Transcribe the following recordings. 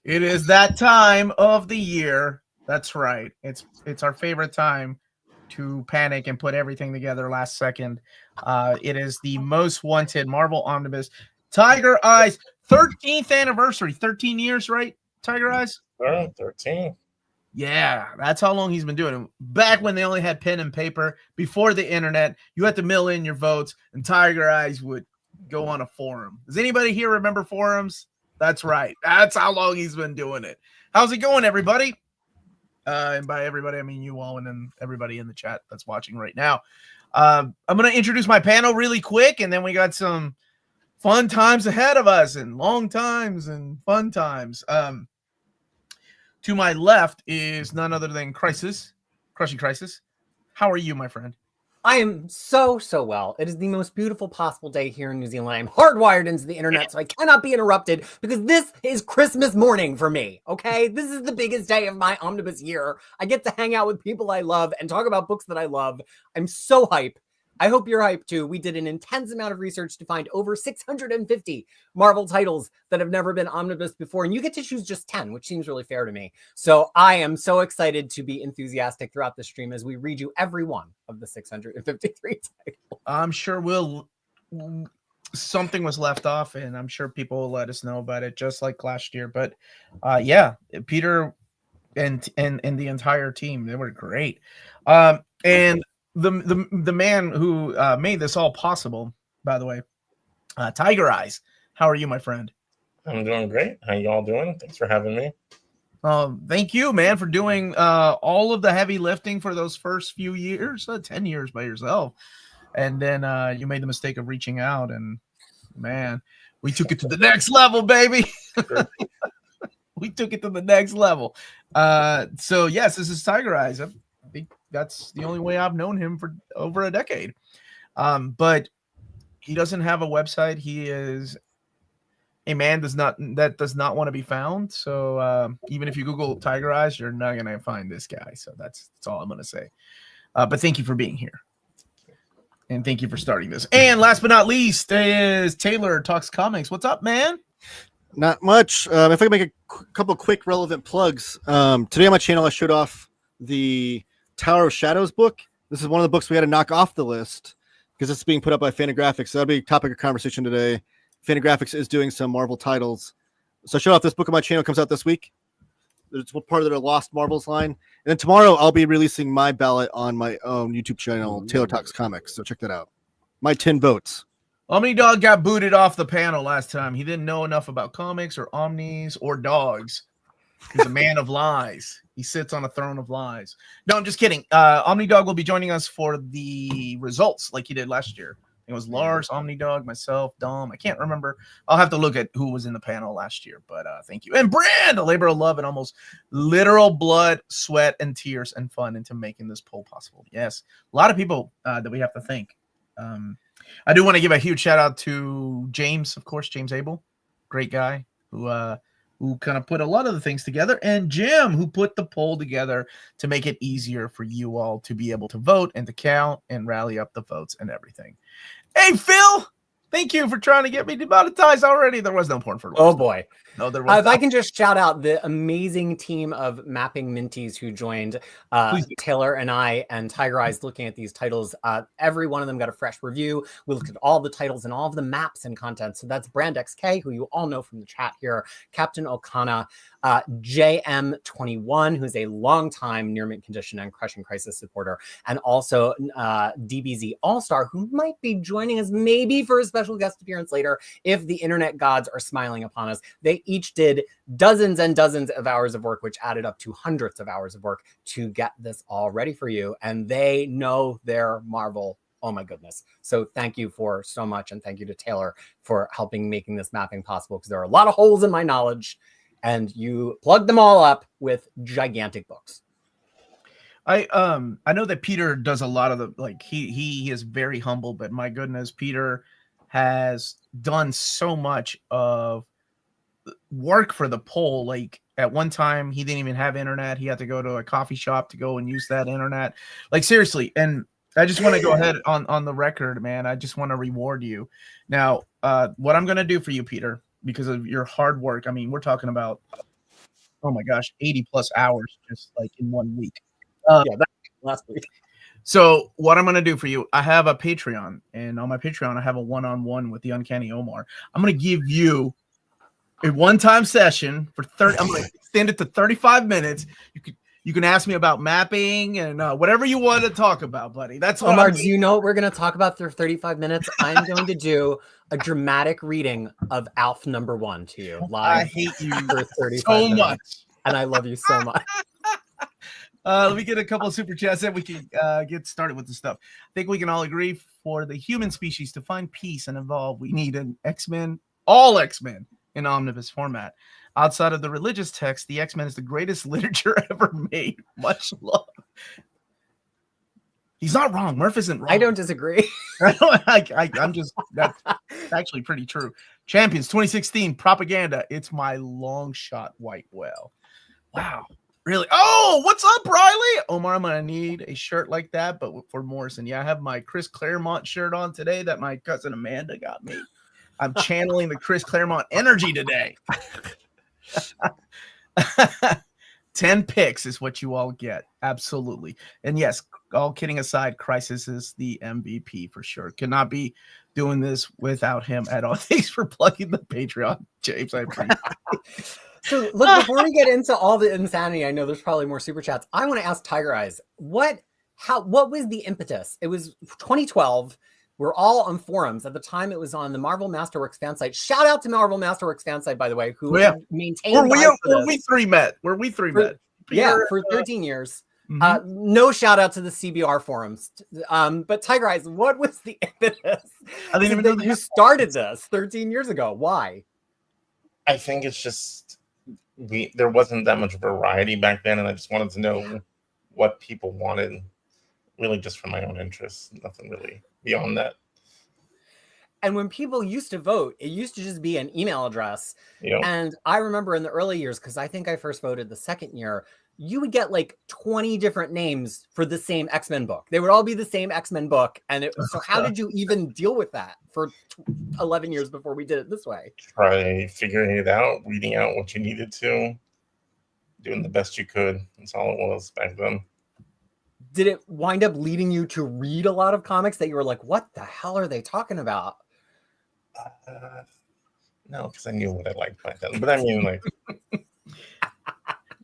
It is that time of the year. That's right. It's our favorite time to panic and put everything together last second. It is the most wanted Marvel Omnibus Tigereyes 13th anniversary. 13 years, right? Tigereyes? 13. Yeah, that's how long he's been doing it. Back when they only had pen and paper, before the internet, you had to mail in your votes, and Tigereyes would go on a forum. Does anybody here remember forums? That's right. That's how long he's been doing it. How's it going, everybody? And by everybody, I mean you all, and then everybody in the chat that's watching right now. I'm going to introduce my panel really quick, and then we got some fun times ahead of us, and long times and fun times. To my left is none other than Crisis, Crushing Crisis. How are you, my friend? I am so well. It is the most beautiful possible day here in New Zealand. I'm hardwired into the internet, so I cannot be interrupted because this is Christmas morning for me, okay? This is the biggest day of my omnibus year. I get to hang out with people I love and talk about books that I love. I'm so hype. I hope you're hyped too. We did an intense amount of research to find over 650 Marvel titles that have never been omnibus before, and you get to choose just 10, which seems really fair to me. So I am so excited to be enthusiastic throughout the stream as we read you every one of the 653 titles. I'm sure something was left off, and I'm sure people will let us know about it, just like last year. But yeah, Peter and the entire team, they were great. And the man who made this all possible, by the way, Tigereyes. How are you, my friend? I'm doing great. How you all doing? Thanks for having me. Thank you, man, for doing all of the heavy lifting for those first few years, 10 years by yourself. And then you made the mistake of reaching out, and man, we took it to the next level, baby. We took it to the next level. So yes, this is Tigereyes. I think that's the only way I've known him for over a decade. But he doesn't have a website. He is a man that does not want to be found. So even if you Google Tigereyes, you're not going to find this guy. So that's all I'm going to say. But thank you for being here. And thank you for starting this. And last but not least is Taylor Talks Comics. What's up, man? Not much. If I can make a couple quick relevant plugs. Today on my channel, I showed off the Tower of Shadows book. This is one of the books we had to knock off the list because it's being put up by Fantagraphics. So that'll be a topic of conversation today. Fantagraphics is doing some Marvel titles. So I showed off this book on my channel. Comes out this week. It's part of their Lost Marvels line. And then tomorrow I'll be releasing my ballot on my own YouTube channel, Taylor Talks Comics. So check that out. My 10 votes. Omnidog got booted off the panel last time. He didn't know enough about comics or omnis or dogs. He's a man of lies. He sits on a throne of lies. No, I'm just kidding. Omnidog will be joining us for the results like he did last year. It was Lars, Omnidog, myself, Dom. I can't remember. I'll have to look at who was in the panel last year, but thank you. And Brand, a labor of love and almost literal blood, sweat, and tears and fun into making this poll possible. Yes, a lot of people that we have to thank. I do want to give a huge shout out to James, of course, James Abel, great guy who kind of put a lot of the things together, and Jim, who put the poll together to make it easier for you all to be able to vote and to count and rally up the votes and everything. Hey, Phil, thank you for trying to get me demonetized already. There was no porn for Oh, boy. No, there was if I can just shout out the amazing team of mapping Minties who joined Taylor and I and Tigereyes looking at these titles. Every one of them got a fresh review. We looked at all the titles and all of the maps and content. So that's Brand XK, who you all know from the chat here, Captain Okana, JM21, who's a longtime near mint condition and Crushing Crisis supporter, and also DBZ All-Star, who might be joining us maybe for a special guest appearance later if the internet gods are smiling upon us. They each did dozens and dozens of hours of work, which added up to hundreds of hours of work to get this all ready for you. And they know their Marvel. Oh my goodness. So thank you for so much. And thank you to Taylor for helping making this mapping possible, because there are a lot of holes in my knowledge and you plugged them all up with gigantic books. I know that Peter does a lot of the, he is very humble, but my goodness, Peter has done so much of work for the poll. Like at one time he didn't even have internet. He had to go to a coffee shop to go and use that internet. Like seriously. And I just want to go ahead on the record, man. I just want to reward you. Now, what I'm going to do for you, Peter, because of your hard work. I mean, we're talking about oh my gosh, 80 plus hours just like in 1 week. Yeah, that last week. So what I'm going to do for you, I have a Patreon, and on my Patreon, I have a one-on-one with the Uncanny Omar. I'm going to give you a one-time session for 30. I'm going to extend it to 35 minutes. You can ask me about mapping and whatever you want to talk about, buddy. That's what Omar, do you know what we're going to talk about for 35 minutes? I'm going to do a dramatic reading of Alf #1 to you live. I hate you for 35 so minutes. much. And I love you so much. Let me get a couple of super chats, then we can get started with the stuff. I think we can all agree for the human species to find peace and evolve, we need an X-Men, all X-Men in omnibus format. Outside of the religious text, the X-Men is the greatest literature ever made. Much love. He's not wrong. Murph isn't wrong. I don't disagree. I'm just, that's actually pretty true. Champions 2016 propaganda. It's my long shot white whale. Wow. Really? Oh, what's up, Riley? Omar, I'm going to need a shirt like that, but for Morrison. Yeah, I have my Chris Claremont shirt on today that my cousin Amanda got me. I'm channeling the Chris Claremont energy today. 10 picks is what you all get. Absolutely. And yes, all kidding aside, Crisis is the MVP for sure. Cannot be doing this without him at all. Thanks for plugging the Patreon, James. I appreciate it. So look, before we get into all the insanity, I know there's probably more super chats. I want to ask Tigereyes, what was the impetus? It was 2012. We're all on forums. At the time, it was on the Marvel Masterworks fan site. Shout out to Marvel Masterworks fan site, by the way, who maintained where we three met. Yeah, for 13 years. No shout out to the CBR forums. But Tigereyes, what was the impetus? I didn't even know that you started this 13 years ago. Why? I think it's just there wasn't that much variety back then, and I just wanted to know what people wanted, really just for my own interests. Nothing really beyond that. And when people used to vote, it used to just be an email address. Yep. And I remember in the early years, because I think I first voted the second year, you would get like 20 different names for the same X-Men book. They would all be the same X-Men book. And so how did you even deal with that for 11 years before we did it this way? Try figuring it out, reading out what you needed to, doing the best you could. That's all it was back then. Did it wind up leading you to read a lot of comics that you were like, what the hell are they talking about? No, because I knew what I liked back then. But I mean, like...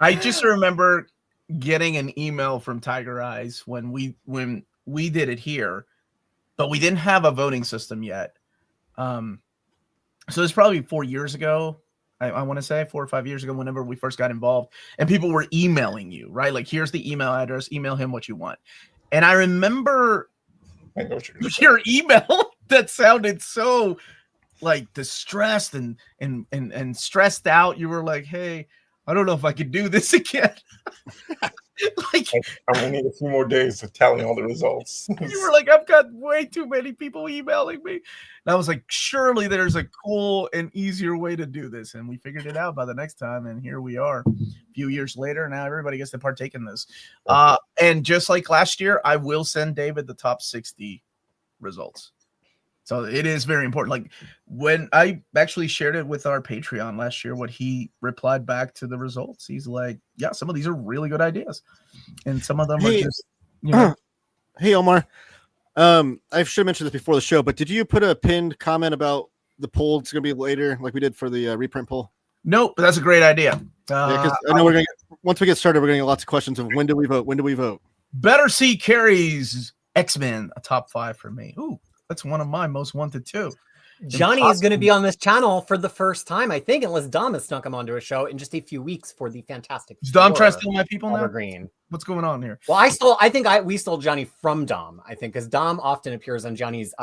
I just remember getting an email from Tigereyes when we did it here, but we didn't have a voting system yet. So it's probably 4 years ago. I want to say 4 or 5 years ago, whenever we first got involved, and people were emailing you, right? Like, here's the email address, email him what you want. And I remember your email that sounded so like distressed and stressed out. You were like, hey, I don't know if I could do this again. Like, I'm gonna need a few more days to tally all the results. You were like, I've got way too many people emailing me. And I was like, surely there's a cool and easier way to do this. And we figured it out by the next time. And here we are a few years later. Now everybody gets to partake in this. And just like last year, I will send David the top 60 results. So it is very important. Like, when I actually shared it with our Patreon last year, what he replied back to the results, he's like, yeah, some of these are really good ideas. And some of them are just, you know. Hey, Omar. I should have mentioned this before the show, but did you put a pinned comment about the poll? It's going to be later, like we did for the reprint poll. Nope, but that's a great idea. Yeah, I know once we get started, we're going to get lots of questions of when do we vote? When do we vote? Better see Carrie's X-Men, a top 5 for me. Ooh. That's one of my most wanted too. Johnny is going to be on this channel for the first time, I think, unless Dom has snuck him onto a show in just a few weeks for the Fantastic Is Dom trying to steal my people now? Green. What's going on here? Well, we stole Johnny from Dom, I think, because Dom often appears on Johnny's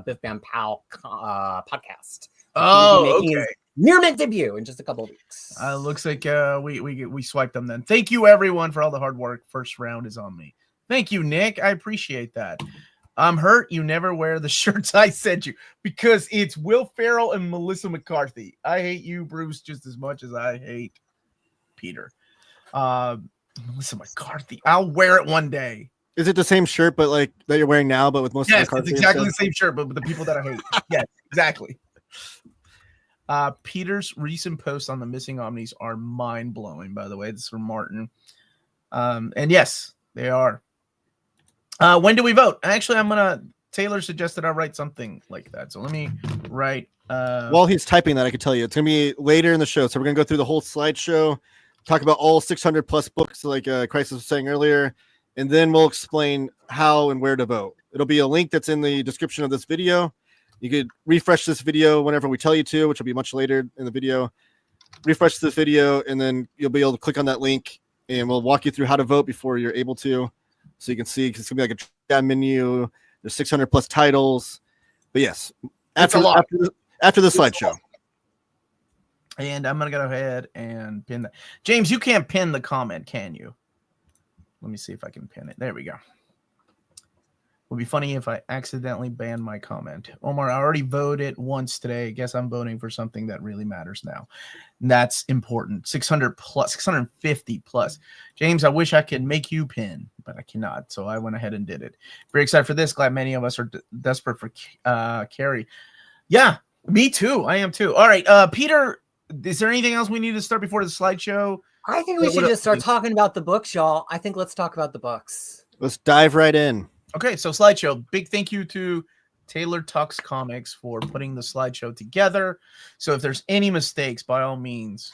Biff Bam Pow podcast. Oh, okay. Near mint debut in just a couple of weeks. Looks like we swiped them then. Thank you, everyone, for all the hard work. First round is on me. Thank you, Nick. I appreciate that. I'm hurt you never wear the shirts I sent you because it's Will Ferrell and Melissa McCarthy. I hate you, Bruce, just as much as I hate Peter. Melissa McCarthy. I'll wear it one day. Is it the same shirt, but like that you're wearing now, but with Melissa McCarthy? Yes, it's exactly the same shirt, but with the people that I hate. Yes, exactly. Peter's recent posts on the missing Omnis are mind blowing. By the way, this is from Martin. And yes, they are. When do we vote? Actually, Taylor suggested I write something like that. So let me write. While he's typing that, I can tell you it's gonna be later in the show. So we're gonna go through the whole slideshow, talk about all 600 plus books, like Crisis was saying earlier, and then we'll explain how and where to vote. It'll be a link that's in the description of this video. You could refresh this video whenever we tell you to, which will be much later in the video. Refresh this video, and then you'll be able to click on that link, and we'll walk you through how to vote before you're able to, so you can see. Cause it's gonna be like a drop-down menu. There's 600 plus titles, but yes, after the slideshow. And I'm gonna go ahead and pin that. James, you can't pin the comment, can you? Let me see if I can pin it. There we go. Would be funny if I accidentally banned my comment. Omar, I already voted once today. I guess I'm voting for something that really matters now. And that's important. 600 plus, 650 plus. James, I wish I could make you pin, but I cannot. So I went ahead and did it. Very excited for this. Glad many of us are desperate for Carrie. Yeah, me too. I am too. All right, Peter, is there anything else we need to start before the slideshow? I think we should just start talking about the books, y'all. I think let's talk about the books. Let's dive right in. Okay, so slideshow. Big thank you to Taylor Tux Comics for putting the slideshow together. So if there's any mistakes, by all means,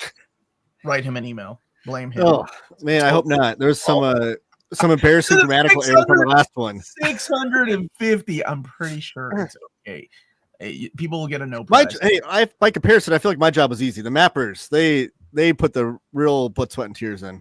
write him an email. Blame him. Oh man, I hope not. There's some embarrassing grammatical error from the last one. 650. I'm pretty sure it's okay. People will get a no. By comparison, I feel like my job was easy. The mappers, they put the real blood, sweat, and tears in.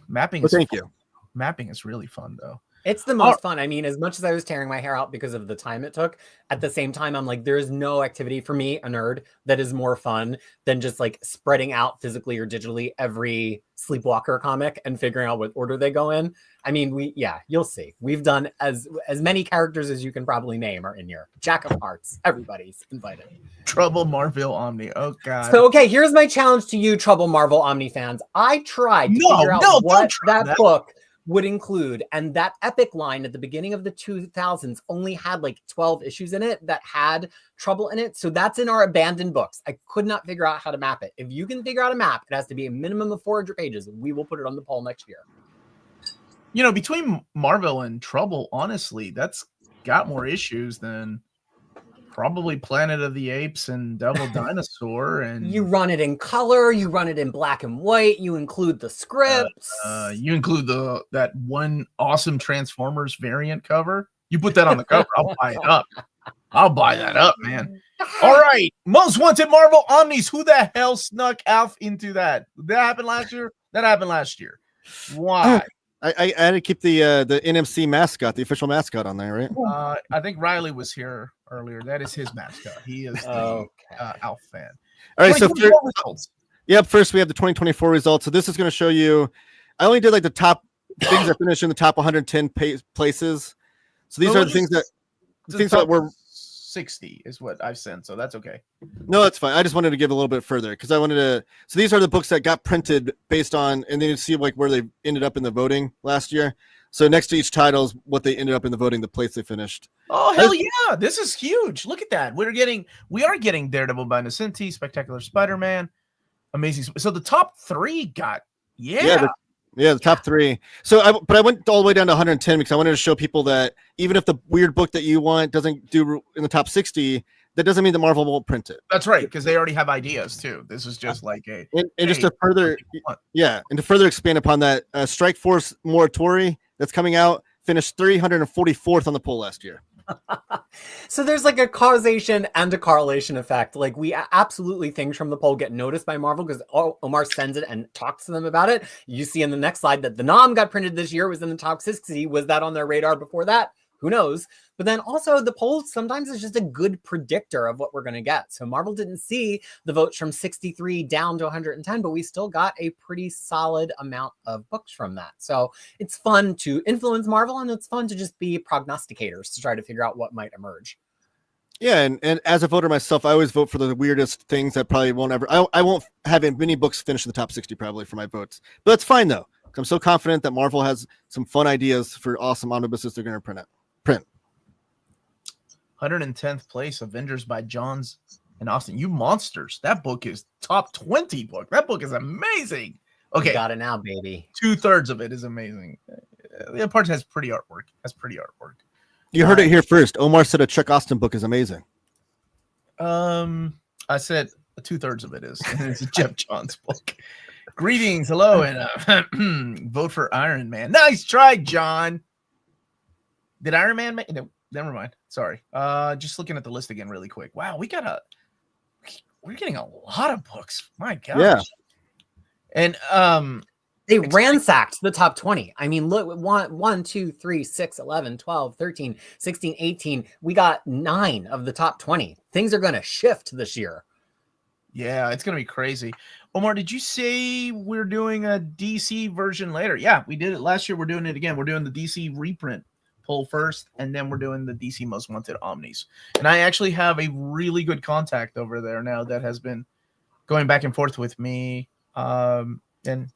Mapping. Well, thank you. Mapping is really fun, though. It's the most fun. I mean, as much as I was tearing my hair out because of the time it took, at the same time, I'm like, there is no activity for me, a nerd, that is more fun than just like spreading out physically or digitally every Sleepwalker comic and figuring out what order they go in. I mean, you'll see. We've done as many characters as you can probably name are in here. Jack of Hearts. Everybody's invited. Trouble Marvel Omni. Oh, God. So, okay, here's my challenge to you, Trouble Marvel Omni fans. I tried to figure out what that book would include, and that epic line at the beginning of the 2000s only had like 12 issues in it that had Trouble in it. So that's in our abandoned books. I could not figure out how to map it. If you can figure out a map, it has to be a minimum of 400 pages. We will put it on the poll next year. You know, between Marvel and Trouble, honestly, that's got more issues than probably Planet of the Apes and Devil Dinosaur. And you run it in color, you run it in black and white, you include the scripts, you include that one awesome Transformers variant cover. You put that on the cover, I'll buy it up. I'll buy that up, man. All right, most wanted Marvel Omnis. Who the hell snuck Alf into that? Did that happen last year? That happened last year. Why? I had to keep the NMC mascot, the official mascot, on there, right? I think Riley was here earlier. That is his mascot. He is the Alf fan. All right, so first we have the 2024 results. So this is going to show you. I only did like the top things that finished in the top 110 places. So these are the things that were 60 is what I've sent, so that's okay. No, that's fine. I just wanted to give a little bit further because I wanted to. So these are the books that got printed based on, and then you see like where they ended up in the voting last year. So next to each title is what they ended up in the voting, the place they finished. Oh hell yeah! This is huge. Look at that. We are getting Daredevil by Nacinti, Spectacular Spider-Man, Amazing. So the top three got the top three. So I went all the way down to 110 because I wanted to show people that even if the weird book that you want doesn't do in the top 60, that doesn't mean that Marvel won't print it. That's right, because they already have ideas too. This is just like just to further expand upon that, Strike Force Moratori that's coming out finished 344th on the poll last year. So there's like a causation and a correlation effect. Like we absolutely things from the poll get noticed by Marvel because Omar sends it and talks to them about it. You see in the next slide that the Nom got printed this year, was in the top 60. Was that on their radar before that? Who knows? But then also the poll sometimes is just a good predictor of what we're going to get. So Marvel didn't see the votes from 63 down to 110, but we still got a pretty solid amount of books from that. So it's fun to influence Marvel, and it's fun to just be prognosticators to try to figure out what might emerge. Yeah, and as a voter myself, I always vote for the weirdest things that probably won't ever. I won't have many books finish in the top 60 probably for my votes, but that's fine though. I'm so confident that Marvel has some fun ideas for awesome omnibuses they're going to print. 110th place, Avengers by Johns and Austin. You monsters. That book is top 20 book. That book is amazing. Okay. You got it now, baby. 2/3 of it is amazing. The other part has pretty artwork. You heard it here first. Omar said a Chuck Austin book is amazing. I said 2/3 of it is. It's a Jeff Johns book. Greetings, hello, and vote for Iron Man. Nice try, John. Did Iron Man make? No, never mind. Sorry. Just looking at the list again, really quick. Wow, we're getting a lot of books. My gosh. Yeah. And they ransacked the top 20. I mean, look, 1, 2, 3, 6, 11, 12, 13, 16, 18. We got 9 of the top 20. Things are going to shift this year. Yeah, it's going to be crazy. Omar, did you say we're doing a DC version later? Yeah, we did it last year. We're doing it again. We're doing the DC reprint poll first, and then we're doing the DC Most Wanted Omnis. And I actually have a really good contact over there now that has been going back and forth with me. And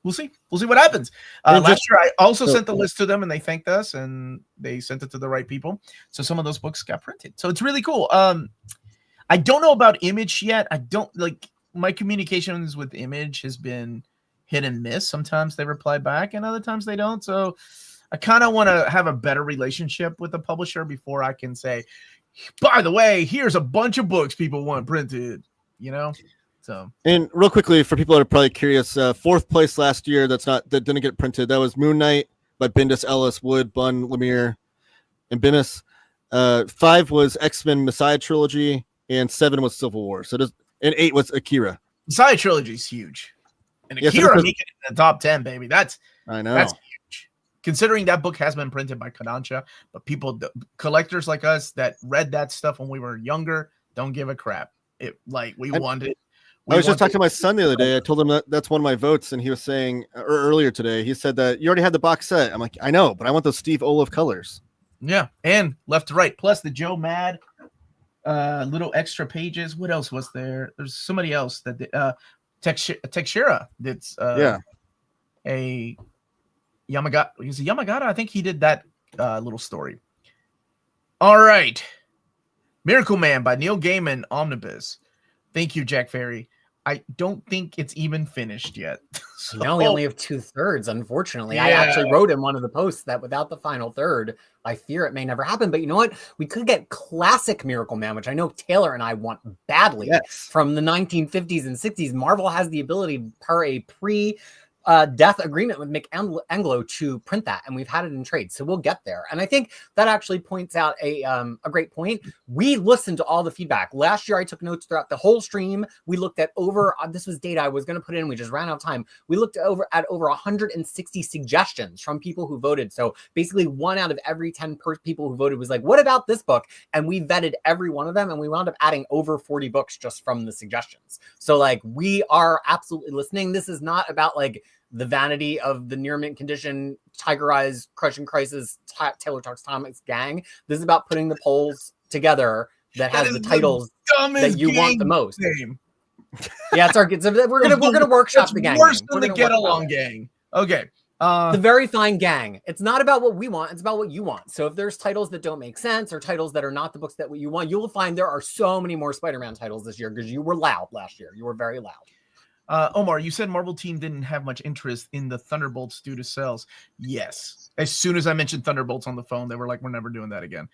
we'll see what happens. Last year I also sent the list to them, and they thanked us, and they sent it to the right people, so some of those books got printed, so it's really cool. I don't know about Image yet. I don't my communications with Image has been hit and miss. Sometimes they reply back and other times they don't, so I kind of want to have a better relationship with the publisher before I can say, by the way, here's a bunch of books people want printed, So, and real quickly, for people that are probably curious, 4th place last year that didn't get printed. That was Moon Knight by Bendis, Ellis, Wood, Bunn, Lemire, and Binnis. 5 was X-Men Messiah trilogy, and 7 was Civil War. And 8 was Akira. Messiah trilogy is huge, and Akira making it in the top 10, baby. I know that's huge. Considering that book has been printed by Kodansha, but collectors like us that read that stuff when we were younger, don't give a crap. We wanted. I was just talking to my son the other day. I told him that's one of my votes, and he was saying earlier today, he said that you already had the box set. I'm like, I know, but I want those Steve Olive colors. Yeah, and left to right. Plus the Joe Mad little extra pages. What else was there? There's somebody else that did, Tekshira that's a Yamagata. He's a Yamagata. I think he did that little story. All right. Miracle Man by Neil Gaiman Omnibus. Thank you, Jack Ferry. I don't think it's even finished yet. No, we only have 2/3, unfortunately. Yeah. I actually wrote in one of the posts that without the final third, I fear it may never happen. But you know what? We could get classic Miracle Man, which I know Taylor and I want badly. Yes. From the 1950s and 60s. Marvel has the ability per a death agreement with Mick Anglo to print that, and we've had it in trade, so we'll get there. And I think that actually points out a great point. We listened to all the feedback last year. I took notes throughout the whole stream. We looked at this was data I was going to put in, we just ran out of time. We looked at over 160 suggestions from people who voted. So basically 1 out of every 10 people who voted was like, what about this book? And we vetted every one of them, and we wound up adding over 40 books just from the suggestions. So we are absolutely listening. This is not about the vanity of the near mint condition, Tigereyes, Crushing Crisis, Taylor Talks Comics gang. This is about putting the polls together that has the titles that you want the most. Game. Yeah, we're gonna workshop the gang. Worse than the Get Along gang. Okay. The very fine gang. It's not about what we want. It's about what you want. So if there's titles that don't make sense or titles that are not the books that you want, you will find there are so many more Spider-Man titles this year because you were loud last year. You were very loud. Omar, you said Marvel team didn't have much interest in the Thunderbolts due to sales. Yes. As soon as I mentioned Thunderbolts on the phone, they were like, we're never doing that again.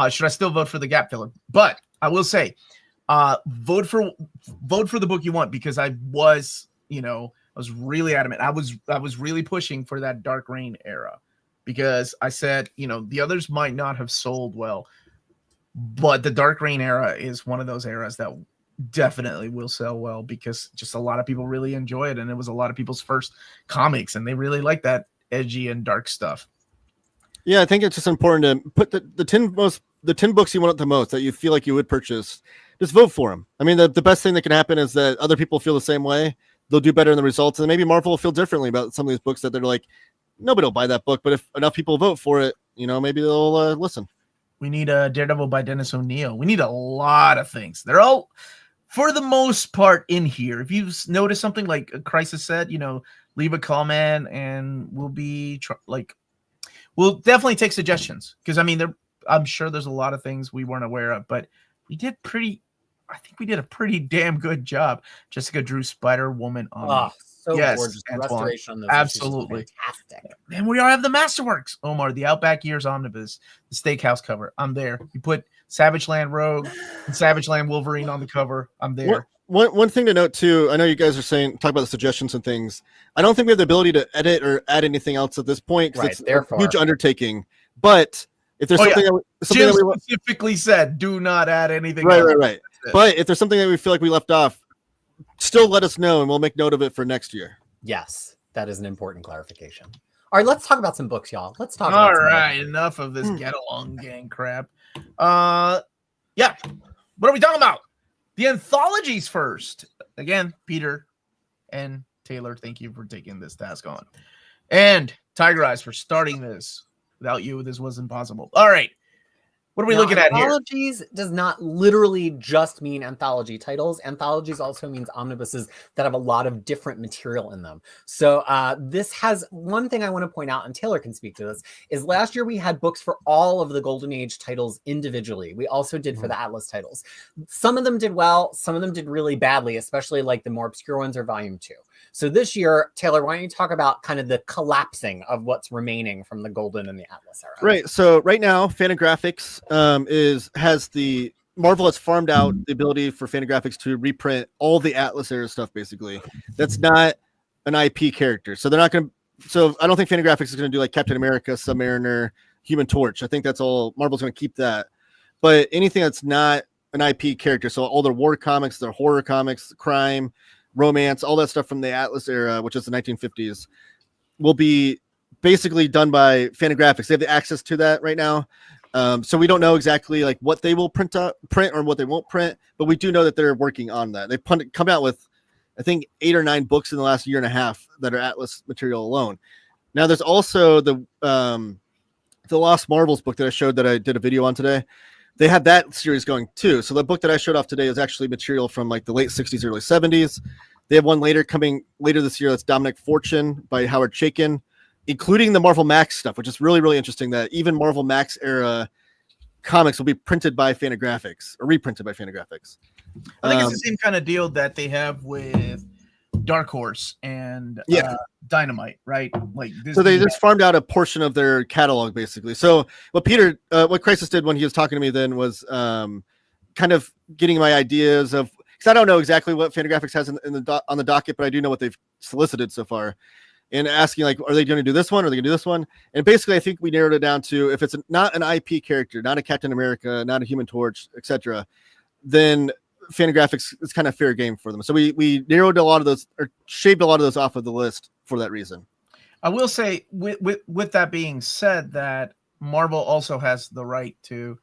Should I still vote for the gap filler? But I will say, vote for the book you want, because I was really adamant. I was really pushing for that Dark Reign era, because I said, the others might not have sold well, but the Dark Reign era is one of those eras that definitely will sell well, because just a lot of people really enjoy it, and it was a lot of people's first comics, and they really like that edgy and dark stuff. Yeah, I think it's just important to put the 10 books you want the most that you feel like you would purchase. Just vote for them. I mean, the best thing that can happen is that other people feel the same way. They'll do better in the results, and maybe Marvel will feel differently about some of these books that they're like, nobody will buy that book, but if enough people vote for it, maybe they'll listen. We need a Daredevil by Dennis O'Neil. We need a lot of things. They're all, for the most part, in here. If you've noticed something like Crisis said, leave a comment, and we'll be we'll definitely take suggestions, because I mean, I'm sure there's a lot of things we weren't aware of, but I think we did a pretty damn good job. Jessica Drew Spider-Woman on So yes, gorgeous. The Antoine. restoration on those Absolutely. issues is fantastic. And we all have the Masterworks. Omar, the Outback Years Omnibus, the Steakhouse cover. I'm there. You put Savage Land Rogue and Savage Land Wolverine on the cover. I'm there. One thing to note too, I know you guys are talk about the suggestions and things. I don't think we have the ability to edit or add anything else at this point because it's a huge undertaking. But if there's something that Jim specifically said, do not add anything. Right. But if there's something that we feel like we left off, still let us know and we'll make note of it for next year. Yes, that is an important clarification. All right, let's talk about some books, y'all. Let's talk. All right, enough of this get along gang crap. Yeah, what are we talking about? The anthologies first. Again, Peter and Taylor, thank you for taking this task on. And Tigereyes for starting this. Without you, this wasn't possible. All right. What are we looking at here? Anthologies does not literally just mean anthology titles. Anthologies also means omnibuses that have a lot of different material in them. So this has one thing I want to point out, and Taylor can speak to this, is last year we had books for all of the Golden Age titles individually. We also did for the Atlas titles. Some of them did well. Some of them did really badly, especially like the more obscure ones or Volume 2. So this year, Taylor, why don't you talk about kind of the collapsing of what's remaining from the Golden and the Atlas era? Right. So right now, Fantagraphics has the Marvel has farmed out the ability for Fantagraphics to reprint all the Atlas era stuff. Basically, that's not an IP character, so they're not going to. So I don't think Fantagraphics is going to do like Captain America, Submariner, Human Torch. I think that's all Marvel's going to keep that. But anything that's not an IP character, so all their war comics, their horror comics, crime, romance, all that stuff from the Atlas era, which is the 1950s, will be basically done by Fantagraphics. They have the access to that right now. So we don't know exactly like what they will print or what they won't print, but we do know that they're working on that. They've come out with, I think, 8 or 9 books in the last year and a half that are Atlas material alone. Now there's also the Lost Marvels book that I showed that I did a video on today. They have that series going too. So the book that I showed off today is actually material from like the late 60s, early 70s. They have one coming later this year. That's Dominic Fortune by Howard Chaykin, including the Marvel Max stuff, which is really, really interesting that even Marvel Max era comics will be printed by Fantagraphics or reprinted by Fantagraphics. I think it's the same kind of deal that they have with Dark Horse and Dynamite, right? Like this. So they just farmed out a portion of their catalog, basically. So what Crisis did when he was talking to me then was kind of getting my ideas of, because I don't know exactly what Fantagraphics has on the docket, but I do know what they've solicited so far. And asking like, are they going to do this one? Are they going to do this one? And basically, I think we narrowed it down to if it's not an IP character, not a Captain America, not a Human Torch, etc., then Fantagraphics is kind of fair game for them. So we narrowed a lot of those or shaved a lot of those off of the list for that reason. I will say, with that being said, that Marvel also has the right to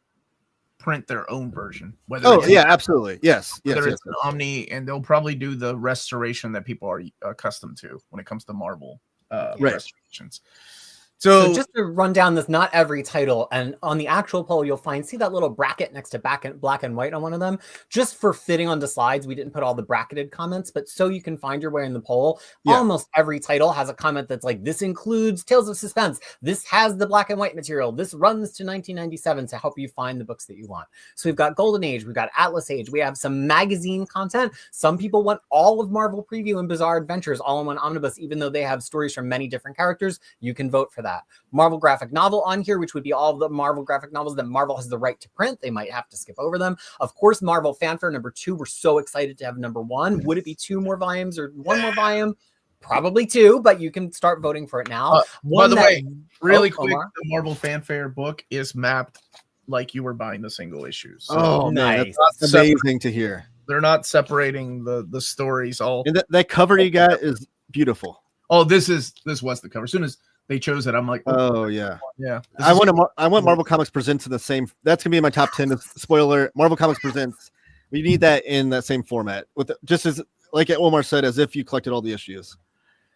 print their own version. Absolutely. Yes. Whether it's an Omni, and they'll probably do the restoration that people are accustomed to when it comes to Marvel restorations. So just to run down this, not every title, and on the actual poll, you'll see that little bracket next to black and white on one of them. Just for fitting onto slides, we didn't put all the bracketed comments, but so you can find your way in the poll. Yeah. Almost every title has a comment that's like, this includes Tales of Suspense. This has the black and white material. This runs to 1997 to help you find the books that you want. So we've got Golden Age, we've got Atlas Age, we have some magazine content. Some people want all of Marvel Preview and Bizarre Adventures all in one omnibus, even though they have stories from many different characters. You can vote for that. Marvel graphic novel on here, which would be all of the Marvel graphic novels that Marvel has the right to print. They might have to skip over them. Of course, Marvel Fanfare number 2. We're so excited to have number 1. Would it be 2 more volumes or 1 more volume? Probably 2, but you can start voting for it now. By the way, really quick, Omar, the Marvel Fanfare book is mapped like you were buying the single issues. So nice. That's amazing to hear. They're not separating the stories all. And that cover you got is beautiful. Oh, this was the cover. As soon as they chose it, I'm like, oh yeah. I want Marvel Comics Presents in the same. That's gonna be in my top 10. Spoiler: Marvel Comics Presents. We need that in that same format, just as like Omar said, as if you collected all the issues.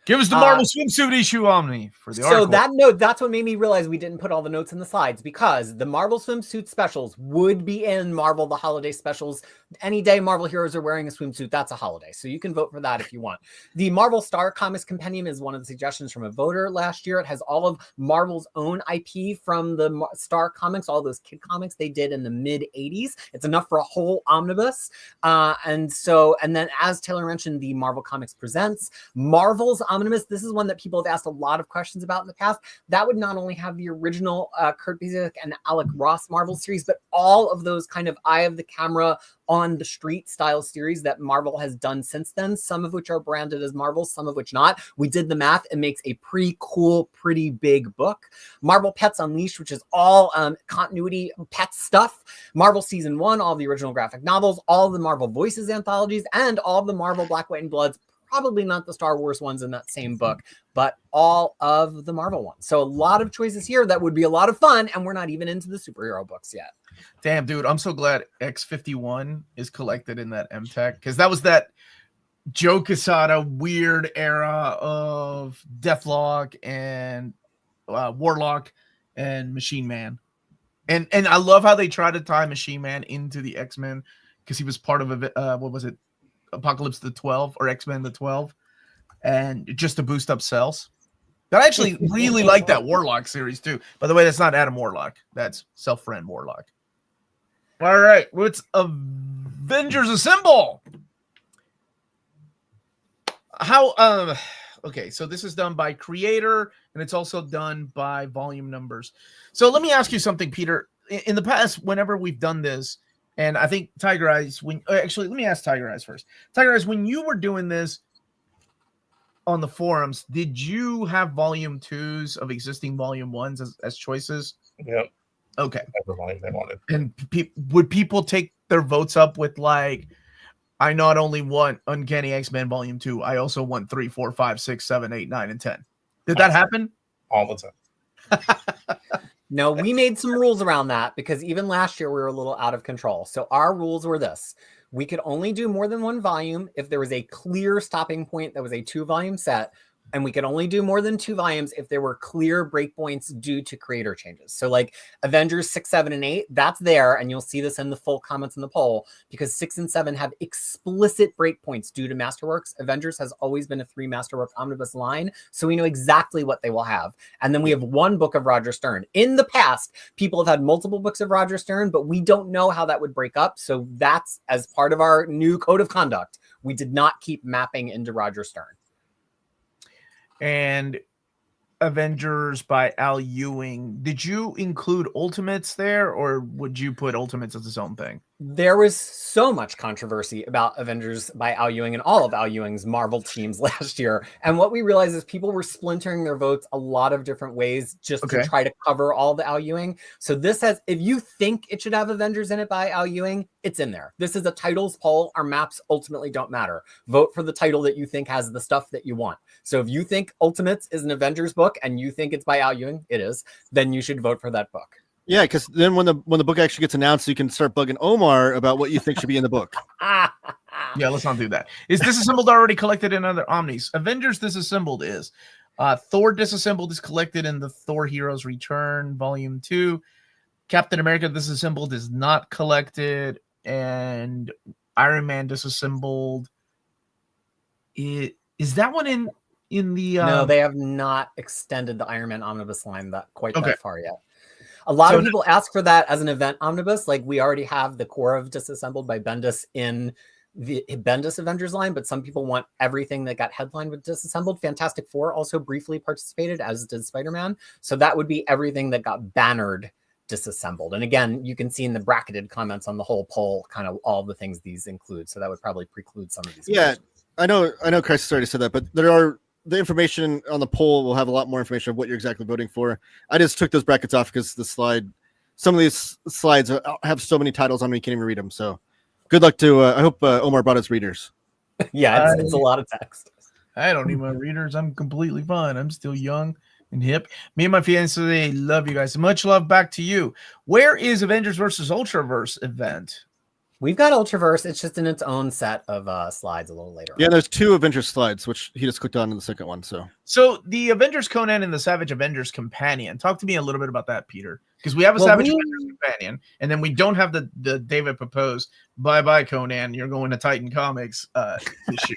Give us the Marvel swimsuit issue Omni for the So article. that note, that's what made me realize we didn't put all the notes in the slides, because the Marvel swimsuit specials would be in Marvel the holiday specials. Any day Marvel heroes are wearing a swimsuit, that's a holiday. So you can vote for that if you want. The Marvel Star Comics Compendium is one of the suggestions from a voter last year. It has all of Marvel's own IP from the Star Comics, all those kid comics they did in the mid 80s. It's enough for a whole omnibus. And then as Taylor mentioned, the Marvel Comics Presents Marvel's Omnibus. This is one that people have asked a lot of questions about in the past. That would not only have the original Kurt Busiek and Alec Ross Marvel series, but all of those kind of eye of the camera on the street style series that Marvel has done since then, some of which are branded as Marvel, some of which not. We did the math. It makes a pretty cool, pretty big book. Marvel Pets Unleashed, which is all continuity pet stuff. Marvel Season 1, all the original graphic novels, all of the Marvel Voices anthologies, and all of the Marvel Black, White, and Bloods. Probably not the Star Wars ones in that same book, but all of the Marvel ones. So a lot of choices here that would be a lot of fun, and we're not even into the superhero books yet. Damn, dude, I'm so glad X-51 is collected in that MTech, because that was that Joe Quesada weird era of Deathlock and Warlock and Machine Man. And I love how they try to tie Machine Man into the X-Men, because he was part of what was it? Apocalypse the 12 or X-Men the 12, and just to boost up sales. I actually really like that Warlock series too. By the way, that's not Adam Warlock. That's Self-Friend Warlock. All right, what's Avengers Assemble? How okay, so this is done by creator, and it's also done by volume numbers. So let me ask you something, Peter. In the past, whenever we've done this, and I think Tigereyes, let me ask Tigereyes first. Tigereyes, when you were doing this on the forums, did you have volume 2s of existing volume 1s as choices? Yep. Okay. Whatever volume they wanted. And would people take their votes up with like, I not only want Uncanny X-Men volume 2, I also want 3, 4, 5, 6, 7, 8, 9, and 10. Did that happen? All the time. No, we made some rules around that, because even last year we were a little out of control. So our rules were this: we could only do more than one volume if there was a clear stopping point that was a 2-volume set. And we could only do more than 2 volumes if there were clear breakpoints due to creator changes. So like Avengers 6, 7, and 8, that's there. And you'll see this in the full comments in the poll, because 6 and 7 have explicit breakpoints due to Masterworks. Avengers has always been a 3 Masterworks omnibus line, so we know exactly what they will have. And then we have 1 book of Roger Stern. In the past, people have had multiple books of Roger Stern, but we don't know how that would break up. So that's, as part of our new code of conduct, we did not keep mapping into Roger Stern. And Avengers by Al Ewing, did you include Ultimates there, or would you put Ultimates as its own thing? There was so much controversy about Avengers by Al Ewing and all of Al Ewing's Marvel teams last year. And what we realized is people were splintering their votes a lot of different ways just to try to cover all the Al Ewing. So this has, if you think it should have Avengers in it by Al Ewing, it's in there. This is a titles poll. Our maps ultimately don't matter. Vote for the title that you think has the stuff that you want. So if you think Ultimates is an Avengers book and you think it's by Al Ewing, it is, then you should vote for that book. Yeah, because then when the book actually gets announced, you can start bugging Omar about what you think should be in the book. Yeah, let's not do that. Is Disassembled already collected in other Omnis? Avengers Disassembled is. Thor Disassembled is collected in the Thor Heroes Return Volume 2. Captain America Disassembled is not collected. And Iron Man Disassembled. Is that one in the... No, they have not extended the Iron Man Omnibus line that far yet. A lot So of people ask for that as an event omnibus. Like, we already have the core of Disassembled by Bendis in the Bendis Avengers line, but some people want everything that got headlined with Disassembled. Fantastic Four also briefly participated, as did Spider-Man. So that would be everything that got bannered Disassembled. And again, you can see in the bracketed comments on the whole poll kind of all the things these include. So that would probably preclude some of these. Yeah, I know Crisis already said that, but the information on the poll will have a lot more information of what you're exactly voting for. I just took those brackets off because some of these slides have so many titles on me, you can't even read them. So good luck to, I hope Omar brought his readers. Yeah, it's a lot of text. I don't need my readers. I'm completely fine. I'm still young and hip. Me and my fiance love you guys. Much love back to you. Where is Avengers versus Ultraverse event? We've got Ultraverse. It's just in its own set of slides a little later. Yeah, on. there's 2 Avengers slides, which he just clicked on in the second one. So the Avengers Conan and the Savage Avengers Companion. Talk to me a little bit about that, Peter. Because we have a Savage Avengers Companion, and then we don't have the David proposed bye Conan. You're going to Titan Comics issue.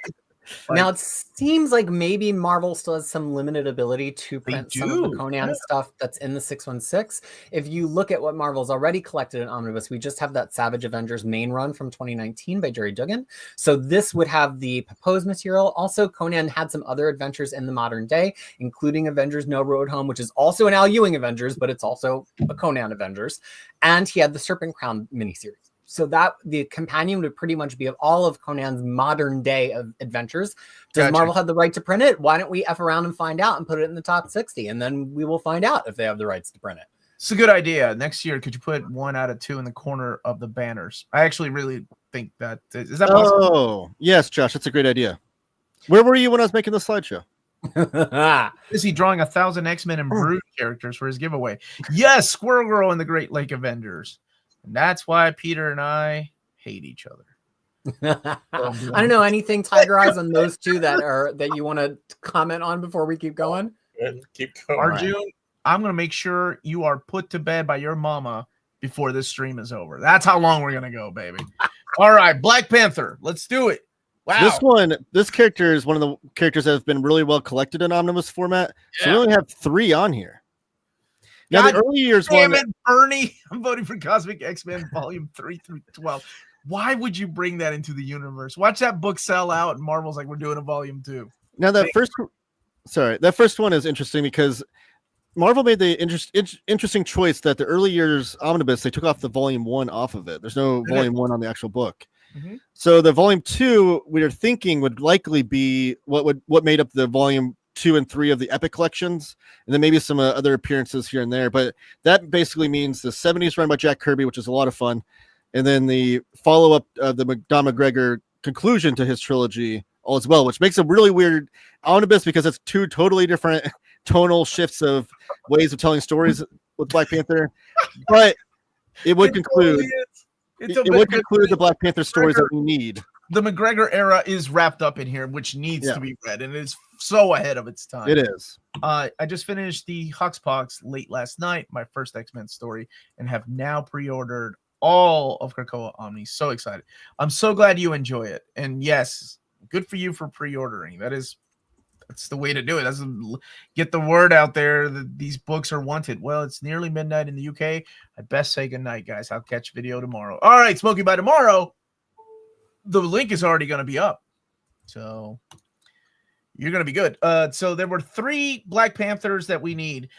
Now it seems like maybe Marvel still has some limited ability to print some of the Conan stuff that's in the 616. If you look at what Marvel's already collected in Omnibus, we just have that Savage Avengers main run from 2019 by Jerry Duggan. So this would have the proposed material. Also, Conan had some other adventures in the modern day, including Avengers No Road Home, which is also an Al Ewing Avengers, but it's also a Conan Avengers. And he had the Serpent Crown miniseries. So that the companion would pretty much be of all of Conan's modern day of adventures. Does Marvel have the right to print it? Why don't we F around and find out and put it in the top 60? And then we will find out if they have the rights to print it. It's a good idea. Next year, could you put 1 out of 2 in the corner of the banners? I actually really think that is that possible? Oh, yes, Josh, that's a great idea. Where were you when I was making the slideshow? Is he drawing 1,000 X-Men and Brood characters for his giveaway? Yes, Squirrel Girl and the Great Lake Avengers. And that's why Peter and I hate each other. I don't know anything Tigereyes on those 2 that you want to comment on before we keep going. Keep going. Arjun, I'm gonna make sure you are put to bed by your mama before this stream is over. That's how long we're gonna go, baby. All right, Black Panther, let's do it. Wow, This character is one of the characters that have been really well collected in Omnibus format. So we only have 3 on here. Now, the early years damn it, Bernie. I'm voting for Cosmic X-Men Volume 3 through 12. Why would you bring that into the universe? Watch that book sell out, and Marvel's like, we're doing a Volume 2. Now, that first one is interesting because Marvel made the interesting choice that the early years Omnibus, they took off the Volume 1 off of it. There's no Volume 1 on the actual book. Mm-hmm. So the Volume 2, we are thinking, would likely be what made up the Volume 2 and 3 of the Epic collections, and then maybe some other appearances here and there. But that basically means the 70s run by Jack Kirby, which is a lot of fun, and then the follow-up of the Don McGregor conclusion to his trilogy all as well, which makes a really weird omnibus because it's 2 totally different tonal shifts of ways of telling stories with Black Panther. But it would conclude the Black Panther stories that we need. The McGregor era is wrapped up in here, which needs to be read, and it is so ahead of its time. It is. I just finished the Huxpox late last night, my first X-Men story, and have now pre-ordered all of Krakoa Omni. So excited. I'm so glad you enjoy it. And yes, good for you for pre-ordering. That's the way to do it. That's get the word out there that these books are wanted. Well, it's nearly midnight in the UK. I best say goodnight, guys. I'll catch video tomorrow. All right, Smokey, by tomorrow, the link is already going to be up. So you're going to be good. So there were 3 Black Panthers that we need.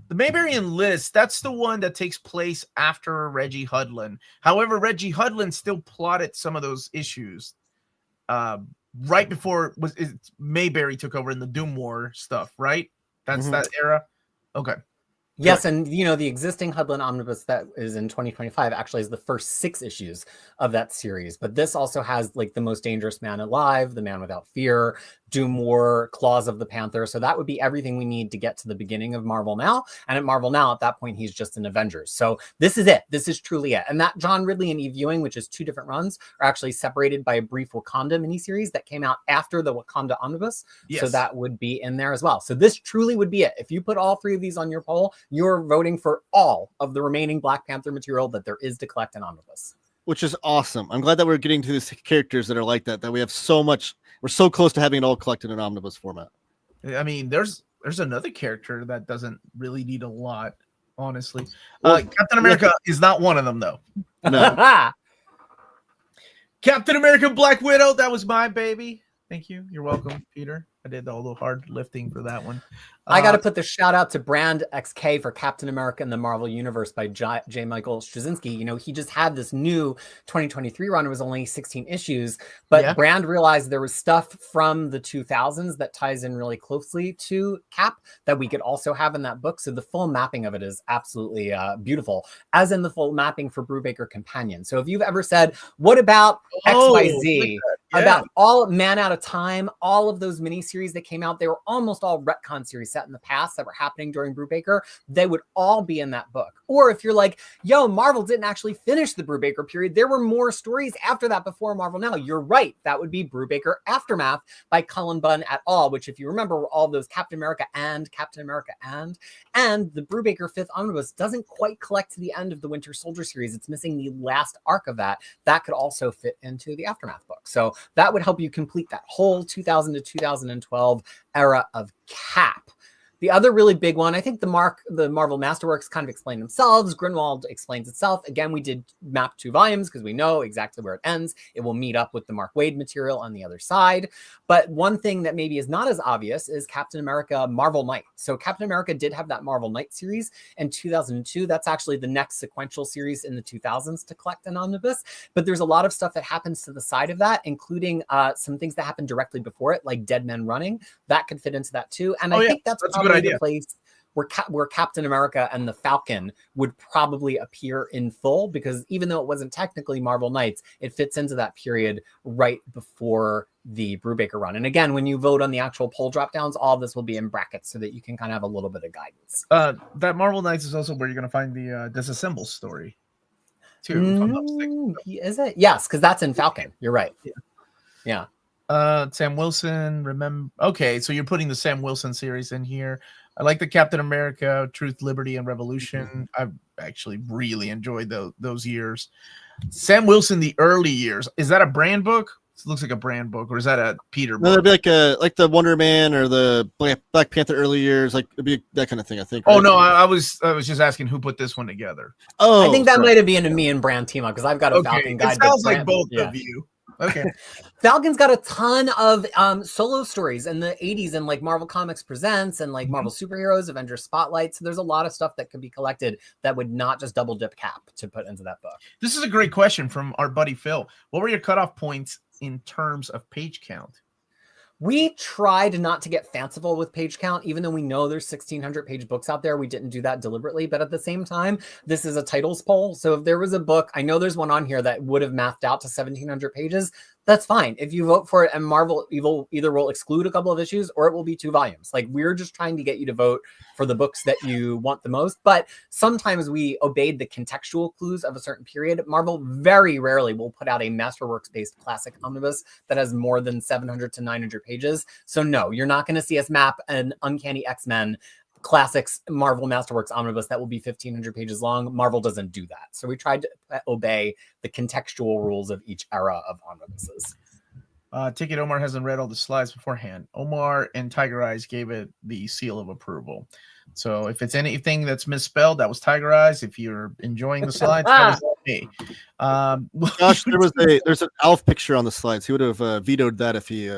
The Mayberian list, that's the one that takes place after Reggie Hudlin. However, Reggie Hudlin still plotted some of those issues right before Mayberry took over in the Doom War stuff, right? That's that era? Okay. Yes, and the existing Hudlin Omnibus that is in 2025 actually is the first 6 issues of that series. But this also has like the Most Dangerous Man Alive, The Man Without Fear, Doom War, Claws of the Panther. So that would be everything we need to get to the beginning of Marvel Now. And at Marvel Now, at that point, he's just an Avengers. So this is it. This is truly it. And that John Ridley and Eve Ewing, which is 2 different runs, are actually separated by a brief Wakanda miniseries that came out after the Wakanda Omnibus. Yes. So that would be in there as well. So this truly would be it. If you put all 3 of these on your poll, you're voting for all of the remaining Black Panther material that there is to collect in Omnibus. Which is awesome. I'm glad that we're getting to these characters that are like that we have so much. We're so close to having it all collected in Omnibus format. I mean, there's another character that doesn't really need a lot, honestly. Captain America is not one of them, though. No. Captain America Black Widow, that was my baby. Thank you. You're welcome, Peter. I did all the hard lifting for that one. I got to put the shout out to Brand XK for Captain America in the Marvel Universe by J. Michael Straczynski. He just had this new 2023 run. It was only 16 issues, but Brand realized there was stuff from the 2000s that ties in really closely to Cap that we could also have in that book. So the full mapping of it is absolutely beautiful, as in the full mapping for Brubaker Companion. So if you've ever said, what about XYZ? About all Man Out of Time, all of those miniseries series that came out, they were almost all retcon series set in the past that were happening during Brubaker. They would all be in that book. Or if you're like, yo, Marvel didn't actually finish the Brubaker period, there were more stories after that before Marvel Now. You're right. That would be Brubaker Aftermath by Cullen Bunn et al., which, if you remember, were all those Captain America and the Brubaker 5th Omnibus doesn't quite collect to the end of the Winter Soldier series. It's missing the last arc of that. That could also fit into the Aftermath book. So that would help you complete that whole 2000 to 2012 era of Cap. The other really big one, I think the Marvel Masterworks kind of explain themselves. Grinwald explains itself. Again, we did map 2 volumes because we know exactly where it ends. It will meet up with the Mark Waid material on the other side. But one thing that maybe is not as obvious is Captain America Marvel Knight. So Captain America did have that Marvel Knight series in 2002. That's actually the next sequential series in the 2000s to collect an omnibus. But there's a lot of stuff that happens to the side of that, including some things that happen directly before it, like Dead Men Running. That could fit into that too. And I think that's a good idea. The place where Captain America and the Falcon would probably appear in full, because even though it wasn't technically Marvel Knights, it fits into that period right before the Brubaker run. And again, when you vote on the actual poll drop downs, all of this will be in brackets so that you can kind of have a little bit of guidance. That Marvel Knights is also where you're going to find the Disassemble story too. If I'm not mistaken. Is it? Yes, because that's in Falcon. You're right. Yeah. Sam Wilson, remember? Okay, so you're putting the Sam Wilson series in here. I like the Captain America, Truth, Liberty, and Revolution. I've actually really enjoyed those years. Sam Wilson, the early years. Is that a brand book? It looks like a brand book, or is that a Peter book? No, it'd be like the Wonder Man or the Black Panther early years, like it'd be that kind of thing, I think. Oh right? no, I was just asking who put this one together. Oh, I think that might have been a me and Brand team up, because I've got a Falcon guide. It sounds like both of you. Okay. Falcon's got a ton of solo stories in the 80s, and like Marvel Comics Presents and like Marvel Superheroes, Avengers Spotlight. So there's a lot of stuff that could be collected that would not just double dip Cap to put into that book. This is a great question from our buddy Phil. What were your cutoff points in terms of page count? We tried not to get fanciful with page count, even though we know there's 1,600 page books out there. We didn't do that deliberately, but at the same time, this is a titles poll. So if there was a book, I know there's one on here that would have mathed out to 1,700 pages. That's fine. If you vote for it, and Marvel either will exclude a couple of issues or it will be 2 volumes. Like, we're just trying to get you to vote for the books that you want the most. But sometimes we obeyed the contextual clues of a certain period. Marvel very rarely will put out a Masterworks-based classic omnibus that has more than 700 to 900 pages. So no, you're not going to see us map an Uncanny X-Men Classics Marvel Masterworks omnibus that will be 1,500 pages long. Marvel doesn't do that. So we tried to obey the contextual rules of each era of omnibuses. Ticket Omar hasn't read all the slides beforehand. Omar and Tigereyes gave it the seal of approval. So if it's anything that's misspelled, that was Tigereyes. If you're enjoying the slides, that was me. Gosh, there's an Alf picture on the slides. He would have vetoed that if he.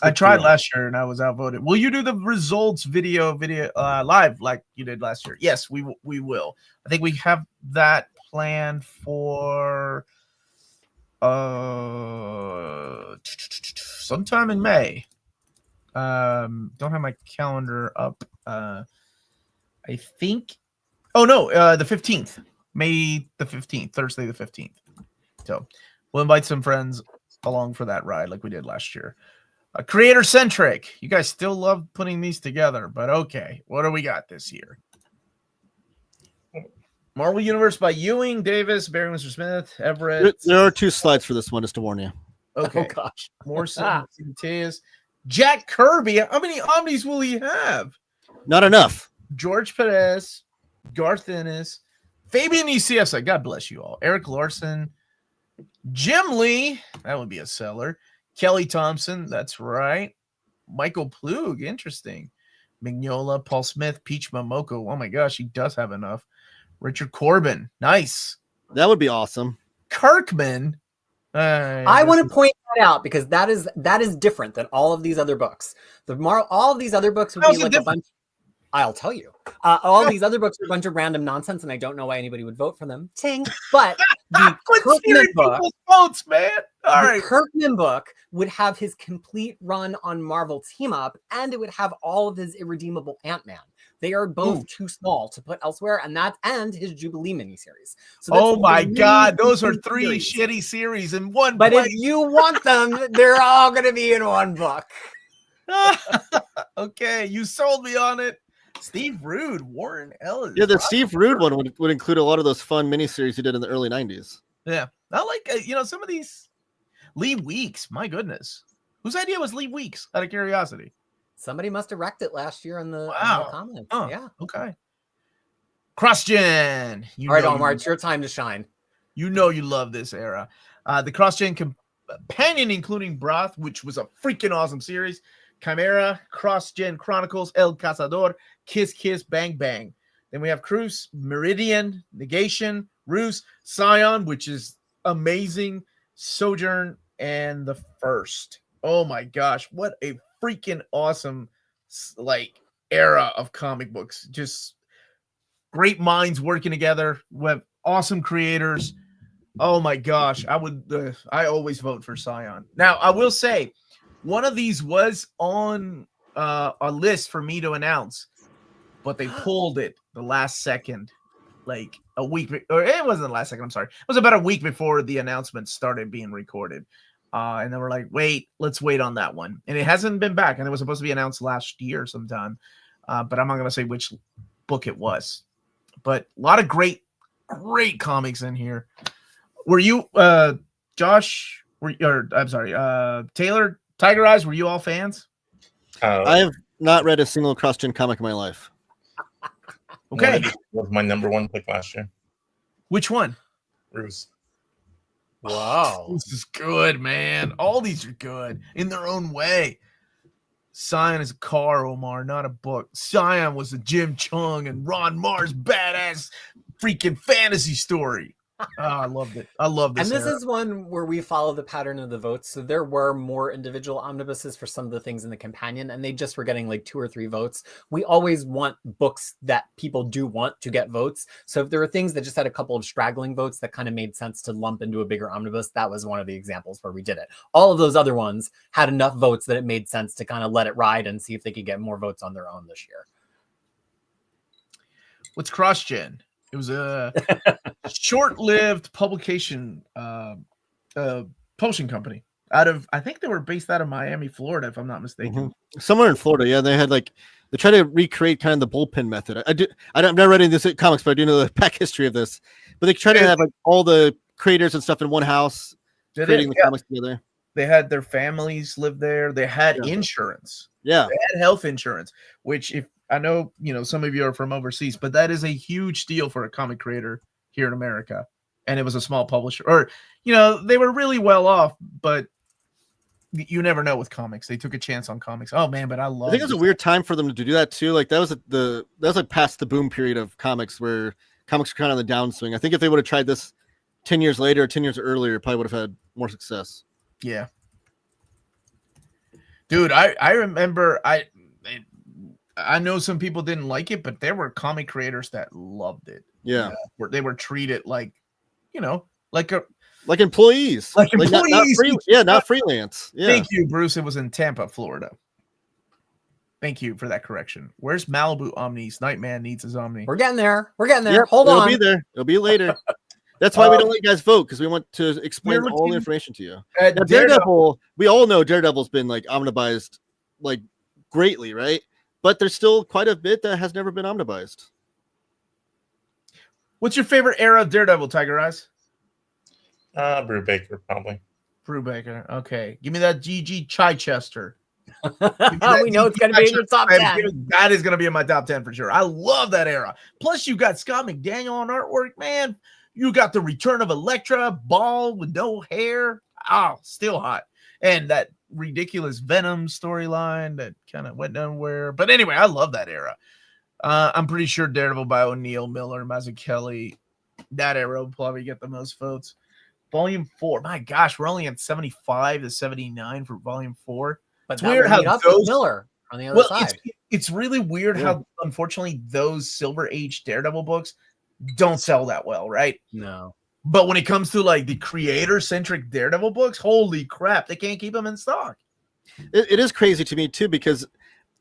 I tried last year and I was outvoted. Will you do the results video live like you did last year? Yes, we will. I think we have that planned for sometime in May. Don't have my calendar up. I think. Oh no, the 15th, May the 15th, Thursday the 15th. So we'll invite some friends along for that ride like we did last year. Creator centric. You guys still love putting these together, but okay. What do we got this year? Marvel Universe by Ewing, Davis, Barry Windsor Smith, Everett. There are 2 slides for this one, just to warn you. Okay. Oh gosh. Morrison, Mateus, Jack Kirby. How many omnis will he have? Not enough. George Perez, Garth Ennis, Fabian ECS. God bless you all. Eric Larson, Jim Lee. That would be a seller. Kelly Thompson, that's right. Michael Plug, interesting. Mignola, Paul Smith, Peach Momoko. Oh my gosh, he does have enough. Richard Corbin, nice. That would be awesome. Kirkman. I want to point that out because that is different than all of these other books. All of these other books would be like a bunch. I'll tell you. All these other books are a bunch of random nonsense, and I don't know why anybody would vote for them. Ting. But the Kirkman book, votes, man. All right. Kirkman book would have his complete run on Marvel Team Up, and it would have all of his irredeemable Ant-Man. They are both too small to put elsewhere, and his Jubilee miniseries. So oh my God, those are 3 shitty series in one. But place. if you want them, they're all going to be in one book. Okay, you sold me on it. Steve Rude, Warren Ellis. Yeah, the Steve Rude one would include a lot of those fun miniseries he did in the early 90s. Yeah, I like some of these. Lee Weeks, my goodness, whose idea was Lee Weeks? Out of curiosity. Somebody must have wrecked it last year on the comments. Huh. Yeah. Okay. Crossgen. All right, Omar, it's your time to shine. You know you love this era. The Crossgen companion, including Broth, which was a freaking awesome series. Chimera, Crossgen Chronicles, El Cazador, Kiss Kiss, Bang Bang. Then we have Cruz, Meridian, Negation, Ruse, Scion, which is amazing, Sojourn, and The First. Oh my gosh, what a freaking awesome era of comic books. Just great minds working together with awesome creators. Oh my gosh, I always vote for Scion. Now, I will say, one of these was on a list for me to announce, but they pulled it the last second, like a week, or it wasn't the last second. I'm sorry. It was about a week before the announcement started being recorded. And then we're like, wait, let's wait on that one. And it hasn't been back. And it was supposed to be announced last year sometime. But I'm not going to say which book it was. But a lot of great comics in here. Were you, Josh, Taylor, Tigereyes, were you all fans? I have not read a single Crossgen comic in my life. Okay. That was my number one pick last year. Which one? Bruce. Wow. This is good, man. All these are good in their own way. Scion is a car, Omar, not a book. Scion was a Jim Chung and Ron Mars badass freaking fantasy story. Oh, I loved it. I love this. And this era. is one where we follow the pattern of the votes. So there were more individual omnibuses for some of the things in the companion, and they just were getting like 2 or 3 votes. We always want books that people do want to get votes. So if there were things that just had a couple of straggling votes that kind of made sense to lump into a bigger omnibus, that was one of the examples where we did it. All of those other ones had enough votes that it made sense to kind of let it ride and see if they could get more votes on their own this year. What's Crossgen? It was a short-lived publication publishing company I think they were based out of Miami, Florida, if I'm not mistaken. Mm-hmm. Somewhere in Florida, yeah. They had they try to recreate kind of the bullpen method. I've never read any of this comics, but I do know the back history of this. But they try to have all the creators and stuff in one house, creating the comics together. They had their families live there. They had insurance. Yeah, they had health insurance, which if I know, some of you are from overseas, but that is a huge deal for a comic creator here in America. And it was a small publisher, or, they were really well off, but you never know with comics. They took a chance on comics. Oh man, but I think it was a weird time for them to do that too. Like that was past the boom period of comics where comics were kind of on the downswing. I think if they would have tried this 10 years later, 10 years earlier, probably would have had more success. Yeah. Dude, I remember I know some people didn't like it, but there were comic creators that loved it. Yeah. Where they were treated like employees. Like employees. Not freelance. Yeah. Thank you, Bruce. It was in Tampa, Florida. Thank you for that correction. Where's Malibu Omnis? Nightman needs his Omni. We're getting there. Yep, Hold on. It'll be there. It'll be later. That's why we don't let you guys vote, because we want to explain all the information to you. Now, Daredevil, we all know Daredevil's been omnibused greatly, right? But there's still quite a bit that has never been omnibused. What's your favorite era of Daredevil, Tigereyes? Brubaker, probably. Brubaker. Okay. Give me that GG Chichester. We know it's going to be in your top 10. That is going to be in my top 10 for sure. I love that era. Plus, you got Scott McDaniel on artwork, man. You got the return of Electra, bald with no hair. Oh, still hot. And that ridiculous Venom storyline that kind of went nowhere. But anyway, I love that era. I'm pretty sure Daredevil by O'Neill, Miller, Mazzucchelli, that era will probably get the most votes. Volume 4. My gosh, we're only at 75 to 79 for Volume 4. But it's weird how those Miller on the other side. It's really weird how, unfortunately, those Silver Age Daredevil books don't sell that well, right? No. But when it comes to the creator-centric Daredevil books, holy crap, they can't keep them in stock. It is crazy to me, too, because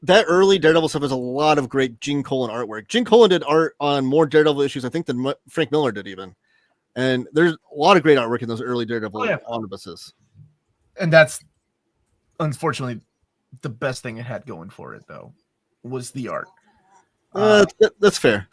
that early Daredevil stuff has a lot of great Gene Colan artwork. Gene Colan did art on more Daredevil issues, I think, than Frank Miller did even. And there's a lot of great artwork in those early Daredevil omnibuses. And that's, unfortunately, the best thing it had going for it, though, was the art. That's fair.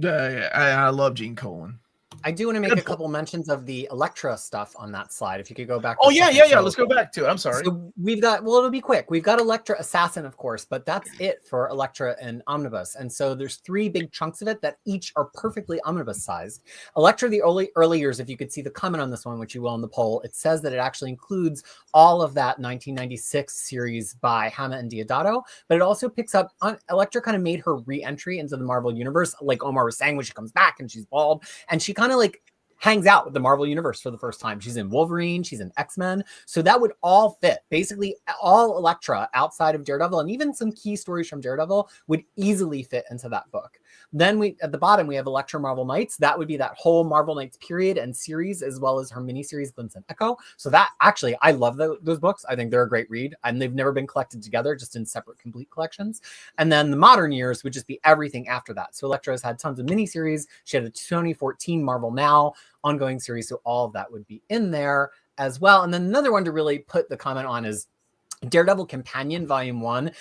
I love Gene Colan. I do want to make a couple mentions of the Electra stuff on that slide. If you could go back. Oh, yeah. Let's go back to it. I'm sorry. So we've got, well, it'll be quick. We've got Electra Assassin, of course, but that's it for Electra and Omnibus. And so there's 3 big chunks of it that each are perfectly omnibus sized. Electra, the early years, if you could see the comment on this one, which you will in the poll, it says that it actually includes all of that 1996 series by Hama and Deodato, but it also picks up on Electra kind of made her re-entry into the Marvel universe, like Omar was saying, when she comes back and she's bald, and she kind of like hangs out with the Marvel universe for the first time. She's in Wolverine, she's in X-Men. So that would all fit. Basically, all Electra outside of Daredevil, and even some key stories from Daredevil, would easily fit into that book. Then we, at the bottom, we have Electra Marvel Knights. That would be that whole Marvel Knights period and series, as well as her miniseries, Glimpse and Echo. So that, actually, I love those books. I think they're a great read, and they've never been collected together, just in separate complete collections. And then the modern years would just be everything after that. So Electra has had tons of miniseries. She had a 2014 Marvel Now ongoing series, so all of that would be in there as well. And then another one to really put the comment on is Daredevil Companion Volume 1.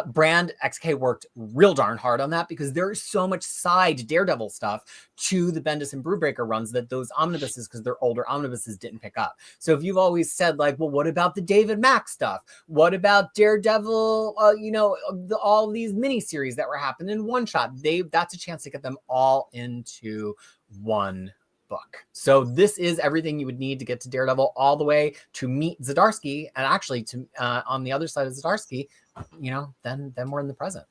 Brand XK worked real darn hard on that, because there is so much side Daredevil stuff to the Bendis and Brubaker runs that those omnibuses, because they're older omnibuses, didn't pick up. So if you've always said, like, well, what about the David Mack stuff? What about Daredevil, all these miniseries that were happening in one shot? That's a chance to get them all into one book. So this is everything you would need to get to Daredevil, all the way to meet Zdarsky, and actually to on the other side of Zdarsky, then we're in the present.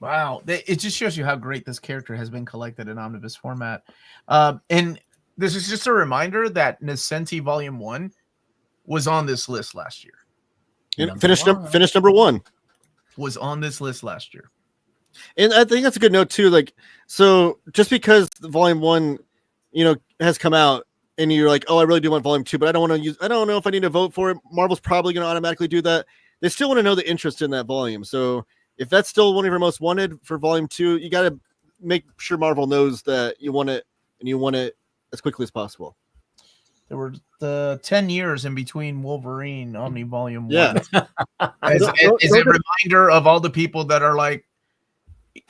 Wow, it just shows you how great this character has been collected in omnibus format. And this is just a reminder that Nascenti Volume 1 was on this list last year. Finished number 1. Was on this list last year. And I think that's a good note too. Like, so just because the Volume 1 has come out and you're like, oh, I really do want Volume 2, but I don't know if I need to vote for it. Marvel's probably going to automatically do that. They still want to know the interest in that volume. So if that's still one of your most wanted for Volume 2, you got to make sure Marvel knows that you want it, and you want it as quickly as possible. There were the 10 years in between Wolverine Omni Volume 1. Yeah. as a reminder of all the people that are like,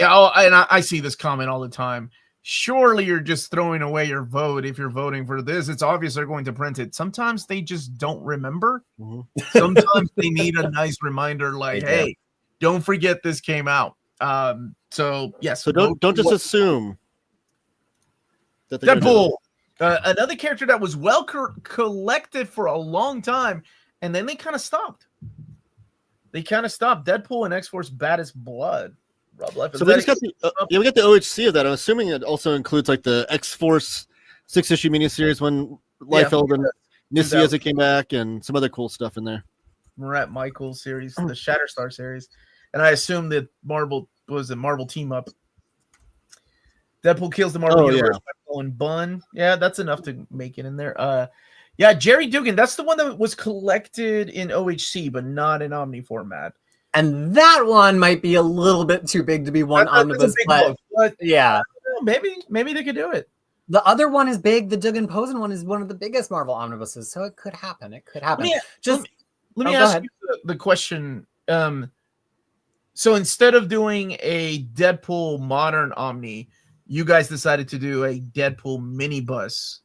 oh, and I see this comment all the time. Surely you're just throwing away your vote if you're voting for this. It's obvious they're going to print it. Sometimes they just don't remember. Mm-hmm. Sometimes they need a nice reminder, like, hey, don't forget this came out. So yes. So don't just assume that Deadpool, another character that was well collected for a long time, and then they kind of stopped. Deadpool and X-Force Baddest Blood. So we got the OHC of that. I'm assuming it also includes like the X-Force 6-issue miniseries when Liefeld and Nissi as it came back, and some other cool stuff in there. Murat Michaels series, the Shatterstar series, and I assume that Marvel team up. Deadpool kills the Marvel universe by Colin Bunn. Yeah, that's enough to make it in there. Jerry Dugan. That's the one that was collected in OHC, but not in Omni format. And that one might be a little bit too big to be one omnibus, but yeah, maybe they could do it. The other one is big. The Dugan Posen one is one of the biggest Marvel omnibuses, so it could happen. Let me ask you the question. So instead of doing a Deadpool modern Omni, you guys decided to do a Deadpool minibus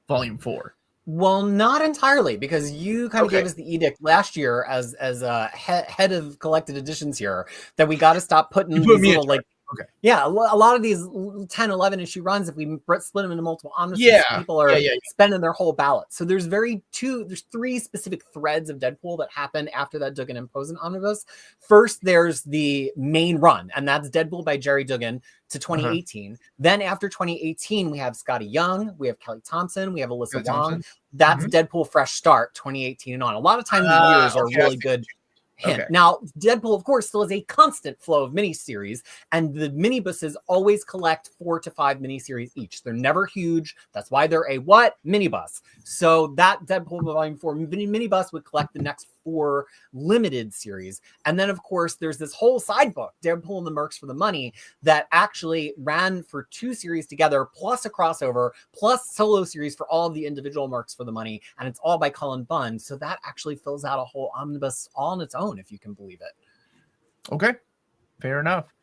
Volume 4. Well, not entirely, because you kind of gave us the edict last year as a head of collected editions here that we got to stop putting these little a lot of these 10, 11 issue runs, if we split them into multiple omnibuses, people are spending their whole ballot. So there's three specific threads of Deadpool that happen after that Dugan and Posen omnibus. First, there's the main run, and that's Deadpool by Jerry Dugan to 2018. Then after 2018, we have Scotty Young, we have Kelly Thompson, we have Alyssa Wong. That's Deadpool Fresh Start 2018 and on. A lot of times the years are really good. Hint. Okay. Now, Deadpool, of course, still has a constant flow of miniseries, and the minibuses always collect 4 to 5 miniseries each. They're never huge. That's why they're a minibus. So that Deadpool Volume 4 minibus would collect the next 4 limited series. And then, of course, there's this whole side book, Deadpool and the Mercs for the Money, that actually ran for 2 series together, plus a crossover, plus solo series for all of the individual Mercs for the Money. And it's all by Cullen Bunn. So that actually fills out a whole omnibus all on its own, if you can believe it. Okay, fair enough.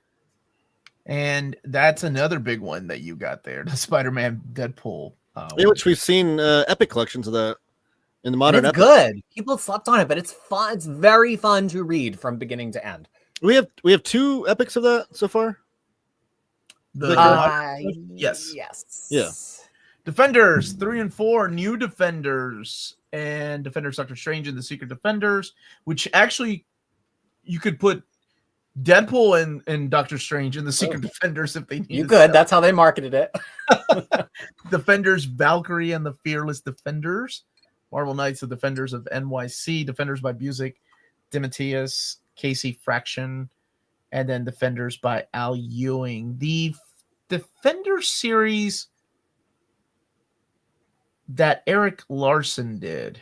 And that's another big one that you got there, the Spider-Man Deadpool. Which we've seen epic collections of that in the modern. It's good. People slept on it, but it's fun. It's very fun to read from beginning to end. We have 2 epics of that so far. Yes. Yeah. Defenders 3 and 4, new Defenders, and Defenders Doctor Strange and the Secret Defenders, which actually you could put Deadpool and Doctor Strange in the Secret Defenders if they need. You could. That's how they marketed it. Defenders Valkyrie and the Fearless Defenders, Marvel Knights, the Defenders of NYC, Defenders by Busiek, Demetrius, Casey Fraction, and then Defenders by Al Ewing. The Defenders series that Eric Larson did.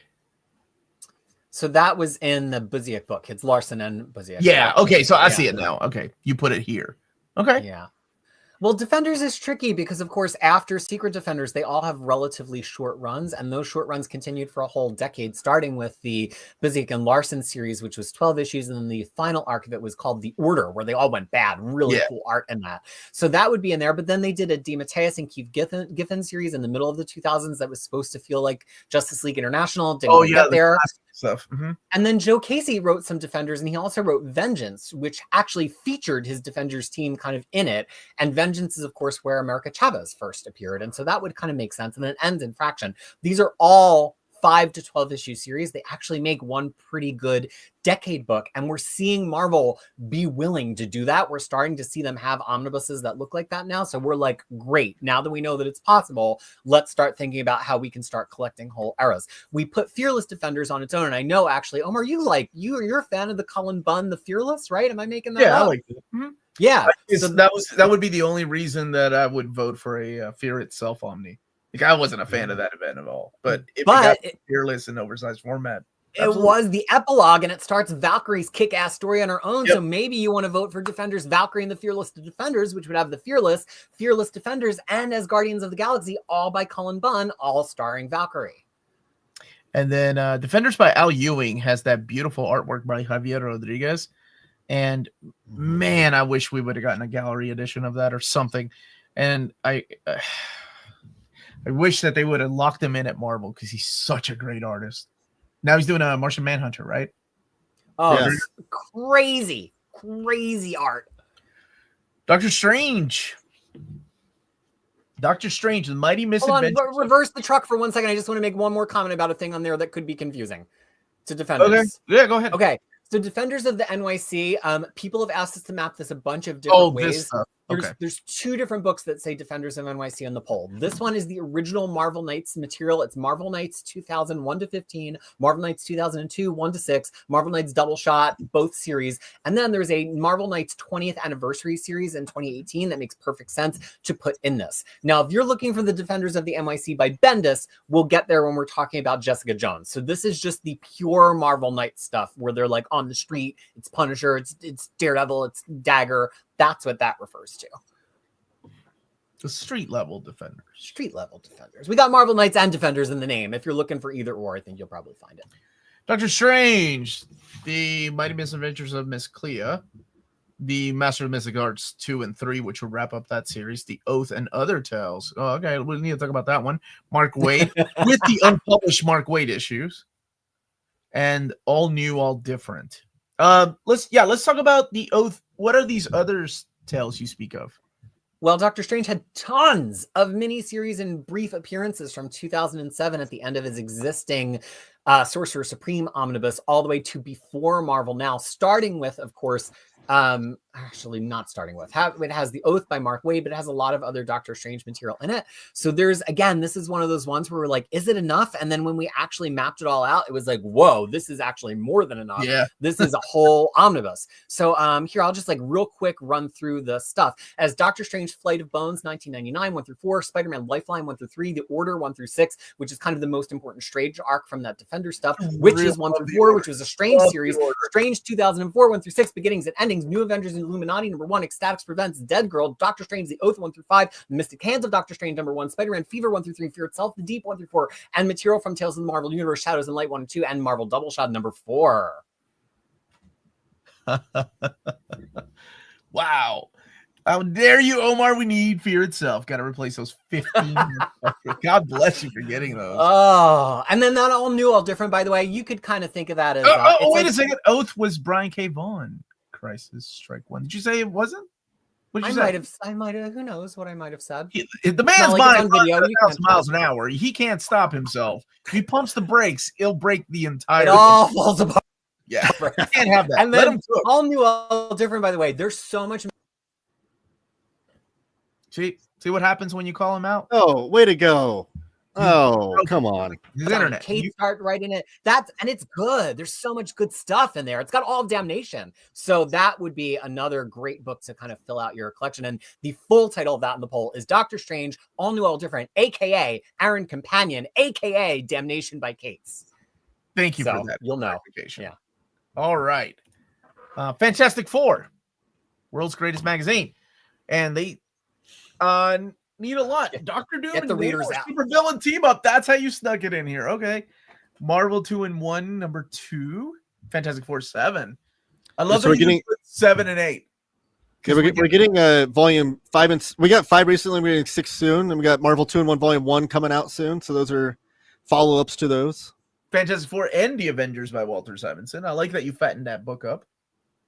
So that was in the Busiek book. It's Larson and Busiek. Yeah. Okay. So I see it now. Okay. You put it here. Okay. Yeah. Well, Defenders is tricky because, of course, after Secret Defenders, they all have relatively short runs, and those short runs continued for a whole decade, starting with the Busiek and Larson series, which was 12 issues, and then the final arc of it was called The Order, where they all went bad. Really cool art in that. So that would be in there, but then they did a DeMatteis and Keith Giffen series in the middle of the 2000s that was supposed to feel like Justice League International. Didn't get there. Stuff. Mm-hmm. And then Joe Casey wrote some Defenders, and he also wrote Vengeance, which actually featured his Defenders team kind of in it. And Vengeance is, of course, where America Chavez first appeared. And so that would kind of make sense. And then ends in Fraction. These are all 5 to 12 issue series. They actually make one pretty good decade book. And we're seeing Marvel be willing to do that. We're starting to see them have omnibuses that look like that now. So we're like, great. Now that we know that it's possible, let's start thinking about how we can start collecting whole eras. We put Fearless Defenders on its own. And I know, actually, Omar, you're a fan of the Cullen Bunn, the Fearless, right? Am I making that up? I like it. Mm-hmm. Yeah. So that would be the only reason that I would vote for a Fear Itself Omni. Like, I wasn't a fan of that event at all, but if it Fearless in oversized format, absolutely. It was the epilogue, and it starts Valkyrie's kick-ass story on her own. Yep. So maybe you want to vote for Defenders Valkyrie and the Fearless Defenders, which would have the Fearless Defenders, and as Guardians of the Galaxy, all by Cullen Bunn, all starring Valkyrie. And then Defenders by Al Ewing has that beautiful artwork by Javier Rodriguez. And man, I wish we would have gotten a gallery edition of that or something. And I wish that they would have locked him in at Marvel because he's such a great artist. Now he's doing a Martian Manhunter, right? Oh, yes. Crazy art. Doctor Strange, the Mighty Misadventures. Hold on, reverse the truck for 1 second. I just want to make one more comment about a thing on there that could be confusing to Defenders. Okay. Yeah, go ahead. Okay. So Defenders of the NYC, people have asked us to map this a bunch of different ways. There's 2 different books that say Defenders of NYC on the poll. This one is the original Marvel Knights material. It's Marvel Knights 2001 to 15, Marvel Knights 2002, 1 to 6, Marvel Knights Double Shot, both series. And then there's a Marvel Knights 20th anniversary series in 2018 that makes perfect sense to put in this. Now, if you're looking for the Defenders of the NYC by Bendis, we'll get there when we're talking about Jessica Jones. So this is just the pure Marvel Knights stuff where they're like on the street. It's Punisher, it's Daredevil, it's Dagger. That's what that refers to. The street level Defenders. Street level Defenders. We got Marvel Knights and Defenders in the name. If you're looking for either or, I think you'll probably find it. Doctor Strange, the Mighty Misadventures of Miss Clea, the Master of Mystic Arts 2 and 3, which will wrap up that series, The Oath and Other Tales. Oh, okay, we need to talk about that one. Mark Waid, with the unpublished Mark Waid issues, and all new, all different. Let's talk about The Oath. What are these other tales you speak of? Well, Doctor Strange had tons of miniseries and brief appearances from 2007 at the end of his existing Sorcerer Supreme Omnibus all the way to before Marvel Now, starting with, of course, actually not starting with. It has The Oath by Mark Waid, but it has a lot of other Doctor Strange material in it. So there's, again, this is one of those ones where we're like, is it enough? And then when we actually mapped it all out, it was like, whoa, this is actually more than enough. Yeah. This is a whole omnibus. So here, I'll just like real quick run through the stuff. As Doctor Strange Flight of Bones, 1999, 1 through 4, Spider-Man Lifeline, 1 through 3, The Order, 1 through 6, which is kind of the most important Strange arc from that Defender stuff, Witches, 1 through 4, which was a Strange series, Strange 2004, 1 through 6, Beginnings and Endings, New Avengers and Illuminati, number 1, Ecstatics Prevents, Dead Girl, Doctor Strange, The Oath, 1 through 5, The Mystic Hands of Doctor Strange, number 1, Spider-Man Fever, 1 through 3, Fear Itself, The Deep, 1 through 4, and material from Tales of the Marvel Universe, Shadows and Light, 1 and 2, and Marvel Double Shot, number 4. Wow. How dare you, Omar? We need Fear Itself. Got to replace those 15. God bless you for getting those. Oh, and then not all new, all different, by the way. You could kind of think of that as. Wait a second. Oath was Brian K. Vaughan. Crisis Strike 1. Did you say it wasn't? What did you say? I might have. Who knows what I might have said? The man's mind runs 1,000 miles an hour. He can't stop himself. If he pumps the brakes, he'll break the entire. It all falls apart. Yeah, you can't have that. And then all new, all different. By the way, there's so much. See what happens when you call him out? Oh, way to go. Oh, come on. His internet. Kate start writing it. And it's good. There's so much good stuff in there. It's got all of Damnation. So that would be another great book to kind of fill out your collection. And the full title of that in the poll is Doctor Strange, All New, All Different, aka Aaron Companion, aka Damnation by Cates. Thank you for that. You'll know. Yeah. All right. Fantastic Four, world's greatest magazine. And they need a lot. Dr. Doom get the readers out. Super villain team up. That's how you snuck it in here. Okay. Marvel 2-in-1, number 2. Fantastic Four 7. I love that we're getting 7 and 8. Okay, we're getting volume 5 and we got 5 recently. We're getting 6 soon, and we got Marvel 2-in-1 volume 1 coming out soon. So those are follow-ups to those. Fantastic Four and the Avengers by Walter Simonson. I like that you fattened that book up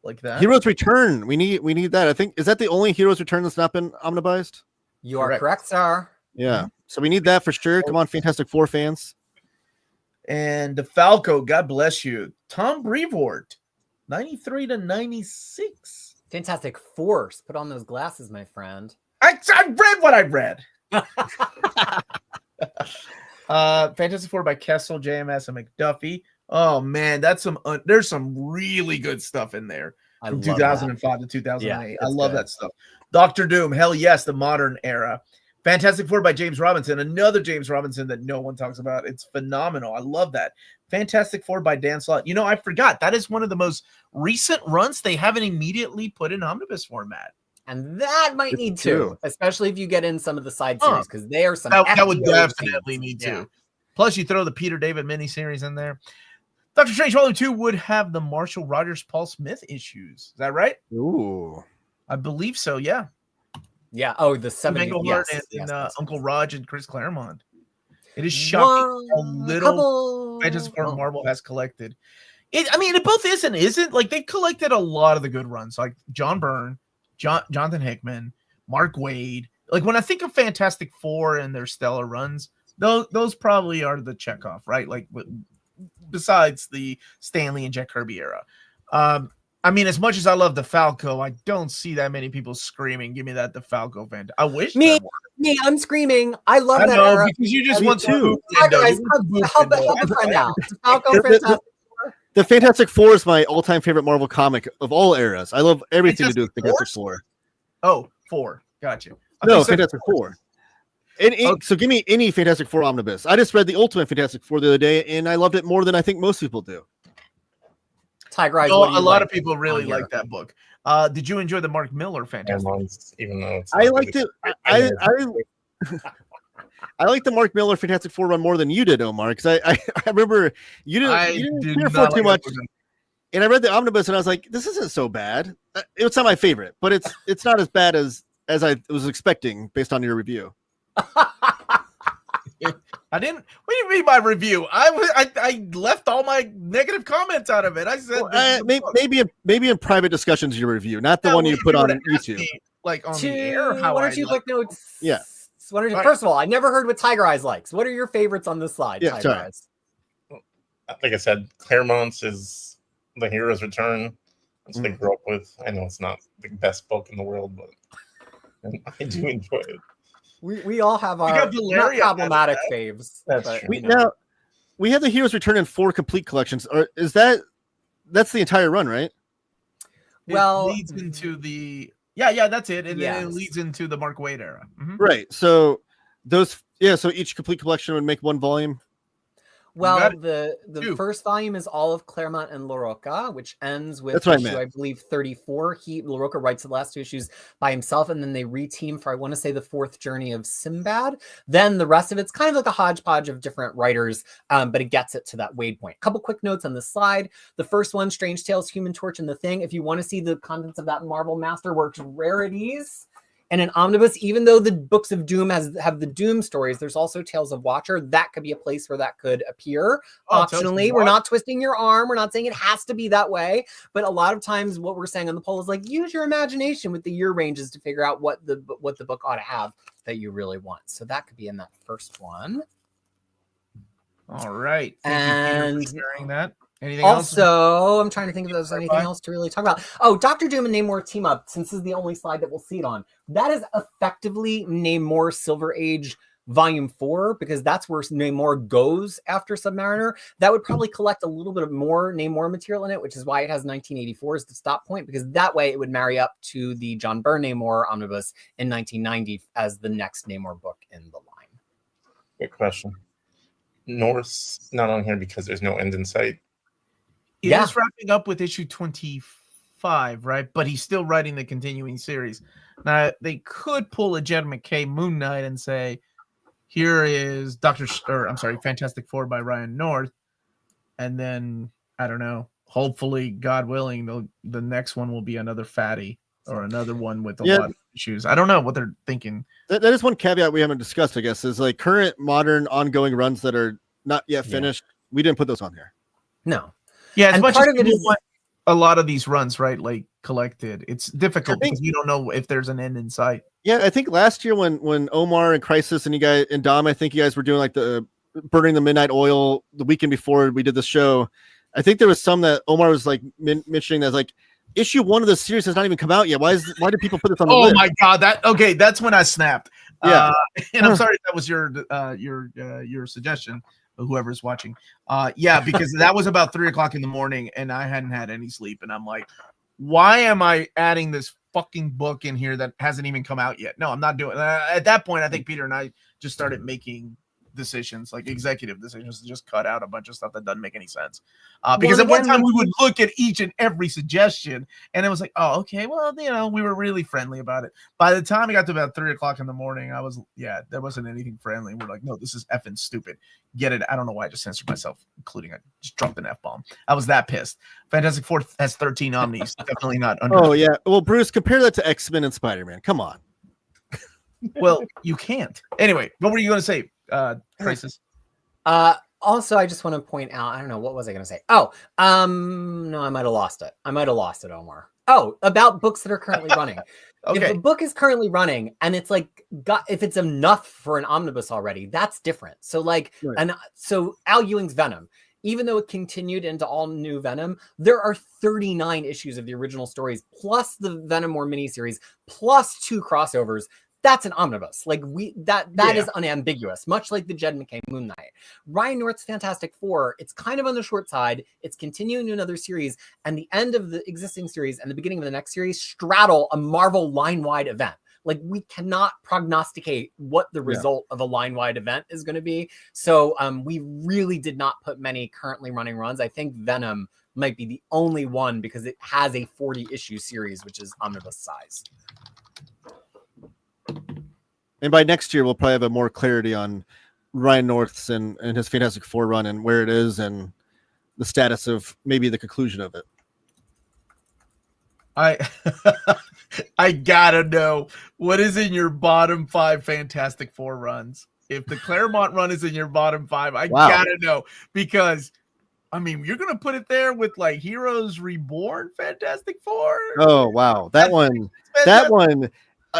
like that. Heroes Return. We need that. I think, is that the only Heroes Return that's not been omnibused? You are correct, sir. Yeah. So we need that for sure. Come on, Fantastic Four fans. And DeFalco, God bless you. Tom Brevoort, 93 to 96. Fantastic Force. Put on those glasses, my friend. I read what I read. Fantastic Four by Kessel, JMS, and McDuffie. Oh man, there's some really good stuff in there from 2005 to 2008. Yeah, I love that stuff. Doctor Doom, hell yes, the modern era. Fantastic Four by James Robinson, another James Robinson that no one talks about. It's phenomenal. I love that. Fantastic Four by Dan Slott. You know, I forgot that is one of the most recent runs they haven't immediately put in omnibus format. And that might need to, especially if you get in some of the side series, because they are some that would definitely need to. Plus, you throw the Peter David miniseries in there. Doctor Strange Volume 2 would have the Marshall Rogers Paul Smith issues. Is that right? Ooh. I believe so, yeah. Yeah. Oh, the 70s. Yes, Uncle Raj and Chris Claremont. It is shocking how little Fantastic Four Marvel has collected. It both is and isn't. Like, they've collected a lot of the good runs, like John Byrne, Jonathan Hickman, Mark Waid. Like, when I think of Fantastic Four and their stellar runs, those probably are the checkoff, right? Like, besides the Stanley and Jack Kirby era. As much as I love DeFalco, I don't see that many people screaming, give me that DeFalco fan. I wish me, I'm screaming. I love that era. Because you just want to. Help a friend out. DeFalco, Fantastic Four. The Fantastic Four is my all-time favorite Marvel comic of all eras. I love everything to do with Fantastic Four. Oh, 4. Gotcha. No, Fantastic Four. So give me any Fantastic Four omnibus. I just read the Ultimate Fantastic Four the other day, and I loved it more than I think most people do. Tigereyes. A lot of people really like that book. Did you enjoy the Mark Miller Fantastic Four? Even though I liked it. I like the Mark Miller Fantastic Four run more than you did, Omar, because I remember you didn't care for it too much. And I read the omnibus and I was like, this isn't so bad. It's not my favorite, but it's not as bad as I was expecting based on your review. I didn't. What do you mean by review? I left all my negative comments out of it. I said maybe in private discussions your review, not the one you put on YouTube. Like on the air. How why don't you click notes? Yeah. First of all, I never heard what Tigereyes likes. What are your favorites on this slide? Yeah, Tigereyes. Like I said, Claremont's is the Hero's Return. That's what I grew up with. I know it's not the best book in the world, but I do enjoy it. We all have We our got not Valeria problematic out of faves. That's but, true. you know. Now we have the Heroes Return in 4 complete collections. Or is that's the entire run, right? Well, it leads into the yeah, that's it, and then it Yes. leads into the Mark Waid era. Mhm. Right. So so each complete collection would make 1 volume. Well, got the Two. first volume is all of Claremont and LaRocca, which ends with That's what I issue, meant. I believe, 34. LaRocca writes the last 2 issues by himself, and then they reteam for, I want to say, the 4th journey of Sinbad. Then the rest of it's kind of like a hodgepodge of different writers, but it gets it to that Waid point. Couple quick notes on the slide. The first one, Strange Tales, Human Torch, and The Thing. If you want to see the contents of that Marvel Masterworks rarities, and an omnibus, even though the Books of Doom have the Doom stories, there's also Tales of Watcher. That could be a place where that could appear. Oh, Tales of Optionally, we're Watcher. not twisting your arm. We're not saying it has to be that way. But a lot of times what we're saying on the poll is like, use your imagination with the year ranges to figure out what the book ought to have that you really want. So that could be in that first one. All right. Thank you, Peter, And for sharing that. Anything else? also, I'm trying to think if there's anything else to really talk about. Oh, Dr. Doom and Namor team up, since this is the only slide that we'll see it on. That is effectively Namor Silver Age Volume 4, because that's where Namor goes after Submariner. That would probably collect a little bit of more Namor material in it, which is why it has 1984 as the stop point, because that way it would marry up to the John Byrne Namor Omnibus in 1990 as the next Namor book in the line. Good question. North's not on here because there's no end in sight. It Yeah. is wrapping up with issue 25, right? But he's still writing the continuing series. Now, they could pull a Jed McKay Moon Knight and say, here is Fantastic Four by Ryan North. And then, I don't know, hopefully, God willing, the next one will be another fatty or another one with a lot of issues. I don't know what they're thinking. That is one caveat we haven't discussed, I guess, is like current modern ongoing runs that are not yet finished. We didn't put those on here. No. Yeah, as And much part as of it people is- want a lot of these runs, right? Like collected. It's difficult I think- because you don't know if there's an end in sight. Yeah, I think last year when Omar and Crisis and you guys and Dom, I think you guys were doing like the burning the midnight oil the weekend before we did the show. I think there was some that Omar was like mentioning that's like issue 1 of the series has not even come out yet. Why do people put this on the list? Oh my god, that's when I snapped. Yeah. And I'm sorry if that was your suggestion, whoever's watching. Yeah, because that was about 3:00 in the morning and I hadn't had any sleep, and I'm like, why am I adding this fucking book in here that hasn't even come out yet? No, I'm not doing at that point. I think Peter and I just started making decisions, like executive decisions, to just cut out a bunch of stuff that doesn't make any sense. Because at one time we would look at each and every suggestion, and it was like, oh, okay, well, we were really friendly about it. By the time it got to about 3:00 in the morning, there wasn't anything friendly. We're like, no, this is effing stupid. Get it? I don't know why I just censored myself, including I just dropped an F-bomb. I was that pissed. Fantastic Four has 13 Omnis. Definitely not under. Oh yeah. Well, Bruce, compare that to X-Men and Spider-Man. Come on. Well, you can't. Anyway, what were you going to say, Crisis? Also, I just want to point out, I don't know, what was I going to say? Oh, no, I might have lost it. Omar. Oh, about books that are currently running. Okay. If a book is currently running and it's like, if it's enough for an omnibus already, that's different. So like, Right. So Al Ewing's Venom, even though it continued into all new Venom, there are 39 issues of the original stories, plus the Venom War miniseries, plus 2 crossovers. That's an omnibus. Like that is unambiguous, much like the Jed McKay Moon Knight. Ryan North's Fantastic Four, it's kind of on the short side. It's continuing to another series, and the end of the existing series and the beginning of the next series straddle a Marvel line-wide event. Like we cannot prognosticate what the result of a line-wide event is going to be. So we really did not put many currently running runs. I think Venom might be the only one because it has a 40-issue series, which is omnibus size. And by next year, we'll probably have a more clarity on Ryan North's and his Fantastic Four run and where it is and the status of maybe the conclusion of it. I gotta know what is in your bottom 5 Fantastic Four runs. If the Claremont run is in your bottom 5, I gotta know, because I mean, you're gonna put it there with like Heroes Reborn Fantastic Four. Oh wow, that one.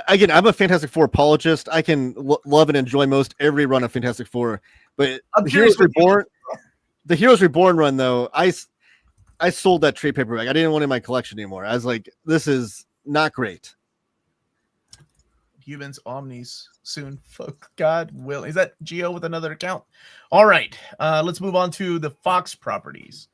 Again, I'm a Fantastic Four apologist. I can love and enjoy most every run of Fantastic Four, but the Heroes Reborn run, though, I I sold that trade paperback. I didn't want it in my collection anymore. I was like, this is not great. Humans, Omnis, soon. Fuck God will. Is that Geo with another account? All right. Let's move on to the Fox properties.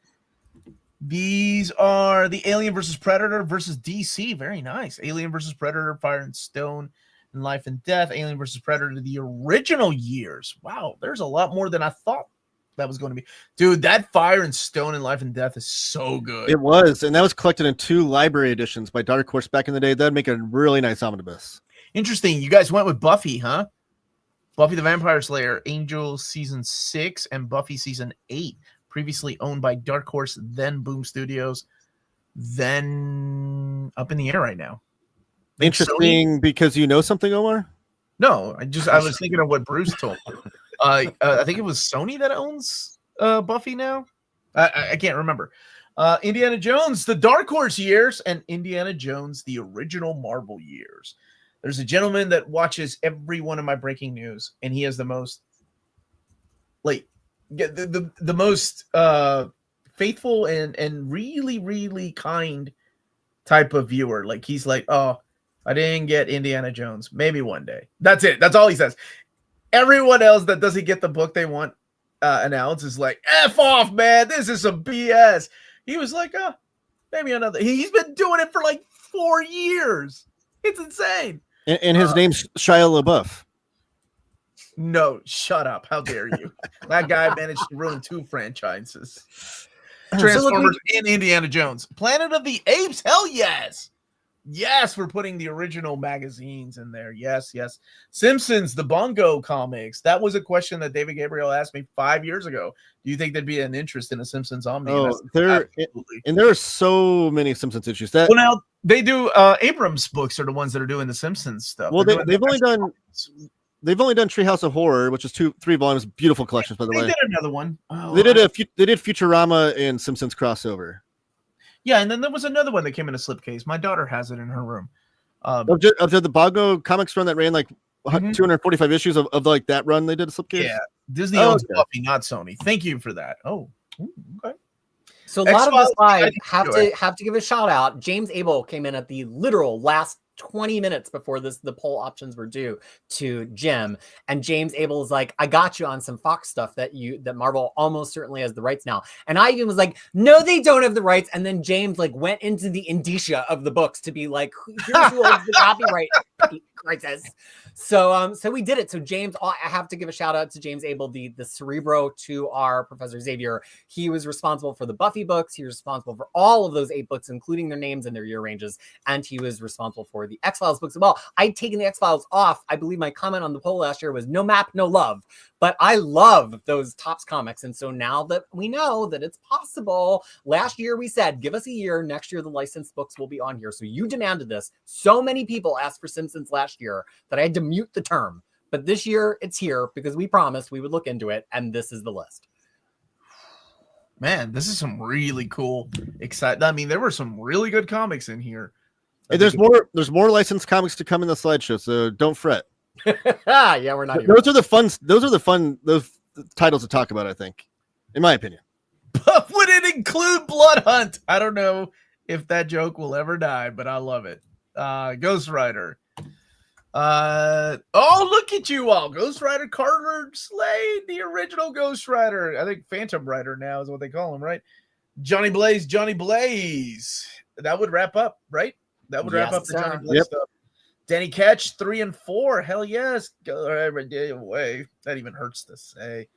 These are the Alien versus Predator versus DC. Very nice. Alien versus Predator, Fire and Stone, and Life and Death. Alien versus Predator, the original years. Wow, there's a lot more than I thought that was going to be. Dude, that Fire and Stone and Life and Death is so good. It was, and that was collected in 2 library editions by Dark Horse back in the day. That'd make a really nice omnibus. Interesting. You guys went with Buffy, huh? Buffy the Vampire Slayer, Angel Season 6, and Buffy Season 8. Previously owned by Dark Horse, then Boom Studios, then up in the air right now. Interesting, because you know something, Omar? No, I was thinking of what Bruce told me. I think it was Sony that owns Buffy now. I can't remember. Indiana Jones, the Dark Horse years, and Indiana Jones, the original Marvel years. There's a gentleman that watches every one of my breaking news, and he has the most the most faithful and really kind type of viewer. Like, he's like, oh, I didn't get Indiana Jones, maybe one day. That's it. That's all he says. Everyone else that doesn't get the book they want announced is like, F off, man, this is some BS. He was like, oh, maybe another. He's been doing it for like 4 years. It's insane. And his name's Shia LaBeouf. No, shut up. How dare you? That guy managed to ruin 2 franchises. Transformers and Indiana Jones. Planet of the Apes? Hell yes. Yes, we're putting the original magazines in there. Yes. Simpsons, the Bongo comics. That was a question that David Gabriel asked me 5 years ago. Do you think there'd be an interest in a Simpsons Omni? Oh, there are so many Simpsons issues. Well, now they do. Abrams books are the ones that are doing the Simpsons stuff. Well, they've only done Treehouse of Horror, which is 3 volumes, beautiful collections, by the way. They did another one. Oh, they did Futurama and Simpsons crossover. Yeah, and then there was another one that came in a slipcase. My daughter has it in her room. Of the Bongo comics run that ran like 245 issues of like that run, they did a slipcase. Yeah, Disney owns Buffy, not Sony. Thank you for that. Oh, okay. So a lot of us have to give a shout out. James Abel came in at the literal last 20 minutes before the poll options were due to Jim, and James Abel is like, I got you on some Fox stuff that Marvel almost certainly has the rights now. And I even was like, no, they don't have the rights. And then James like went into the indicia of the books to be like, here's who owns the copyright. Crisis. So we did it. So James, I have to give a shout out to James Abel, the Cerebro to our Professor Xavier. He was responsible for the Buffy books. He was responsible for all of those 8 books, including their names and their year ranges. And he was responsible for the X-Files books as well. I'd taken the X-Files off. I believe my comment on the poll last year was no map, no love. But I love those Topps comics. And so now that we know that it's possible, last year we said, give us a year. Next year, the licensed books will be on here. So you demanded this. So many people asked for Simpsons last year that I had to mute the term. But this year, it's here because we promised we would look into it. And this is the list. Man, this is some really cool, exciting. I mean, there were some really good comics in here. Hey, there's more licensed comics to come in the slideshow, so don't fret. Yeah, we're not. Those are the fun titles to talk about, I think, in my opinion. But would it include Blood Hunt? I don't know if that joke will ever die, but I love it. Ghost Rider. Oh, look at you all. Ghost Rider, Carter Slade, the original Ghost Rider. I think Phantom Rider now is what they call him, right? Johnny Blaze. That would wrap up, right? That would wrap up the Johnny Blaze stuff. Danny Ketch, 3 and 4. Hell yes. Daniel Way. That even hurts to say.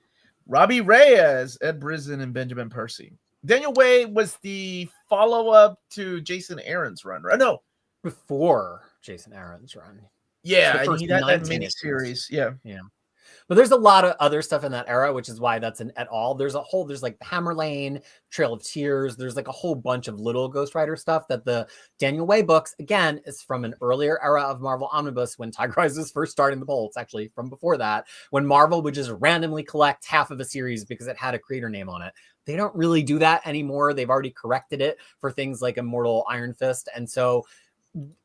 Robbie Reyes, Ed Brisson, and Benjamin Percy. Daniel Way was the follow-up to Jason Aaron's run, right? No. Before Jason Aaron's run. Yeah, and he had that mini-series. Yeah. But there's a lot of other stuff in that era, which is why that's an et al. There's like Hammer Lane, Trail of Tears. There's like a whole bunch of little Ghost Rider stuff that the Daniel Way books, again, is from an earlier era of Marvel Omnibus when Tigereyes was first starting the poll. It's actually from before that, when Marvel would just randomly collect half of a series because it had a creator name on it. They don't really do that anymore. They've already corrected it for things like Immortal Iron Fist. And so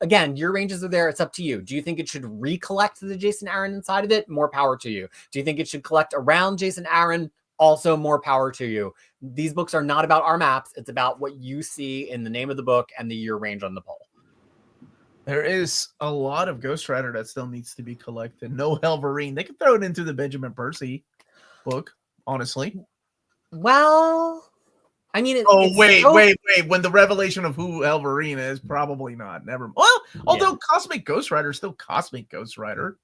again, your ranges are there. It's up to you. Do you think it should recollect the Jason Aaron inside of it? More power to you. Do you think it should collect around Jason Aaron? Also, more power to you. These books are not about our maps. It's about what you see in the name of the book and the year range on the poll. There is a lot of Ghost Rider that still needs to be collected. No Helverine. They could throw it into the Benjamin Percy book, honestly. Well, I mean, wait. When the revelation of who Helverine is, probably not. Never. Well, although Cosmic Ghost Rider is still Cosmic Ghost Rider.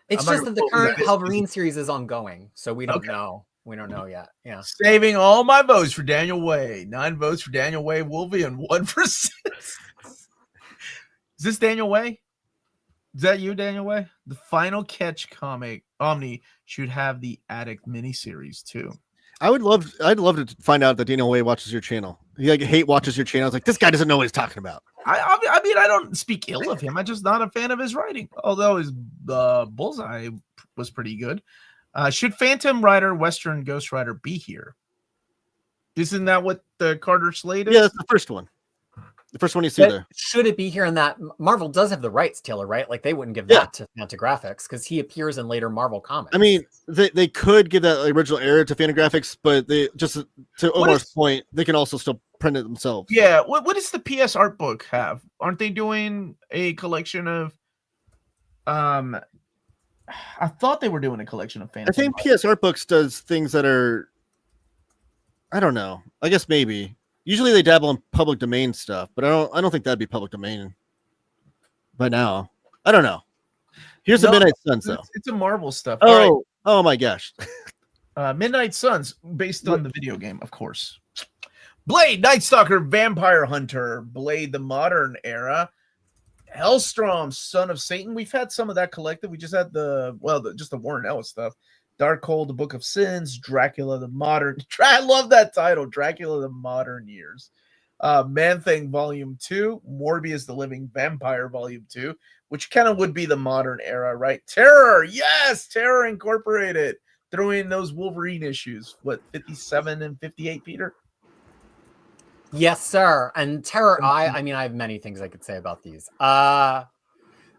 It's just that the current Helverine series is ongoing, so we don't know. We don't know yet. Yeah. Saving all my votes for Daniel Way. 9 votes for Daniel Way, Wolvie, and 1 for Sis. Is this Daniel Way? Is that you, Daniel Way? The Final Catch comic Omni should have the Addict miniseries too. I'd love to find out that Daniel Way watches your channel. He hate watches your channel. It's like, this guy doesn't know what he's talking about. I mean, I don't speak ill of him. I'm just not a fan of his writing. Although his Bullseye was pretty good. Should Phantom Rider, Western Ghost Rider be here? Isn't that what the Carter Slade is? Yeah, that's the first one. The first one you see there. Should it be here in that? Marvel does have the rights, Taylor, right? Like they wouldn't give that to Fantagraphics because he appears in later Marvel comics. I mean, they could give that original era to Fantagraphics, but they just to Omar's point, they can also still print it themselves. Yeah. What does the PS art book have? Aren't they doing a collection of? I thought they were doing a collection of Phantom. I think PS Art Books does things that are. I don't know. I guess maybe. Usually they dabble in public domain stuff, but I don't think that'd be public domain by now. I don't know. Here's the Midnight Suns, though. It's a Marvel stuff. Oh my gosh. Midnight Suns, based on the video game, of course. Blade, Night Stalker, Vampire Hunter, Blade, the modern era. Hellstrom, Son of Satan. We've had some of that collected. We just had just the Warren Ellis stuff. Darkhold, the Book of Sins, Dracula, the Modern. I love that title, Dracula, the Modern Years. Man-Thing, Volume 2, Morbius, the Living Vampire, Volume 2, which kind of would be the modern era, right? Terror, yes, Terror Incorporated. Throw in those Wolverine issues. What, 57 and 58, Peter? Yes, sir. And Terror, I mean, I have many things I could say about these.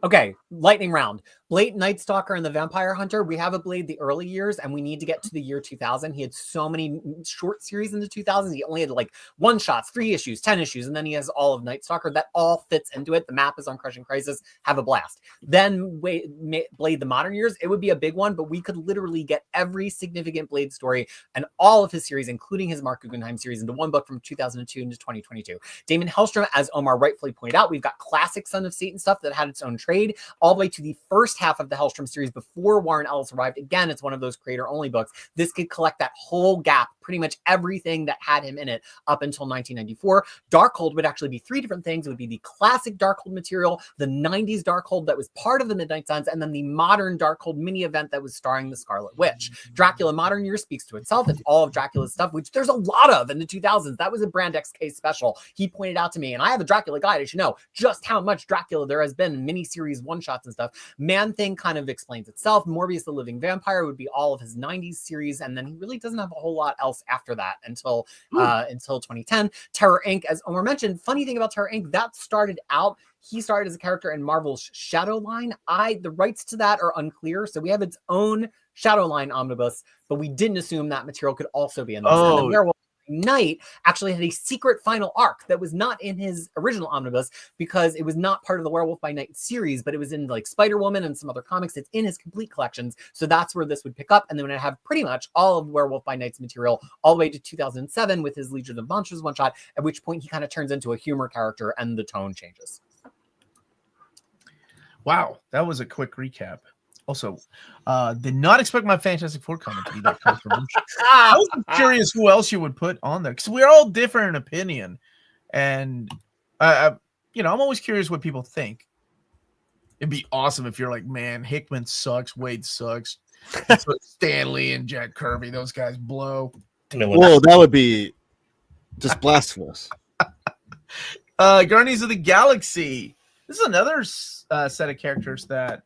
Okay, lightning round. Blade, Night Stalker, and the Vampire Hunter. We have a Blade the early years, and we need to get to the year 2000. He had so many short series in the 2000s. He only had like 1-shots, 3 issues, 10 issues, and then he has all of Night Stalker. That all fits into it. The map is on Crushing Crisis. Have a blast. Then Blade the Modern Years. It would be a big one, but we could literally get every significant Blade story and all of his series, including his Mark Guggenheim series, into one book from 2002 into 2022. Damon Hellstrom, as Omar rightfully pointed out, we've got classic Son of Satan stuff that had its own trade, all the way to the first half of the Hellstrom series before Warren Ellis arrived. Again, it's one of those creator-only books. This could collect that whole gap, pretty much everything that had him in it up until 1994. Darkhold would actually be 3 different things. It would be the classic Darkhold material, the 90s Darkhold that was part of the Midnight Suns, and then the modern Darkhold mini event that was starring the Scarlet Witch. Dracula Modern Years speaks to itself. It's all of Dracula's stuff, which there's a lot of in the 2000s. That was a Brand XK special. He pointed out to me, and I have a Dracula guide, as you know, just how much Dracula there has been in miniseries, 1-shots and stuff. Man-Thing kind of explains itself. Morbius the Living Vampire would be all of his 90s series, and then he really doesn't have a whole lot else after that until 2010. Terror Inc., as Omar mentioned, funny thing about Terror Inc., that started out, he started as a character in Marvel's Shadow line. The rights to that are unclear, so we have its own Shadow line omnibus, but we didn't assume that material could also be in this. And then Werewolf Night actually had a secret final arc that was not in his original omnibus because it was not part of the Werewolf by Night series, but it was in like Spider-Woman and some other comics. It's in his complete collections, so that's where this would pick up. And then when I have pretty much all of Werewolf by Night's material all the way to 2007 with his Legion of Monsters 1-shot, at which point he kind of turns into a humor character and the tone changes. Wow, that was a quick recap. Also, did not expect my Fantastic Four comment to be that controversial. I was curious who else you would put on there because we're all different in opinion, and I'm always curious what people think. It'd be awesome if you're like, man, Hickman sucks, Wade sucks, Stanley and Jack Kirby, those guys blow. Whoa, that would be just blasphemous. Guardians of the Galaxy. This is another set of characters that,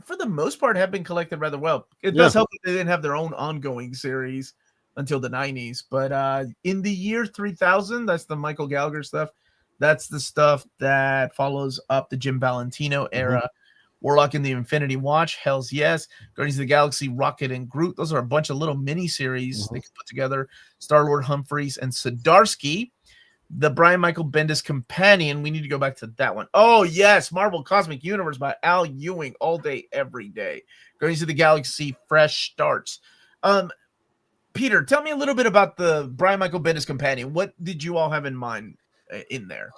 for the most part, have been collected rather well. It does help that they didn't have their own ongoing series until the 90s. But in the year 3000, that's the Michael Gallagher stuff. That's the stuff that follows up the Jim Valentino era, Warlock and the Infinity Watch, hells yes. Guardians of the Galaxy, Rocket and Groot. Those are a bunch of little mini series they could put together. Star-Lord, Humphreys, and Zdarsky. The Brian Michael Bendis Companion. We need to go back to that one. Oh, yes. Marvel Cosmic Universe by Al Ewing, all day, every day. Guardians of the Galaxy, Fresh Starts. Peter, tell me a little bit about the Brian Michael Bendis Companion. What did you all have in mind in there?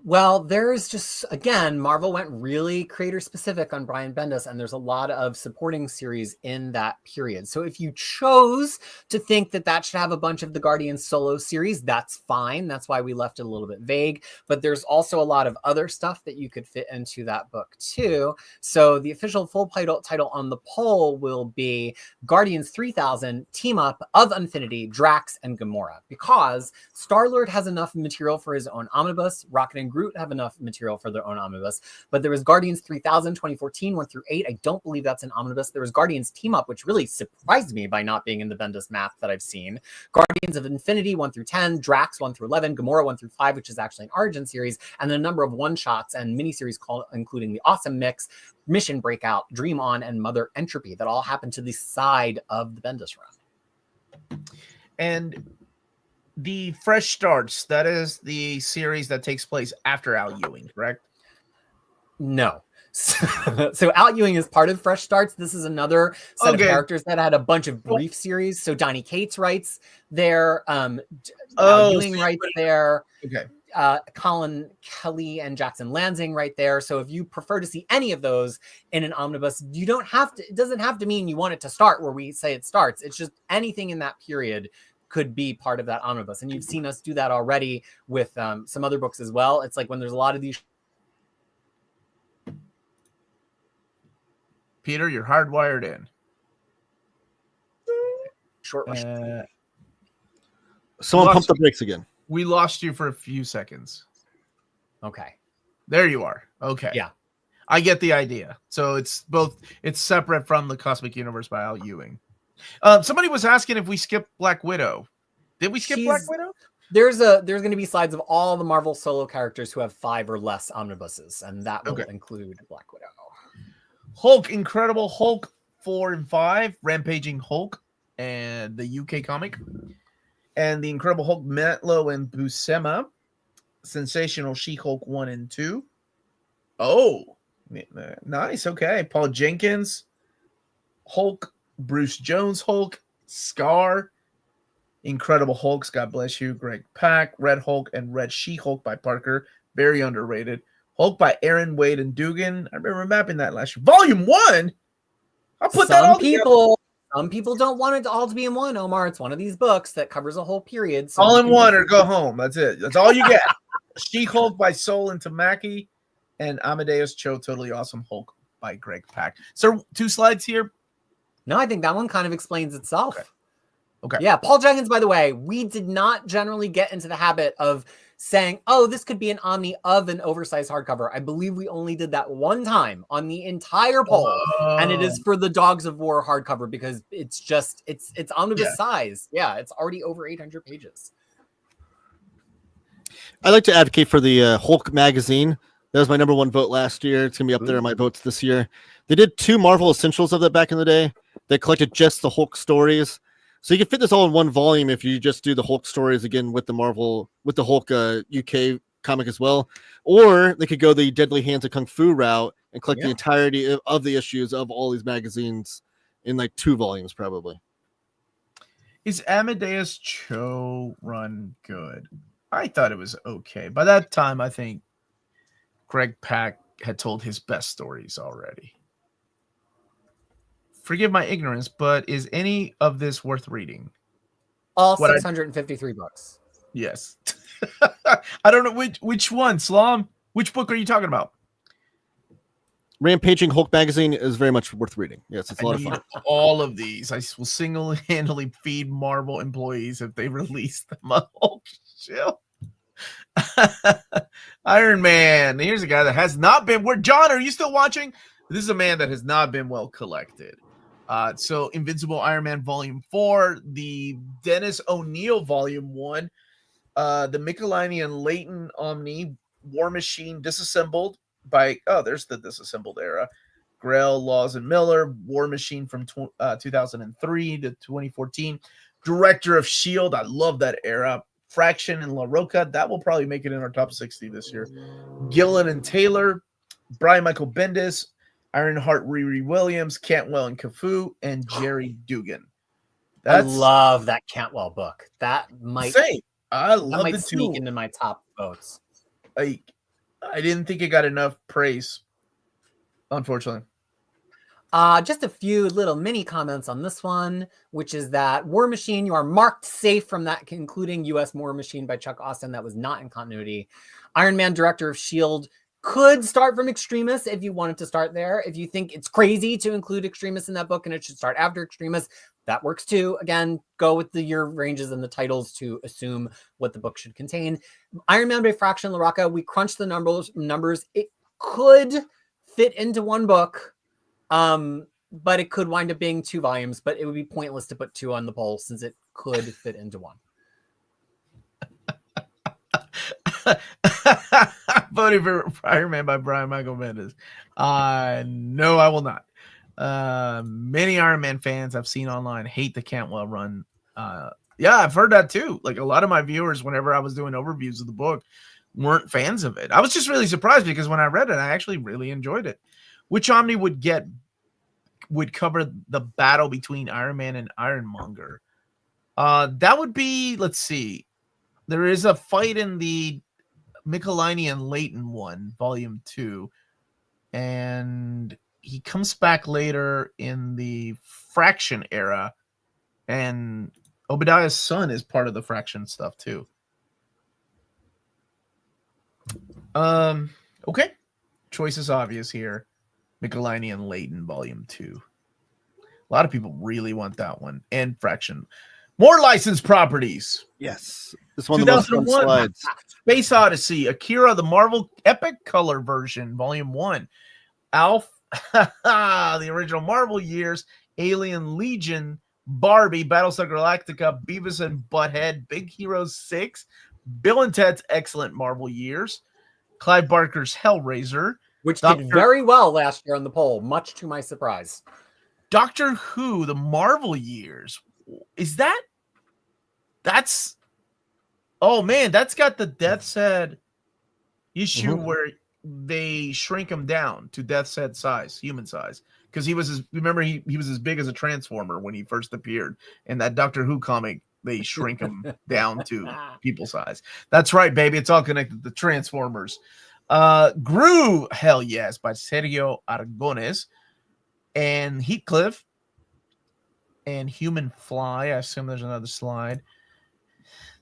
Well, there's just, again, Marvel went really creator specific on Brian Bendis, and there's a lot of supporting series in that period. So if you chose to think that that should have a bunch of the Guardians solo series, that's fine. That's why we left it a little bit vague. But there's also a lot of other stuff that you could fit into that book too. So the official full title on the poll will be Guardians 3000 Team Up of Infinity, Drax, and Gamora, because Star-Lord has enough material for his own omnibus, Rocket and Groot have enough material for their own omnibus, but there was Guardians 3000 2014 1 through 8. I don't believe that's an omnibus. There was Guardians Team Up, which really surprised me by not being in the Bendis map that I've seen. Guardians of Infinity 1 through 10, Drax 1 through 11, Gamora 1 through 5, which is actually an origin series, and then a number of one-shots and miniseries including the Awesome Mix, Mission Breakout, Dream On, and Mother Entropy that all happened to the side of the Bendis run. And the Fresh Starts, that is the series that takes place after Al Ewing, correct? No. So Al Ewing is part of Fresh Starts. This is another set of characters that had a bunch of brief series. So Donny Cates writes there. Al Ewing writes there. Okay. Colin Kelly and Jackson Lansing right there. So if you prefer to see any of those in an omnibus, you don't have to. It doesn't have to mean you want it to start where we say it starts. It's just anything in that period could be part of that omnibus. And you've seen us do that already with some other books as well. It's like when there's a lot of these. Peter, you're hardwired in. Short. Someone pump the brakes again. We lost you for a few seconds. Okay. There you are. Okay. Yeah. I get the idea. So it's separate from the Cosmic Universe by Al Ewing. Somebody was asking if we skipped Black Widow. Did we skip Black Widow? There's going to be slides of all the Marvel solo characters who have 5 or less omnibuses, and that will include Black Widow. Hulk, Incredible Hulk 4 and 5, Rampaging Hulk, and the UK comic, and the Incredible Hulk Metlo and Buscema, Sensational She-Hulk 1 and 2. Oh, nice. Okay, Paul Jenkins, Hulk, Bruce Jones Hulk, Scar, Incredible Hulks, God bless you, Greg Pak, Red Hulk, and Red She-Hulk by Parker, very underrated. Hulk by Aaron Wade and Dugan. I remember mapping that last year. Volume 1? I'll put that all together. Some people don't want it all to be in one, Omar. It's one of these books that covers a whole period. So all in one or go home. That's it. That's all you get. She-Hulk by Sol and Tamaki, and Amadeus Cho, Totally Awesome Hulk by Greg Pak. So 2 slides here. No, I think that one kind of explains itself. Okay. Yeah, Paul Jenkins, by the way, we did not generally get into the habit of saying, oh, this could be an omni of an oversized hardcover. I believe we only did that one time on the entire poll. And it is for the Dogs of War hardcover because it's just, it's omnibus size. Yeah, it's already over 800 pages. I'd like to advocate for the Hulk magazine. That was my number 1 vote last year. It's going to be up there on my votes this year. They did 2 Marvel Essentials of that back in the day. They collected just the Hulk stories. So you can fit this all in one volume if you just do the Hulk stories again with the Hulk UK comic as well. Or they could go the Deadly Hands of Kung Fu route and collect the entirety of the issues of all these magazines in like 2 volumes probably. Is Amadeus Cho run good? I thought it was okay. By that time, I think Greg Pak had told his best stories already. Forgive my ignorance, but is any of this worth reading? All 653 books. Yes. I don't know which one, Slom. Which book are you talking about? Rampaging Hulk magazine is very much worth reading. Yes, it's a lot of fun. All of these, I will single-handedly feed Marvel employees if they release them on Hulk Shield. Iron Man. Here's a guy that has not been. John, are you still watching? This is a man that has not been well collected. So Invincible Iron Man Volume 4, the Dennis O'Neil Volume 1, the Michelini and Leighton Omni, War Machine Disassembled by, there's the Disassembled era, Grell, Laws and Miller, War Machine from 2003 to 2014. Director of S.H.I.E.L.D. I love that era. Fraction and La Roca, that will probably make it in our top 60 this year. Gillen and Taylor, Brian Michael Bendis, Ironheart, Riri Williams, Cantwell and Cafu, and Jerry Dugan. I love that Cantwell book. That might I love it sneak too. into my top votes. I didn't think it got enough praise, unfortunately. Just a few little mini comments on this one, which is that War Machine, you are marked safe from that, including U.S. War Machine by Chuck Austin. That was not in continuity. Iron Man, director of S.H.I.E.L.D., could start from Extremis if you wanted to start there. If you think it's crazy to include Extremis in that book and it should start after Extremis, that works too. Again, go with the year ranges and the titles to assume what the book should contain. Iron Man by Fraction La Roca, we crunched the numbers. It could fit into one book, but it could wind up being 2 volumes, but it would be pointless to put 2 on the poll since it could fit into one. Voting for Iron Man by Brian Michael Bendis. No, I will not. Many Iron Man fans I've seen online hate the Cantwell run. Yeah, I've heard that too. Like a lot of my viewers, whenever I was doing overviews of the book, weren't fans of it. I was just really surprised because when I read it, I actually really enjoyed it. Which Omni would cover the battle between Iron Man and Ironmonger? That would be, let's see. There is a fight in the Michelini and Leighton one, volume 2. And he comes back later in the Fraction era. And Obadiah's son is part of the Fraction stuff too. Okay. Choice is obvious here. Michelini and Leighton, volume 2. A lot of people really want that one. And Fraction. More licensed properties. Yes. This one of the most fun slides. Space Odyssey, Akira, the Marvel Epic Color version, volume 1. Alf, the original Marvel years, Alien Legion, Barbie, Battlestar Galactica, Beavis and Butthead, Big Hero 6, Bill and Ted's Excellent Marvel Years, Clive Barker's Hellraiser, which did very well last year on the poll, much to my surprise. Doctor Who, the Marvel Years. Is that's oh man, that's got the Death's Head issue where they shrink him down to Death's Head size, human size. Because he was as big as a Transformer when he first appeared. In that Doctor Who comic, they shrink him down to people size. That's right, baby. It's all connected to Transformers. Gru, hell yes, by Sergio Aragones. And Heathcliff. And Human Fly. I assume there's another slide.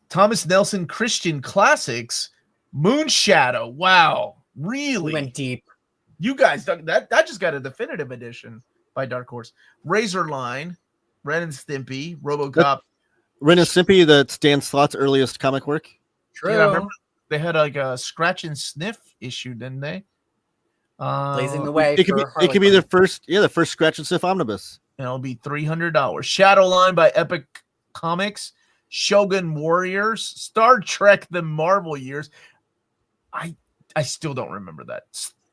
Thomas Nelson Christian Classics. Moonshadow. Wow. Really? We went deep. You guys, that just got a definitive edition by Dark Horse. Razorline, Ren and Stimpy, RoboCop. Ren and Stimpy, that's Dan Slott's earliest comic work. True. Yeah, I remember they had like a scratch and sniff issue, didn't they? Blazing the way. It could be the first scratch and sniff omnibus. And it'll be $300. Shadowline by Epic Comics, Shogun Warriors, Star Trek: The Marvel Years. I still don't remember that.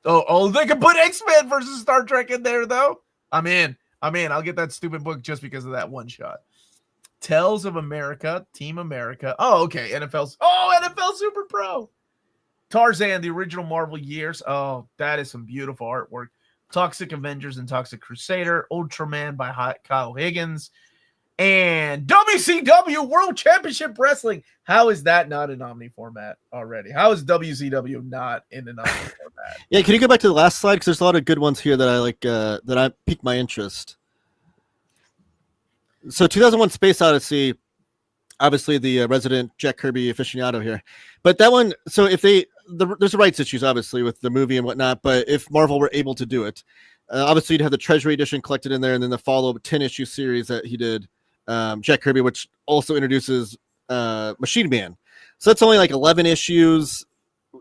Oh, they could put X-Men versus Star Trek in there though. I'm in. I'll get that stupid book just because of that one shot. Tales of America, Team America. Oh, okay. NFL Super Pro. Tarzan, the original Marvel Years. Oh, that is some beautiful artwork. Toxic Avengers and Toxic Crusader, Ultraman by Kyle Higgins, and WCW World Championship Wrestling. How is that not in Omni format already? How is WCW not in an Omni format? Yeah, can you go back to the last slide? Because there's a lot of good ones here that I like, that I piqued my interest. So 2001 Space Odyssey, obviously the resident Jack Kirby aficionado here. But that one, so if there's rights issues, obviously, with the movie and whatnot, but if Marvel were able to do it, obviously you'd have the Treasury Edition collected in there, and then the follow-up 10-issue series that he did, Jack Kirby, which also introduces Machine Man. So that's only like 11 issues,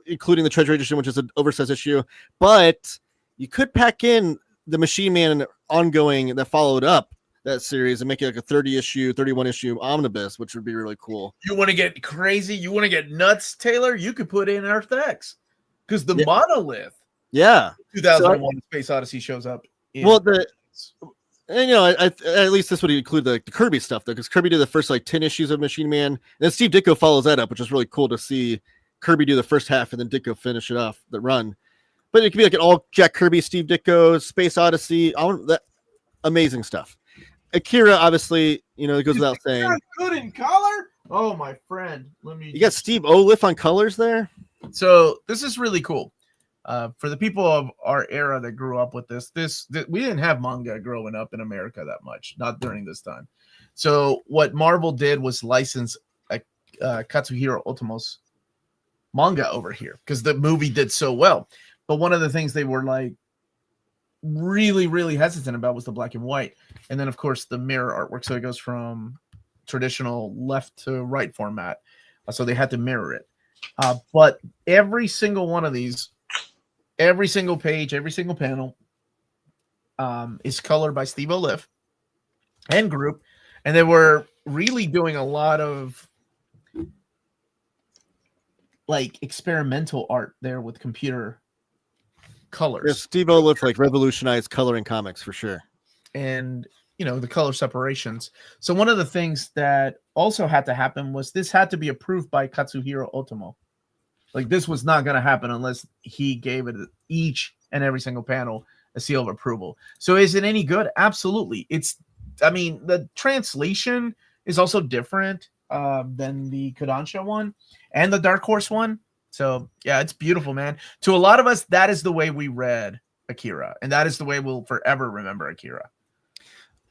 including the Treasury Edition, which is an oversized issue. But you could pack in the Machine Man ongoing that followed up that series and make it like a 31-issue omnibus, which would be really cool. You want to get crazy? You want to get nuts, Taylor? You could put in Earth X because the Monolith. Yeah. 2001 Space Odyssey shows up. Well, and at least this would include the Kirby stuff though, because Kirby did the first like 10 issues of Machine Man, and then Steve Ditko follows that up, which is really cool to see Kirby do the first half and then Ditko finish it off the run. But it could be like an all Jack Kirby, Steve Ditko, Space Odyssey, all that amazing stuff. Akira, obviously, it goes without saying. Good in color. Oh, my friend, You got Steve Oliff on colors there. So this is really cool. For the people of our era that grew up with this, we didn't have manga growing up in America that much, not during this time. So what Marvel did was license Katsuhiro Otomo's manga over here because the movie did so well. But one of the things they were like really, really hesitant about was the black and white. And then, of course, the mirror artwork. So it goes from traditional left to right format. So they had to mirror it. But every single one of these, every single page, every single panel is colored by Steve Oliff and group. And they were really doing a lot of like experimental art there with computer colors. Yeah, Steve Oliff like revolutionized coloring comics for sure. And the color separations. So one of the things that also had to happen was this had to be approved by Katsuhiro Otomo. Like this was not going to happen unless he gave it each and every single panel a seal of approval. So is it any good? Absolutely. The translation is also different than the Kodansha one and the Dark Horse one. So yeah, it's beautiful, man. To a lot of us, that is the way we read Akira, and that is the way we'll forever remember Akira.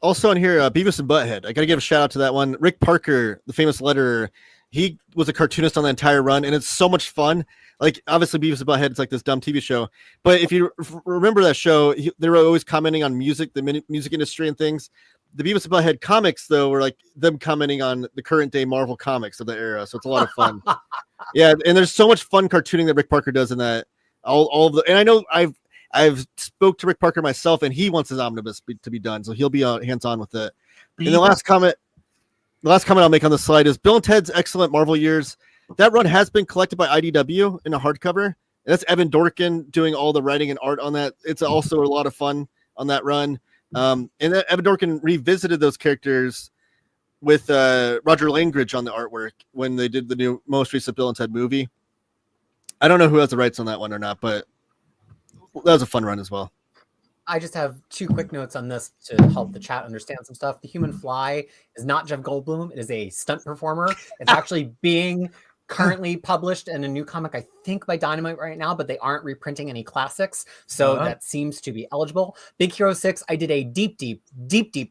Also on here, Beavis and Butthead. I got to give a shout out to that one. Rick Parker, the famous letterer, he was a cartoonist on the entire run, and it's so much fun. Like, obviously, Beavis and Butthead is like this dumb TV show. But if you remember that show, they were always commenting on music, the music industry and things. The Beavis and Butthead comics, though, were like them commenting on the current day Marvel comics of the era. So it's a lot of fun. Yeah, and there's so much fun cartooning that Rick Parker does in that. All of the, and I know I've spoke to Rick Parker myself, and he wants his omnibus to be done, so he'll be hands-on with it. And the last comment I'll make on the slide is Bill and Ted's Excellent Marvel Years. That run has been collected by IDW in a hardcover. And that's Evan Dorkin doing all the writing and art on that. It's also a lot of fun on that run. And then Evan Dorkin revisited those characters with Roger Langridge on the artwork when they did the most recent Bill and Ted movie. I don't know who has the rights on that one or not, but that was a fun run as well. I just have two quick notes on this to help the chat understand some stuff. The Human Fly is not Jeff Goldblum. It is a stunt performer. It's actually being currently published in a new comic, I think by Dynamite right now, but they aren't reprinting any classics. So that seems to be eligible. Big Hero 6, I did a deep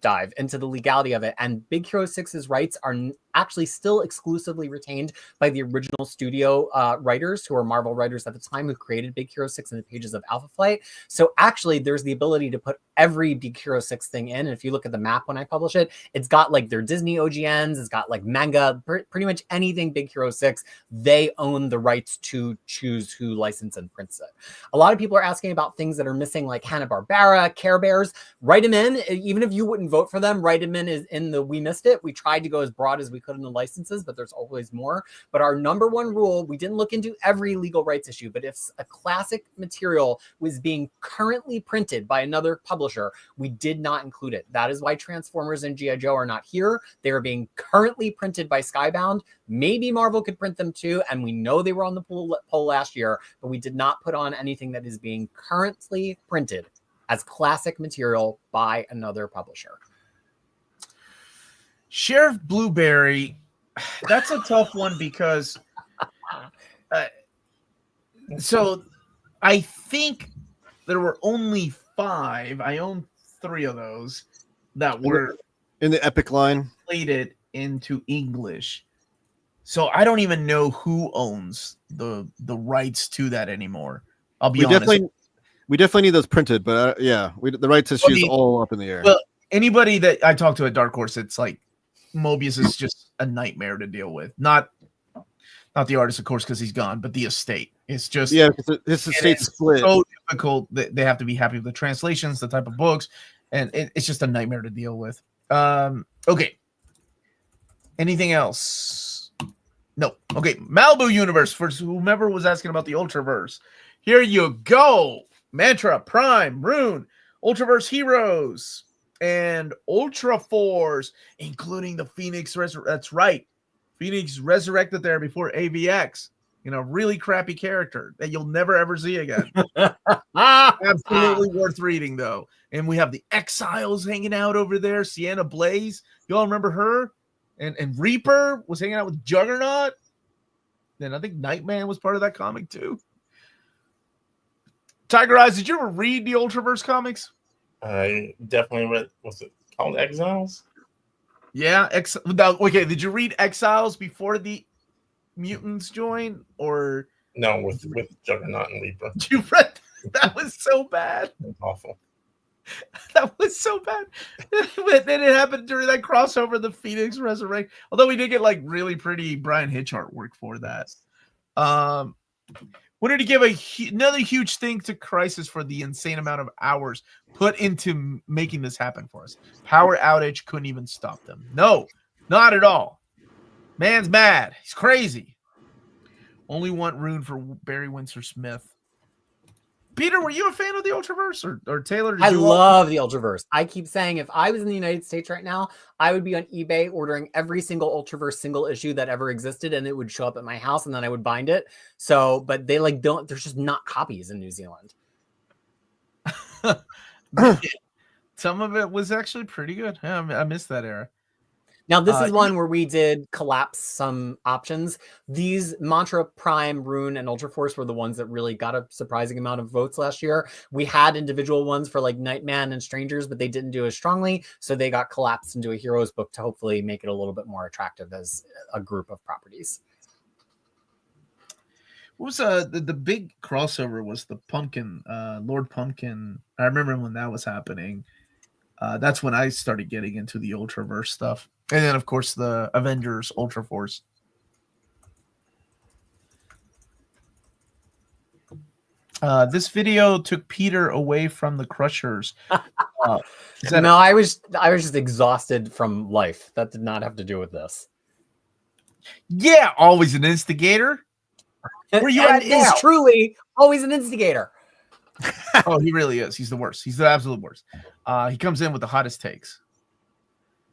dive into the legality of it. And Big Hero 6's rights are actually still exclusively retained by the original studio writers who are Marvel writers at the time who created Big Hero 6 in the pages of Alpha Flight. So actually there's the ability to put every Big Hero 6 thing in. And if you look at the map when I publish it, it's got like their Disney OGNs, it's got like manga, pretty much anything Big Hero 6, they own the rights to choose who license and prints it. A lot of people are asking about things that are missing, like Hanna-Barbera, Care Bears. Write them in. Even if you wouldn't vote for them, write them in the We Missed It. We tried to go as broad as we could in the licenses, but there's always more. But our number one rule, we didn't look into every legal rights issue, but if a classic material was being currently printed by another publisher, we did not include it. That is why Transformers and G.I. Joe are not here. They are being currently printed by Skybound. Maybe Marvel could print them too, and we know they were on the poll last year, but we did not put on anything that is being currently printed as classic material by another publisher. Sheriff Blueberry, that's a tough one because so I think there were only 5. I own 3 of those that were in the Epic line translated into English. So I don't even know who owns the rights to that anymore. I'll be honest. We definitely need those printed, but the rights issue is all up in the air. Well, anybody that I talk to at Dark Horse, it's like Mobius is just a nightmare to deal with. Not the artist, of course, because he's gone, but the estate. It's just because this estate split. So difficult that they have to be happy with the translations, the type of books, and it's just a nightmare to deal with. Okay. Anything else? No. Okay. Malibu Universe, for whomever was asking about the Ultraverse. Here you go. Mantra, Prime, Rune. Ultraverse Heroes and Ultra Force, including the Phoenix That's right. Phoenix resurrected there before AVX. Really crappy character that you'll never ever see again. Absolutely worth reading, though. And we have the Exiles hanging out over there. Sienna Blaze. Y'all remember her? And Reaper was hanging out with Juggernaut. Then I think Nightman was part of that comic, too. Tigereyes, did you ever read the Ultraverse comics? I definitely read. Was it called Exiles? Yeah. Okay. Did you read Exiles before the mutants joined, or no? With Juggernaut and Reaper. You read that? Was so bad. It's awful. That was so bad. But then it happened during that crossover, the Phoenix Resurrect. Although we did get like really pretty Brian Hitch artwork for that. Wanted to give another huge thank to Crisis for the insane amount of hours put into making this happen for us. Power outage couldn't even stop them. No, not at all. Man's mad. He's crazy. Only one rune for Barry Windsor Smith. Peter, were you a fan of the Ultraverse, or Taylor? I love the Ultraverse. I keep saying if I was in the United States right now, I would be on eBay ordering every single Ultraverse single issue that ever existed, and it would show up at my house, and then I would bind it. So, but they don't. There's just not copies in New Zealand. Some of it was actually pretty good. Yeah, I missed that era. Now, this is one where we did collapse some options. These Mantra, Prime, Rune, and Ultra Force were the ones that really got a surprising amount of votes last year. We had individual ones for like Nightman and Strangers, but they didn't do as strongly. So they got collapsed into a Heroes book to hopefully make it a little bit more attractive as a group of properties. What was the big crossover was the Pumpkin, Lord Pumpkin. I remember when that was happening. That's when I started getting into the Ultraverse stuff. And then, of course, the Avengers Ultra Force. This video took Peter away from the Crushers. No, I was just exhausted from life. That did not have to do with this. Yeah, always an instigator. Where you at is truly always an instigator. Oh, he really is. He's the worst. He's the absolute worst. He comes in with the hottest takes.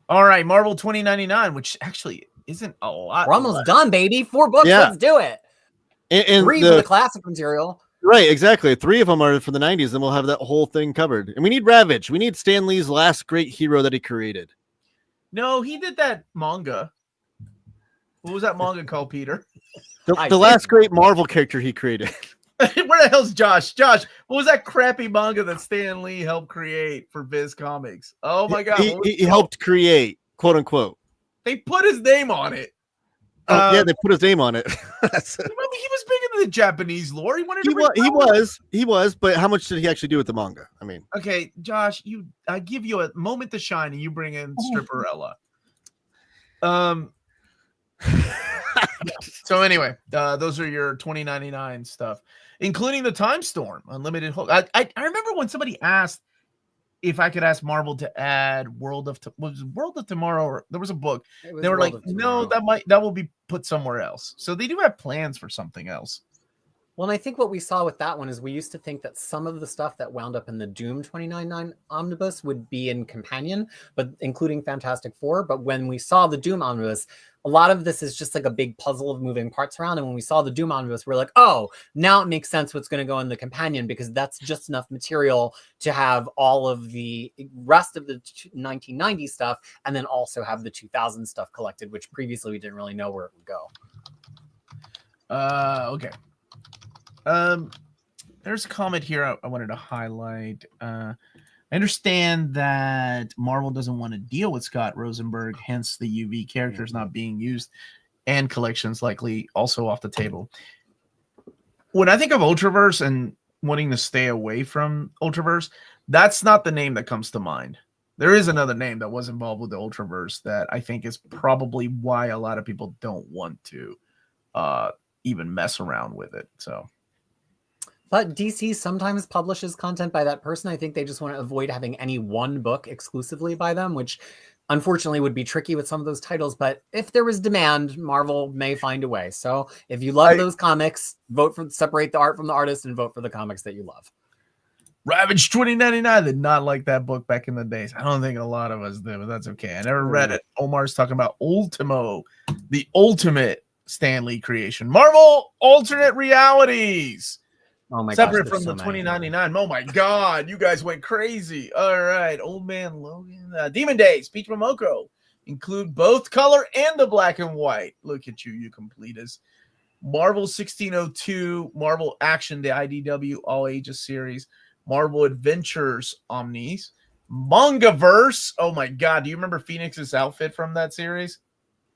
All right, Marvel 2099, which actually isn't a lot. We're almost done, baby. 4 books. Yeah. Let's do it. And 3 for the classic material. Right, exactly. 3 of them are for the 90s, and we'll have that whole thing covered. And we need Ravage. We need Stan Lee's last great hero that he created. No, he did that manga. What was that manga called, Peter? The last great Marvel character he created. Where the hell's Josh? Josh, what was that crappy manga that Stan Lee helped create for Viz Comics? Oh my God. He helped create, quote unquote. They put his name on it. Yeah, they put his name on it. He was big into the Japanese lore. He was, but how much did he actually do with the manga? I mean, okay, Josh, I give you a moment to shine, and you bring in Stripperella. So anyway, those are your 2099 stuff, including the Time Storm Unlimited Hulk. I remember when somebody asked if I could ask Marvel to add World of Tomorrow, or there was a book. They were like, no, that will be put somewhere else. So they do have plans for something else. Well, and I think what we saw with that one is we used to think that some of the stuff that wound up in the Doom 2099 Omnibus would be in Companion, but including Fantastic Four. But when we saw the Doom Omnibus, a lot of this is just like a big puzzle of moving parts around. And when we saw the Doom Omnibus, we're like, oh, now it makes sense what's going to go in the Companion, because that's just enough material to have all of the rest of the 1990 stuff and then also have the 2000 stuff collected, which previously we didn't really know where it would go. Okay. There's a comment here I wanted to highlight. I understand that Marvel doesn't want to deal with Scott Rosenberg, hence the UV characters not being used, and collections likely also off the table. When I think of Ultraverse and wanting to stay away from Ultraverse, that's not the name that comes to mind. There is another name that was involved with the Ultraverse that I think is probably why a lot of people don't want to even mess around with it. So. But DC sometimes publishes content by that person. I think they just want to avoid having any one book exclusively by them, which unfortunately would be tricky with some of those titles. But if there was demand, Marvel may find a way. So if you love those comics, separate the art from the artist and vote for the comics that you love. Ravage 2099 did not like that book back in the days. I don't think a lot of us did, but that's okay. I never read it. Omar's talking about Ultimo, the ultimate Stan Lee creation. Marvel alternate realities. Oh my Separate gosh, from the 2099. Oh my God, you guys went crazy. All right, Old Man Logan. Demon Days, Peach Momoko. Include both color and the black and white. Look at you, you completers. Marvel 1602, Marvel Action, the IDW All Ages series. Marvel Adventures Omnis. Mangaverse. Oh my God, do you remember Phoenix's outfit from that series?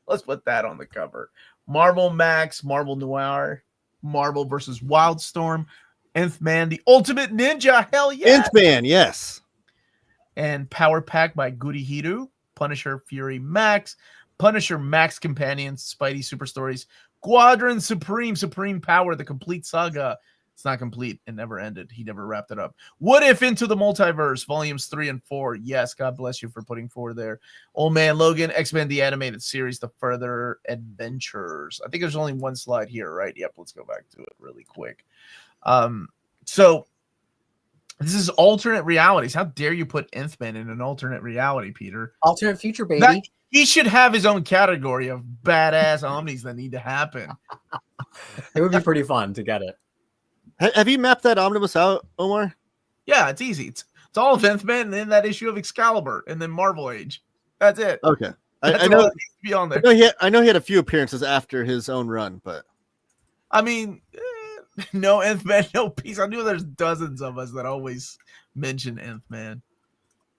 Let's put that on the cover. Marvel Max, Marvel Noir, Marvel versus Wildstorm, Nth Man, the Ultimate Ninja. Hell yeah. Nth Man, yes. And Power Pack by Gurihiru, Punisher Fury Max, Punisher Max Companions, Spidey Super Stories, Squadron Supreme, Supreme Power, the complete saga. It's not complete. It never ended. He never wrapped it up. What If Into the Multiverse, volumes 3 and 4. Yes, God bless you for putting 4 there. Old Man Logan, X-Men the Animated Series, The Further Adventures. I think there's only one slide here, right? Yep, let's go back to it really quick. So this is alternate realities. How dare you put Nth Man in an alternate reality, Peter? Alternate future, baby. He should have his own category of badass omnis that need to happen. It would be pretty fun to get it. Have you mapped that omnibus out, Omar? Yeah, it's easy. It's all of Nth Man and then that issue of Excalibur and then Marvel Age. That's it. Okay. That's I know. all that needs to be on there. I know he had a few appearances after his own run, but I mean, no Nth Man, no peace. I knew there's dozens of us that always mention Nth Man.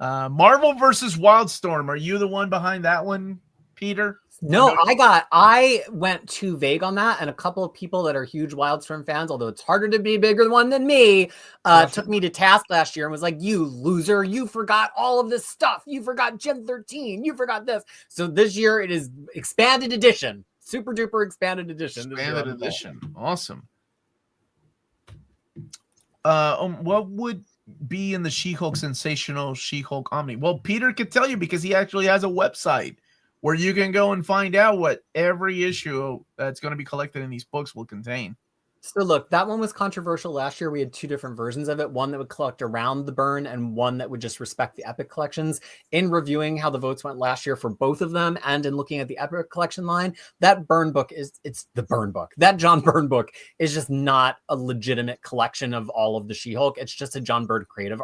Marvel versus Wildstorm. Are you the one behind that one, Peter? No, I went too vague on that, and a couple of people that are huge Wildstorm fans, although it's harder to be a bigger one than me, took me to task last year and was like, "You loser, you forgot all of this stuff. You forgot Gen 13. You forgot this." So this year it is expanded edition, super duper expanded edition. Expanded edition, awesome. What would be in the She-Hulk Sensational She-Hulk Omni? Well, Peter could tell you because he actually has a website where you can go and find out what every issue that's going to be collected in these books will contain. So look, that one was controversial last year. We had 2 different versions of it, one that would collect around the burn and one that would just respect the Epic collections. In reviewing how the votes went last year for both of them and in looking at the Epic collection line, that burn book it's the burn book. That John Byrne book is just not a legitimate collection of all of the She-Hulk. It's just a John Byrne creator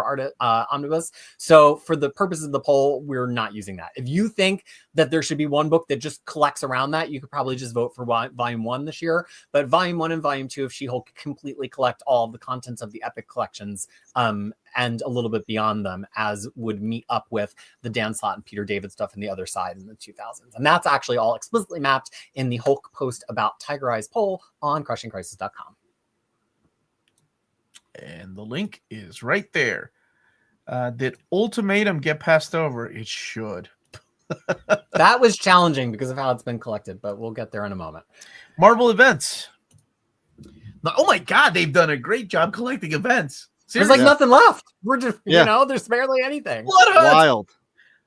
art omnibus. So for the purposes of the poll, we're not using that. If you think that there should be one book that just collects around that, you could probably just vote for volume 1 this year. But volume 1 and volume 2 of She-Hulk completely collect all of the contents of the Epic collections and a little bit beyond them, as would meet up with the Dan Slott and Peter David stuff in the other side in the 2000s. And that's actually all explicitly mapped in the Hulk post about Tigereyes Poll on crushingcrisis.com. And the link is right there. Did Ultimatum get passed over? It should. That was challenging because of how it's been collected, but we'll get there in a moment. Marvel events. Oh my God, they've done a great job collecting events. Seriously. There's like nothing left. We're just, there's barely anything. Wild.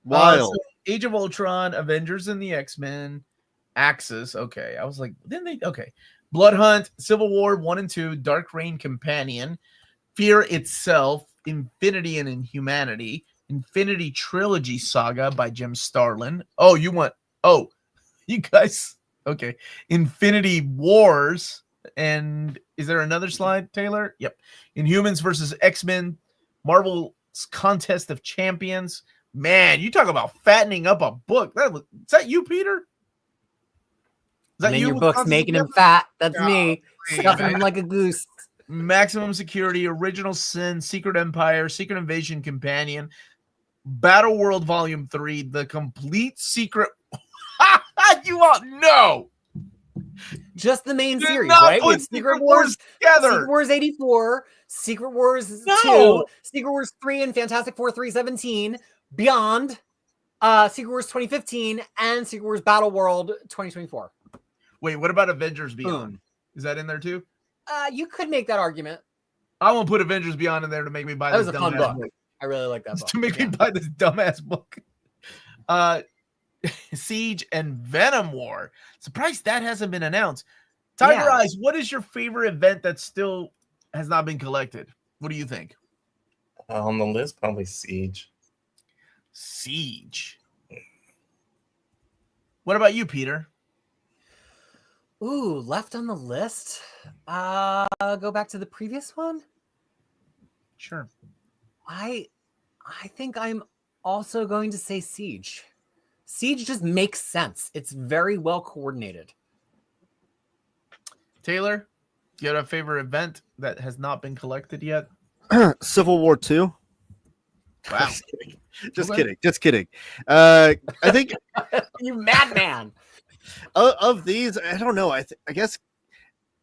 So Age of Ultron, Avengers and the X-Men, Axis. Okay, I was like, didn't they? Okay. Blood Hunt, Civil War 1 and 2, Dark Reign Companion, Fear Itself, Infinity and Inhumanity, Infinity Trilogy Saga by Jim Starlin. You guys. Okay. Infinity Wars. And is there another slide, Taylor? Yep. Inhumans versus X-Men, Marvel's Contest of Champions. Man, you talk about fattening up a book. Is that you, Peter? Is that you? Your book's making him fat. That's me. Stuffing him like a goose. Maximum Security, Original Sin, Secret Empire, Secret Invasion Companion, Battle World Volume 3, The Complete Secret. You all know. Just the main series, right? With Secret Wars together. Secret Wars 84, Secret Wars 2, Secret Wars 3 and Fantastic Four 317, Beyond, Secret Wars 2015, and Secret Wars Battle World 2024. Wait, what about Avengers Beyond? Is that in there too? You could make that argument. I won't put Avengers Beyond in there to make me buy this dumbass book. That was a fun book. I really like that book. To make me buy this dumbass book. Siege and Venom War. Surprised that hasn't been announced. Tigereyes, what is your favorite event that still has not been collected? What do you think? On the list, probably Siege. Siege. What about you, Peter? Ooh, left on the list. Go back to the previous one. Sure. I think I'm also going to say Siege. Siege just makes sense. It's very well coordinated. Taylor, do you have a favorite event that has not been collected yet? Civil War 2. Wow. Just kidding. I think You madman. of these, I don't know. I guess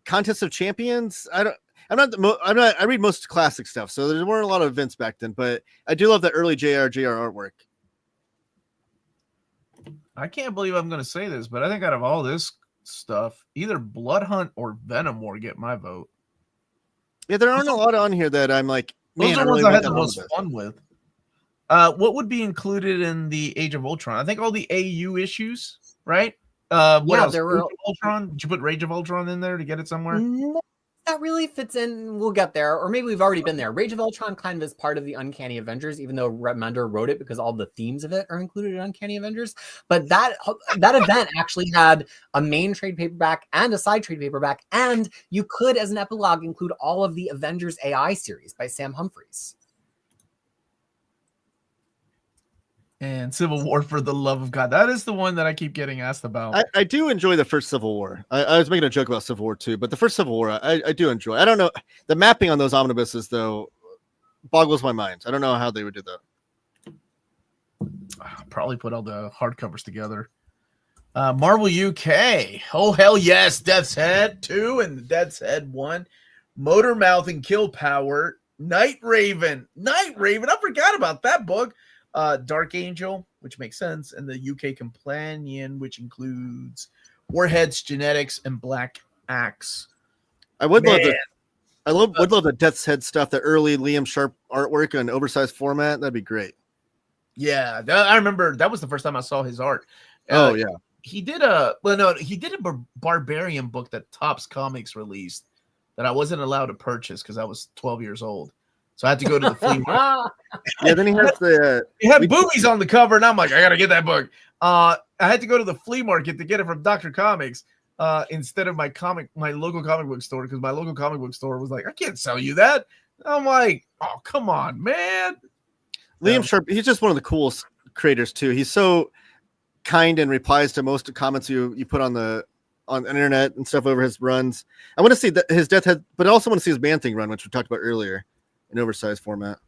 Contest of Champions. I read most classic stuff, so there weren't a lot of events back then. But I do love the early JR artwork. I can't believe I'm going to say this, but I think out of all this stuff, either Blood Hunt or Venom War get my vote. Yeah, there aren't a lot on here that I'm like, man, Those are I ones really I want had the that most Omnibus. fun with. What would be included in the Age of Ultron? I think all the AU issues, right? What Yeah, else? there were- Rage of Ultron? Did you put Rage of Ultron in there to get it somewhere? No, that really fits in. We'll get there, or maybe we've already been there. Rage of Ultron kind of is part of the Uncanny Avengers, even though Remender wrote it because all the themes of it are included in Uncanny Avengers. But that event actually had a main trade paperback and a side trade paperback, and you could, as an epilogue, include all of the Avengers AI series by Sam Humphries. And Civil War for the love of God. That is the one that I keep getting asked about. I do enjoy the first Civil War. I was making a joke about Civil War too, but the first Civil War I do enjoy. I don't know, the mapping on those omnibuses though boggles my mind. I don't know how they would do that. Probably put all the hardcovers together. Marvel UK. Oh, hell yes. Death's Head 2 and Death's Head 1. Motor Mouth and Kill Power. Night Raven. I forgot about that book. Dark Angel, which makes sense, and the UK Companion, which includes Warheads, Genetics, and Black Axe. I would love the Death's Head stuff, the early Liam Sharp artwork in oversized format. That'd be great. Yeah, I remember that was the first time I saw his art. Oh yeah. He did a Barbarian book that Topps Comics released that I wasn't allowed to purchase because I was 12 years old. So I had to go to the flea market. Yeah, then he has the It had boobies on the cover, and I'm like, I gotta get that book. I had to go to the flea market to get it from Dr. Comics instead of my local comic book store, because my local comic book store was like, I can't sell you that. I'm like, oh, come on, man. Liam Sharp, he's just one of the coolest creators too. He's so kind and replies to most comments you put on the internet and stuff over his runs. I want to see that his Death Head, but I also want to see his Man Thing run, which we talked about earlier, in oversized format.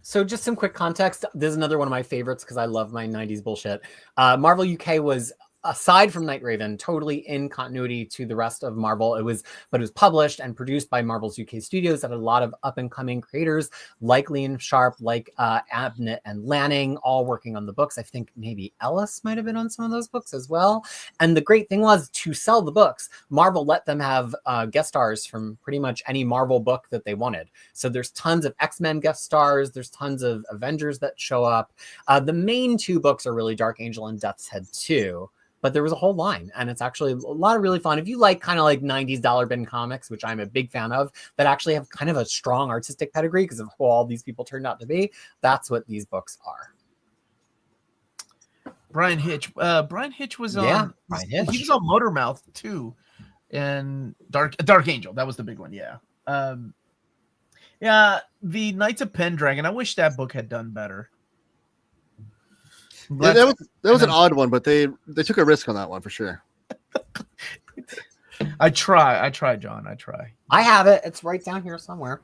So just some quick context. This is another one of my favorites because I love my 90s bullshit. Marvel UK was, aside from Night Raven, totally in continuity to the rest of Marvel. It was published and produced by Marvel's UK studios that had a lot of up and coming creators like Liam Sharp, like Abnett and Lanning, all working on the books. I think maybe Ellis might have been on some of those books as well. And the great thing was, to sell the books, Marvel let them have guest stars from pretty much any Marvel book that they wanted. So there's tons of X-Men guest stars. There's tons of Avengers that show up. The main two books are really Dark Angel and Death's Head 2. But there was a whole line, and it's actually a lot of really fun. If you like kind of like 90s dollar bin comics, which I'm a big fan of, that actually have kind of a strong artistic pedigree because of who all these people turned out to be, that's what these books are. Brian Hitch. Brian Hitch was on. Brian Hitch. He was on Motormouth too, and Dark Angel. That was the big one. Yeah. Yeah. The Knights of Pendragon. I wish that book had done better. Yeah, that was an odd one, but they took a risk on that one for sure. I try, John. I try. I have it. It's right down here somewhere.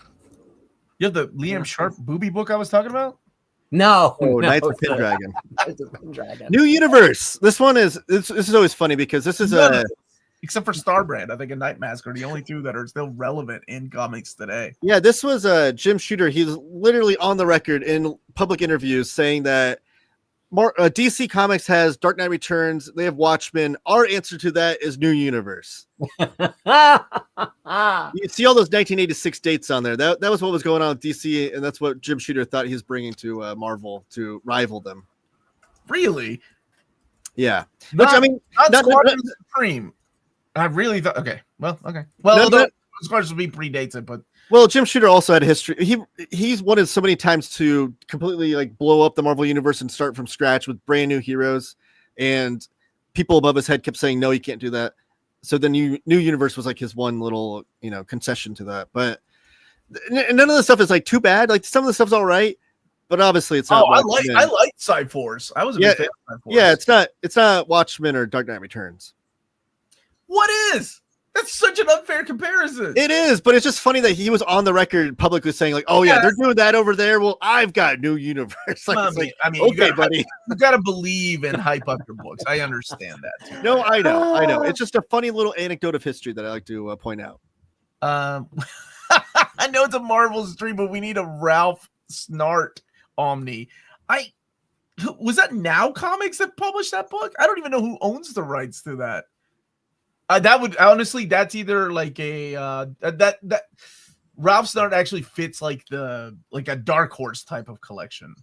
You have the Liam Sharp booby book I was talking about? No. Knights of Pendragon. Knights of Pendragon. New Universe. This one is this is always funny because this is except for Starbrand, I think, and Nightmask are the only two that are still relevant in comics today. Yeah, this was Jim Shooter. He's literally on the record in public interviews saying that DC Comics has Dark Knight Returns. They have Watchmen. Our answer to that is New Universe. You see all those 1986 dates on there. That was what was going on with DC, and that's what Jim Shooter thought he was bringing to Marvel to rival them. Really? Yeah. Not Squadron Supreme. I really thought. Okay. Well, okay. Well, Scars will be predates it, but well, Jim Shooter also had a history. He's wanted so many times to completely like blow up the Marvel universe and start from scratch with brand new heroes, and people above his head kept saying no, you can't do that. So the new universe was like his one little concession to that. But none of the stuff is like too bad. Like some of the stuff's all right, but obviously it's not. I like Cyforce. I was a big fan of Cyforce. Yeah, it's not Watchmen or Dark Knight Returns. What is? That's such an unfair comparison. It is, but it's just funny that he was on the record publicly saying like, "Oh yeah, they're doing that over there. Well, I've got new universe." Like, I mean, okay, buddy, you gotta believe and hype up your books. I understand that too. No, I know. It's just a funny little anecdote of history that I like to point out. I know it's a Marvel stream, but we need a Ralph Snart Omni. Was that Now Comics that published that book? I don't even know who owns the rights to that. That would honestly, that's either like a that Ralph Snart actually fits like a Dark Horse type of collection,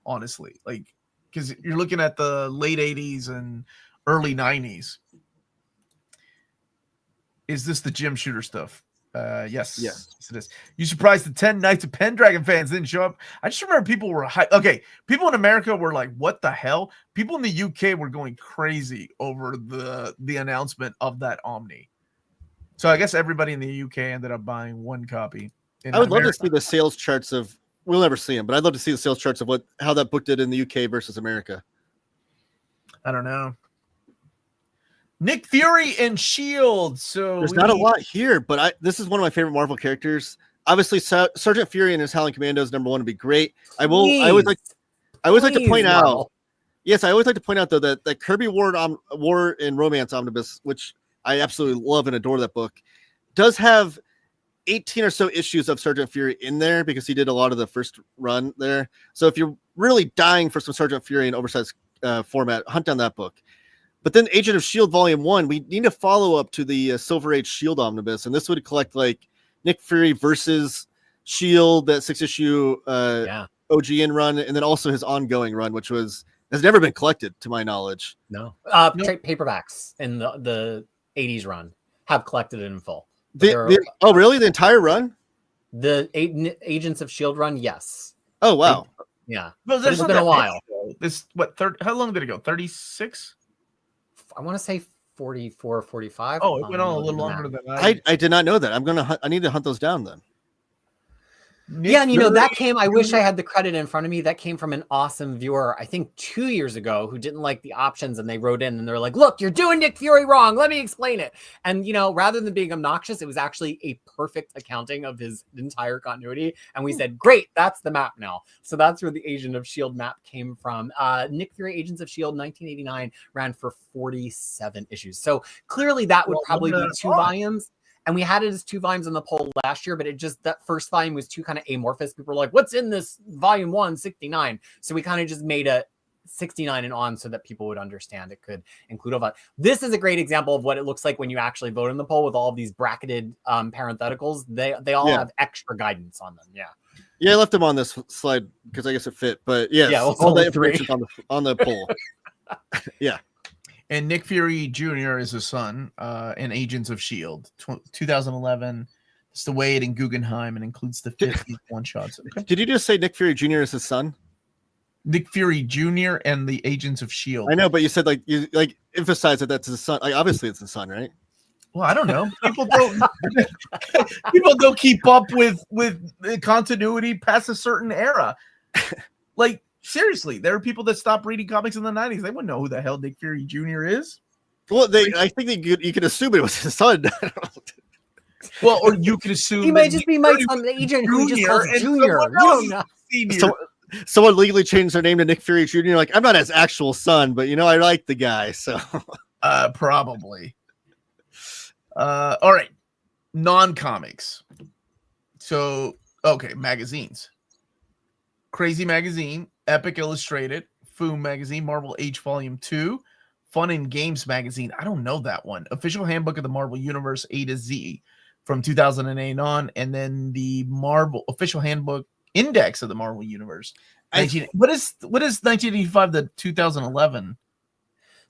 honestly, like because you're looking at the late 80s and early 90s. Is this the Jim Shooter stuff? Yes, it is. You surprised the 10 Knights of Pendragon fans didn't show up. I just remember people were hyped. Okay, people in America were like, "What the hell?" People in the UK were going crazy over the announcement of that Omni. So I guess everybody in the UK ended up buying one copy. I would love to see the sales charts of. We'll never see them, but I'd love to see the sales charts of how that book did in the UK versus America. I don't know. Nick Fury and S.H.I.E.L.D. So there's not a lot here, but this is one of my favorite Marvel characters. Obviously, Sergeant Fury and his Howling Commandos #1 would be great. I always like to point out. Yes, I always like to point out though that Kirby War and Romance Omnibus, which I absolutely love and adore that book, does have 18 or so issues of Sergeant Fury in there because he did a lot of the first run there. So if you're really dying for some Sergeant Fury in oversized format, hunt down that book. But then Agent of S.H.I.E.L.D. Volume 1, we need a follow-up to the Silver Age S.H.I.E.L.D. Omnibus, and this would collect like Nick Fury versus S.H.I.E.L.D., that 6-issue OGN run, and then also his ongoing run, which has never been collected to my knowledge. No. Paperbacks in the 80s run have collected it in full. Oh, really? The entire run? The Agents of S.H.I.E.L.D. run, yes. Oh, wow. Yeah. Well, it's been a while. How long did it go? 36? I want to say 44, 45. Oh, it went on a little longer than that. I did not know that. I need to hunt those down then. Yeah, and that came, I wish I had the credit in front of me. That came from an awesome viewer, I think 2 years ago, who didn't like the options, and they wrote in and they're like, "Look, you're doing Nick Fury wrong. Let me explain it." And rather than being obnoxious, it was actually a perfect accounting of his entire continuity. And we said, "Great, that's the map now." So that's where the Agent of S.H.I.E.L.D. map came from. Nick Fury, Agents of S.H.I.E.L.D. 1989 ran for 47 issues. So clearly that would probably be 2 volumes. And we had it as 2 volumes in the poll last year, but that first volume was too kind of amorphous. People were like, "What's in this volume 1, 69?" So we kind of just made a 69 and on so that people would understand it could include all that. This is a great example of what it looks like when you actually vote in the poll with all of these bracketed parentheticals. They all have extra guidance on them. Yeah, I left them on this slide because I guess it fit. But yes, all that information on the poll. Yeah. And Nick Fury Jr. is his son in Agents of S.H.I.E.L.D. 2011. It's the Wade and Guggenheim and includes the 50 one-shots. Okay. Did you just say Nick Fury Jr. is his son? Nick Fury Jr. and the Agents of S.H.I.E.L.D. I know, but you said you emphasize that that's his son. Like, obviously, it's his son, right? Well, I don't know. People don't keep up with the continuity past a certain era. Like, seriously, there are people that stopped reading comics in the 90s. They wouldn't know who the hell Nick Fury Jr. is. Well, I think you could assume it was his son. Well, or you could assume he might just be my son, the agent who just calls Junior. You don't know. Someone legally changed their name to Nick Fury Jr. Like, I'm not his actual son, but I like the guy. So, probably. All right, non-comics. So, okay, magazines. Crazy Magazine, Epic Illustrated, Foom Magazine, Marvel H Volume 2, Fun and Games Magazine. I don't know that one. Official Handbook of the Marvel Universe A to Z from 2008 on, and then the Marvel Official Handbook Index of the Marvel Universe. What is 1985 to 2011?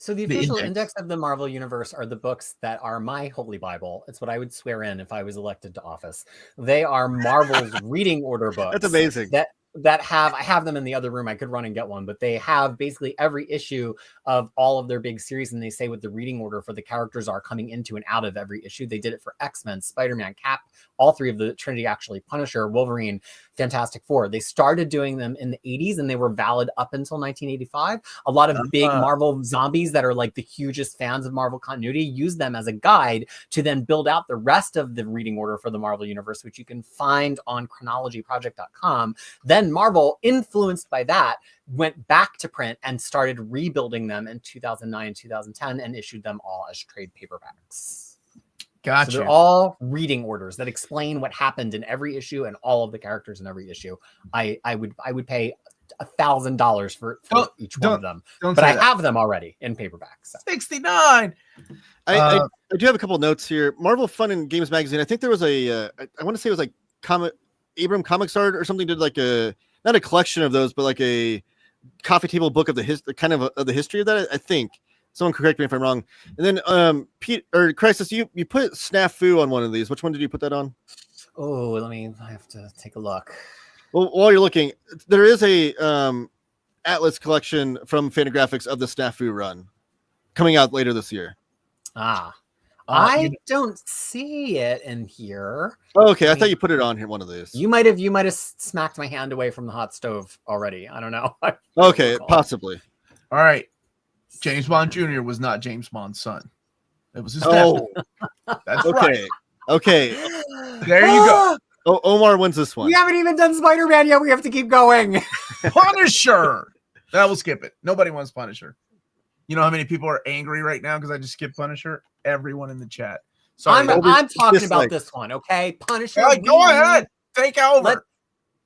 So the official index of the Marvel Universe are the books that are my holy Bible. It's what I would swear in if I was elected to office. They are Marvel's reading order books. That's amazing. That have, I have them in the other room. I could run and get one, but they have basically every issue of all of their big series, and they say what the reading order for the characters are coming into and out of every issue. They did it for X-Men, Spider-Man, Cap, all three of the Trinity, actually, Punisher, Wolverine, Fantastic Four. They started doing them in the 80s, and they were valid up until 1985. A lot of big Marvel zombies that are like the hugest fans of Marvel continuity use them as a guide to then build out the rest of the reading order for the Marvel Universe, which you can find on chronologyproject.com. Then Marvel, influenced by that, went back to print and started rebuilding them in 2009 and 2010 and issued them all as trade paperbacks. Gotcha. So they're all reading orders that explain what happened in every issue and all of the characters in every issue. I would pay $1,000 for each one of them, but I have them already in paperbacks. So. 69. I do have a couple notes here. Marvel Fun and Games Magazine. I think there was I want to say it was like Abram Comics Art or something, did like not a collection of those, but like a coffee table book of the history of that. I think someone correct me if I'm wrong. And then Pete or Crisis, you put Snafu on one of these. Which one did you put that on? Oh, I have to take a look. Well, while you're looking, there is a Atlas collection from Fantagraphics of the Snafu run coming out later this year. I don't see it in here. Oh, okay, I thought you put it on here. One of these. You might have smacked my hand away from the hot stove already. I don't know. Okay, possibly. All right. James Bond Jr. was not James Bond's son. It was his nephew. That's okay. Right. Okay. There you go. Oh, Omar wins this one. We haven't even done Spider-Man yet. We have to keep going. Punisher. That will skip it. Nobody wants Punisher. You know how many people are angry right now because I just skipped Punisher? Everyone in the chat. Sorry, I'm talking about this one, okay? Punisher. Go ahead. Take over.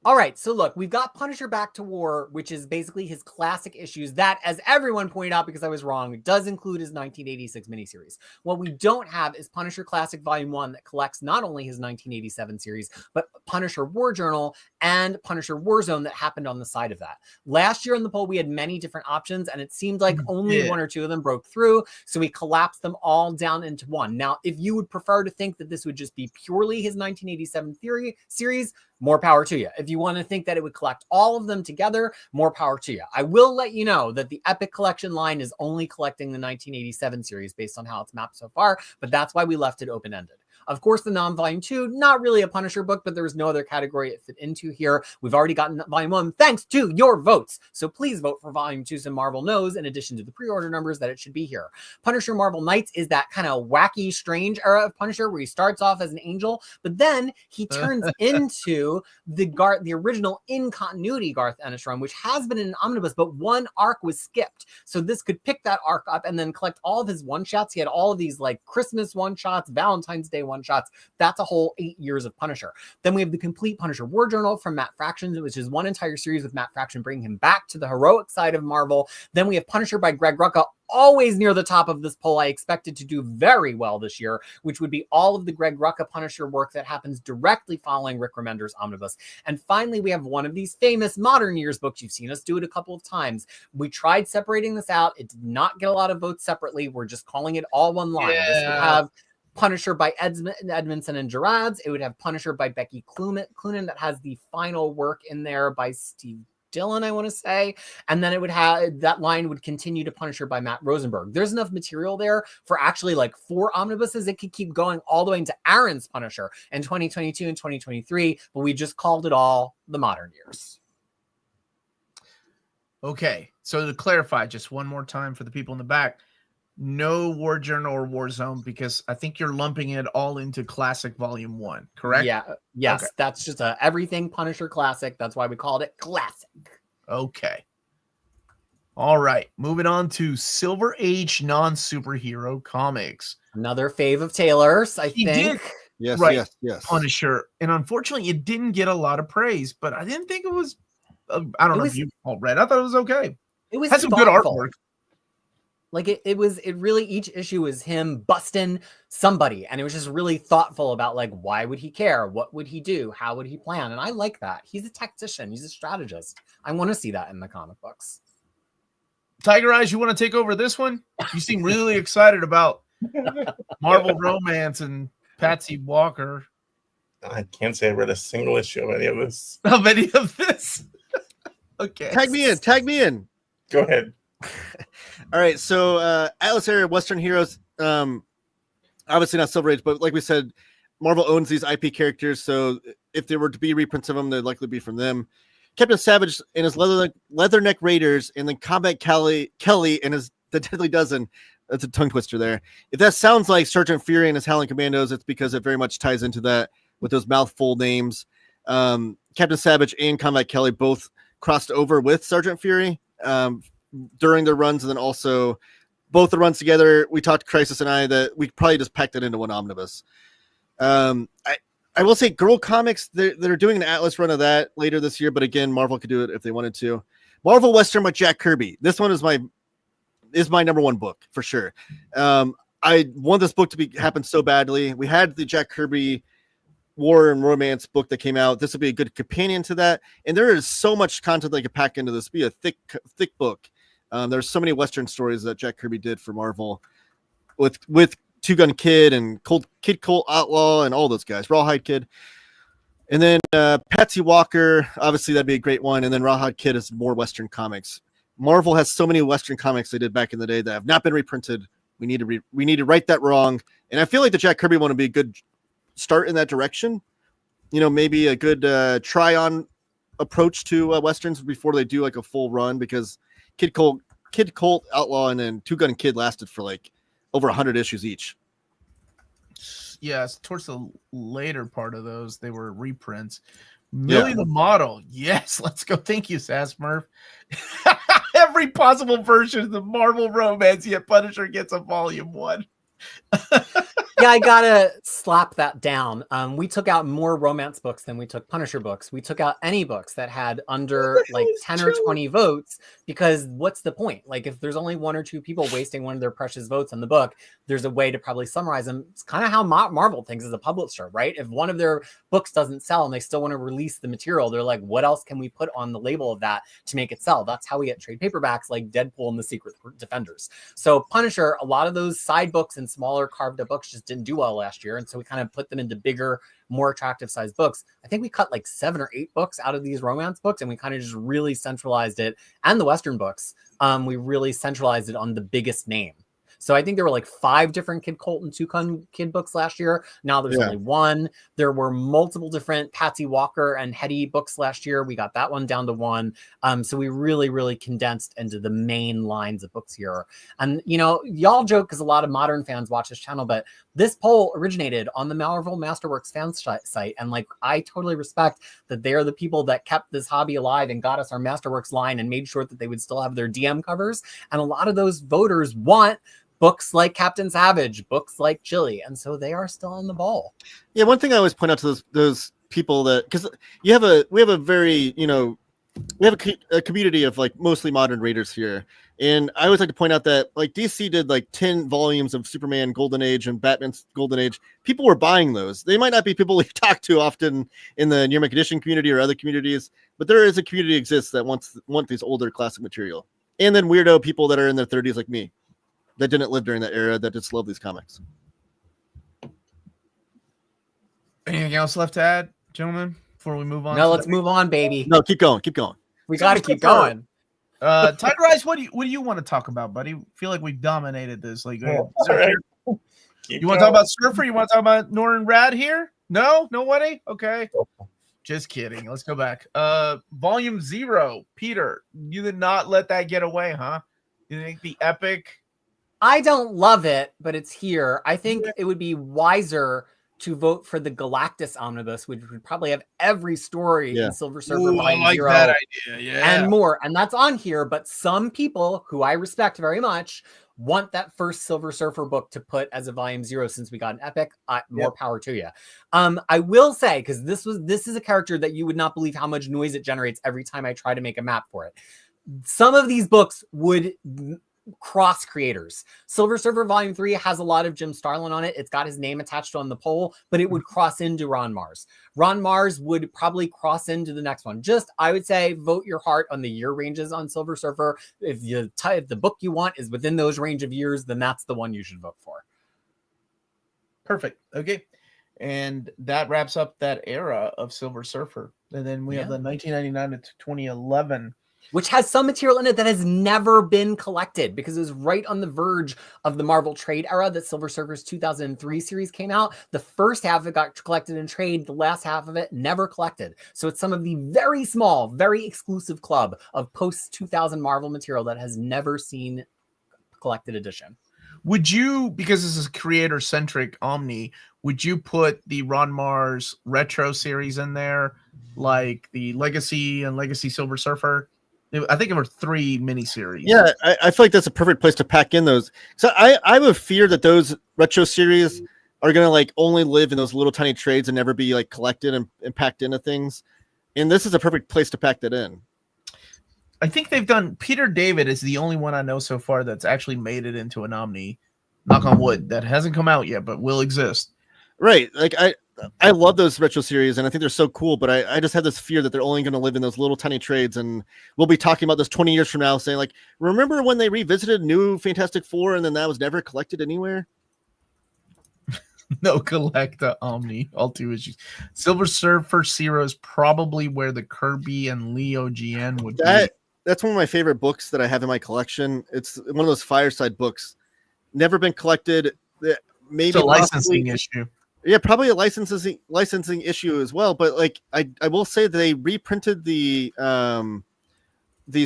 All right, so look, we've got Punisher Back to War, which is basically his classic issues that, as everyone pointed out because I was wrong, does include his 1986 miniseries. What we don't have is Punisher Classic Volume 1 that collects not only his 1987 series, but Punisher War Journal and Punisher Warzone that happened on the side of that. Last year in the poll, we had many different options, and it seemed like only one or two of them broke through, so we collapsed them all down into one. Now, if you would prefer to think that this would just be purely his 1987 series, more power to you. If you want to think that it would collect all of them together, more power to you. I will let you know that the Epic Collection line is only collecting the 1987 series based on how it's mapped so far, but that's why we left it open-ended. Of course, the non-Volume 2, not really a Punisher book, but there was no other category it fit into here. We've already gotten Volume 1 thanks to your votes. So please vote for Volume 2 so Marvel knows, in addition to the pre-order numbers, that it should be here. Punisher Marvel Knights is that kind of wacky, strange era of Punisher where he starts off as an angel, but then he turns into the original in-continuity Garth Ennis run, which has been in an omnibus, but one arc was skipped. So this could pick that arc up and then collect all of his one-shots. He had all of these like Christmas one-shots, Valentine's Day one-shots. That's a whole 8 years of Punisher. Then we have the complete Punisher War Journal from Matt Fraction, which is one entire series with Matt Fraction bringing him back to the heroic side of Marvel. Then we have Punisher by Greg Rucka, always near the top of this poll. I expected to do very well this year, which would be all of the Greg Rucka Punisher work that happens directly following Rick Remender's omnibus. And finally, we have one of these famous modern years books. You've seen us do it a couple of times. We tried separating this out. It did not get a lot of votes separately. We're just calling it all one line. This would have Punisher by Edmondson and Gerards. It would have Punisher by Becky Cloonan that has the final work in there by Steve Dillon, I want to say. And then it would have, that line would continue to Punisher by Matt Rosenberg. There's enough material there for actually like 4 omnibuses. It could keep going all the way into Aaron's Punisher in 2022 and 2023, but we just called it all the modern years. Okay, so to clarify just one more time for the people in the back, no War Journal or War Zone, because I think you're lumping it all into Classic Volume 1, correct? Yeah. Yes, okay. That's just a everything Punisher Classic. That's why we called it Classic. Okay. All right, moving on to Silver Age non-superhero comics. Another fave of Taylor's, I think. Yes, right. yes. Punisher. And unfortunately, it didn't get a lot of praise, but I didn't think it was, I don't know if you all read. I thought it was okay. It was had some good artwork. Like it really, each issue was him busting somebody. And it was just really thoughtful about like, why would he care? What would he do? How would he plan? And I like that. He's a tactician. He's a strategist. I want to see that in the comic books. Tigereyes, you want to take over this one? You seem really excited about Marvel Romance and Patsy Walker. I can't say I read a single issue of any of this. Of any of this? Okay. Tag me in. Go ahead. All right, so Atlas Area Western Heroes, obviously not Silver Age, but like we said, Marvel owns these IP characters, so if there were to be reprints of them, they'd likely be from them. Captain Savage and his Leatherneck Raiders, and then Combat Kelly and his The Deadly Dozen. That's a tongue twister there. If that sounds like Sergeant Fury and his Howling Commandos, it's because it very much ties into that with those mouthful names. Captain Savage and Combat Kelly both crossed over with Sergeant Fury during their runs, and then also both the runs together. We talked, Crisis and I, that we probably just packed it into one omnibus. I will say Girl Comics, they're doing an Atlas run of that later this year, but again, Marvel could do it if they wanted to. Marvel Western by Jack Kirby. This one is my number one book for sure. I want this book to happen so badly. We had the Jack Kirby War and Romance book that came out. This would be a good companion to that. And there is so much content they could pack into this. Be a thick book. There's so many Western stories that Jack Kirby did for Marvel with Two Gun Kid and Kid Colt Outlaw and all those guys, Rawhide Kid. And then Patsy Walker, obviously that'd be a great one. And then Rawhide Kid is more Western comics. Marvel has so many Western comics they did back in the day that have not been reprinted. We need to right that wrong. And I feel like the Jack Kirby one would be a good start in that direction. You know, maybe a good try on approach to Westerns before they do like a full run, because Kid Colt Outlaw and then Two Gun Kid lasted for like over 100 issues each. Yes, towards the later part of those, they were reprints. Millie the Model. Yes, let's go. Thank you, Sass Murph. Every possible version of the Marvel Romance, yet Punisher gets a volume 1. Yeah, I gotta slap that down. We took out more romance books than we took Punisher books. We took out any books that had under like 10 or 20 votes, because what's the point? Like, if there's only 1 or 2 people wasting one of their precious votes on the book, there's a way to probably summarize them. It's kind of how Marvel thinks as a publisher, right? If one of their books doesn't sell and they still want to release the material, they're like, what else can we put on the label of that to make it sell? That's how we get trade paperbacks like Deadpool and the Secret Defenders. So Punisher, a lot of those side books and smaller carved up books just didn't do well last year, and so we kind of put them into bigger, more attractive sized books. I think we cut like 7 or 8 books out of these romance books, and we kind of just really centralized it. And the Western books, we really centralized it on the biggest name. So I think there were like 5 different Kid Colt and Two Gun Kid books last year. Now there's only 1. There were multiple different Patsy Walker and Hetty books last year. We got that one down to 1. So we really, really condensed into the main lines of books here. And, you know, y'all joke because a lot of modern fans watch this channel, but this poll originated on the Marvel Masterworks fan site. And like, I totally respect that they're the people that kept this hobby alive and got us our Masterworks line and made sure that they would still have their DM covers. And a lot of those voters want books like Captain Savage, books like Chili, and so they are still on the ball. Yeah, one thing I always point out to those people, that because we have a very, you know, we have a community of like mostly modern readers here, and I always like to point out that like DC did like 10 volumes of Superman Golden Age and Batman's Golden Age. People were buying those. They might not be people we talk to often in the Near My Condition community or other communities, but there is a community exists that want these older classic material. And then weirdo people that are in their 30s like me, that didn't live during that era, that just love these comics. Anything else left to add, gentlemen, before we move on? No, let's move on, baby. No, keep going. We got to keep going. Tigereyes, what do you want to talk about, buddy? I feel like we've dominated this. Like, All right. You want to talk about Surfer? You want to talk about Norrin Rad here? No, nobody. Okay, just kidding. Let's go back. Volume 0. Peter, you did not let that get away, huh? You think the epic? I don't love it, but it's here. I think it would be wiser to vote for the Galactus Omnibus, which would probably have every story in Silver Surfer Volume 0 that idea. and more. And that's on here, but some people who I respect very much want that first Silver Surfer book to put as a Volume 0 since we got an epic. More power to you. I will say, because this is a character that you would not believe how much noise it generates every time I try to make a map for it. Some of these books would cross creators. Silver Surfer Volume 3 has a lot of Jim Starlin on it. It's got his name attached on the poll, but it would cross into Ron Mars. Ron Mars would probably cross into the next one. Just, I would say, vote your heart on the year ranges on Silver Surfer. If the book you want is within those range of years, then that's the one you should vote for. Perfect. Okay. And that wraps up that era of Silver Surfer. And then we have the 1999 to 2011, which has some material in it that has never been collected because it was right on the verge of the Marvel trade era that Silver Surfer's 2003 series came out. The first half of it got collected in trade. The last half of it never collected. So it's some of the very small, very exclusive club of post-2000 Marvel material that has never seen collected edition. Would you, because this is creator-centric Omni, would you put the Ron Mars retro series in there, like the Legacy and Legacy Silver Surfer? I think there were 3 miniseries. Yeah, I feel like that's a perfect place to pack in those. So I have a fear that those retro series are gonna like only live in those little tiny trades and never be like collected and packed into things. And this is a perfect place to pack that in. I think they've done. Peter David is the only one I know so far that's actually made it into an Omni. Knock on wood, that hasn't come out yet, but will exist. Right. Like I love those retro series and I think they're so cool, but I just have this fear that they're only going to live in those little tiny trades. And we'll be talking about this 20 years from now saying like, remember when they revisited New Fantastic Four and then that was never collected anywhere? No, collect Omni, all 2 issues. Silver Surfer Zero is probably where the Kirby and Leo GN would be. That's one of my favorite books that I have in my collection. It's one of those fireside books. Never been collected. Maybe it's a licensing issue. Yeah, probably a licensing issue as well. But like I will say that they reprinted the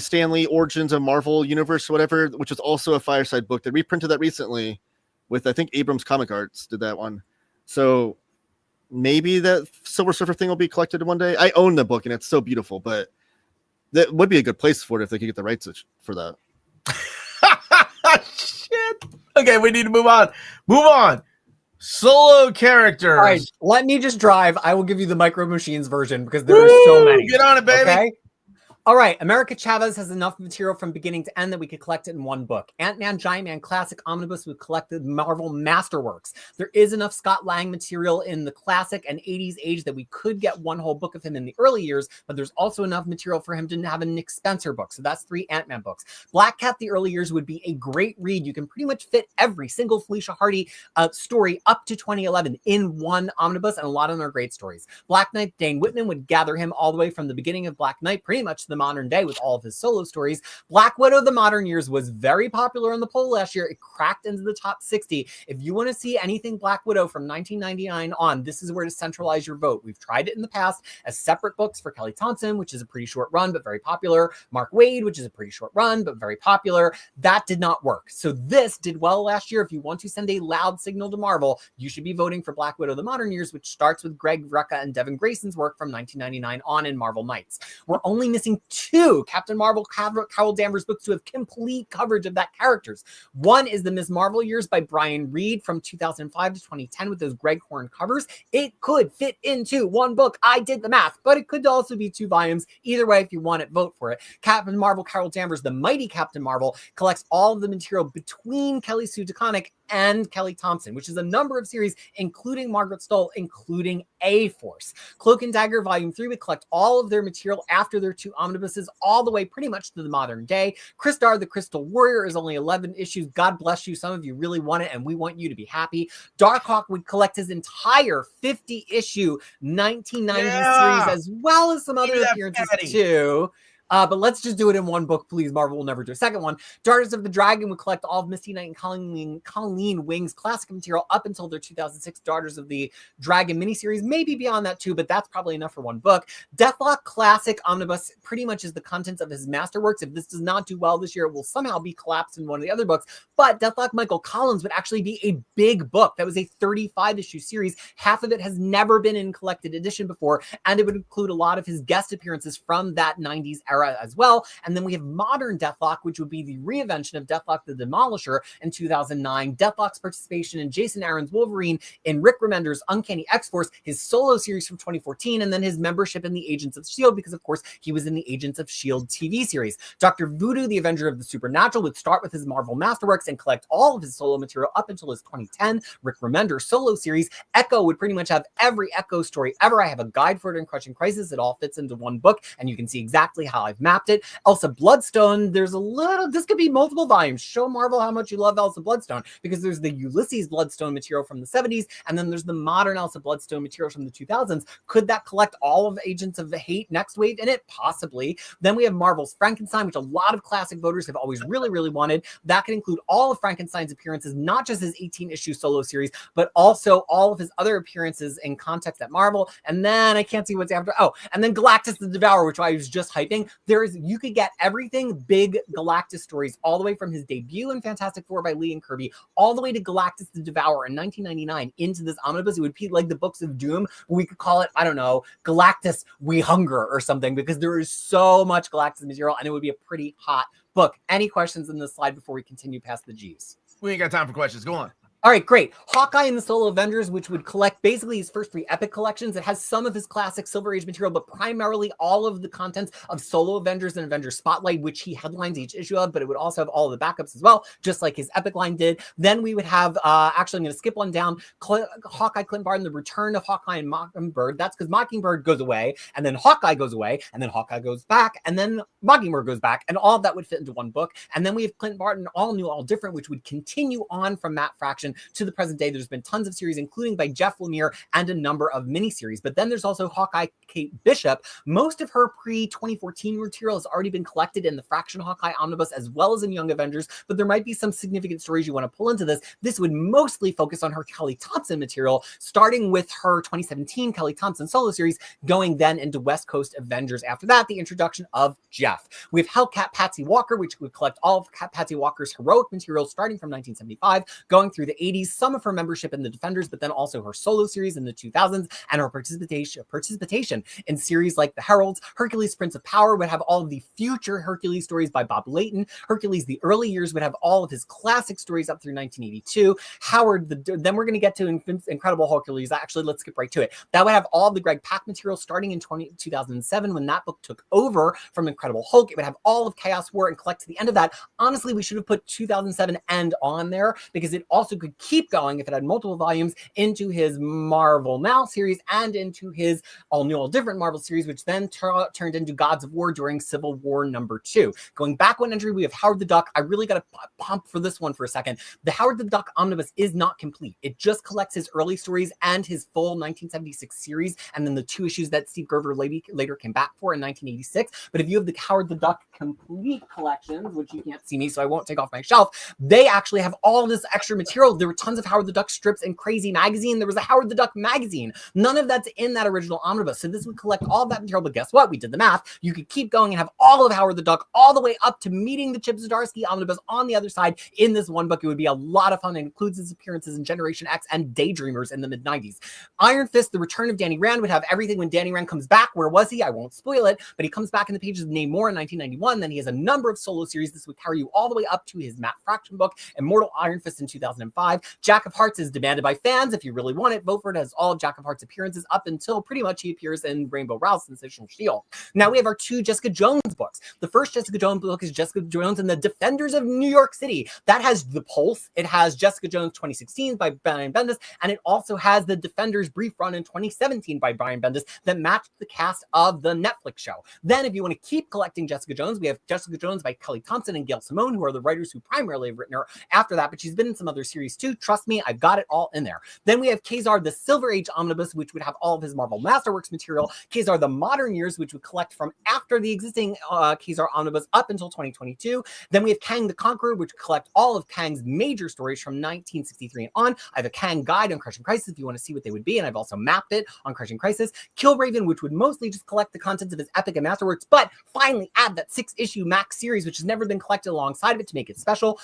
Stan Lee Origins of Marvel Universe or whatever, which is also a fireside book. They reprinted that recently with I think Abrams Comic Arts did that one. So maybe that Silver Surfer thing will be collected one day. I own the book and it's so beautiful, but that would be a good place for it if they could get the rights for that. Shit. Okay, we need to move on. Move on. Solo characters. All right, let me just drive. I will give you the Micro Machines version because there are so many. Get on it, baby. Okay? All right, America Chavez has enough material from beginning to end that we could collect it in one book. Ant-Man Giant Man Classic Omnibus would collect the Marvel Masterworks. There is enough Scott Lang material in the classic and 80s age that we could get one whole book of him in the early years, but there's also enough material for him to have a Nick Spencer book. So that's 3 Ant-Man books. Black Cat, the early years would be a great read. You can pretty much fit every single Felicia Hardy story up to 2011 in one omnibus, and a lot of them are great stories. Black Knight, Dane Whitman would gather him all the way from the beginning of Black Knight, pretty much the modern day with all of his solo stories. Black Widow, the modern years, was very popular on the poll last year. It cracked into the top 60. If you want to see anything Black Widow from 1999 on, this is where to centralize your vote. We've tried it in the past as separate books for Kelly Thompson, which is a pretty short run, but very popular. Mark Waid, which is a pretty short run, but very popular. That did not work. So this did well last year. If you want to send a loud signal to Marvel, you should be voting for Black Widow, the modern years, which starts with Greg Rucka and Devin Grayson's work from 1999 on in Marvel Knights. We're only missing 2 Captain Marvel Carol Danvers books to have complete coverage of that characters. One is the Ms. Marvel years by Brian Reed from 2005 to 2010 with those Greg Horn covers. It could fit into one book. I did the math, but it could also be 2 volumes. Either way, if you want it, vote for it. Captain Marvel Carol Danvers, the mighty Captain Marvel, collects all of the material between Kelly Sue DeConnick and Kelly Thompson, which is a number of series, including Margaret Stoll, including A-Force. Cloak and Dagger Volume 3 would collect all of their material after their 2 omnibuses, all the way pretty much to the modern day. Crystar, the Crystal Warrior, is only 11 issues. God bless you. Some of you really want it, and we want you to be happy. Darkhawk would collect his entire 50-issue 1990 series, as well as some other appearances too. But let's just do it in one book, please. Marvel will never do a second one. Daughters of the Dragon would collect all of Misty Knight and Colleen Wing's classic material up until their 2006 Daughters of the Dragon miniseries. Maybe beyond that too, but that's probably enough for one book. Deathlock Classic Omnibus pretty much is the contents of his masterworks. If this does not do well this year, it will somehow be collapsed in one of the other books. But Deathlock Michael Collins would actually be a big book. That was a 35-issue series. Half of it has never been in collected edition before, and it would include a lot of his guest appearances from that 90s era era as well. And then we have modern Deathlock, which would be the reinvention of Deathlock the Demolisher in 2009, Deathlock's participation in Jason Aaron's Wolverine, in Rick Remender's Uncanny X-Force, his solo series from 2014, and then his membership in the Agents of S.H.I.E.L.D. because, of course, he was in the Agents of S.H.I.E.L.D. TV series. Dr. Voodoo, the Avenger of the Supernatural, would start with his Marvel Masterworks and collect all of his solo material up until his 2010 Rick Remender solo series. Echo would pretty much have every Echo story ever. I have a guide for it in Crushing Crisis. It all fits into one book, and you can see exactly how I've mapped it. Elsa Bloodstone, there's a little, this could be multiple volumes. Show Marvel how much you love Elsa Bloodstone, because there's the Ulysses Bloodstone material from the 70s, and then there's the modern Elsa Bloodstone material from the 2000s. Could that collect all of Agents of the Hate Next Wave in it? Possibly. Then we have Marvel's Frankenstein, which a lot of classic voters have always really wanted. That could include all of Frankenstein's appearances, not just his 18-issue solo series, but also all of his other appearances in context at Marvel. And then I can't see what's after. Oh, and then Galactus the Devourer, which I was just hyping. You could get everything big Galactus stories, all the way from his debut in Fantastic Four by Lee and Kirby, all the way to Galactus the Devourer in 1999 into this omnibus. It would be like the Books of Doom, but we could call it, I don't know, Galactus We Hunger or something, because there is so much Galactus material, and it would be a pretty hot book. Any questions in this slide before we continue past the G's? We ain't got time for questions. Go on. All right, great. Hawkeye and the Solo Avengers, which would collect basically his first 3 epic collections. It has some of his classic Silver Age material, but primarily all of the contents of Solo Avengers and Avengers Spotlight, which he headlines each issue of, but it would also have all of the backups as well, just like his epic line did. Then we would have, actually, I'm going to skip one down, Hawkeye, Clint Barton, the return of Hawkeye and Mockingbird. That's because Mockingbird goes away, and then Hawkeye goes away, and then Hawkeye goes back, and then Mockingbird goes back, and all of that would fit into one book. And then we have Clint Barton, All New, All Different, which would continue on from Matt Fraction to the present day. There's been tons of series, including by Jeff Lemire, and a number of miniseries. But then there's also Hawkeye Kate Bishop. Most of her pre-2014 material has already been collected in the Fraction Hawkeye Omnibus, as well as in Young Avengers, but there might be some significant stories you want to pull into this. This would mostly focus on her Kelly Thompson material, starting with her 2017 Kelly Thompson solo series, going then into West Coast Avengers. After that, the introduction of Jeff. We have Hellcat Patsy Walker, which would collect all of Patsy Walker's heroic material starting from 1975, going through the 80s, some of her membership in the Defenders, but then also her solo series in the 2000s, and her participation in series like The Heralds. Hercules Prince of Power would have all of the future Hercules stories by Bob Layton. Hercules the early years would have all of his classic stories up through 1982. Then we're going to get to Incredible Hercules. Actually, let's skip right to it. That would have all of the Greg Pak material starting in 2007 when that book took over from Incredible Hulk. It would have all of Chaos War and collect to the end of that. Honestly, we should have put 2007 End on there, because it also could keep going if it had multiple volumes into his Marvel Now series and into his All New, All Different Marvel series, which then turned into Gods of War during Civil War #2. Going back one entry, we have Howard the Duck. I really got to pump for this one for a second. The Howard the Duck Omnibus is not complete. It just collects his early stories and his full 1976 series, and then the 2 issues that Steve Gerber later came back for in 1986. But if you have the Howard the Duck complete collections, which you can't see me, so I won't take off my shelf, they actually have all this extra material. There were tons of Howard the Duck strips in Crazy Magazine. There was a Howard the Duck magazine. None of that's in that original omnibus. So this would collect all of that material. But guess what? We did the math. You could keep going and have all of Howard the Duck all the way up to meeting the Chip Zdarsky omnibus on the other side in this one book. It would be a lot of fun. It includes his appearances in Generation X and Daydreamers in the mid-90s. Iron Fist, the return of Danny Rand, would have everything when Danny Rand comes back. Where was he? I won't spoil it, but he comes back in the pages of Namor in 1991. Then he has a number of solo series. This would carry you all the way up to his Matt Fraction book, Immortal Iron Fist in 2005. Jack of Hearts is demanded by fans. If you really want it, vote for it. Has all of Jack of Hearts appearances up until pretty much he appears in Rainbow Rowell's Sensational Shield. Now we have our 2 Jessica Jones books. The first Jessica Jones book is Jessica Jones and the Defenders of New York City. That has The Pulse. It has Jessica Jones 2016 by Brian Bendis, and it also has the Defenders brief run in 2017 by Brian Bendis that matched the cast of the Netflix show. Then if you want to keep collecting Jessica Jones, we have Jessica Jones by Kelly Thompson and Gail Simone, who are the writers who primarily have written her after that, but she's been in some other series too. Trust me, I've got it all in there. Then we have Kazar, the Silver Age Omnibus, which would have all of his Marvel Masterworks material. Kazar, the Modern Years, which would collect from after the existing Kazar Omnibus up until 2022. Then we have Kang the Conqueror, which would collect all of Kang's major stories from 1963 and on. I have a Kang guide on Crushing Crisis if you want to see what they would be, and I've also mapped it on Crushing Crisis. Killraven, which would mostly just collect the contents of his epic and Masterworks, but finally add that 6-issue Max series, which has never been collected alongside of it to make it special.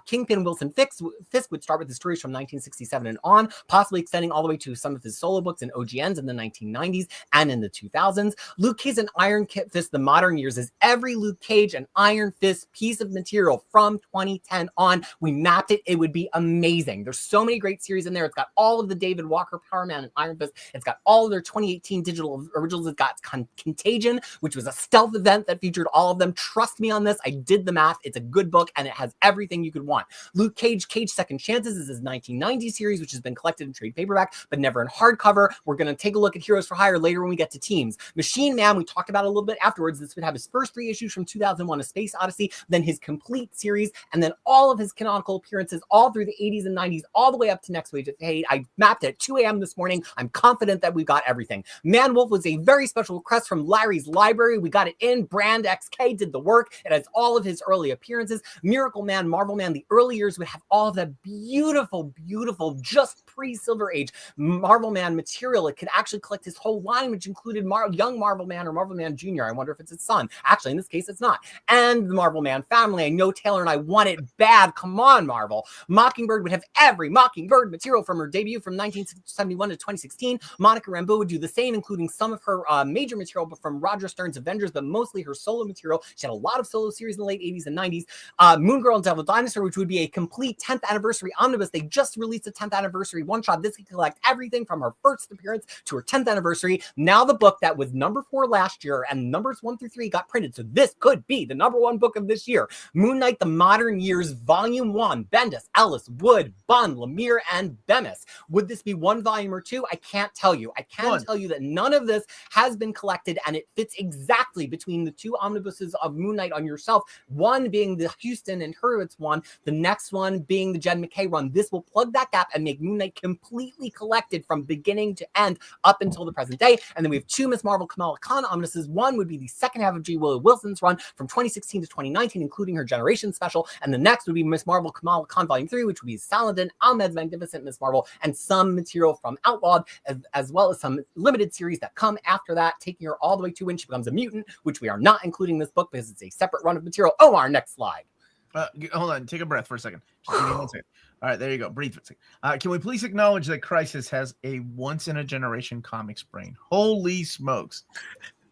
Kingpin Wilson Fisk would start with the stories from 1967 and on, possibly extending all the way to some of his solo books and OGNs in the 1990s and in the 2000s. Luke Cage and Iron Fist, the modern years, is every Luke Cage and Iron Fist piece of material from 2010 on. We mapped it. It would be amazing. There's so many great series in there. It's got all of the David Walker Power Man and Iron Fist. It's got all of their 2018 digital originals. It's got Contagion, which was a stealth event that featured all of them. Trust me on this. I did the math. It's a good book, and it has everything you could want. Luke Cage, Cage Second Chances is his 1990 series, which has been collected in trade paperback, but never in hardcover. We're going to take a look at Heroes for Hire later when we get to teams. Machine Man, we talked about a little bit afterwards. This would have his first 3 issues from 2001, A Space Odyssey, then his complete series, and then all of his canonical appearances all through the 80s and 90s, all the way up to Next Wave of Hate. I mapped it at 2 a.m. this morning. I'm confident that we've got everything. Man Wolf was a very special request from Larry's library. We got it in. Brand XK did the work. It has all of his early appearances. Miracle Man, Marvel Man, the early years would have all of that beautiful, beautiful, just pre-Silver Age Marvel Man material. It could actually collect his whole line, which included young Marvel Man or Marvel Man Jr. I wonder if it's his son. Actually, in this case, it's not. And the Marvel Man family. I know Taylor and I want it bad. Come on, Marvel. Mockingbird would have every Mockingbird material from her debut from 1971 to 2016. Monica Rambeau would do the same, including some of her major material from Roger Stern's Avengers, but mostly her solo material. She had a lot of solo series in the late 80s and 90s. Moon Girl and Devil Dinosaur, which would be a complete 10th anniversary omnibus. They just released a 10th anniversary one-shot. This can collect everything from her first appearance to her 10th anniversary. Now the book that was number 4 last year and numbers 1 through 3 got printed. So this could be the number 1 book of this year. Moon Knight, The Modern Years, Volume 1. Bendis, Ellis, Wood, Bunn, Lemire, and Bemis. Would this be 1 volume or 2? I can't tell you. I can tell you that none of this has been collected, and it fits exactly between the 2 omnibuses of Moon Knight on yourself. One being the Houston and Hurwitz one, the next one being the Jed McKay run. This will plug that gap and make Moon Knight completely collected from beginning to end up until the present day. And then we have 2 Miss Marvel Kamala Khan omnibuses. One would be the second half of G. Willow Wilson's run from 2016 to 2019, including her Generation special. And the next would be Miss Marvel Kamala Khan Volume 3, which would be Saladin, Ahmed's Magnificent Miss Marvel, and some material from Outlawed, as well as some limited series that come after that, taking her all the way to when she becomes a mutant, which we are not including in this book because it's a separate run of material. Oh, our next slide. Hold on. Take a breath for a second. Just give me 1 second. All right, there you go. Breathe for a second. Can we please acknowledge that Crisis has a once-in-a-generation comics brain? Holy smokes.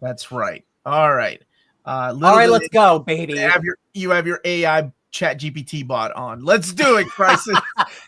That's right. All right. All right, let's go, baby. You have your AI Chat GPT bot on. Let's do it, Crisis.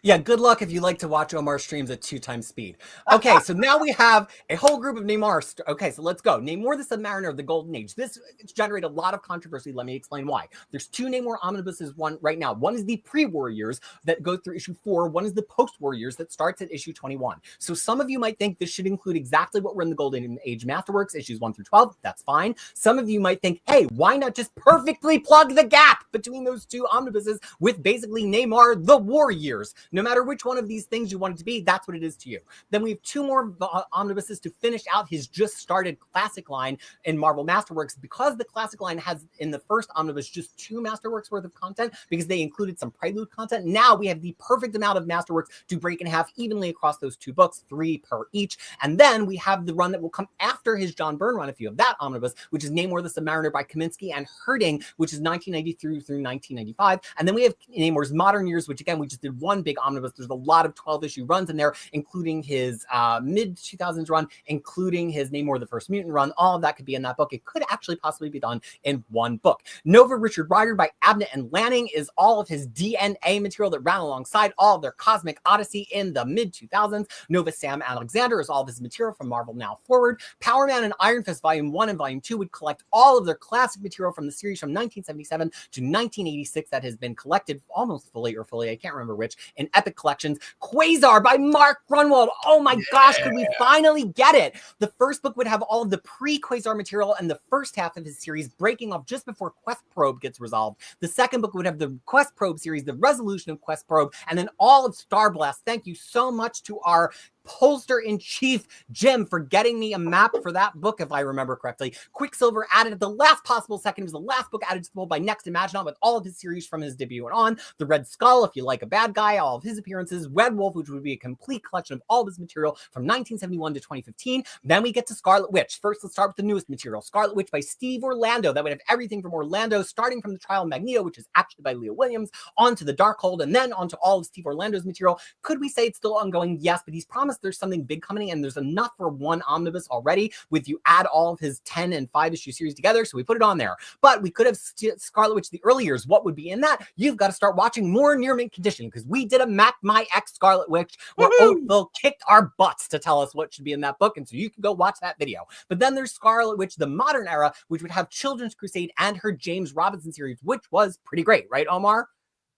Yeah, good luck if you like to watch Omar streams at 2 times speed. Okay, so now we have a whole group of Namor. Okay, so let's go. Namor the Submariner of the Golden Age. This generated a lot of controversy. Let me explain why. There's 2 Namor omnibuses right now. One is the pre-war years that goes through issue 4. One is the post-war years that starts at issue 21. So some of you might think this should include exactly what we're in the Golden Age Masterworks, issues 1 through 12. That's fine. Some of you might think, hey, why not just perfectly plug the gap between those 2 omnibuses with basically Namor the War Years? No matter which one of these things you want it to be, that's what it is to you. Then we have 2 more omnibuses to finish out his just started classic line in Marvel Masterworks, because the classic line has in the first omnibus just 2 Masterworks worth of content because they included some prelude content. Now we have the perfect amount of Masterworks to break in half evenly across those 2 books, 3 per each. And then we have the run that will come after his John Byrne run, if you have that omnibus, which is Namor the Submariner by Kaminsky and Herding, which is 1993 through 1995. And then we have Namor's Modern Years, which again, we just did 1 big omnibus. There's a lot of 12-issue runs in there, including his mid-2000s run, including his Namor the First Mutant run. All of that could be in that book. It could actually possibly be done in 1 book. Nova Richard Rider by Abnett and Lanning is all of his DNA material that ran alongside all of their Cosmic Odyssey in the mid-2000s. Nova Sam Alexander is all of his material from Marvel Now Forward. Power Man and Iron Fist Volume 1 and Volume 2 would collect all of their classic material from the series from 1977 to 1986 that has been collected almost fully, I can't remember which, in Epic Collections. Quasar by Mark Grunwald. Oh my gosh, could we finally get it? The first book would have all of the pre-Quasar material and the first half of his series breaking off just before Quest Probe gets resolved. The second book would have the Quest Probe series, the resolution of Quest Probe, and then all of Star Blast. Thank you so much to our pollster-in-chief Jim for getting me a map for that book, if I remember correctly. Quicksilver added at the last possible second. It was the last book added to the poll by Next Imaginot with all of his series from his debut and on. The Red Skull, if you like a bad guy, all of his appearances. Red Wolf, which would be a complete collection of all of his material from 1971 to 2015. Then we get to Scarlet Witch. First, let's start with the newest material. Scarlet Witch by Steve Orlando. That would have everything from Orlando, starting from the Trial of Magneto, which is actually by Leah Williams, onto the Darkhold, and then onto all of Steve Orlando's material. Could we say it's still ongoing? Yes, but he's promised there's something big coming, and there's enough for one omnibus already with you add all of his 10 and 5-issue series together, so we put it on there. But we could have Scarlet Witch the early years. What would be in that? You've got to start watching more Near Mint Condition, because we did a Map My Ex Scarlet Witch where Oatville kicked our butts to tell us what should be in that book, and so you can go watch that video. But then there's Scarlet Witch the modern era, which would have Children's Crusade and her James Robinson series, which was pretty great, right, Omar?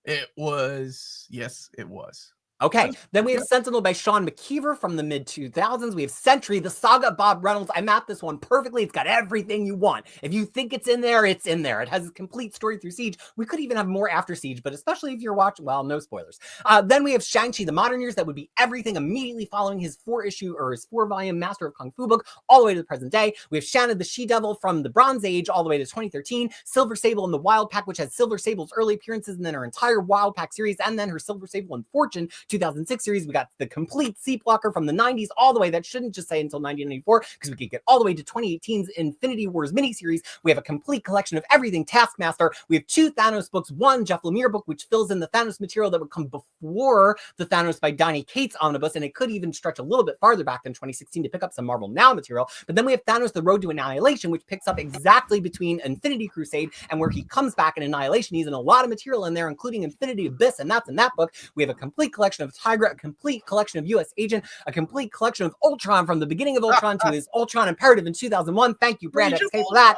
It was. Yes, it was. Okay, then we have Sentinel by Sean McKeever from the mid-2000s. We have Sentry, the saga of Bob Reynolds. I mapped this one perfectly. It's got everything you want. If you think it's in there, it's in there. It has a complete story through Siege. We could even have more after Siege, but especially if you're watching, well, no spoilers. Then we have Shang-Chi, the modern years. That would be everything immediately following his 4-volume Master of Kung Fu book all the way to the present day. We have Shannon, the She-Devil from the Bronze Age all the way to 2013. Silver Sable in the Wild Pack, which has Silver Sable's early appearances and then her entire Wild Pack series, and then her Silver Sable and Fortune 2006 series. We got the complete Seep Blocker from the 90s all the way. That shouldn't just say until 1994, because we could get all the way to 2018's Infinity Wars miniseries. We have a complete collection of everything Taskmaster. We have 2 Thanos books, one Jeff Lemire book, which fills in the Thanos material that would come before the Thanos by Donny Cates omnibus, and it could even stretch a little bit farther back than 2016 to pick up some Marvel Now material. But then we have Thanos, The Road to Annihilation, which picks up exactly between Infinity Crusade and where he comes back in Annihilation. He's in a lot of material in there, including Infinity Abyss, and that's in that book. We have a complete collection of Tigra, a complete collection of US Agent, a complete collection of Ultron from the beginning of Ultron to his Ultron Imperative in 2001. Thank you, Brand XK, for that.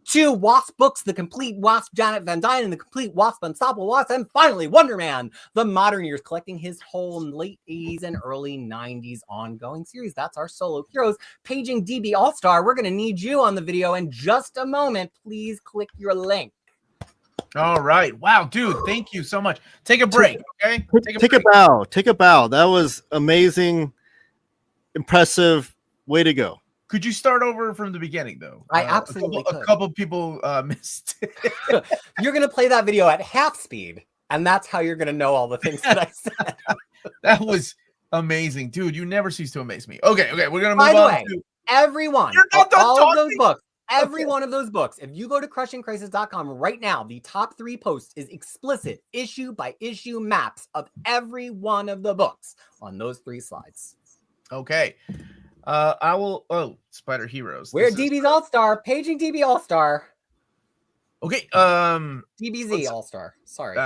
2 Wasp books, the complete Wasp Janet Van Dyne and the complete Wasp Unstoppable Wasp, and finally Wonder Man, the modern years, collecting his whole late 80s and early 90s ongoing series. That's our solo heroes. Paging DB All-Star, we're going to need you on the video in just a moment. Please click your link. All right. Wow, dude, thank you so much. Take a break, okay? Take a bow. Take a bow. That was amazing, impressive. Way to go. Could you start over from the beginning, though? I absolutely a couple people missed it. You're going to play that video at half speed, and that's how you're going to know all the things that I said. That was amazing. Dude, you never cease to amaze me. Okay, we're going to move By the on way, to... everyone, You're not done all talking. of those books, every one of those books, if you go to crushingcrisis.com right now, the top 3 posts is explicit issue by issue maps of every one of the books on those 3 slides. Okay. I will... Oh, Spider Heroes. We're DB's All-Star, paging DB All-Star. Okay, DBZ All-Star. Sorry.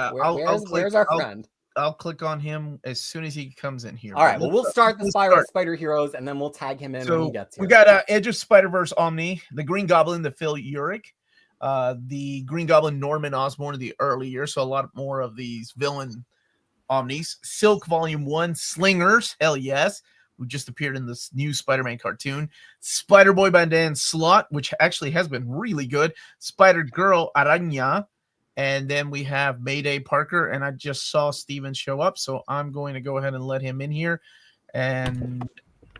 Where's our friend? I'll click on him as soon as he comes in here. All right, well, we'll start the Spider Heroes, and then we'll tag him in when he gets here. We got Edge of Spider-Verse Omni, the Green Goblin, the Phil Urich, the Green Goblin Norman Osborn of the early years, so a lot more of these villain Omnis. Silk Volume 1, Slingers, hell yes, who just appeared in this new Spider-Man cartoon. Spider-Boy by Dan Slott, which actually has been really good. Spider-Girl Araña. And then we have Mayday Parker, and I just saw Steven show up, so I'm going to go ahead and let him in here. And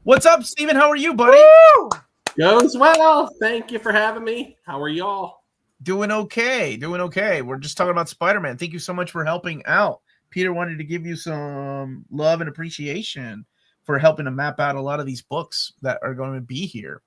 what's up, Steven? How are you, buddy? Woo! Goes well. Thank you for having me. How are y'all? Doing okay. We're just talking about Spider-Man. Thank you so much for helping out. Peter wanted to give you some love and appreciation for helping to map out a lot of these books that are going to be here.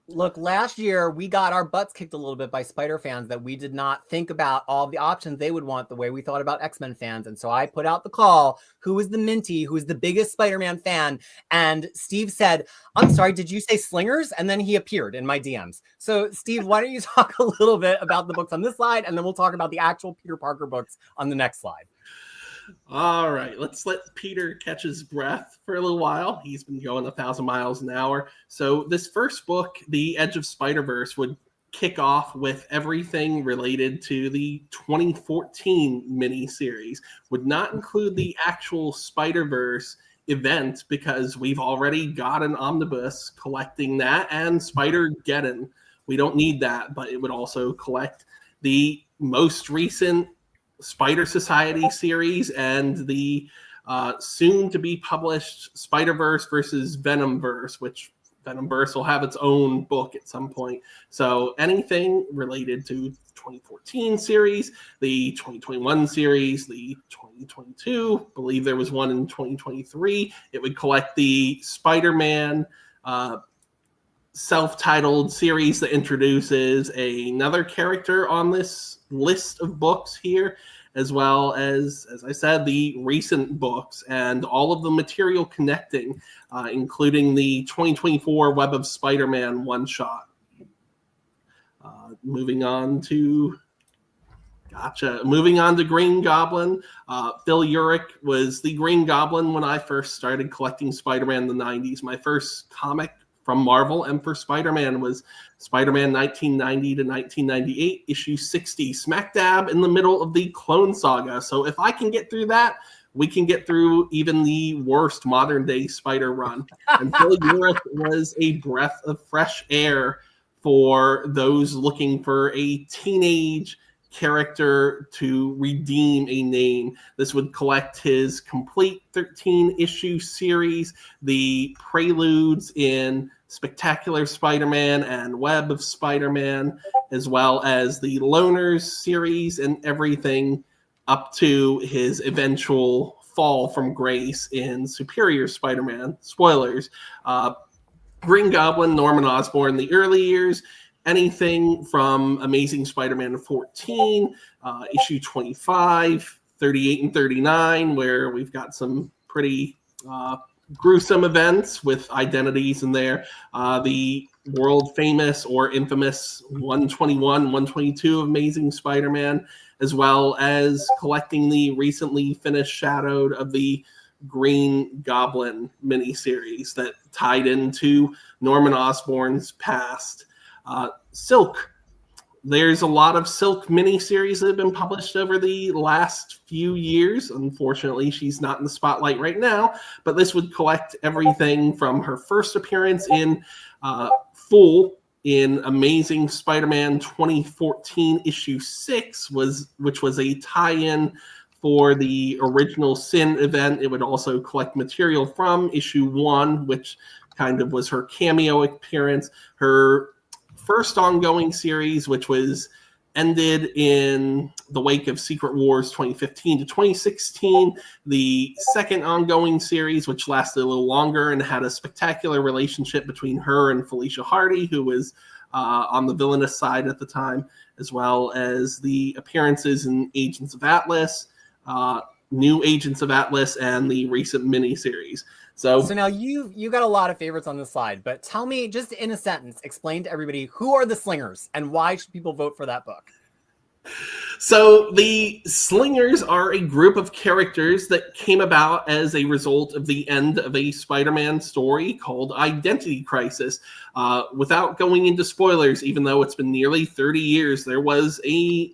Look, last year we got our butts kicked a little bit by Spider fans that we did not think about all the options they would want the way we thought about X-Men fans. And so I put out the call, who is the Minty, who is the biggest Spider-Man fan? And Steve said, I'm sorry, did you say Slingers? And then he appeared in my DMs. So Steve, why don't you talk a little bit about the books on this slide, and then we'll talk about the actual Peter Parker books on the next slide. All right, let's let Peter catch his breath for a little while. He's been going 1,000 miles an hour. So this first book, The Edge of Spider-Verse, would kick off with everything related to the 2014 miniseries. Would not include the actual Spider-Verse event because we've already got an omnibus collecting that and Spider-Geddon. We don't need that, but it would also collect the most recent Spider Society series and the soon to be published Spider-Verse versus Venomverse, which Venomverse will have its own book at some point. So anything related to 2014 series, the 2021 series, the 2022, believe there was one in 2023. It would collect the Spider-Man self-titled series that introduces another character on this list of books here, as well as I said, the recent books and all of the material connecting, including the 2024 Web of Spider-Man one-shot. Moving on to Green Goblin. Phil Urich was the Green Goblin when I first started collecting Spider-Man in the 90s. My first comic from Marvel and for Spider-Man was Spider-Man 1990 to 1998, issue 60, smack dab in the middle of the Clone Saga. So if I can get through that, we can get through even the worst modern-day Spider run. And Phil Urich was a breath of fresh air for those looking for a teenage character to redeem a name. This would collect his complete 13-issue series, the preludes in Spectacular Spider-Man and Web of Spider-Man, as well as the Loners series and everything up to his eventual fall from grace in Superior Spider-Man. Spoilers. Green Goblin, Norman Osborn, the early years, anything from Amazing Spider-Man 14, issue 25, 38 and 39, where we've got some pretty gruesome events with identities in there. The world famous or infamous 121, 122 of Amazing Spider-Man, as well as collecting the recently finished Shadowed of the Green Goblin miniseries that tied into Norman Osborn's past. Silk. There's a lot of Silk miniseries that have been published over the last few years. Unfortunately, she's not in the spotlight right now, but this would collect everything from her first appearance in full in Amazing Spider-Man 2014 issue 6, which was a tie-in for the original Sin event. It would also collect material from issue 1, which kind of was her cameo appearance. Her first ongoing series, which was ended in the wake of Secret Wars 2015 to 2016. The second ongoing series, which lasted a little longer and had a spectacular relationship between her and Felicia Hardy, who was on the villainous side at the time, as well as the appearances in Agents of Atlas, New Agents of Atlas, and the recent miniseries. So now you got a lot of favorites on this slide, but tell me just in a sentence, explain to everybody who are the Slingers and why should people vote for that book? So the Slingers are a group of characters that came about as a result of the end of a Spider-Man story called Identity Crisis. Without going into spoilers, even though it's been nearly 30 years, there was a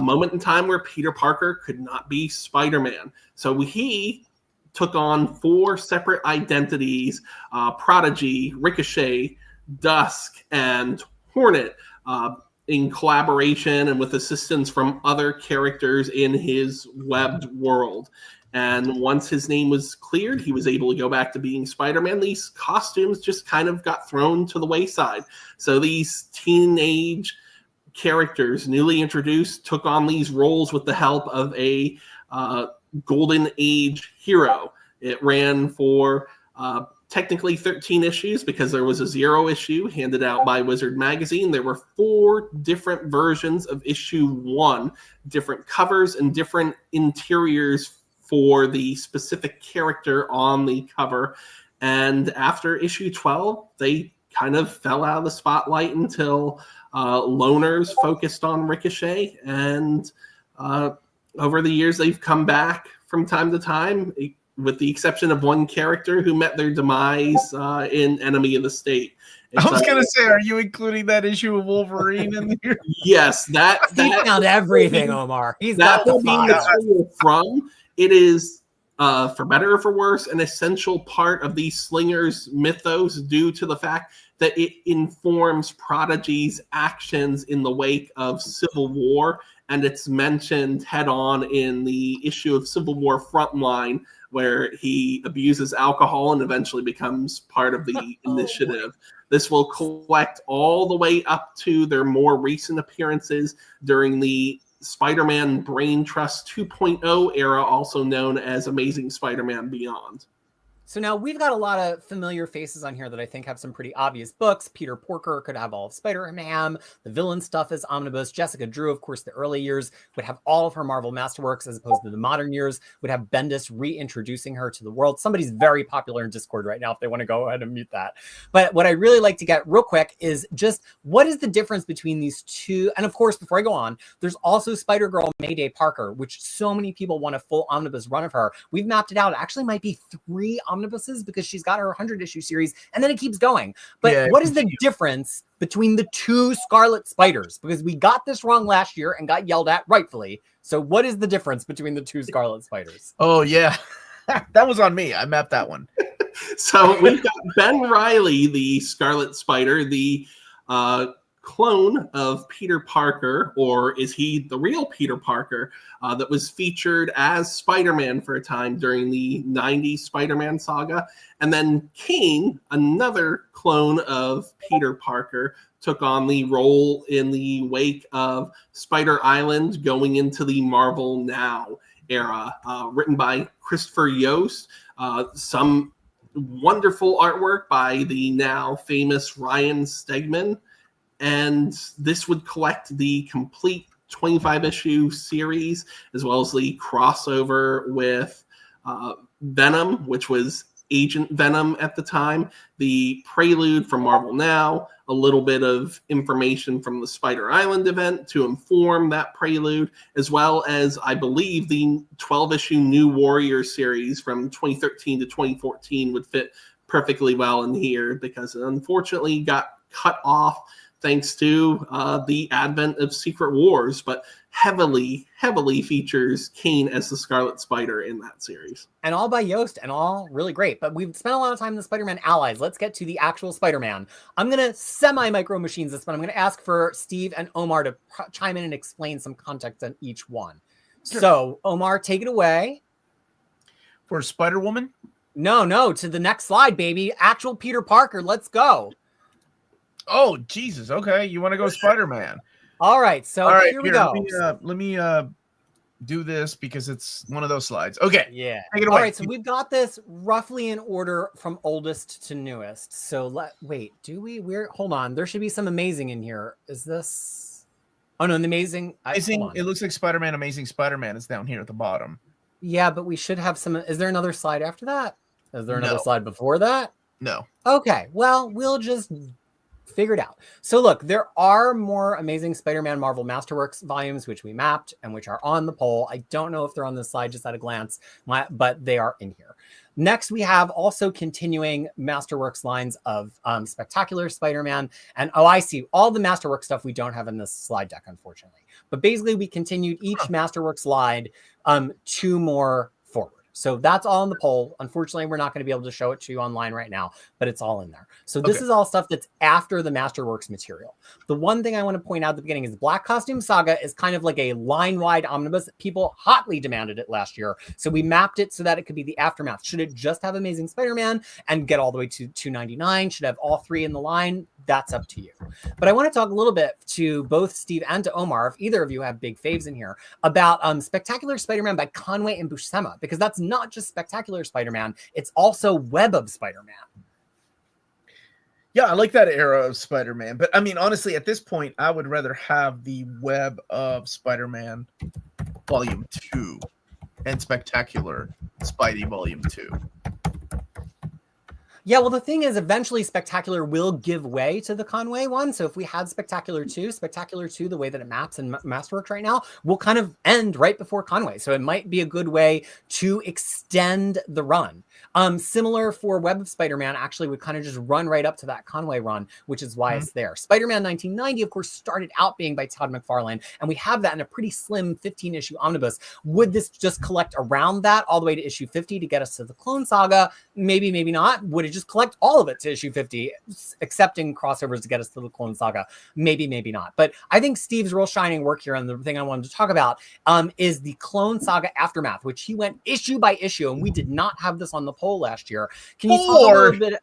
moment in time where Peter Parker could not be Spider-Man. So he took on 4 separate identities, Prodigy, Ricochet, Dusk, and Hornet, in collaboration and with assistance from other characters in his webbed world. And once his name was cleared, he was able to go back to being Spider-Man. These costumes just kind of got thrown to the wayside. So these teenage characters, newly introduced, took on these roles with the help of a Golden Age hero. It ran for technically 13 issues because there was a 0 issue handed out by Wizard Magazine. There were 4 different versions of issue 1, different covers and different interiors for the specific character on the cover. And after issue 12, they kind of fell out of the spotlight until Loners focused on Ricochet. And over the years, they've come back from time to time, with the exception of one character who met their demise in Enemy of the State. I was going to say, are you including that issue of Wolverine in there? Yes, that found everything, Omar. He's that got the file. From it is, for better or for worse, an essential part of the Slingers mythos due to the fact that it informs Prodigy's actions in the wake of Civil War, and it's mentioned head on in the issue of Civil War Frontline where he abuses alcohol and eventually becomes part of the initiative. This will collect all the way up to their more recent appearances during the Spider-Man Brain Trust 2.0 era, also known as Amazing Spider-Man Beyond. So now we've got a lot of familiar faces on here that I think have some pretty obvious books. Peter Porker could have all of Spider-Man. The villain stuff is Omnibus. Jessica Drew, of course, the early years would have all of her Marvel Masterworks, as opposed to the modern years would have Bendis reintroducing her to the world. Somebody's very popular in Discord right now if they want to go ahead and mute that. But what I really like to get real quick is just what is the difference between these two? And of course, before I go on, there's also Spider-Girl Mayday Parker, which so many people want a full omnibus run of her. We've mapped it out. It actually might be 3 omnibuses because she's got her 100-issue series and then it keeps going. But what is the difference between the 2 Scarlet Spiders? Because we got this wrong last year and got yelled at rightfully. So what is the difference between the 2 Scarlet Spiders? Oh, yeah. That was on me. I mapped that one. So we've got Ben Reilly, the Scarlet Spider, the clone of Peter Parker, or is he the real Peter Parker, that was featured as Spider-Man for a time during the 90s Spider-Man saga. And then Kane, another clone of Peter Parker, took on the role in the wake of Spider Island going into the Marvel Now era, written by Christopher Yost. Some wonderful artwork by the now famous Ryan Stegman. And this would collect the complete 25-issue series, as well as the crossover with Venom, which was Agent Venom at the time, the prelude from Marvel Now, a little bit of information from the Spider Island event to inform that prelude, as well as, I believe, the 12-issue New Warrior series from 2013 to 2014 would fit perfectly well in here, because it unfortunately got cut off thanks to the advent of Secret Wars, but heavily features Kane as the Scarlet Spider in that series. And all by Yost, and all really great. But we've spent a lot of time in the Spider-Man allies. Let's get to the actual Spider-Man. I'm going to semi-micro machines this, but I'm going to ask for Steve and Omar to chime in and explain some context on each one. Sure. So, Omar, take it away. For Spider-Woman? No, to the next slide, baby. Actual Peter Parker, let's go. Oh, Jesus. Okay, you want to go Spider-Man. All right, so here we go. Let me do this because it's one of those slides. Okay. Yeah. Take it away. All right, so we've got this roughly in order from oldest to newest. So hold on. There should be some amazing in here. Is this? Oh, no, the amazing. It looks like Spider-Man, Amazing Spider-Man is down here at the bottom. Yeah, but we should have some. Is there another slide after that? Is there another slide before that? No. Okay, well, we'll just figure it out. So look, there are more Amazing Spider-Man Marvel Masterworks volumes, which we mapped and which are on the poll. I don't know if they're on this slide just at a glance, but they are in here. Next, we have also continuing Masterworks lines of Spectacular Spider-Man. And I see all the Masterworks stuff we don't have in this slide deck, unfortunately. But basically, we continued each Masterworks slide 2 more forward. So that's all in the poll. Unfortunately, we're not going to be able to show it to you online right now, but it's all in there. So this is all stuff that's after the Masterworks material. The one thing I want to point out at the beginning is Black Costume Saga is kind of like a line-wide omnibus. People hotly demanded it last year. So we mapped it so that it could be the aftermath. Should it just have Amazing Spider-Man and get all the way to $2.99? Should it have all 3 in the line? That's up to you. But I want to talk a little bit to both Steve and to Omar, if either of you have big faves in here, about Spectacular Spider-Man by Conway and Buscema, because that's not just Spectacular Spider-Man, it's also Web of Spider-Man. Yeah, I like that era of Spider-Man. But I mean, honestly, at this point, I would rather have the Web of Spider-Man Volume 2 and Spectacular Spidey Volume 2. Yeah, well, the thing is, eventually Spectacular will give way to the Conway one. So if we had Spectacular 2, the way that it maps in Masterworks right now, will kind of end right before Conway. So it might be a good way to extend the run. Similar for Web of Spider-Man, actually would kind of just run right up to that Conway run, which is why it's there. Spider-Man 1990, of course, started out being by Todd McFarlane, and we have that in a pretty slim 15-issue omnibus. Would this just collect around that all the way to issue 50 to get us to the Clone Saga? Maybe, maybe not. Would it just collect all of it to issue 50, accepting crossovers to get us to the Clone Saga. Maybe not. But I think Steve's real shining work here, and the thing I wanted to talk about is the Clone Saga Aftermath, which he went issue by issue, and we did not have this on the poll last year. Can you talk a little bit?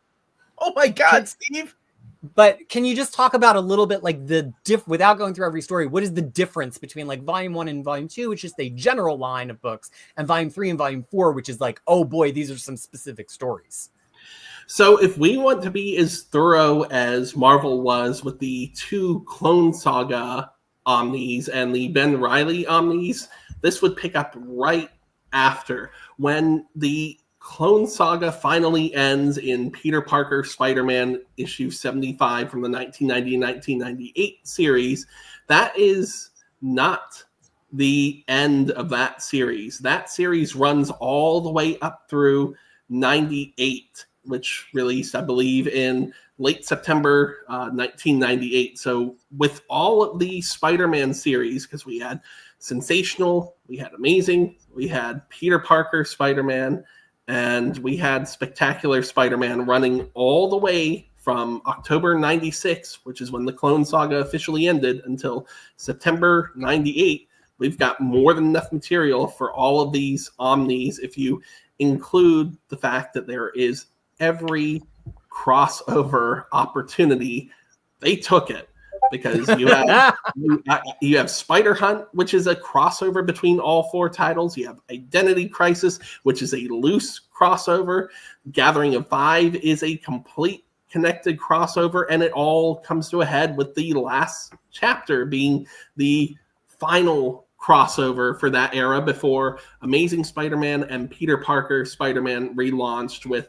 Oh my God, Steve. But can you just talk about a little bit like the without going through every story, what is the difference between like volume 1 and volume 2, which is a general line of books, and volume 3 and volume 4, which is like, oh boy, these are some specific stories. So if we want to be as thorough as Marvel was with the 2 Clone Saga Omnis and the Ben Reilly Omnis, this would pick up right after when the Clone Saga finally ends in Peter Parker Spider-Man issue 75 from the 1990-1998 series. That is not the end of that series. That series runs all the way up through 98, which released, I believe, in late September 1998. So with all of the Spider-Man series, because we had Sensational, we had Amazing, we had Peter Parker Spider-Man, and we had Spectacular Spider-Man running all the way from October 96, which is when the Clone Saga officially ended, until September 98. We've got more than enough material for all of these Omnis if you include the fact that there is every crossover opportunity. They took it. Because you have Spider Hunt, which is a crossover between all 4 titles. You have Identity Crisis, which is a loose crossover. Gathering of 5 is a complete connected crossover, and it all comes to a head with the last chapter being the final crossover for that era before Amazing Spider-Man and Peter Parker Spider-Man relaunched with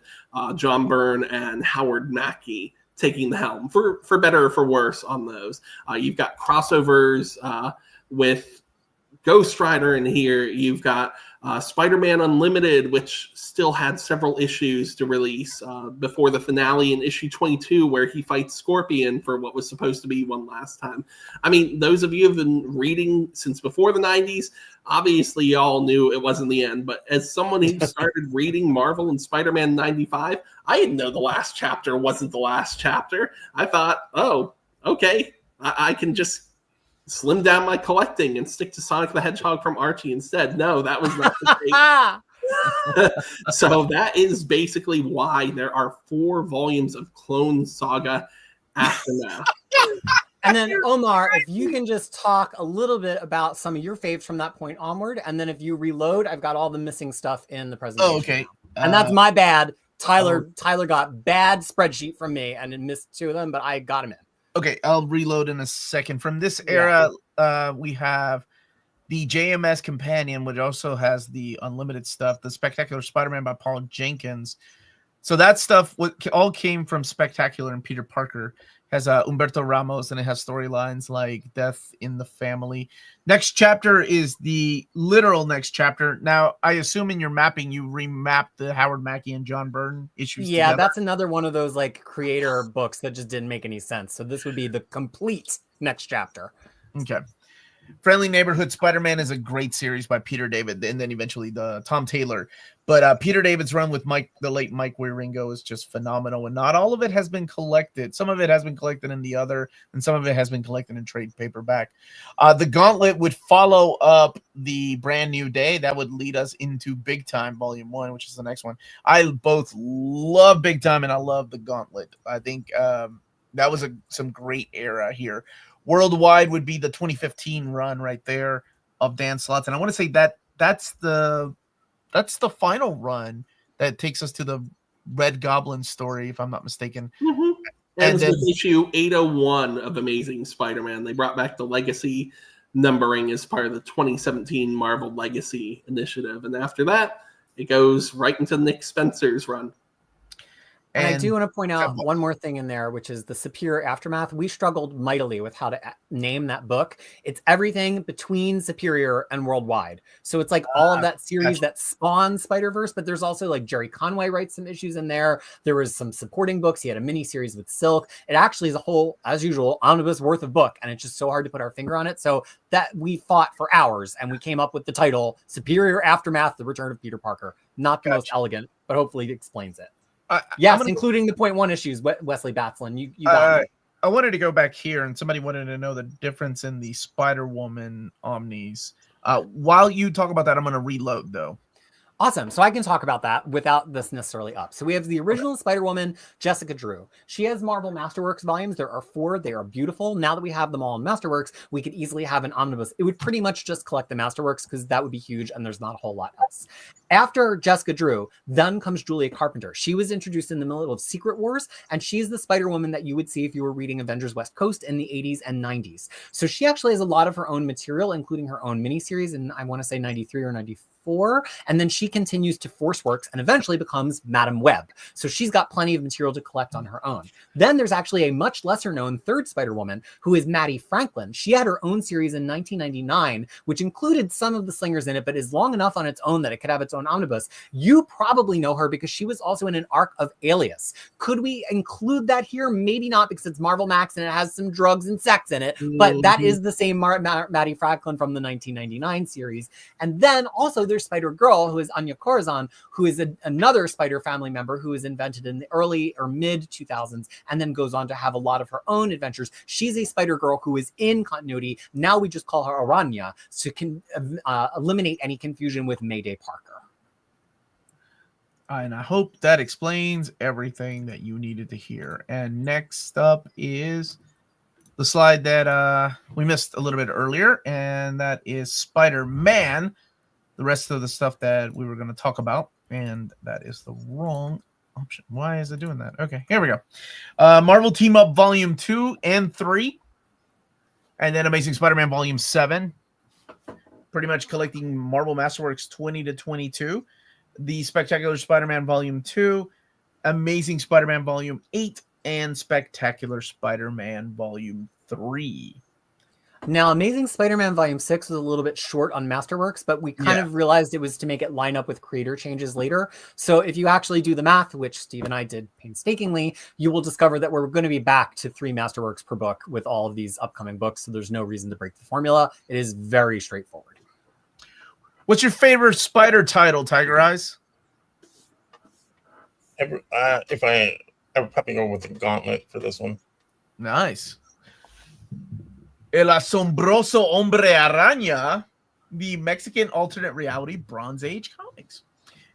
John Byrne and Howard Mackie taking the helm, for better or for worse on those. You've got crossovers with Ghost Rider in here. You've got Spider-Man Unlimited, which still had several issues to release before the finale in issue 22, where he fights Scorpion for what was supposed to be one last time. I mean, those of you who have been reading since before the 90s, obviously you all knew it wasn't the end. But as someone who started reading Marvel and Spider-Man 95, I didn't know the last chapter wasn't the last chapter. I thought, oh, okay, I can just slim down my collecting and stick to Sonic the Hedgehog from Archie instead. No, that was not the case. So that is basically why there are 4 volumes of Clone Saga Aftermath. And then Omar, if you can just talk a little bit about some of your faves from that point onward, and then if you reload, I've got all the missing stuff in the presentation. Oh, okay. And that's my bad. Tyler got bad spreadsheet from me and it missed 2 of them, but I got him in. Okay, I'll reload in a second. From this era, we have the JMS Companion, which also has the Unlimited stuff, the Spectacular Spider-Man by Paul Jenkins. So that stuff all came from Spectacular and Peter Parker. Has Humberto Ramos, and it has storylines like Death in the Family. Next chapter is the literal next chapter. Now, I assume in your mapping, you remapped the Howard Mackie and John Byrne issues together. That's another one of those like creator books that just didn't make any sense. So this would be the complete next chapter. Okay. Friendly Neighborhood Spider-Man is a great series by Peter David, and then eventually the Tom Taylor. But Peter David's run with the late Mike Wieringo is just phenomenal, and not all of it has been collected. Some of it has been collected in the other, and some of it has been collected in trade paperback. The Gauntlet would follow up the Brand New Day. That would lead us into Big Time Volume 1, which is the next one. I both love Big Time, and I love the Gauntlet. I think that was some great era here. Worldwide would be the 2015 run right there of Dan Slott, and I want to say that's the final run that takes us to the Red Goblin story, if I'm not mistaken. Mm-hmm. And then issue 801 of Amazing Spider-Man. They brought back the legacy numbering as part of the 2017 Marvel Legacy Initiative, and after that, it goes right into Nick Spencer's run. And I do want to point out one more thing in there, which is the Superior Aftermath. We struggled mightily with how to name that book. It's everything between Superior and Worldwide. So it's like all of that series that spawns Spider-Verse, but there's also like Jerry Conway writes some issues in there. There was some supporting books. He had a mini series with Silk. It actually is a whole, as usual, omnibus worth of book. And it's just so hard to put our finger on it. So that we fought for hours and we came up with the title Superior Aftermath, The Return of Peter Parker. Not the most elegant, but hopefully it explains it. Yes, including the .1 issues. Wesley Batslin, you got it. I wanted to go back here, and somebody wanted to know the difference in the Spider-Woman Omnis. While you talk about that, I'm going to reload though. Awesome. So I can talk about that without this necessarily up. So we have the original Spider-Woman, Jessica Drew. She has Marvel Masterworks volumes. There are 4. They are beautiful. Now that we have them all in Masterworks, we could easily have an omnibus. It would pretty much just collect the Masterworks because that would be huge and there's not a whole lot else. After Jessica Drew, then comes Julia Carpenter. She was introduced in the middle of Secret Wars, and she's the Spider-Woman that you would see if you were reading Avengers West Coast in the 80s and 90s. So she actually has a lot of her own material, including her own miniseries in, I want to say, 93 or 94. And then she continues to Force Works and eventually becomes Madam Web. So she's got plenty of material to collect on her own. Then there's actually a much lesser known third Spider-Woman who is Maddie Franklin. She had her own series in 1999, which included some of the Slingers in it, but is long enough on its own that it could have its own omnibus. You probably know her because she was also in an arc of Alias. Could we include that here? Maybe not, because it's Marvel Max and it has some drugs and sex in it, but that is the same Maddie Franklin from the 1999 series. And then also there's Spider-Girl, who is Anya Corazon, who is another Spider family member who was invented in the early or mid 2000s and then goes on to have a lot of her own adventures. She's a Spider-Girl who is in continuity. Now we just call her Aranya to eliminate any confusion with Mayday Parker. And I hope that explains everything that you needed to hear. And next up is the slide that we missed a little bit earlier, and that is Spider-Man. The rest of the stuff that we were going to talk about, and that is the wrong option. Why is it doing that? Okay, here we go. Marvel Team Up Volume 2 and 3, and then Amazing Spider-Man Volume 7. Pretty much collecting Marvel Masterworks 20 to 22. The Spectacular Spider-Man Volume 2, Amazing Spider-Man Volume 8, and Spectacular Spider-Man Volume 3. Now, Amazing Spider-Man Volume 6 was a little bit short on Masterworks, but we kind of realized it was to make it line up with creator changes later. So if you actually do the math, which Steve and I did painstakingly, you will discover that we're going to be back to 3 Masterworks per book with all of these upcoming books. So there's no reason to break the formula. It is very straightforward. What's your favorite Spider title, Tigereyes? I would probably go with the Gauntlet for this one. Nice. El Asombroso Hombre Araña, the Mexican alternate reality Bronze Age comics.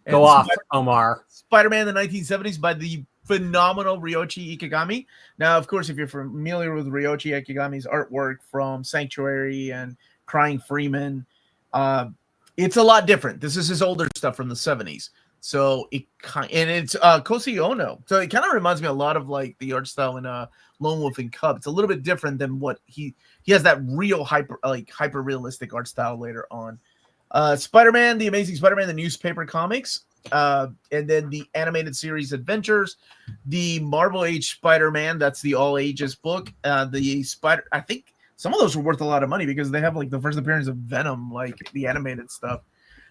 And Go off, Omar. Spider-Man in the 1970s by the phenomenal Ryoichi Ikegami. Now, of course, if you're familiar with Ryoichi Ikegami's artwork from Sanctuary and Crying Freeman, it's a lot different. This is his older stuff from the 70s. So it's Kosei Ono. So it kind of reminds me a lot of like the art style in Lone Wolf and Cub. It's a little bit different than what he has that real hyper realistic art style later on. Spider-Man, the Amazing Spider-Man, the newspaper comics, and then the animated series Adventures, the Marvel Age Spider-Man, that's the all ages book. I think some of those were worth a lot of money because they have like the first appearance of Venom, like the animated stuff.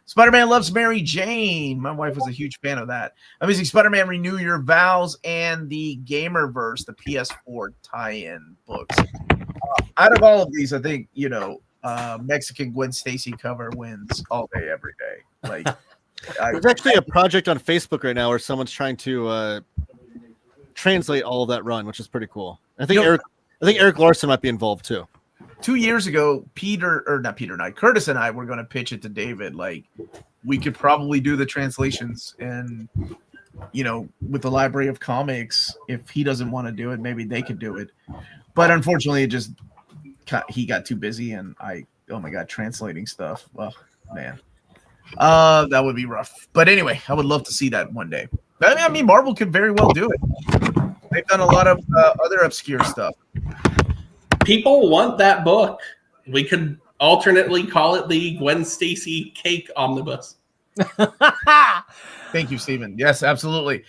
Spider-Man Loves Mary Jane. My wife was a huge fan of that. Amazing Spider-Man Renew Your Vows and the Gamerverse, the PS4 tie-in books. Out of all of these, I think, Mexican Gwen Stacy cover wins all day, every day. Like, there's actually a project on Facebook right now where someone's trying to translate all of that run, which is pretty cool. I think Eric Larson might be involved too. 2 years ago, Curtis and I were going to pitch it to David. Like, we could probably do the translations and, with the Library of Comics, if he doesn't want to do it, maybe they could do it. But unfortunately, he got too busy and oh my God, translating stuff. Oh, man. That would be rough. But anyway, I would love to see that one day. I mean, Marvel could very well do it. They've done a lot of other obscure stuff. People want that book. We could alternately call it the Gwen Stacy Cake Omnibus. Thank you, Stephen. Yes, absolutely.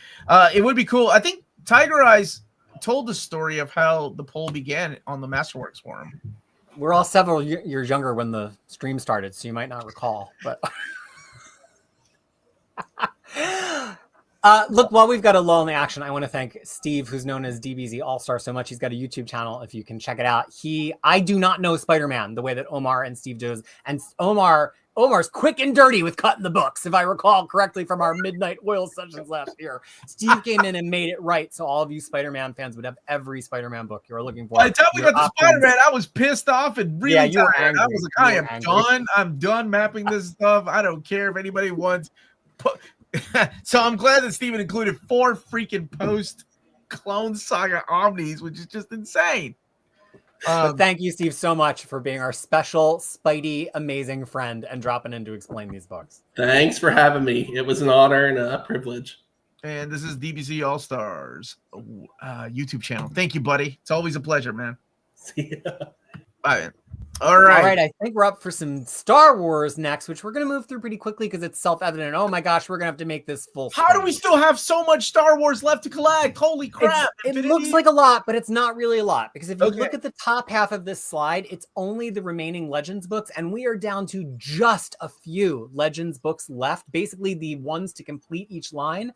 It would be cool. I think Tigereyes told the story of how the poll began on the Masterworks forum. We're all several years younger when the stream started, so you might not recall. But look, while we've got a lull in the action, I want to thank Steve, who's known as DBZ All-Star, so much. He's got a YouTube channel, if you can check it out. I do not know Spider-Man the way that Omar and Steve does. And Omar Omar's quick and dirty with cutting the books, if I recall correctly from our midnight oil sessions last year. Steve came in and made it right, so all of you Spider-Man fans would have every Spider-Man book you are looking for. By the time we got to Spider-Man, I was pissed off and really you were tired. angry. I was like, I am done. I'm done mapping this stuff. I don't care if anybody wants. So I'm glad that Steven included 4 freaking post-Clone Saga Omnis, which is just insane. But thank you, Steve, so much for being our special, Spidey, amazing friend and dropping in to explain these books. Thanks for having me. It was an honor and a privilege. And this is DBC All Stars YouTube channel. Thank you, buddy. It's always a pleasure, man. See ya. Bye, man. All right. I think we're up for some Star Wars next, which we're going to move through pretty quickly because it's self-evident. Oh my gosh, we're going to have to make this full How do we still have so much Star Wars left to collect? Holy crap. It looks like a lot, but it's not really a lot because if you look at the top half of this slide, it's only the remaining Legends books, and we are down to just a few Legends books left, basically the ones to complete each line.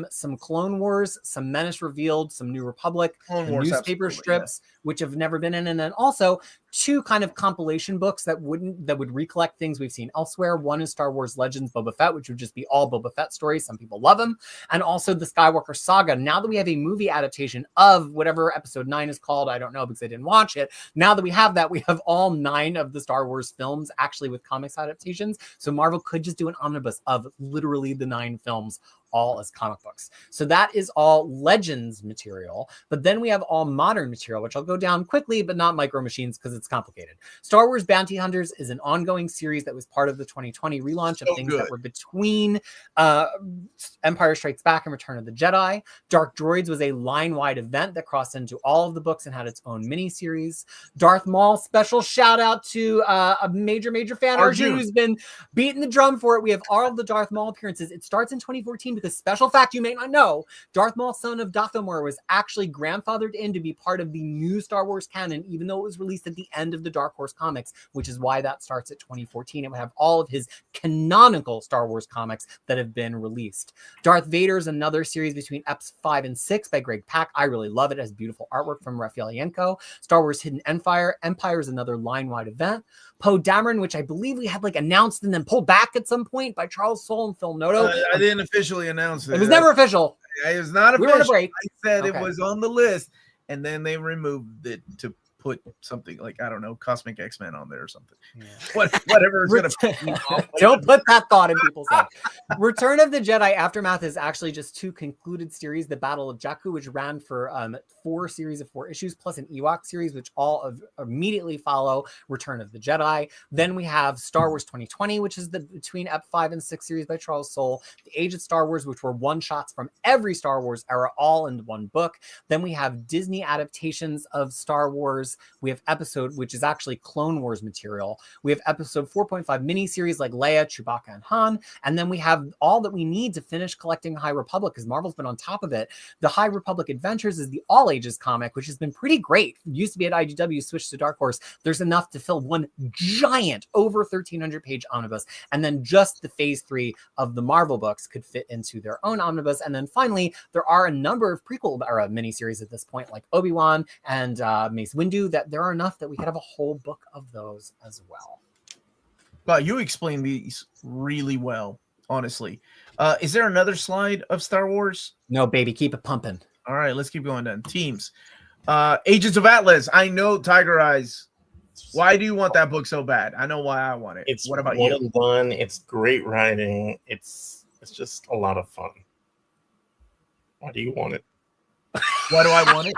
Some Clone Wars, some Menace Revealed, some New Republic, newspaper strips, which have never been in, and then also 2 kind of compilation books that would recollect things we've seen elsewhere. One is Star Wars Legends Boba Fett, which would just be all Boba Fett stories. Some people love them. And also the Skywalker Saga. Now that we have a movie adaptation of whatever episode 9 is called, I don't know because I didn't watch it. Now that we have that, we have all 9 of the Star Wars films actually with comics adaptations. So Marvel could just do an omnibus of literally the 9 films all as comic books. So that is all Legends material, but then we have all modern material, which I'll go down quickly, but not Micro Machines because it's complicated. Star Wars Bounty Hunters is an ongoing series that was part of the 2020 relaunch of things that were between Empire Strikes Back and Return of the Jedi. Dark Droids was a line-wide event that crossed into all of the books and had its own mini-series. Darth Maul, special shout out to a major fan, Arjun, who's been beating the drum for it. We have all of the Darth Maul appearances. It starts in 2014 because special fact you may not know, Darth Maul, son of Dathomir, was actually grandfathered in to be part of the new Star Wars canon, even though it was released at the end of the Dark Horse comics, which is why that starts at 2014. It would have all of his canonical Star Wars comics that have been released. Darth Vader is another series between Eps 5 and 6 by Greg Pak. I really love it. It has beautiful artwork from Raphael Yanko. Star Wars Hidden Empire is another line-wide event. Poe Dameron, which I believe we had announced and then pulled back at some point by Charles Soule and Phil Noto. I didn't officially announce it. It was never official. It was not official. We were on a break. I said it was on the list, and then they removed it to put something like, I don't know, Cosmic X-Men on there or something. Yeah. Whatever is going to Don't put that thought in people's head. Return of the Jedi Aftermath is actually just 2 concluded series. The Battle of Jakku, which ran for 4 series of 4 issues, plus an Ewok series, which all immediately follow Return of the Jedi. Then we have Star Wars 2020, which is the between Ep 5 and 6 series by Charles Soule. The Age of Star Wars, which were one-shots from every Star Wars era, all in one book. Then we have Disney adaptations of Star Wars. We have episode, which is actually Clone Wars material. We have episode 4.5 miniseries like Leia, Chewbacca, and Han. And then we have all that we need to finish collecting High Republic because Marvel's been on top of it. The High Republic Adventures is the all ages comic, which has been pretty great. It used to be at IDW, switched to Dark Horse. There's enough to fill one giant over 1,300 page omnibus. And then just the phase 3 of the Marvel books could fit into their own omnibus. And then finally, there are a number of prequel era miniseries at this point, like Obi-Wan and Mace Windu, that there are enough that we could have a whole book of those as well. Well, you explained these really well, honestly. Is there another slide of Star Wars? No, baby, keep it pumping. All right, let's keep going then. Teams. Agents of Atlas. I know Tigereyes. Why do you want that book so bad? I know why I want it. It's what about well you? done. It's great writing. It's just a lot of fun. Why do you want it? Why do I want it?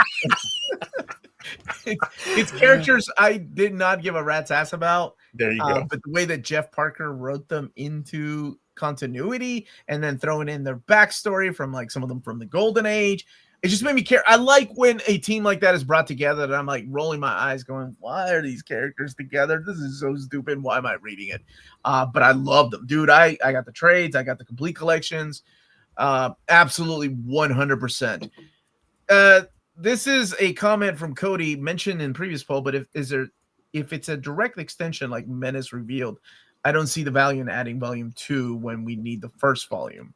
It's characters I did not give a rat's ass about. There you go. But the way that Jeff Parker wrote them into continuity and then throwing in their backstory from some of them from the Golden Age, it just made me care. I like when a team like that is brought together and I'm rolling my eyes going, why are these characters together? This is so stupid. Why am I reading it? But I love them. Dude, I got the trades. I got the complete collections. Absolutely 100%. This is a comment from Cody mentioned in previous poll, but if it's a direct extension like Menace Revealed, I don't see the value in adding volume 2 when we need the first volume.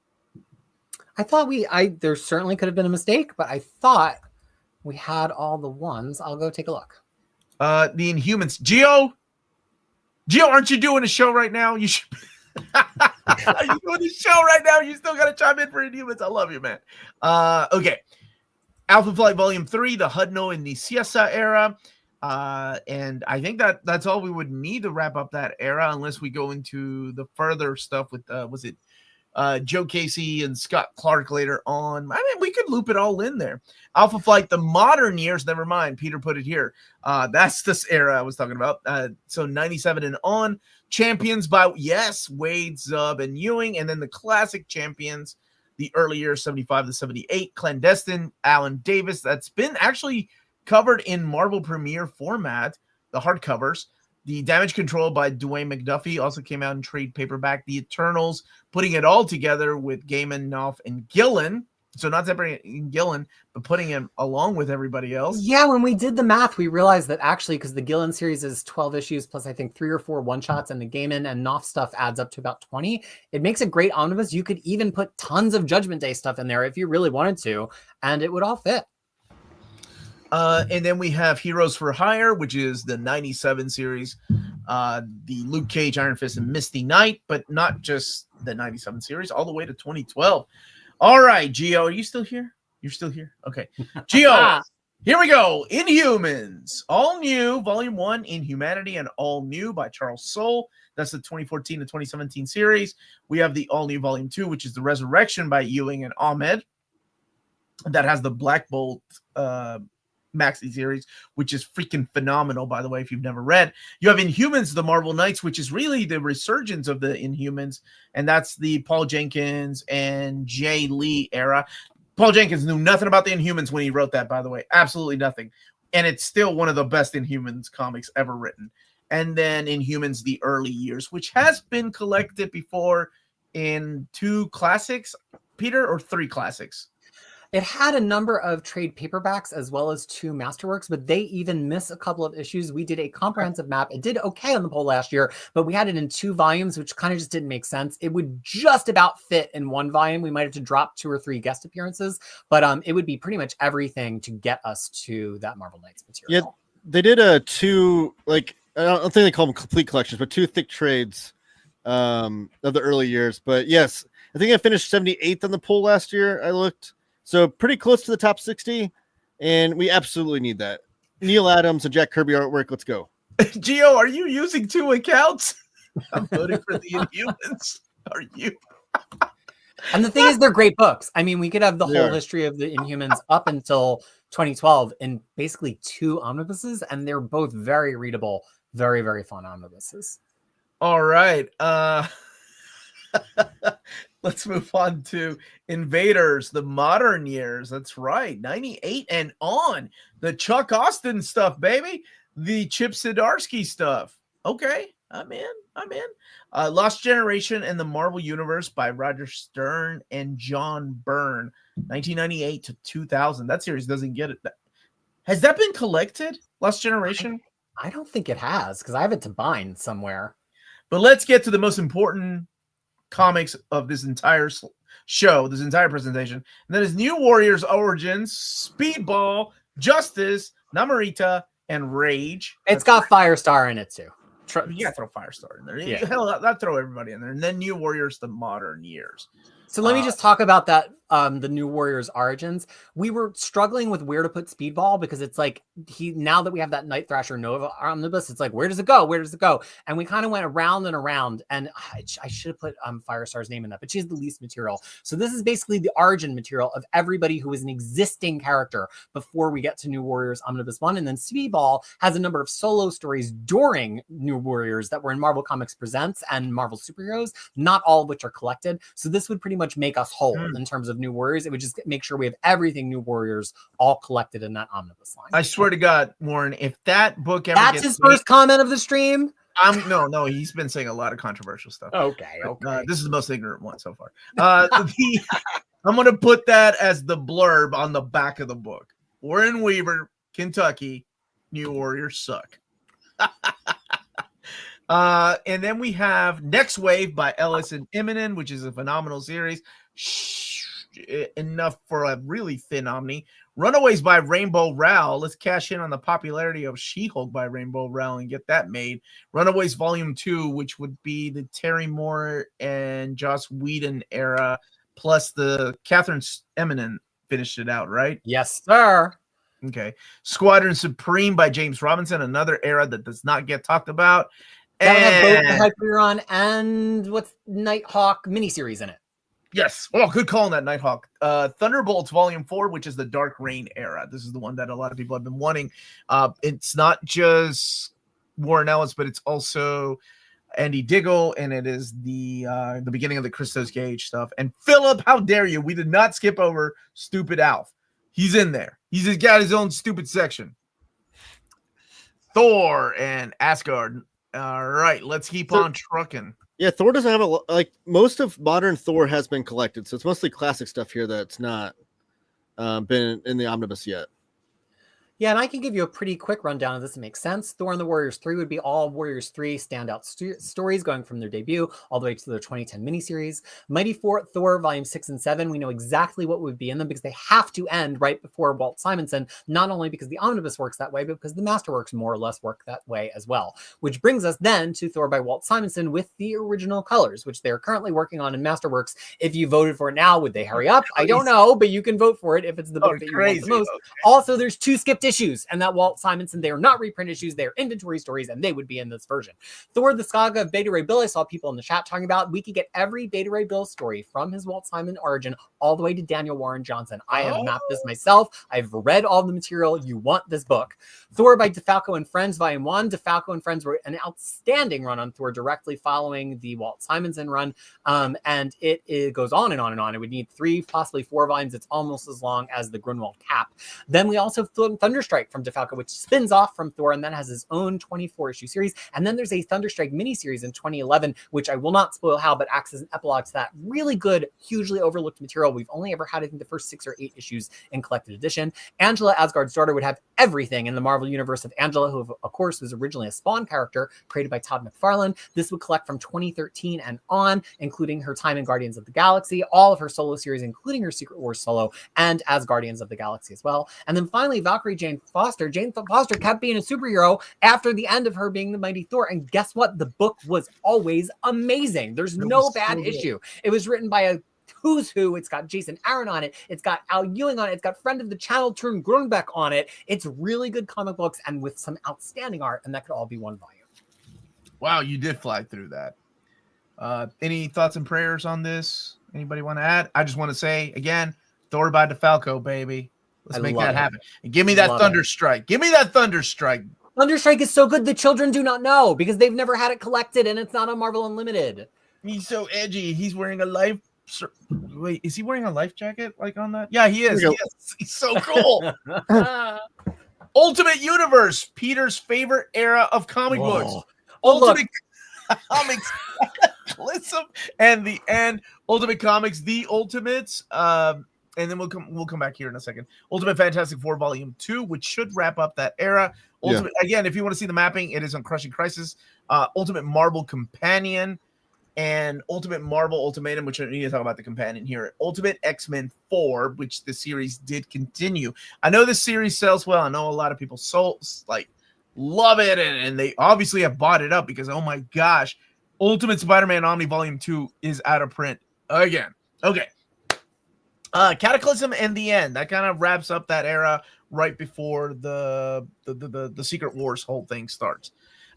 I thought there certainly could have been a mistake, but I thought we had all the ones. I'll go take a look. The Inhumans. Geo, Gio, aren't you doing a show right now? You should. Are you doing a show right now? You still got to chime in for Inhumans. I love you, man. Okay. Alpha Flight Volume 3, the Hudno and the Siesta era. And I think that's all we would need to wrap up that era, unless we go into the further stuff with, was it Joe Casey and Scott Clark later on. I mean, we could loop it all in there. Alpha Flight, the modern years, never mind. Peter put it here. That's this era I was talking about. So 97 and on. Champions by, yes, Wade, Zub, and Ewing. And then the classic champions, the early years, 75 to 78. Clandestine, Alan Davis. That's been actually covered in Marvel Premiere format, the hardcovers. The Damage Control by Dwayne McDuffie also came out in trade paperback. The Eternals, putting it all together with Gaiman, Knopf, and Gillen. So not separating Gillen, but putting him along with everybody else. Yeah, when we did the math, we realized that actually, because the Gillen series is 12 issues plus I think 3 or 4 one-shots, and the Gaiman and Knopf stuff adds up to about 20. It makes a great omnibus. You could even put tons of Judgment Day stuff in there if you really wanted to, and it would all fit. And then we have Heroes for Hire, which is the 97 series, the Luke Cage, Iron Fist, and Misty Knight, but not just the 97 series, all the way to 2012. All right, Gio, are you still here? You're still here? Okay. Gio, here we go. Inhumans, all new, Volume 1, Inhumanity and All New by Charles Soule. That's the 2014 to 2017 series. We have the all new Volume 2, which is the Resurrection by Ewing and Ahmed. That has the Black Bolt maxi series, which is freaking phenomenal, by the way, if you've never read. You have Inhumans, the Marvel Knights, which is really the resurgence of the Inhumans, and that's the Paul Jenkins and Jay Lee era. Paul Jenkins knew nothing about the Inhumans when he wrote that, by the way. Absolutely nothing. And it's still one of the best Inhumans comics ever written. And then Inhumans, the early years, which has been collected before in 2 classics, Peter, or 3 classics? It had a number of trade paperbacks as well as 2 masterworks, but they even miss a couple of issues. We did a comprehensive map. It did okay on the poll last year, but we had it in 2 volumes, which kind of just didn't make sense. It would just about fit in 1 volume. We might have to drop 2 or 3 guest appearances, but it would be pretty much everything to get us to that Marvel Knights material. Yeah, they did 2, like, I don't think they call them complete collections, but 2 thick trades of the early years. But yes, I think I finished 78th on the poll last year. I looked. So pretty close to the top 60, and we absolutely need that. Neil Adams and Jack Kirby artwork. Let's go. Gio, are you using 2 accounts? I'm voting for the Inhumans. Are you? And the thing is, they're great books. I mean, we could have the whole history of the Inhumans up until 2012 in basically 2 omnibuses, and they're both very readable, very, very fun omnibuses. All right. Let's move on to Invaders, the modern years. That's right. 98 and on. The Chuck Austin stuff, baby. The Chip Zdarsky stuff. Okay. I'm in. Lost Generation and the Marvel Universe by Roger Stern and John Byrne. 1998 to 2000. That series doesn't get it. Has that been collected? Lost Generation? I don't think it has, because I have it to bind somewhere. But let's get to the most important comics of this entire show, this entire presentation, and that is New Warriors Origins, Speedball, Justice, Namorita, and Rage. It's got Firestar in it too. You gotta throw Firestar in there. Yeah. Hell, I'd throw everybody in there. And then New Warriors, the modern years. So let me just talk about that, the New Warriors Origins. We were struggling with where to put Speedball, because it's like, now that we have that Night Thrasher Nova omnibus, it's like, where does it go? Where does it go? And we kind of went around and around, and I should have put Firestar's name in that, but she's the least material. So this is basically the origin material of everybody who is an existing character before we get to New Warriors Omnibus 1. And then Speedball has a number of solo stories during New Warriors that were in Marvel Comics Presents and Marvel Superheroes, not all of which are collected. So this would pretty much make us whole in terms of New Warriors. It would just make sure we have everything New Warriors all collected in that omnibus line. I swear to God, Warren, if that book ever That's gets his first comment of the stream. No, he's been saying a lot of controversial stuff. Okay. This is the most ignorant one so far. I'm going to put that as the blurb on the back of the book. Warren Weaver, Kentucky, New Warriors suck. And then we have Next Wave by Ellis and Immonen, which is a phenomenal series. enough for a really thin Omni. Runaways by Rainbow Rowell. Let's cash in on the popularity of She-Hulk by Rainbow Rowell and get that made. Runaways Volume 2, which would be the Terry Moore and Joss Whedon era, plus the Catherine Eminent finished it out, right? Yes, sir. Okay. Squadron Supreme by James Robinson, another era that does not get talked about. That would have both the Hyperion and what's Nighthawk miniseries in it. Yes. Oh, good call on that, Nighthawk. Thunderbolts Volume 4, which is the Dark Reign era. This is the one that a lot of people have been wanting. It's not just Warren Ellis, but it's also Andy Diggle, and it is the beginning of the Christos Gage stuff. And Philip, how dare you? We did not skip over Stupid Alf. He's in there. He's just got his own stupid section. Thor and Asgard. All right, let's keep on trucking. Yeah, Thor doesn't have like most of modern Thor has been collected, so it's mostly classic stuff here that's not been in the omnibus yet. Yeah, and I can give you a pretty quick rundown of this to make sense. Thor and the Warriors 3 would be all Warriors 3 standout stories going from their debut all the way to their 2010 miniseries. Mighty Thor Volume 6 and 7, we know exactly what would be in them because they have to end right before Walt Simonson, not only because the omnibus works that way, but because the Masterworks more or less work that way as well. Which brings us then to Thor by Walt Simonson with the original colors, which they're currently working on in Masterworks. If you voted for it now, would they hurry up? I don't know, but you can vote for it if it's the book that you want the most. Okay. Also, there's 2 skipped issues, and that Walt Simonson, they are not reprint issues, they are inventory stories, and they would be in this version. Thor, the Saga of Beta Ray Bill, I saw people in the chat talking about, we could get every Beta Ray Bill story from his Walt Simon origin all the way to Daniel Warren Johnson. I have mapped this myself. I've read all the material. You want this book. Thor by DeFalco and Friends, Volume 1. DeFalco and Friends were an outstanding run on Thor directly following the Walt Simonson run, and it goes on and on and on. It would need 3, possibly 4 volumes. It's almost as long as the Grunwald Cap. Then we also have Thunderstrike from DeFalco, which spins off from Thor and then has his own 24-issue series. And then there's a Thunderstrike miniseries in 2011, which I will not spoil how, but acts as an epilogue to that really good, hugely overlooked material. We've only ever had, I think, the first 6 or 8 issues in collected edition. Angela, Asgard's daughter, would have everything in the Marvel universe of Angela, who, of course, was originally a Spawn character created by Todd McFarlane. This would collect from 2013 and on, including her time in Guardians of the Galaxy, all of her solo series, including her Secret Wars solo, and as Guardians of the Galaxy as well. And then finally, Valkyrie Jane Foster. Jane Foster kept being a superhero after the end of her being the Mighty Thor. And guess what? The book was always amazing. There's no bad issue. It was written by a who's who. It's got Jason Aaron on it. It's got Al Ewing on it. It's got friend of the channel Tern Grunbeck on it. It's really good comic books and with some outstanding art. And that could all be one volume. Wow, you did fly through that. Any thoughts and prayers on this? Anybody want to add? I just want to say, again, Thor by DeFalco, baby. Let's make that happen. And give me that Thunderstrike. Give me that Thunderstrike. Thunderstrike is so good the children do not know because they've never had it collected and it's not on Marvel Unlimited. He's so edgy. He's wearing a life. Wait, is he wearing a life jacket like on that? Yeah, he is. He's so cool. Ultimate Universe, Peter's favorite era of comic books. Ultimate Comics, Cataclysm, and the end. Ultimate Comics, The Ultimates. And then we'll come back here in a second. Ultimate Fantastic Four Volume 2, which should wrap up that era. Ultimate, again, if you want to see the mapping, it is on Crushing Crisis. Ultimate Marvel Companion and Ultimate Marvel Ultimatum, which I need to talk about the companion here. Ultimate X-Men 4, which the series did continue. I know this series sells well. I know a lot of people love it, and they obviously have bought it up because, oh my gosh, Ultimate Spider-Man Omni Volume 2 is out of print again. Okay. Cataclysm and the End. That kind of wraps up that era right before the Secret Wars whole thing starts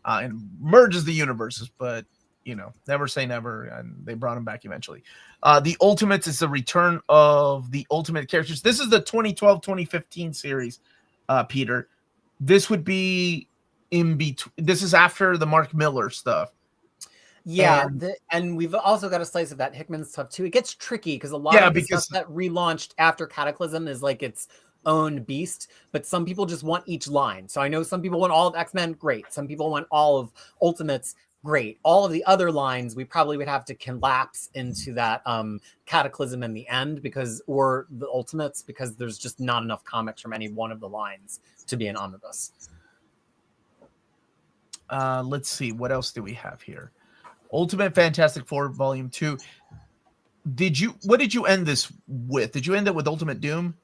and merges the universes. But, you know, never say never, and they brought him back eventually. The Ultimates is the return of the Ultimate characters. This is the 2012-2015 series, Peter. This would be in between. This is after the Mark Miller stuff. Yeah, and we've also got a slice of that Hickman stuff too. It gets tricky because a lot of the stuff that relaunched after Cataclysm is like its own beast, but some people just want each line. So I know some people want all of X-Men, great. Some people want all of Ultimates, great. All of the other lines we probably would have to collapse into that Cataclysm in the End or the Ultimates because there's just not enough comics from any one of the lines to be an omnibus. Let's see, what else do we have here? Ultimate Fantastic Four Volume 2. what did you end this with? Did you end it with Ultimate Doom,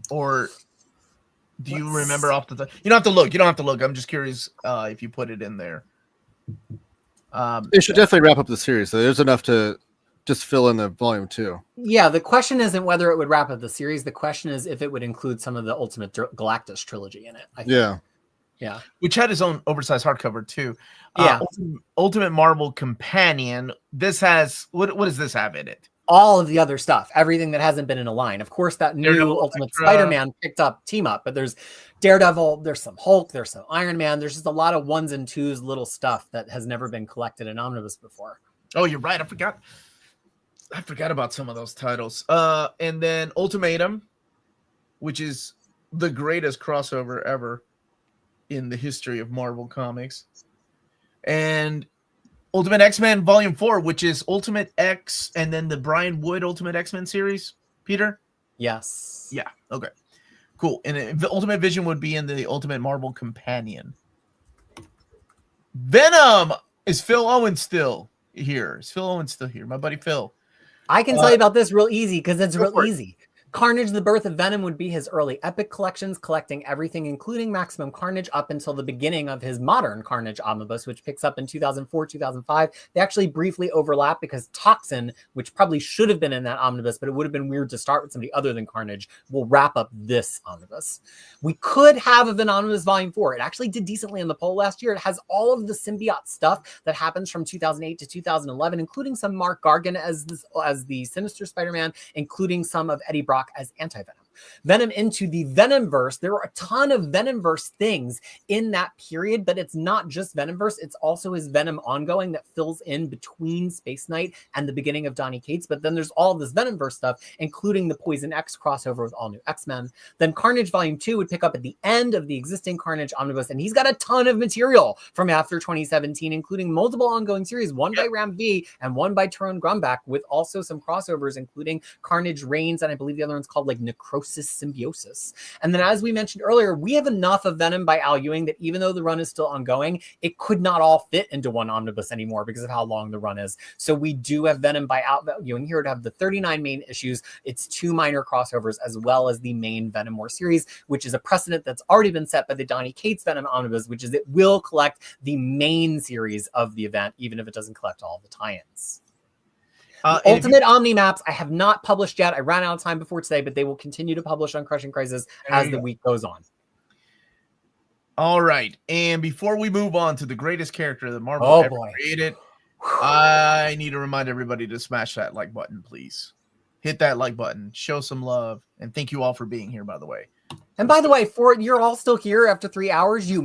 or do you remember off the top? You don't have to look. You don't have to look. I'm just curious if you put it in there. It should definitely wrap up the series. So there's enough to just fill in the volume 2. Yeah, the question isn't whether it would wrap up the series. The question is if it would include some of the Ultimate Galactus trilogy in it. I think. Yeah. Which had his own oversized hardcover too. Yeah. Ultimate Marvel Companion. This has what does this have in it? All of the other stuff, everything that hasn't been in a line. Of course, that new Daredevil, Ultimate Electra. Spider-Man picked up Team Up, but there's Daredevil, there's some Hulk, there's some Iron Man. There's just a lot of 1s and 2s little stuff that has never been collected in Omnibus before. Oh, you're right. I forgot about some of those titles. And then Ultimatum, which is the greatest crossover ever in the history of Marvel Comics. And Ultimate X-Men Volume 4, which is Ultimate X and then the Brian Wood Ultimate X-Men series, Peter? Yes. Yeah, okay. Cool. And the Ultimate Vision would be in the Ultimate Marvel Companion. Venom! Is Phil Owen still here? Is Phil Owen still here? My buddy Phil. I can tell you about this real easy because it's real for it. easy. Carnage, the Birth of Venom would be his early epic collections, collecting everything, including Maximum Carnage, up until the beginning of his modern Carnage Omnibus, which picks up in 2004, 2005. They actually briefly overlap because Toxin, which probably should have been in that omnibus, but it would have been weird to start with somebody other than Carnage, will wrap up this omnibus. We could have a Venomnibus Volume 4. It actually did decently in the poll last year. It has all of the symbiote stuff that happens from 2008 to 2011, including some Mark Gargan as the Sinister Spider-Man, including some of Eddie Brock as Anti-Venom. Venom into the Venomverse. There are a ton of Venomverse things in that period, but it's not just Venomverse. It's also his Venom ongoing that fills in between Space Knight and the beginning of Donny Cates. But then there's all this Venomverse stuff, including the Poison X crossover with All New X-Men. Then Carnage Volume 2 would pick up at the end of the existing Carnage Omnibus, and he's got a ton of material from after 2017, including multiple ongoing series, one by Ram V and one by Tyrone Grumbach, with also some crossovers, including Carnage Reigns, and I believe the other one's called like Necrosis Symbiosis. And then, as we mentioned earlier, we have enough of Venom by Al Ewing that even though the run is still ongoing, it could not all fit into one omnibus anymore because of how long the run is. So we do have Venom by Al Ewing here to have the 39 main issues, its 2 minor crossovers, as well as the main Venom War series, which is a precedent that's already been set by the Donny Cates Venom Omnibus, which is it will collect the main series of the event, even if it doesn't collect all the tie-ins. Ultimate Omni Maps, I have not published yet. I ran out of time before today, but they will continue to publish on Crushing Crisis as the week goes on. All right. And before we move on to the greatest character that Marvel ever created, I need to remind everybody to smash that like button, please. Hit that like button. Show some love. And thank you all for being here, by the way. And by the way, you're all still here after 3 hours, you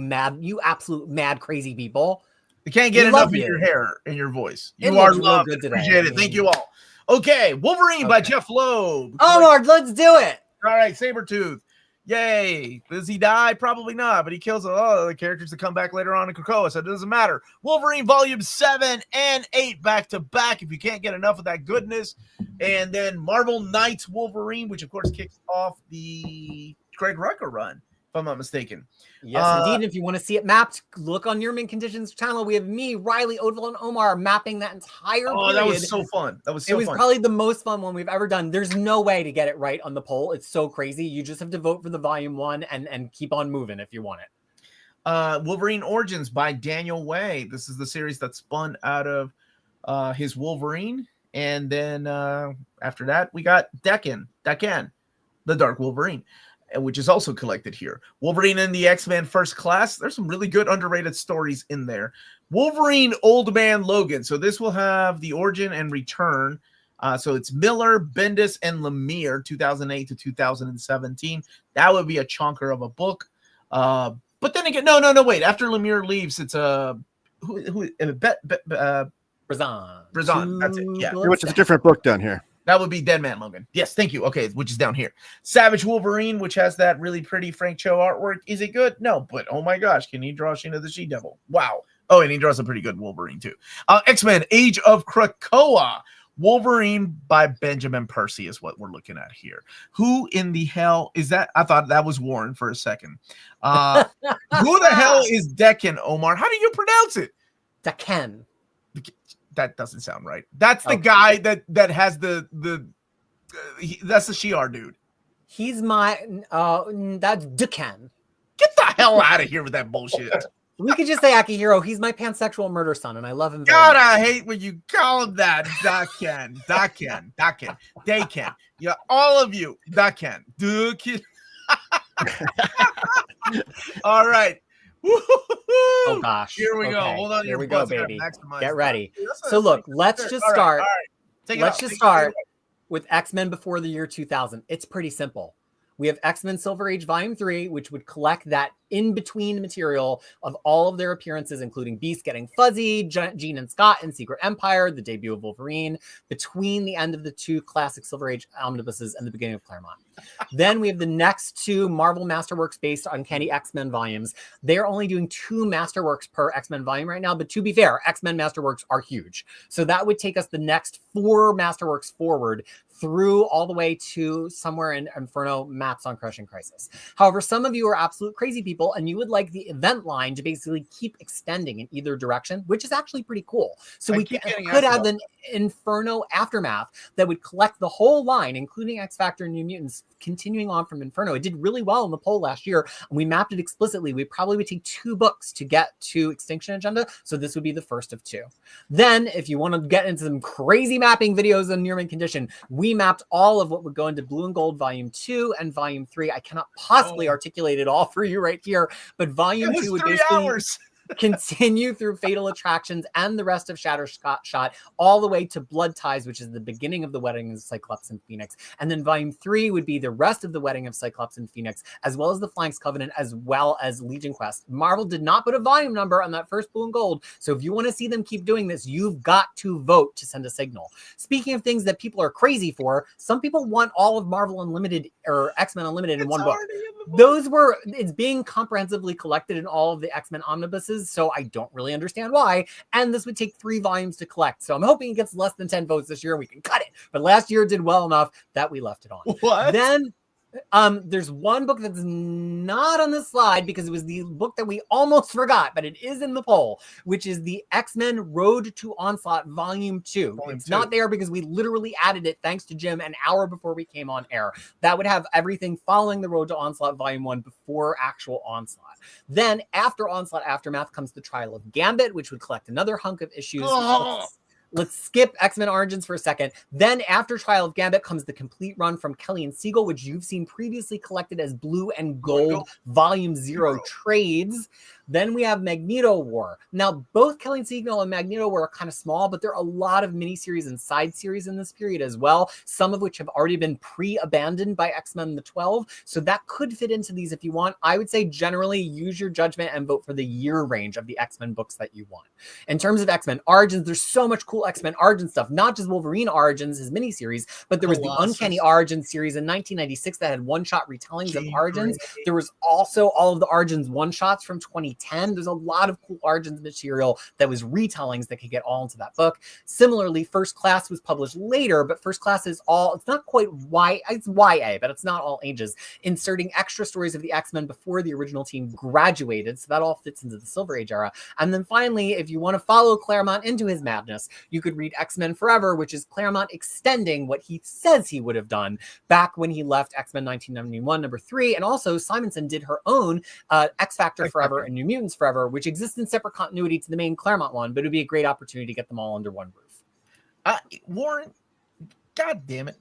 absolute mad, crazy people. You can't get enough of your hair and your voice. You are loved. Appreciate it. Thank you all. Okay, Wolverine by Jeff Loeb. Omar, let's do it. All right, Sabretooth. Yay. Does he die? Probably not, but he kills all the characters that come back later on in Krakoa, so it doesn't matter. Wolverine Volume 7 and 8 back to back if you can't get enough of that goodness. And then Marvel Knights Wolverine, which of course kicks off the Craig Rucker run, if I'm not mistaken. Yes, indeed. If you want to see it mapped, look on Your Mint Conditions channel. We have me, Riley, Odell, and Omar mapping that entire period. That was so fun. It was probably the most fun one we've ever done. There's no way to get it right on the poll. It's so crazy. You just have to vote for the Volume 1 and keep on moving if you want it. Wolverine Origins by Daniel Way. This is the series that spun out of his Wolverine. And then after that, we got Decan, the Dark Wolverine, which is also collected here. Wolverine and the X-Men First Class. There's some really good underrated stories in there. Wolverine Old Man Logan. So this will have the origin and return. So it's Miller, Bendis, and Lemire, 2008 to 2017. That would be a chunker of a book. But then again, no, wait. After Lemire leaves, it's Brazan. That's it. Yeah. Which is a different book down here. That would be Dead Man Logan. Yes, thank you. Okay, which is down here. Savage Wolverine, which has that really pretty Frank Cho artwork. Is it good? No, but oh my gosh, can he draw Sheena the She-Devil? Wow. Oh, and he draws a pretty good Wolverine too. X-Men Age of Krakoa. Wolverine by Benjamin Percy is what we're looking at here. Who in the hell is that? I thought that was Warren for a second. Who the hell is Decan, Omar? How do you pronounce it? Decan. that doesn't sound right. That's the Okay. guy that has the that's the Shi'ar dude. He's my that's Dukan. Get the hell out of here with that bullshit. We could just say Akihiro. He's my pansexual murder son, and I love him very God, much. I hate when you call him that. Daken. Daken. Yeah, all of you. Daken. All right. Oh gosh. Here we go. Okay. Hold on to Here your we go, butts. I gotta baby. maximize Get that. ready. That's So a- look, let's just All right, start. all right. Take it Let's out. just Take it start away. with X-Men before the year 2000. It's pretty simple. We have X-Men Silver Age Volume 3, which would collect that in-between material of all of their appearances, including Beast getting fuzzy, Jean and Scott in Secret Empire, the debut of Wolverine, between the end of the two classic Silver Age omnibuses and the beginning of Claremont. Then we have the next two Marvel Masterworks based on Uncanny X-Men volumes. They're only doing 2 Masterworks per X-Men volume right now, but to be fair, X-Men Masterworks are huge. So that would take us the next 4 Masterworks forward through all the way to somewhere in Inferno maps on Crushing Crisis. However, some of you are absolute crazy people and you would like the event line to basically keep extending in either direction, which is actually pretty cool. So I we keep getting could asked have an Inferno aftermath that would collect the whole line, including X Factor and New Mutants, continuing on from Inferno. It did really well in the poll last year, and we mapped it explicitly. We probably would take 2 books to get to Extinction Agenda, so this would be the first of 2. Then, if you want to get into some crazy mapping videos on Nearman Condition, we mapped all of what would go into Blue and Gold Volume 2 and Volume 3. I cannot possibly articulate it all for you right here, but Volume 2 would 3 basically hours. continue through Fatal Attractions and the rest of Shot, all the way to Blood Ties, which is the beginning of the wedding of Cyclops and Phoenix. And then Volume 3 would be the rest of the wedding of Cyclops and Phoenix, as well as the Flanks Covenant, as well as Legion Quest. Marvel did not put a volume number on that first Blue and Gold, so if you want to see them keep doing this, you've got to vote to send a signal. Speaking of things that people are crazy for, some people want all of Marvel Unlimited or X-Men Unlimited in one book. It's being comprehensively collected in all of the X-Men omnibuses, so I don't really understand why. And this would take 3 volumes to collect. So I'm hoping it gets less than 10 votes this year and we can cut it. But last year it did well enough that we left it on. What? Then there's one book that's not on this slide because it was the book that we almost forgot, but it is in the poll, which is the X-Men Road to Onslaught Volume 2. It's not there because we literally added it thanks to Jim an hour before we came on air. That would have everything following the Road to Onslaught Volume 1 before actual Onslaught. Then after Onslaught Aftermath comes the Trial of Gambit, which would collect another hunk of issues. Let's skip X-Men Origins for a second. Then after Trial of Gambit comes the complete run from Kelly and Siegel, which you've seen previously collected as Blue and Gold Volume 0 trades. Then we have Magneto War. Now, both Kelly and Siegel and Magneto War are kind of small, but there are a lot of miniseries and side series in this period as well, some of which have already been pre-abandoned by X-Men the 12. So that could fit into these if you want. I would say generally use your judgment and vote for the year range of the X-Men books that you want. In terms of X-Men Origins, there's so much cool X-Men Origins stuff, not just Wolverine Origins, his miniseries, but there was the Uncanny Origins series in 1996 that had one-shot retellings of Origins. There was also all of the Origins one-shots from 2010. There's a lot of cool Origins material that was retellings that could get all into that book. Similarly, First Class was published later, but First Class is it's not quite it's YA, but it's not all ages, inserting extra stories of the X-Men before the original team graduated. So that all fits into the Silver Age era. And then finally, if you want to follow Claremont into his madness, you could read X-Men Forever, which is Claremont extending what he says he would have done back when he left X-Men 1991 number 3. And also Simonson did her own X Factor Forever and New Mutants Forever, which exists in separate continuity to the main Claremont one, but it would be a great opportunity to get them all under one roof. Warren, God damn it.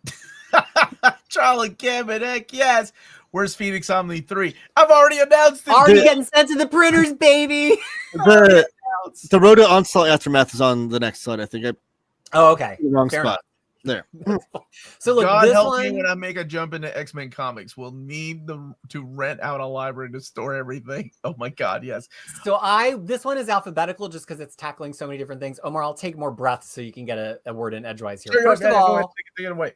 Charlie Gambit, heck yes. Where's Phoenix Omni 3? I've already announced it. Already getting sent to the printers, baby. The Road to Onslaught Aftermath is on the next slide, I think. Oh, okay. Wrong Fair spot. There. So look, God this help one, me when I make a jump into X-Men comics. We'll need to rent out a library to store everything. Oh my God, yes. So this one is alphabetical just because it's tackling so many different things. Omar, I'll take more breaths so you can get a word in edgewise here. First of all, take it away.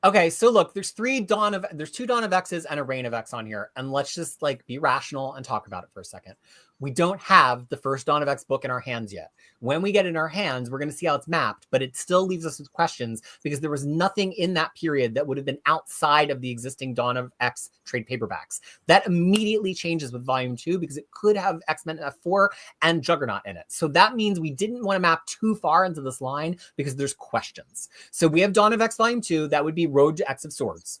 Okay, so look, there's 2 Dawn of X's and a Reign of X on here, and let's just be rational and talk about it for a second. We don't have the first DomofX book in our hands yet. When we get it in our hands, we're going to see how it's mapped, but it still leaves us with questions because there was nothing in that period that would have been outside of the existing DomofX trade paperbacks. That immediately changes with volume 2 because it could have X-Men F4 and Juggernaut in it. So that means we didn't want to map too far into this line because there's questions. So we have DomofX volume 2, that would be Road to X of Swords.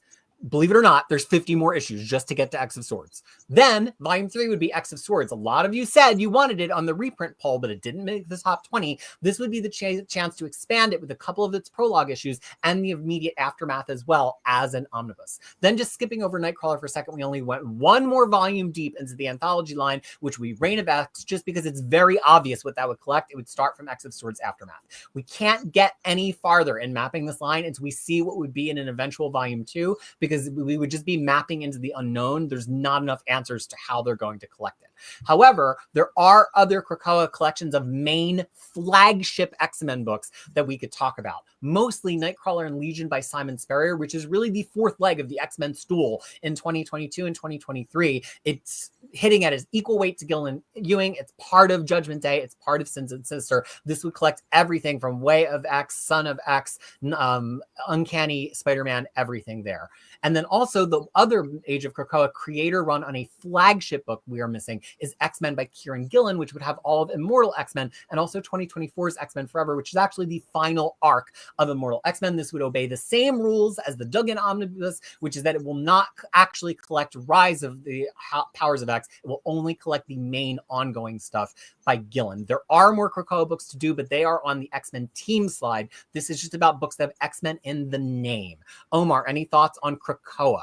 Believe it or not, there's 50 more issues just to get to X of Swords. Then volume 3 would be X of Swords. A lot of you said you wanted it on the reprint poll, but it didn't make the top 20. This would be the chance to expand it with a couple of its prologue issues and the immediate aftermath as well as an omnibus. Then just skipping over Nightcrawler for a second, we only went one more volume deep into the anthology line, which we Reign of X, just because it's very obvious what that would collect. It would start from X of Swords aftermath. We can't get any farther in mapping this line until we see what would be in an eventual volume 2, because we would just be mapping into the unknown. There's not enough answers to how they're going to collect it. However, there are other Krakoa collections of main flagship X-Men books that we could talk about. Mostly Nightcrawler and Legion by Simon Spurrier, which is really the fourth leg of the X-Men stool in 2022 and 2023. It's hitting at its equal weight to Gillen Ewing. It's part of Judgment Day. It's part of Sins and Sinister. This would collect everything from Way of X, Son of X, Uncanny Spider-Man, everything there. And then also the other Age of Krakoa creator run on a flagship book we are missing is X-Men by Kieran Gillen, which would have all of Immortal X-Men and also 2024's X-Men Forever, which is actually the final arc of Immortal X-Men. This would obey the same rules as the Duggan Omnibus, which is that it will not actually collect Rise of the Powers of X. It will only collect the main ongoing stuff by Gillen. There are more Krakoa books to do, but they are on the X-Men team slide. This is just about books that have X-Men in the name. Omar, any thoughts on Krakoa?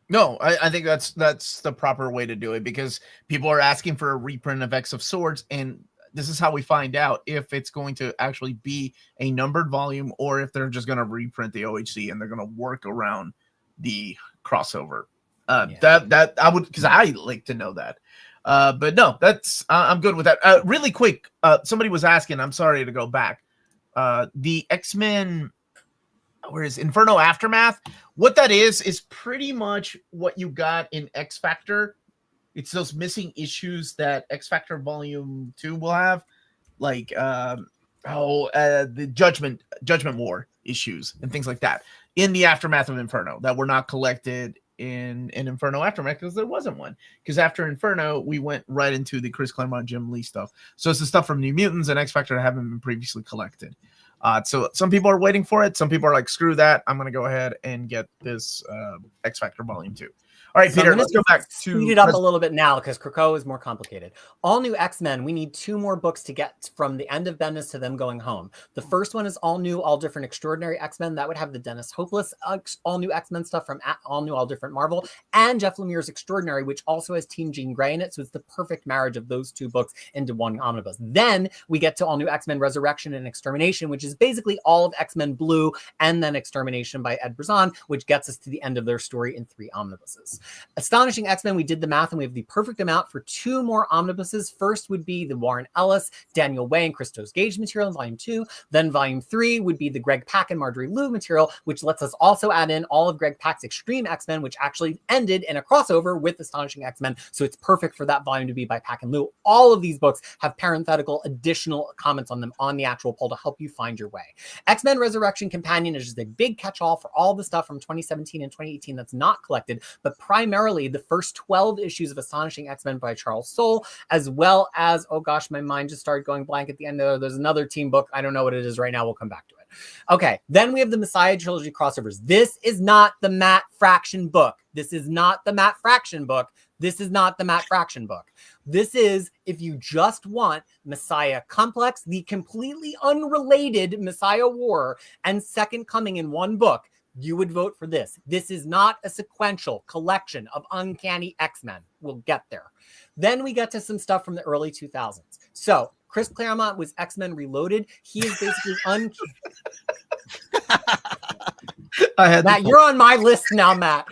No, I think that's the proper way to do it, because people are asking for a reprint of X of Swords, and this is how we find out if it's going to actually be a numbered volume or if they're just going to reprint the OHC and they're going to work around the crossover. That I would, because I like to know that. But no, that's I'm good with that. Really quick, somebody was asking. I'm sorry to go back. The X-Men. Where is Inferno Aftermath? What that is pretty much what you got in X Factor. It's those missing issues that X Factor Volume 2 will have, like the Judgment War issues and things like that in the Aftermath of Inferno that were not collected in Inferno Aftermath because there wasn't one. Because after Inferno, we went right into the Chris Claremont, Jim Lee stuff. So it's the stuff from New Mutants and X Factor that haven't been previously collected. So some people are waiting for it. Some people are like, screw that. I'm going to go ahead and get this X Factor Volume 2. All right, so Peter, let's go back to... Speed it up a little bit now because Krakoa is more complicated. All New X-Men, we need 2 more books to get from the end of Bendis to them going home. The first one is All New, All Different Extraordinary X-Men. That would have the Dennis Hopeless All New X-Men stuff from All New, All Different Marvel, and Jeff Lemire's Extraordinary, which also has Team Jean Grey in it. So it's the perfect marriage of those 2 books into one omnibus. Then we get to All New X-Men Resurrection and Extermination, which is basically all of X-Men Blue and then Extermination by Ed Brisson, which gets us to the end of their story in 3 omnibuses. Astonishing X-Men, we did the math and we have the perfect amount for 2 more omnibuses. First would be the Warren Ellis, Daniel Way, and Christos Gage material in Volume 2. Then Volume 3 would be the Greg Pak and Marjorie Liu material, which lets us also add in all of Greg Pak's Extreme X-Men, which actually ended in a crossover with Astonishing X-Men. So it's perfect for that volume to be by Pak and Liu. All of these books have parenthetical additional comments on them on the actual poll to help you find your way. X-Men Resurrection Companion is just a big catch-all for all the stuff from 2017 and 2018 that's not collected, but primarily the first 12 issues of Astonishing X-Men by Charles Soule, as well as, oh gosh, my mind just started going blank at the end there. There's another team book. I don't know what it is right now. We'll come back to it. Okay, then we have the Messiah Trilogy crossovers. This is not the Matt Fraction book. This is not the Matt Fraction book. This is not the Matt Fraction book. This is, if you just want Messiah Complex, the completely unrelated Messiah War, and Second Coming in one book, you would vote for this. This is not a sequential collection of Uncanny X-Men. We'll get there. Then we get to some stuff from the early 2000s. So Chris Claremont was X-Men Reloaded. He is basically Matt, you're on my list now, Matt.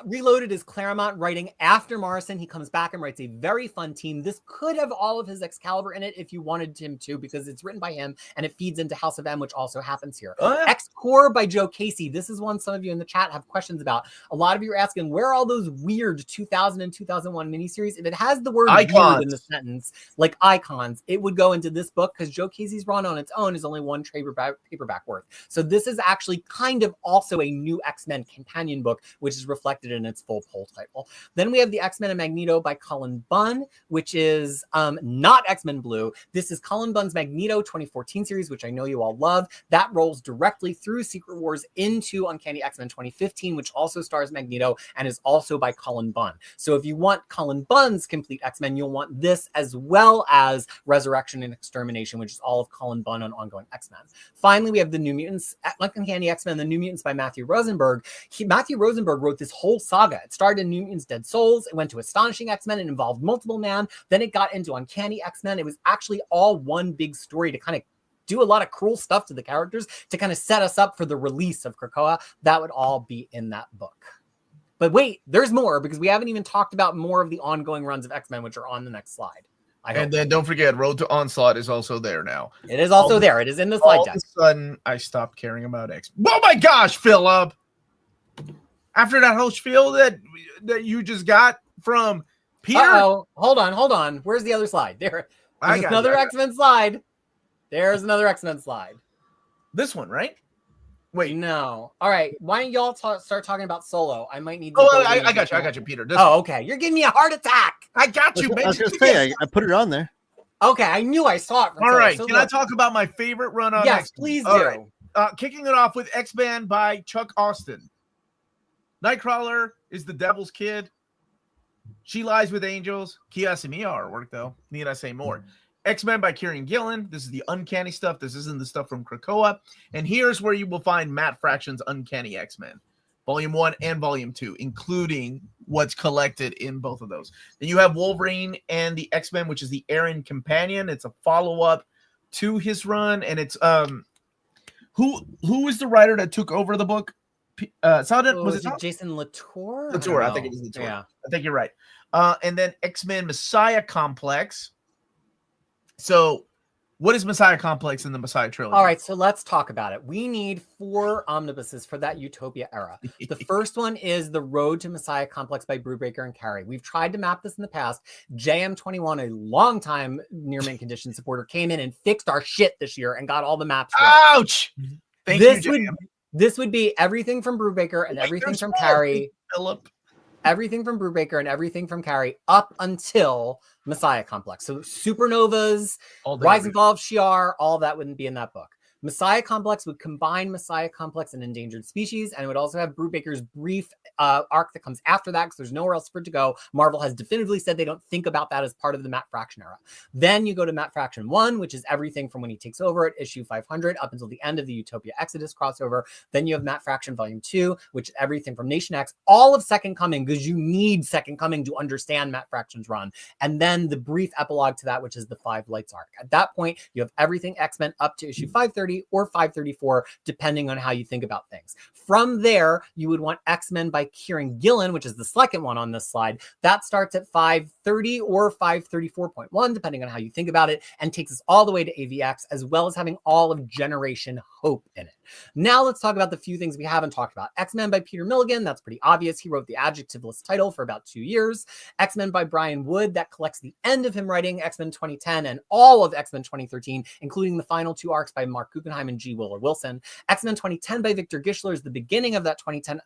Reloaded is Claremont writing after Morrison. He comes back and writes a very fun team. This could have all of his Excalibur in it if you wanted him to, because it's written by him and it feeds into House of M, which also happens here. X-Core by Joe Casey. This is one some of you in the chat have questions about. A lot of you are asking, where are all those weird 2000 and 2001 miniseries? If it has the word weird in the sentence, like icons, it would go into this book, because Joe Casey's run on its own is only one paperback worth. So this is actually kind of also a new X-Men companion book, which is reflected in its full poll title. Then we have the X-Men and Magneto by Cullen Bunn, which is not X-Men Blue. This is Cullen Bunn's Magneto 2014 series, which I know you all love. That rolls directly through Secret Wars into Uncanny X-Men 2015, which also stars Magneto and is also by Cullen Bunn. So if you want Cullen Bunn's complete X-Men, you'll want this as well as Resurrection and Extermination, which is all of Cullen Bunn on ongoing X-Men. Finally, we have the New Mutants, Uncanny X-Men, the New Mutants by Matthew Rosenberg. Matthew Rosenberg wrote this whole saga. It started in New Mutants Dead Souls. It went to Astonishing X-Men. It involved Multiple Man. Then it got into Uncanny X-Men. It was actually all one big story to kind of do a lot of cruel stuff to the characters to kind of set us up for the release of Krakoa. That would all be in that book. But wait, there's more, because we haven't even talked about more of the ongoing runs of X-Men, which are on the next slide. And then don't forget, Road to Onslaught is also there now. It is also there. It is in the slide deck. All of a sudden, I stopped caring about X-Men. Oh my gosh, Philip! After that whole spiel that you just got from Peter. Uh-oh. Hold on. Where's the other slide? There's another X-Men slide. There's another X-Men slide. This one, right? Wait, no. All right. Why don't y'all start talking about Solo? I might need. I got you, Peter. Okay. You're giving me a heart attack. I got you. I was gonna say I put it on there. Okay, I knew I saw it. All right. Can I talk about my favorite run on Yes, X-Men? please do. Right. Kicking it off with X-Men by Chuck Austin. Nightcrawler is the Devil's Kid. She Lies with Angels. Kiyoshi artwork, though. Need I say more? X-Men by Kieran Gillen. This is the Uncanny stuff. This isn't the stuff from Krakoa. And here's where you will find Matt Fraction's Uncanny X-Men. Volume 1 and Volume 2, including what's collected in both of those. Then you have Wolverine and the X-Men, which is the Aaron Companion. It's a follow-up to his run. And it's who is the writer that took over the book? Was it Jason Latour? I think it was Latour. Yeah. I think you're right. And then X-Men Messiah Complex. So what is Messiah Complex in the Messiah trilogy? All right, so let's talk about it. We need 4 omnibuses for that Utopia era. The first one is The Road to Messiah Complex by Brubaker and Carey. We've tried to map this in the past. JM21, a longtime near mint condition supporter, came in and fixed our shit this year and got all the maps right. Ouch! Thank you, JM. This would be everything from Brubaker and everything from Carey. Philip. Everything from Brubaker and everything from Carey up until Messiah Complex. So Supernovas, Rise and Fall of Shi'ar, all that wouldn't be in that book. Messiah Complex would combine Messiah Complex and Endangered Species, and it would also have Brubaker's brief arc that comes after that, because there's nowhere else for it to go. Marvel has definitively said they don't think about that as part of the Matt Fraction era. Then you go to Matt Fraction 1, which is everything from when he takes over at issue 500 up until the end of the Utopia Exodus crossover. Then you have Matt Fraction Volume 2, which is everything from Nation X, all of Second Coming, because you need Second Coming to understand Matt Fraction's run. And then the brief epilogue to that, which is the 5 Lights arc. At that point, you have everything X-Men up to issue 530 or 534, depending on how you think about things. From there, you would want X-Men by Kieran Gillen, which is the second one on this slide. That starts at 530 or 534.1, depending on how you think about it, and takes us all the way to AVX, as well as having all of Generation Hope in it. Now let's talk about the few things we haven't talked about. X-Men by Peter Milligan, that's pretty obvious. He wrote the adjectiveless title for about 2 years. X-Men by Brian Wood, that collects the end of him writing X-Men 2010 and all of X-Men 2013, including the final 2 arcs by Mark Guggenheim and G. Willer Wilson. X-Men 2010 by Victor Gischler is the beginning of that 2010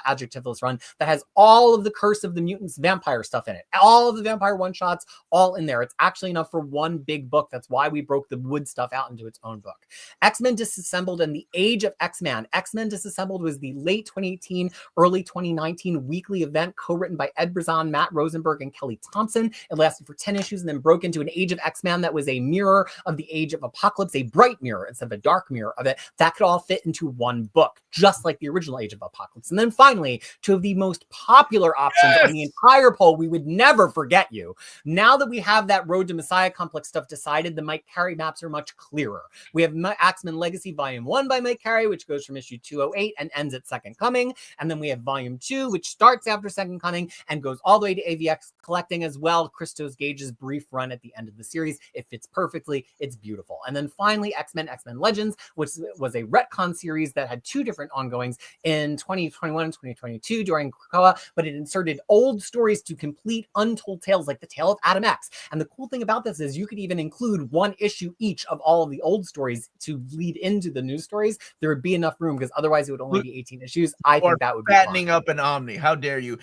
adjectiveless run that has all of the Curse of the Mutants vampire stuff in it. All of the vampire one-shots, all in there. It's actually enough for one big book. That's why we broke the Wood stuff out into its own book. X-Men Disassembled and the Age of X-Man. X-Men Disassembled was the late 2018, early 2019 weekly event co-written by Ed Brazon, Matt Rosenberg, and Kelly Thompson. It lasted for 10 issues and then broke into an Age of X-Man that was a mirror of the Age of Apocalypse, a bright mirror instead of a dark mirror of it, that could all fit into one book, just like the original Age of Apocalypse. And then finally, two of the most popular options on the entire poll, we would never forget you. Now that we have that Road to Messiah complex stuff decided, the Mike Carey maps are much clearer. We have Axeman Legacy Volume 1 by Mike Carey, which goes from issue 208 and ends at Second Coming. And then we have Volume 2, which starts after Second Coming and goes all the way to AVX Collecting as well. Christos Gage's brief run at the end of the series. It fits perfectly. It's beautiful. And then finally, X-Men Legends, which was a retcon series that had two different ongoings in 2021 and 2022 during Krakoa, but it inserted old stories to complete untold tales like the tale of Adam X. And the cool thing about this is you could even include one issue each of all of the old stories to lead into the new stories. There would be enough room, because otherwise it would only be 18 issues. I think that would be fattening fun. up an Omni. How dare you?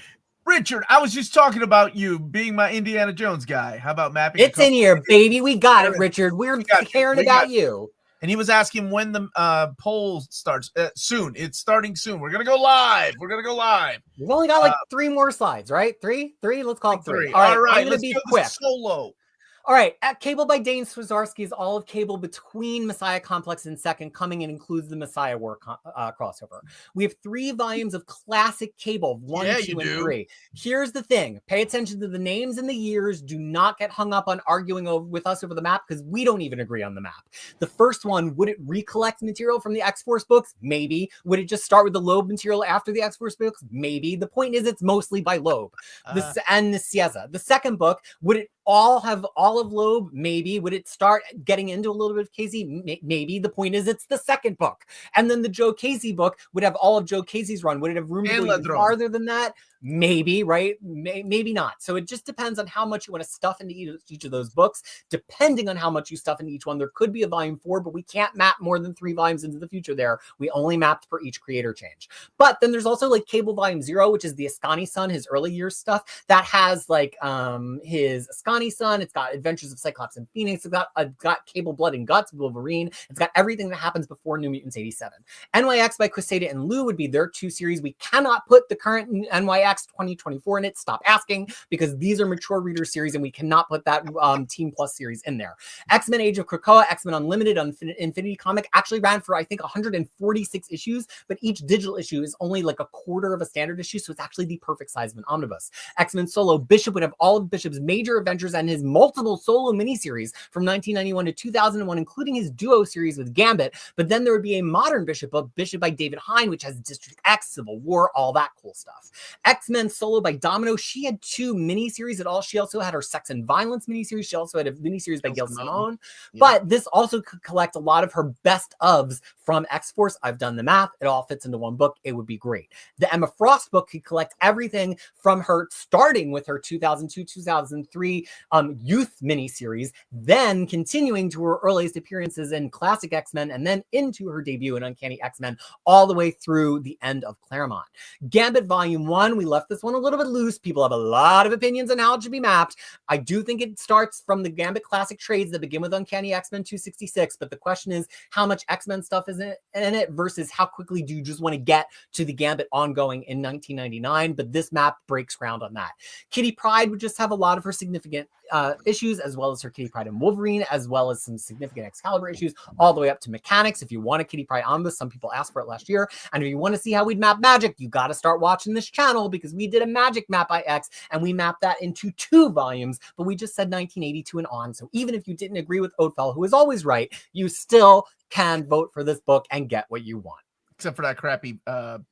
Richard, I was just talking about you being my Indiana Jones guy. How about mapping? It's in here, baby. We got it, Richard. We're caring about you. And he was asking when the poll starts. Soon. It's starting soon. We're going to go live. We've only got like 3 more slides, right? Three? Let's call it 3. All right. I'm going to be quick. Solo. All right, at Cable by Dane Swazarski is all of Cable between Messiah Complex and Second Coming, and includes the Messiah War crossover. We have 3 volumes of classic Cable, 1, 2, and 3. Here's the thing. Pay attention to the names and the years. Do not get hung up on arguing with us over the map, because we don't even agree on the map. The first one, would it recollect material from the X-Force books? Maybe. Would it just start with the Loeb material after the X-Force books? Maybe. The point is it's mostly by Loeb and Nicieza. The second book, would it all have all of Loeb? Maybe. Would it start getting into a little bit of Casey? Maybe. The point is it's the second book. And then the Joe Casey book would have all of Joe Casey's run. Would it have room to go even farther than that? Maybe, right? Maybe not. So it just depends on how much you want to stuff into each of those books. Depending on how much you stuff into each one, there could be a volume 4, but we can't map more than 3 volumes into the future there. We only mapped for each creator change. But then there's also like Cable Volume 0, which is the Ascani son, his early years stuff. That has like his Ascani son. It's got Adventures of Cyclops and Phoenix. It's got Cable Blood and Guts, Wolverine. It's got everything that happens before New Mutants 87. NYX by Quesada and Lou would be their 2 series. We cannot put the current NYX 2024 in it. Stop asking, because these are mature reader series and we cannot put that Team Plus series in there. X-Men Age of Krakoa, X-Men Unlimited on Infinity Comic actually ran for I think 146 issues, but each digital issue is only like a quarter of a standard issue, so it's actually the perfect size of an omnibus. X-Men Solo, Bishop would have all of Bishop's major adventures and his multiple solo miniseries from 1991 to 2001, including his duo series with Gambit, but then there would be a modern Bishop book, Bishop by David Hine, which has District X, Civil War, all that cool stuff. X-Men Solo by Domino, she had 2 miniseries at all. She also had her Sex and Violence miniseries. She also had a miniseries by Gail Simone. Yeah. But this also could collect a lot of her best ofs from X-Force. I've done the math. It all fits into one book. It would be great. The Emma Frost book could collect everything from her, starting with her 2002-2003 youth miniseries, then continuing to her earliest appearances in Classic X-Men, and then into her debut in Uncanny X-Men, all the way through the end of Claremont. Gambit Volume 1, we left this one a little bit loose. People have a lot of opinions on how it should be mapped. I do think it starts from the Gambit classic trades that begin with Uncanny X-Men 266, but the question is how much X-Men stuff is in it versus how quickly do you just want to get to the Gambit ongoing in 1999, but this map breaks ground on that. Kitty Pryde would just have a lot of her significant issues, as well as her Kitty Pryde and Wolverine, as well as some significant Excalibur issues, all the way up to Mechanics. If you want a Kitty Pryde omnibus, some people asked for it last year, and if you want to see how we'd map Magic, you got to start watching this channel, because we did a Magic map by X, and we mapped that into 2 volumes, but we just said 1982 and on, so even if you didn't agree with Oathfell, who is always right, you still can vote for this book and get what you want. Except for that crappy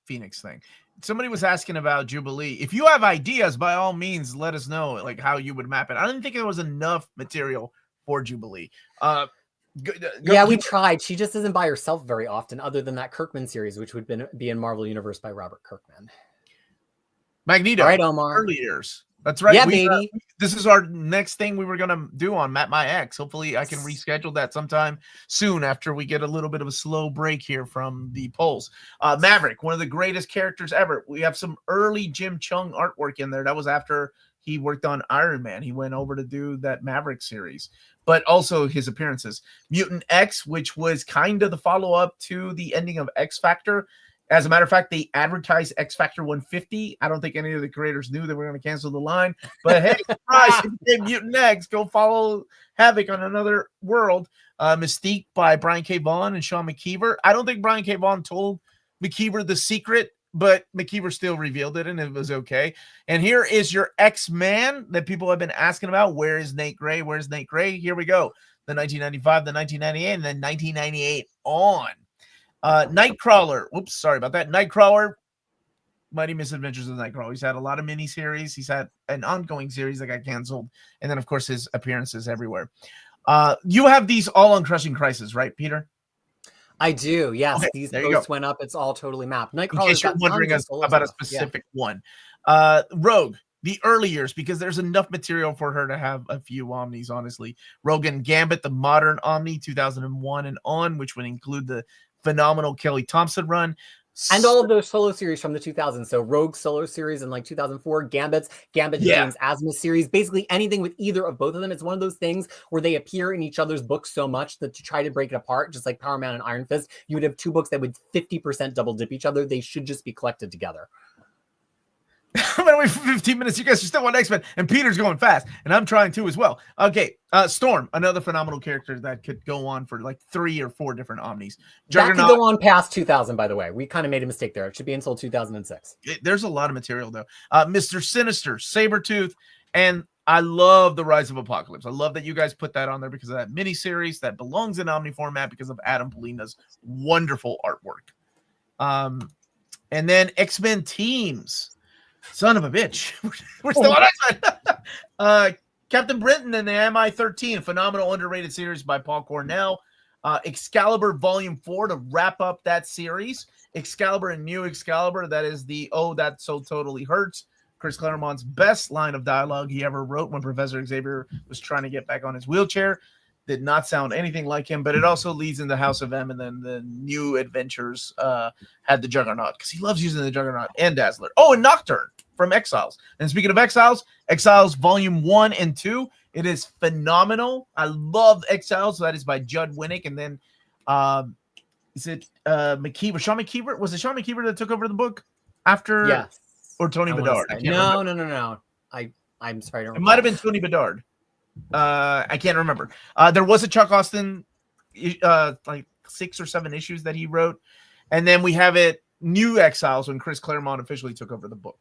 Phoenix thing. Somebody was asking about Jubilee. If you have ideas, by all means, let us know like how you would map it. I didn't think there was enough material for Jubilee. We tried. She just isn't by herself very often, other than that Kirkman series, which would be in Marvel Universe by Robert Kirkman. Magneto. All right, Omar. Early years. That's right. Yeah, baby. This is our next thing we were going to do on Map My X. Hopefully I can reschedule that sometime soon after we get a little bit of a slow break here from the polls. Maverick, one of the greatest characters ever. We have some early Jim Chung artwork in there. That was after he worked on Iron Man. He went over to do that Maverick series, but also his appearances. Mutant X, which was kind of the follow-up to the ending of X Factor. As a matter of fact, they advertised X Factor 150. I don't think any of the creators knew they were going to cancel the line. But hey, surprise, it became Mutant X. Go follow Havoc on Another World. Mystique by Brian K. Vaughan and Sean McKeever. I don't think Brian K. Vaughan told McKeever the secret, but McKeever still revealed it, and it was okay. And here is your X-Man that people have been asking about. Where is Nate Gray? Where's Nate Gray? Here we go. The 1995, the 1998, and then 1998 on. Nightcrawler. Whoops, sorry about that. Nightcrawler. Mighty Misadventures of Nightcrawler. He's had a lot of miniseries. He's had an ongoing series that got canceled. And then, of course, his appearances everywhere. You have these all on Crushing Crisis, right, Peter? I do. Yes, Okay, these there you posts go. went up. It's all totally mapped. In Nightcrawler's case you're got wondering tons of solo about a stuff. specific one. Rogue, the early years, because there's enough material for her to have a few Omnis, honestly. Rogue and Gambit, the modern Omni, 2001 and on, which would include the phenomenal Kelly Thompson run. And all of those solo series from the 2000s. So Rogue solo series in like 2004, Gambit James Asmus series, basically anything with either of both of them. It's one of those things where they appear in each other's books so much that to try to break it apart, just like Power Man and Iron Fist, you would have two books that would 50% double dip each other. They should just be collected together. I'm going to wait for 15 minutes. You guys are still on X-Men, and Peter's going fast, and I'm trying to as well. Okay, Storm, another phenomenal character that could go on for like 3 or 4 different Omnis. That could go on past 2000, by the way. We kind of made a mistake there. It should be until 2006. There's a lot of material, though. Mr. Sinister, Sabretooth, and I love the Rise of Apocalypse. I love that you guys put that on there because of that miniseries that belongs in Omni format because of Adam Polina's wonderful artwork. And then X-Men Teams. Son of a bitch. We're still on X-Men. Captain Britain and the MI-13, phenomenal underrated series by Paul Cornell. Excalibur Volume 4 to wrap up that series. Excalibur and New Excalibur, that is the Oh, That So Totally Hurts. Chris Claremont's best line of dialogue he ever wrote when Professor Xavier was trying to get back on his wheelchair. Did not sound anything like him, but it also leads into House of M, and then the New Adventures had the Juggernaut because he loves using the Juggernaut and Dazzler. Oh, and Nocturne from Exiles. And speaking of Exiles Volume 1 and 2, it is phenomenal. I love Exiles. That is by Judd Winnick, and then is it McKeever? Sean McKeever? Was it Sean McKeever that took over the book after? Yes. Or Tony Bedard? No. I'm sorry. It might have been Tony Bedard. I can't remember. There was a Chuck Austin, like 6 or 7 issues that he wrote, and then we have it New Exiles when Chris Claremont officially took over the book.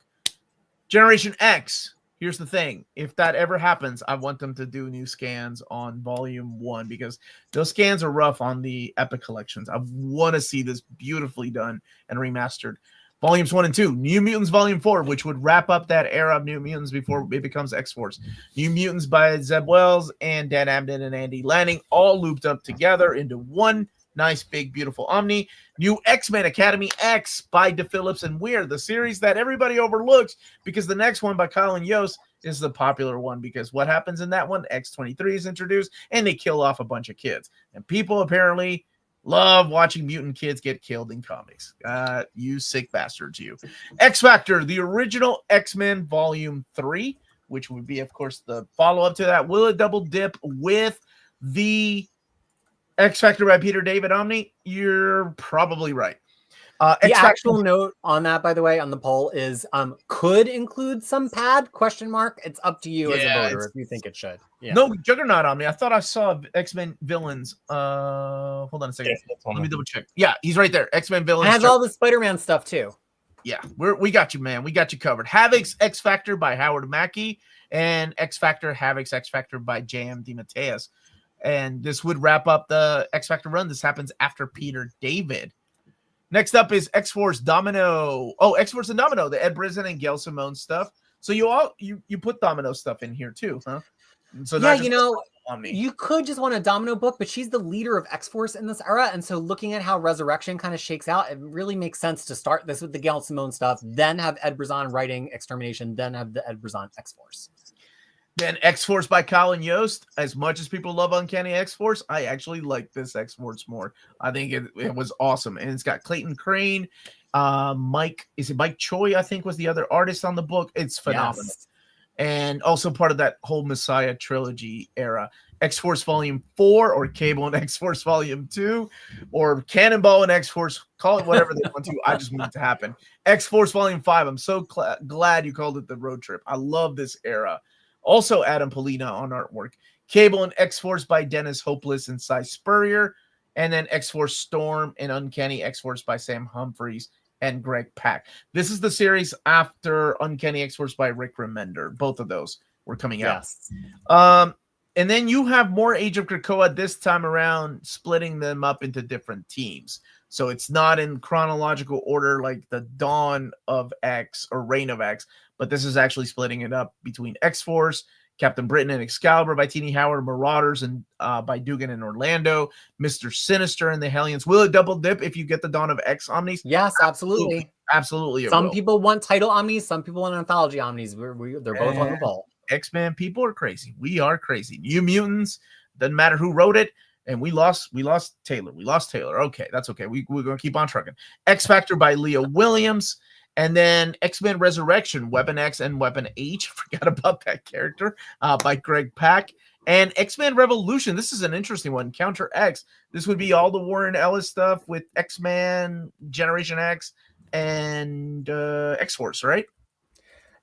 Generation X. Here's the thing: if that ever happens, I want them to do new scans on Volume 1 because those scans are rough on the Epic collections. I want to see this beautifully done and remastered. Volumes 1 and 2, New Mutants Volume 4, which would wrap up that era of New Mutants before it becomes X-Force. New Mutants by Zeb Wells and Dan Abnett and Andy Lanning, all looped up together into one nice, big, beautiful Omni. New X-Men Academy X by DePhillips and Weir, the series that everybody overlooks because the next one by Colin Yost is the popular one because what happens in that one? X-23 is introduced, and they kill off a bunch of kids. And people apparently love watching mutant kids get killed in comics. You sick bastards, you. X-Factor, the original X-Men Volume 3, which would be, of course, the follow-up to that. Will it double dip with the X-Factor by Peter David Omni? You're probably right. The actual note on that, by the way, on the poll is could include some pad, ? It's up to you as a voter if you think it should. Yeah. No, Juggernaut Omni. I thought I saw X-Men villains. Hold on a second. Let me double check. Yeah, he's right there. X-Men villains. It has all the Spider-Man stuff too. Yeah, we got you, man. We got you covered. Havoc's X-Factor by Howard Mackey and X-Factor, Havoc's X-Factor by J.M. DeMatteis. And this would wrap up the X-Factor run. This happens after Peter David. Next up is X-Force Domino. Oh, X-Force and Domino, the Ed Brisson and Gail Simone stuff. So you put Domino stuff in here too, huh? So yeah, you could just want a Domino book, but she's the leader of X-Force in this era. And so looking at how Resurrection kind of shakes out, it really makes sense to start this with the Gail Simone stuff, then have Ed Brisson writing Extermination, then have the Ed Brisson X-Force. Then X-Force by Colin Yost. As much as people love Uncanny X-Force, I actually like this X-Force more. I think it was awesome. And it's got Clayton Crane. Mike Choi, I think, was the other artist on the book. It's phenomenal. Yes. and also part of that whole Messiah trilogy era. X-Force Volume 4 or Cable and X-Force Volume 2 or Cannonball and X-Force, call it whatever they want to. I just want it to happen. X-Force Volume 5. I'm so glad you called it the road trip. I love this era. Also Adam Polina on artwork. Cable and X-Force by Dennis Hopeless and Cy Spurrier. And then X-Force Storm and Uncanny X-Force by Sam Humphries and Greg Pak. This is the series after Uncanny X-Force by Rick Remender. Both of those were coming out. And then you have more Age of Krakoa this time around, splitting them up into different teams. So it's not in chronological order like the Dawn of X or Reign of X, but this is actually splitting it up between X-Force, Captain Britain and Excalibur by Tini Howard, Marauders and by Dugan and Orlando, Mr. Sinister and the Hellions. Will it double dip if you get the Dawn of X Omnis? Yes, absolutely. Absolutely. Some people want title Omnis, some people want anthology Omnis. They're both on the ball. X-Men people are crazy. We are crazy. New Mutants, doesn't matter who wrote it. And we lost Taylor. Okay, that's okay. We're going to keep on trucking. X-Factor by Leah Williams. And then X-Men Resurrection, Weapon X and Weapon H. Forgot about that character by Greg Pak. And X-Men Revolution. This is an interesting one. Counter X. This would be all the Warren Ellis stuff with X-Men, Generation X, and X-Force, right?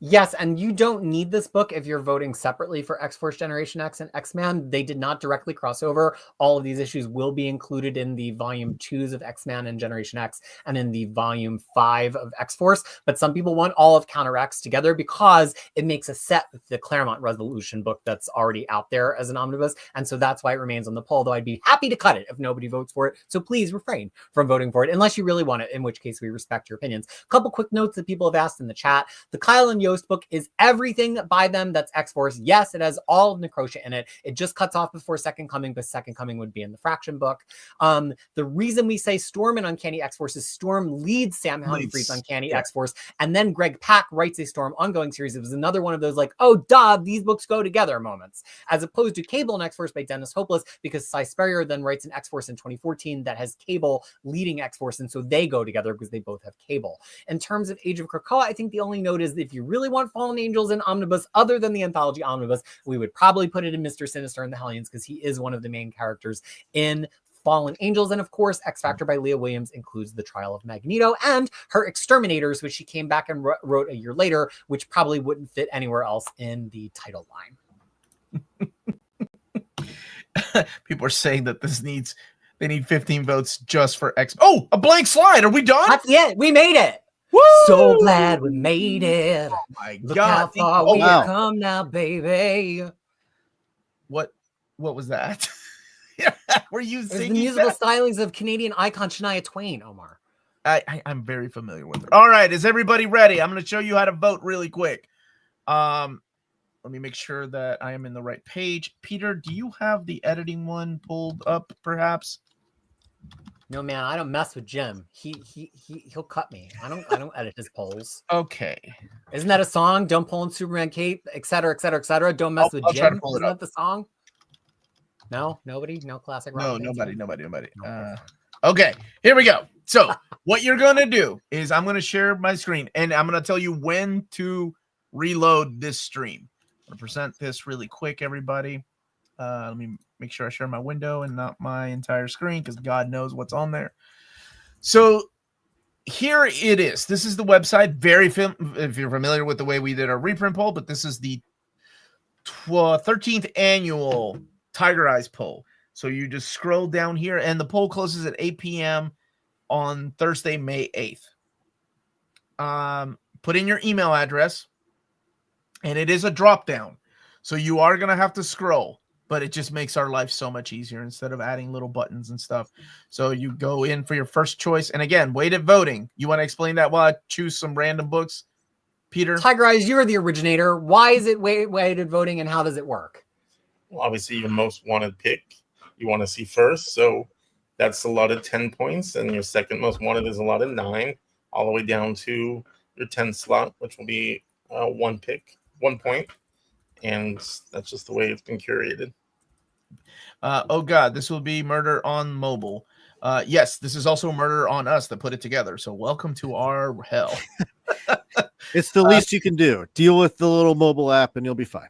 Yes, and you don't need this book if you're voting separately for X-Force, Generation X, and X-Men. They did not directly cross over. All of these issues will be included in the Volume 2s of X-Men and Generation X and in the Volume 5 of X-Force. But some people want all of Counter X together because it makes a set with the Claremont Revolution book that's already out there as an omnibus. And so that's why it remains on the poll, though I'd be happy to cut it if nobody votes for it. So please refrain from voting for it unless you really want it, in which case we respect your opinions. A couple quick notes that people have asked in the chat. The Kyle and Yost book is everything by them that's X-Force. Yes, it has all of Necrotia in it. It just cuts off before Second Coming, but Second Coming would be in the Fraction book. The reason we say Storm and Uncanny X-Force is Storm leads Sam Humphries' Uncanny X-Force, and then Greg Pak writes a Storm ongoing series. It was another one of those like, oh, duh, these books go together moments, as opposed to Cable and X-Force by Dennis Hopeless, because Cy Spurrier then writes an X-Force in 2014 that has Cable leading X-Force, and so they go together because they both have Cable. In terms of Age of Krakoa, I think the only note is if you really want Fallen Angels in Omnibus other than the Anthology Omnibus, we would probably put it in Mr. Sinister and the Hellions because he is one of the main characters in Fallen Angels. And of course, X-Factor by Leah Williams includes the Trial of Magneto and her Exterminators, which she came back and wrote a year later, which probably wouldn't fit anywhere else in the title line. People are saying that they need 15 votes just for X. Oh, a blank slide. Are we done? That's it. We made it. Woo! So glad we made it. Oh my Look God. how far we've come now, baby. What was that? Were you singing the musical that? stylings of Canadian icon Shania Twain, Omar. I'm very familiar with her. All right, is everybody ready? I'm going to show you how to vote really quick. Let me make sure that I am in the right page. Peter, do you have the editing one pulled up, perhaps? No, man, I don't mess with Jim. He'll cut me. I don't edit his polls. Okay. Isn't that a song? Don't pull in Superman cape, etc., etc., etc. Don't mess with Jim. Isn't that the song? No, nobody, no classic rock. No, nobody. Okay, here we go. So what you're gonna do is I'm gonna share my screen and I'm gonna tell you when to reload this stream. I'm gonna present this really quick, everybody. Let me make sure I share my window and not my entire screen because God knows what's on there. So here it is. This is the website. If you're familiar with the way we did our reprint poll, but this is the 13th annual Tigereyes Poll. So you just scroll down here and the poll closes at 8 p.m. on Thursday, May 8th. Put in your email address and it is a drop down. So you are going to have to scroll. But it just makes our life so much easier instead of adding little buttons and stuff. So you go in for your first choice. And again, weighted voting. You want to explain that while I choose some random books, Peter? Tigereyes, you're the originator. Why is it weighted voting and how does it work? Well, obviously, your most wanted pick you want to see first. So that's allotted 10 points. And your second most wanted is allotted 9, all the way down to your 10 slot, which will be 1 point. And that's just the way it's been curated. Oh God, this will be Murder on Mobile. Yes, this is also Murder on Us that put it together. So welcome to our hell. It's the least you can do. Deal with the little mobile app and you'll be fine.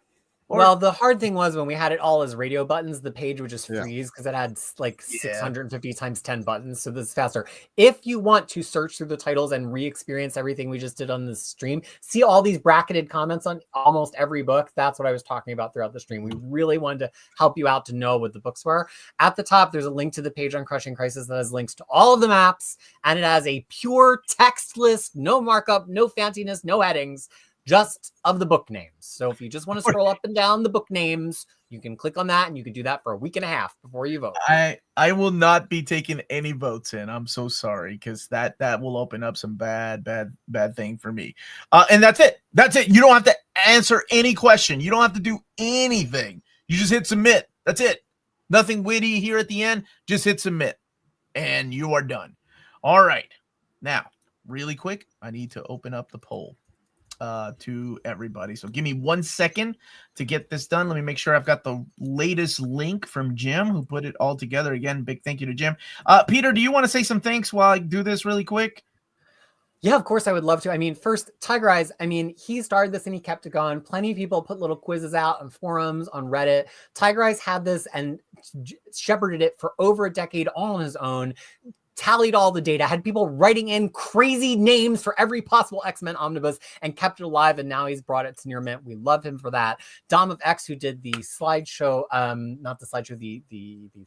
Well, the hard thing was when we had it all as radio buttons, the page would just Yeah. freeze because it had like Yeah. 650 times 10 buttons. So this is faster. If you want to search through the titles and re-experience everything we just did on this stream, see all these bracketed comments on almost every book. That's what I was talking about throughout the stream. We really wanted to help you out to know what the books were. At the top, there's a link to the page on Crushing Crisis that has links to all of the maps, and it has a pure text list, no markup, no fanciness, no headings, just of the book names. So if you just want to scroll up and down the book names, you can click on that, and you can do that for a week and a half before you vote. I will not be taking any votes in. I'm so sorry, because that will open up some bad thing for me. And that's it. That's it. You don't have to answer any question. You don't have to do anything. You just hit submit. That's it. Nothing witty here at the end. Just hit submit, and you are done. All right. Now, really quick, I need to open up the poll to everybody. So give me 1 second to get this done. Let me make sure I've got the latest link from Jim, who put it all together. Again, big thank you to Jim. Peter, do you want to say some thanks while I do this really quick? Yeah, of course I would love to. I mean, first, Tigereyes, I mean, he started this and he kept it going. Plenty of people put little quizzes out on forums, on Reddit. Tigereyes had this and shepherded it for over a decade all on his own. Tallied all the data, had people writing in crazy names for every possible X-Men omnibus, and kept it alive, and now he's brought it to near mint. We love him for that. DomofX, who did the slideshow, not the slideshow, the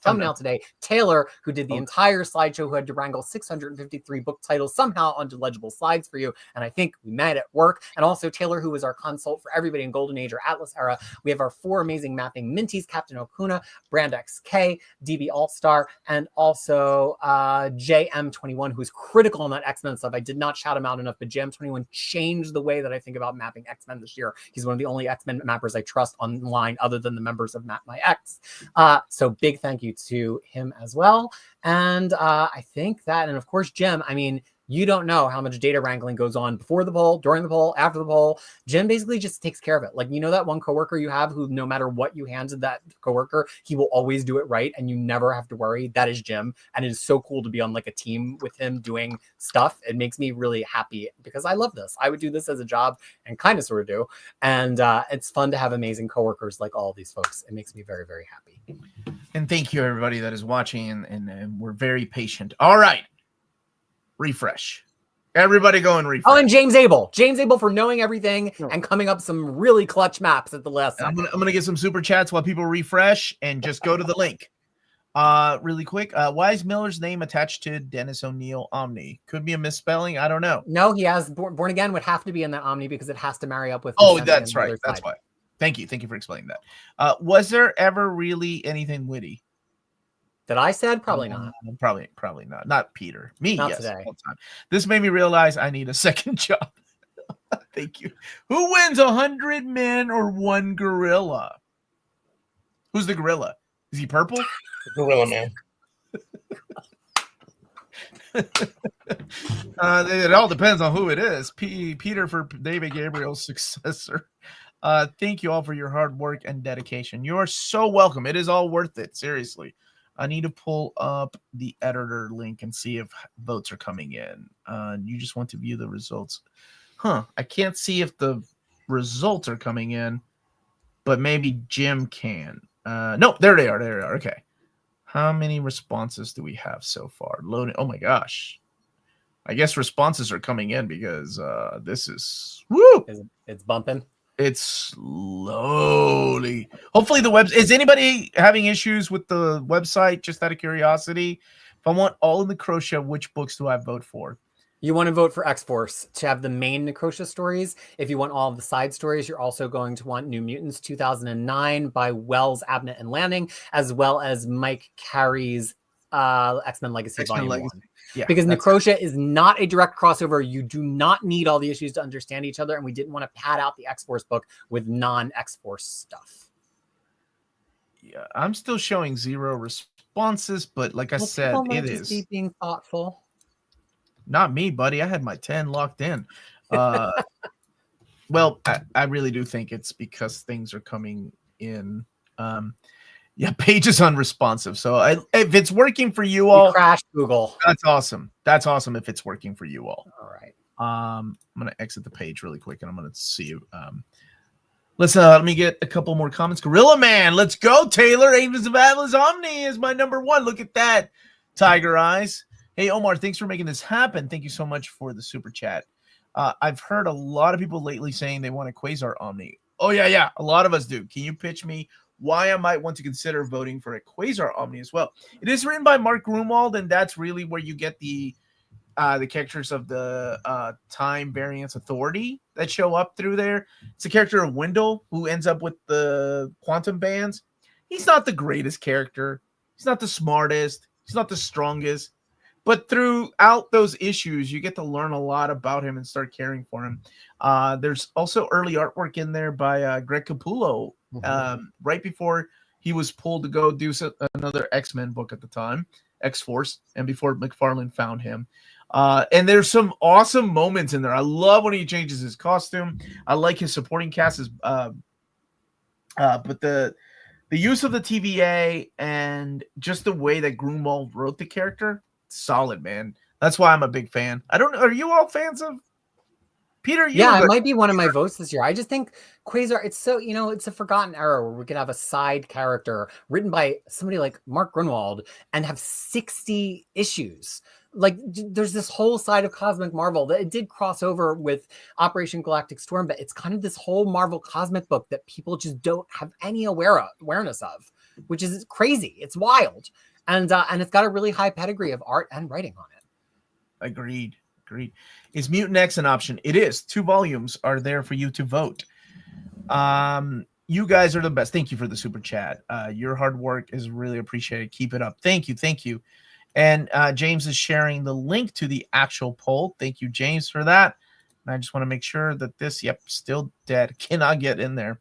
thumbnail today. Taylor, who did the entire slideshow, who had to wrangle 653 book titles somehow onto legible slides for you, and I think we made it work. And also Taylor, who was our consult for everybody in Golden Age or Atlas era. We have our 4 amazing mapping Minties, Captain Okuna, Brand XK, DB All-Star, and also JM21, who's critical on that X-Men stuff. I did not shout him out enough, but JM21 changed the way that I think about mapping X-Men this year. He's one of the only X-Men mappers I trust online other than the members of Map My X. So big thank you to him as well. And I think that, and of course, Jim, I mean, you don't know how much data wrangling goes on before the poll, during the poll, after the poll. Jim basically just takes care of it. Like, you know, that one coworker you have who, no matter what you handed that coworker, he will always do it right, and you never have to worry. That is Jim, and it is so cool to be on like a team with him doing stuff. It makes me really happy because I love this. I would do this as a job, and kind of sort of do. And it's fun to have amazing coworkers like all these folks. It makes me very, very happy. And thank you, everybody that is watching, and we're very patient. All right. Refresh. Everybody go and refresh. Oh, and James Abel for knowing everything and coming up some really clutch maps at the last second. I'm gonna get some super chats while people refresh, and just go to the link. Really quick. Why is Miller's name attached to Dennis O'Neill Omni? Could be a misspelling. I don't know. No, he has Born Again would have to be in that Omni because it has to marry up with. Oh, that's right. That's why. Thank you for explaining that. Was there ever really anything witty? That I said? Probably not. Probably not. Not Peter. Me, not yes. Today. All the time. This made me realize I need a second job. Thank you. Who wins 100 men or 1 gorilla? Who's the gorilla? Is he purple? Gorilla Man. It all depends on who it is. Peter for David Gabriel's successor. Thank you all for your hard work and dedication. You are so welcome. It is all worth it. Seriously. I need to pull up the editor link and see if votes are coming in. You just want to view the results. I can't see if the results are coming in, but maybe Jim can. No, there they are. There they are. Okay. How many responses do we have so far? Loading. Oh my gosh. I guess responses are coming in because this is woo. It's bumping. It's slowly. Hopefully the web. Is anybody having issues with the website? Just out of curiosity, if I want all of the Necrotia, which books do I vote for? You want to vote for X-Force to have the main Necrotia stories. If you want all of the side stories, you're also going to want New Mutants 2009 by Wells, Abnett, and Lanning, as well as Mike Carey's X-Men Legacy Volume 1. Yeah, because Necrotia is not a direct crossover. You do not need all the issues to understand each other, and we didn't want to pad out the X-Force book with non-X-Force stuff. Yeah, I'm still showing 0 responses, but like I said, it is being thoughtful. Not me, buddy. I had my 10 locked in. Well, I really do think it's because things are coming in. Yeah, Page is unresponsive. So if it's working for you all, crash Google. That's awesome. That's awesome if it's working for you all. All right. I'm gonna exit the page really quick, and I'm gonna see you. Let me get a couple more comments. Gorilla Man, let's go, Taylor. Agents of Atlas Omni is my number one. Look at that, Tiger Eyes. Hey, Omar, thanks for making this happen. Thank you so much for the super chat. I've heard a lot of people lately saying they want a Quasar Omni. Oh, yeah. A lot of us do. Can you pitch me why I might want to consider voting for a Quasar Omni as well? It is written by Mark Grunwald, and that's really where you get the characters of the time variance authority that show up through there. It's a character of Wendell who ends up with the quantum bands. He's not the greatest character. He's not the smartest. He's not the strongest. But throughout those issues, you get to learn a lot about him and start caring for him. There's also early artwork in there by Greg Capullo, right before he was pulled to go do another X-Men book at the time, X-Force, and before McFarlane found him. And there's some awesome moments in there. I love when he changes his costume. I like his supporting cast. But the use of the TVA and just the way that Grunwald wrote the character, solid, man. That's why I'm a big fan. I don't know. Are you all fans of Peter? Yeah, it might be one of my votes this year. I just think Quasar, it's so, it's a forgotten era where we could have a side character written by somebody like Mark Grunwald and have 60 issues. Like, there's this whole side of Cosmic Marvel that it did cross over with Operation Galactic Storm, but it's kind of this whole Marvel Cosmic book that people just don't have any awareness of, which is crazy. It's wild. And it's got a really high pedigree of art and writing on it. Agreed. Is Mutant X an option? It is. 2 volumes are there for you to vote. You guys are the best. Thank you for the super chat. Your hard work is really appreciated. Keep it up. Thank you. And James is sharing the link to the actual poll. Thank you, James, for that. And I just want to make sure that this, still dead. Cannot get in there.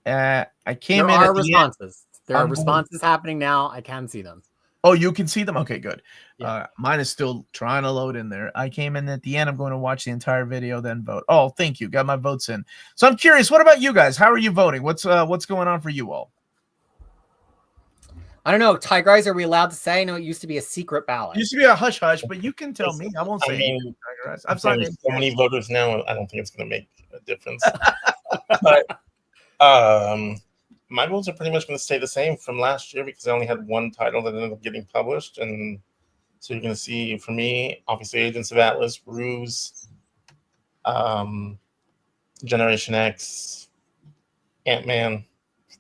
I came in. There are responses. There are responses happening now. I can see them. Oh, you can see them? Okay, good. Yeah. Mine is still trying to load in there. I came in at the end. I'm going to watch the entire video, then vote. Oh, thank you. Got my votes in. So I'm curious, what about you guys? How are you voting? What's going on for you all? I don't know. Tigereyes, are we allowed to say? No, it used to be a secret ballot. It used to be a hush-hush, but you can tell me. I won't say anything. Tigereyes. I've signed so many voters now, I don't think it's going to make a difference. But my votes are pretty much going to stay the same from last year because I only had one title that ended up getting published. And so you're going to see, for me, obviously, Agents of Atlas, Ruse, Generation X, Ant-Man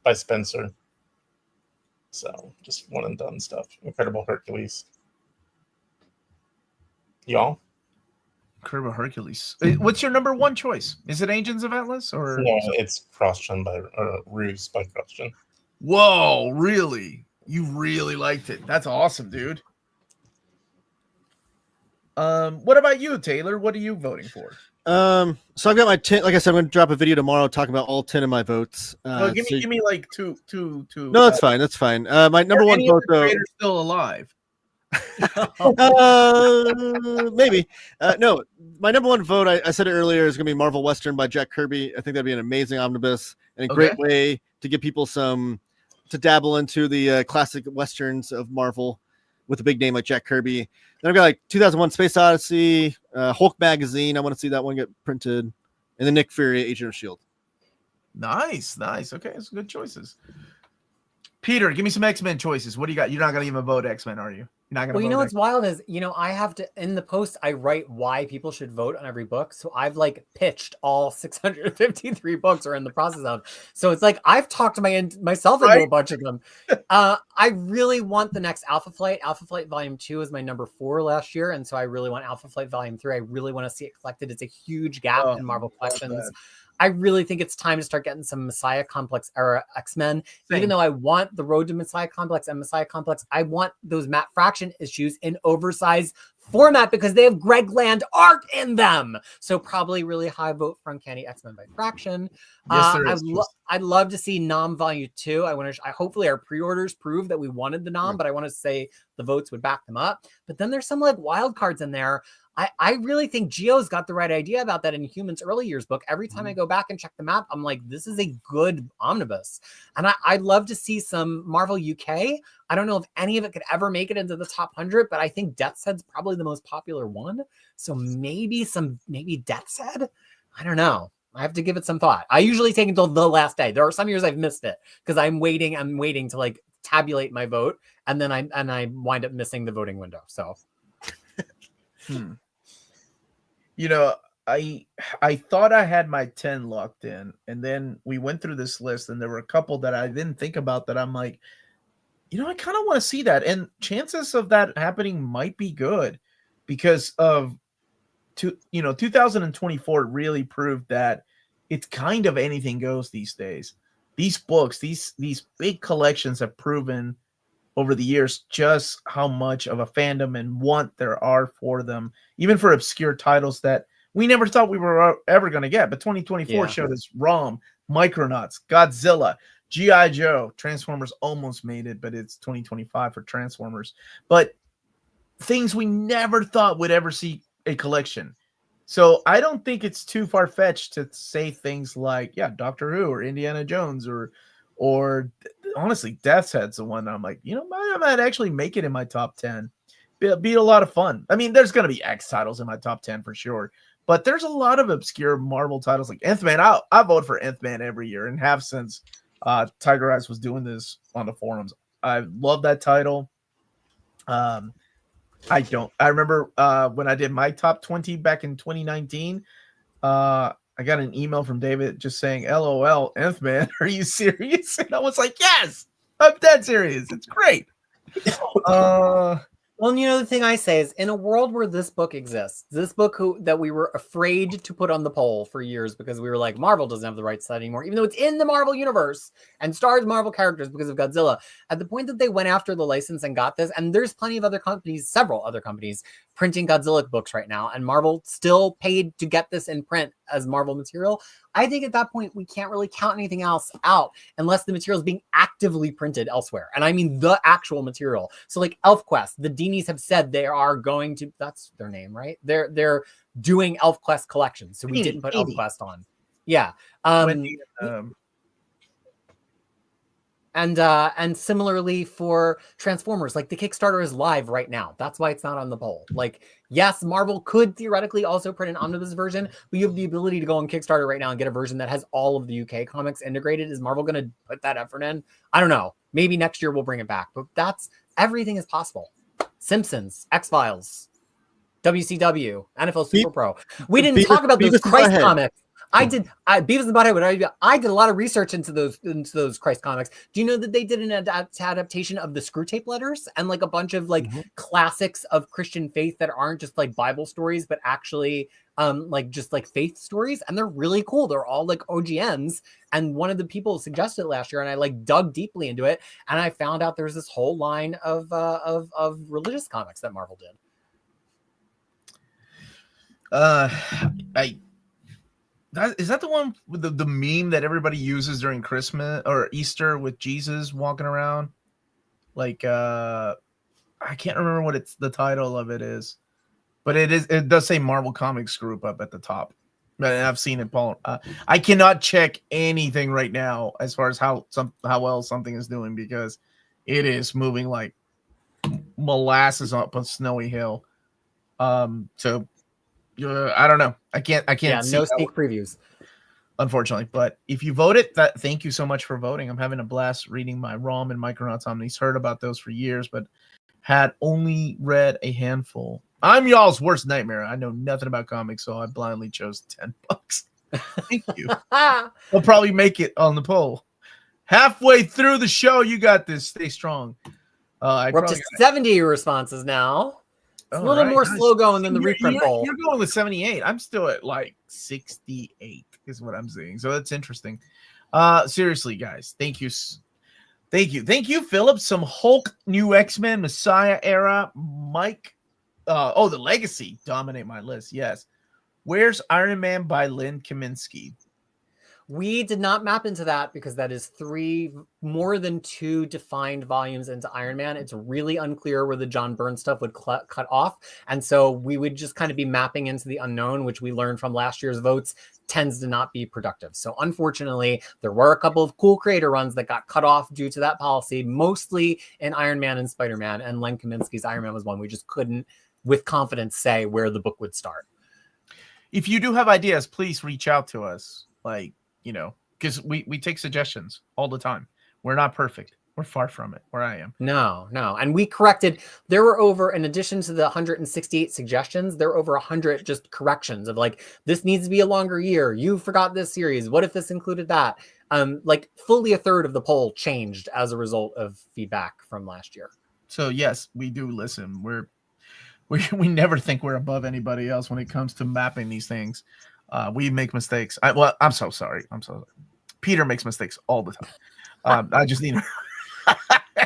by Spencer. So just one and done stuff. Incredible Hercules. Y'all? Incredible Hercules. What's your number one choice? Is it Agents of Atlas or? No, it's Crossgen by Ruse by Crossgen. Whoa, really? You really liked it. That's awesome, dude. What about you, Taylor? What are you voting for? So I've got my 10. Like I said, I'm going to drop a video tomorrow talking about all 10 of my votes. Give me like two. No, that's fine. That's fine. My number one vote though. Still alive. Maybe. No, my number one vote, I said it earlier, is going to be Marvel Western by Jack Kirby. I think that'd be an amazing omnibus and a great way to give people to dabble into the classic Westerns of Marvel with a big name like Jack Kirby. Then I've got like 2001 Space Odyssey, Hulk magazine. I want to see that one get printed. And then Nick Fury, Agent of S.H.I.E.L.D. Nice. Okay, it's good choices. Peter, give me some X-Men choices. What do you got? You're not going to even vote X-Men, are you? You're not going to Well, vote what's wild is, I have to, in the post, I write why people should vote on every book. So I've like pitched all 653 books or in the process of. So it's like, I've talked myself into a bunch of them. I really want the next Alpha Flight. Alpha Flight Volume 2 was my number 4 last year. And so I really want Alpha Flight Volume 3. I really want to see it collected. It's a huge gap in Marvel collections. I really think it's time to start getting some Messiah Complex era X-Men. Even though I want the Road to Messiah Complex and Messiah Complex, I want those Matt Fraction issues in oversized format because they have Greg Land art in them. So probably really high vote for Uncanny X-Men by Fraction. Yes, I'd love to see Nom Volume 2. I hopefully our pre-orders prove that we wanted the Nom, but I want to say the votes would back them up. But then there's some like wild cards in there. I really think Gio's got the right idea about that in Humans Early Years book. Every time I go back and check the map, I'm like, this is a good omnibus. And I'd love to see some Marvel UK. I don't know if any of it could ever make it into the top 100, but I think Death's Head's probably the most popular one. So maybe Death's Head? I don't know. I have to give it some thought. I usually take until the last day. There are some years I've missed it because I'm waiting to like tabulate my vote, and then I wind up missing the voting window. So You know, I thought I had my 10 locked in, and then we went through this list, and there were a couple that I didn't think about that I'm like, I kind of want to see that, and chances of that happening might be good because of 2024 really proved that it's kind of anything goes these days. These books, these big collections have proven over the years just how much of a fandom and want there are for them, even for obscure titles that we never thought we were ever going to get. But 2024 showed us ROM, Micronauts, Godzilla, G.I. Joe, Transformers almost made it, but it's 2025 for Transformers. But things we never thought would ever see a collection. So I don't think it's too far-fetched to say things like, Doctor Who or Indiana Jones or honestly, Death's Head's the one that I'm like, I might actually make it in my top 10. Be a lot of fun. I mean, there's going to be X titles in my top 10 for sure, but there's a lot of obscure Marvel titles like Nth Man. I vote for Nth Man every year and have since Tigereyes was doing this on the forums. I love that title. I remember when I did my top 20 back in 2019, I got an email from David just saying, LOL, Nth Man, are you serious? And I was like, yes, I'm dead serious. It's great. Well, the thing I say is, in a world where this book exists, this book that we were afraid to put on the poll for years because we were like, Marvel doesn't have the rights to that anymore, even though it's in the Marvel universe and stars Marvel characters because of Godzilla. At the point that they went after the license and got this, and there's plenty of other companies, several other companies printing Godzilla books right now, and Marvel still paid to get this in print as Marvel material. I think at that point, we can't really count anything else out unless the material is being actively printed elsewhere. And I mean the actual material. So like ElfQuest, the Deanies have said they are going to, that's their name, right? They're doing ElfQuest collections. So we didn't put ElfQuest on. Yeah. And similarly for Transformers, like the Kickstarter is live right now. That's why it's not on the poll. Like, yes, Marvel could theoretically also print an omnibus version, but you have the ability to go on Kickstarter right now and get a version that has all of the UK comics integrated. Is Marvel going to put that effort in? I don't know. Maybe next year we'll bring it back, but everything is possible. Simpsons, X-Files, WCW, NFL Super Pro. We didn't talk about those Christ comics. Beavis and Butthead. I did a lot of research into those Christ comics. Do you know that they did an adaptation of the Screw Tape Letters and like a bunch of like classics of Christian faith that aren't just like Bible stories, but actually just like faith stories, and they're really cool. They're all like OGNs. And one of the people suggested it last year, and I like dug deeply into it, and I found out there's this whole line of religious comics that Marvel did. Is that the one with the meme that everybody uses during Christmas or Easter with Jesus walking around? Like, I can't remember what the title of it is, but it does say Marvel Comics Group up at the top. And I've seen it, Paul. I cannot check anything right now as far as how well something is doing because it is moving like molasses up a snowy hill. So I don't know. I can't. Yeah, no sneak previews, unfortunately. But if you voted, thank you so much for voting. I'm having a blast reading my ROM and Micronauts Omnis. Heard about those for years, but had only read a handful. I'm y'all's worst nightmare. I know nothing about comics, so I blindly chose $10. Thank you. I'll probably make it on the poll. Halfway through the show, you got this. Stay strong. We're up to 70 responses now. It's a little more slow going than the reprint poll. You're going with 78. I'm still at like 68 is what I'm seeing. So that's interesting. Seriously, guys. Thank you. Thank you, Philip. Some Hulk, New X-Men, Messiah era, Mike. The Legacy dominate my list. Yes. Where's Iron Man by Lynn Kaminsky? We did not map into that because that is more than 2 defined volumes into Iron Man. It's really unclear where the John Byrne stuff would cut off. And so we would just kind of be mapping into the unknown, which we learned from last year's votes tends to not be productive. So unfortunately, there were a couple of cool creator runs that got cut off due to that policy, mostly in Iron Man and Spider-Man. And Len Kaminsky's Iron Man was one. We just couldn't, with confidence, say where the book would start. If you do have ideas, please reach out to us. Like, you know, because we take suggestions all the time. We're not perfect. We're far from it, where I am. No. And we corrected. There were over, in addition to the 168 suggestions, there were over 100 just corrections of like, this needs to be a longer year. You forgot this series. What if this included that? Like fully a third of the poll changed as a result of feedback from last year. So yes, we do listen. We never think we're above anybody else when it comes to mapping these things. We make mistakes. I'm so sorry. Peter makes mistakes all the time. I just need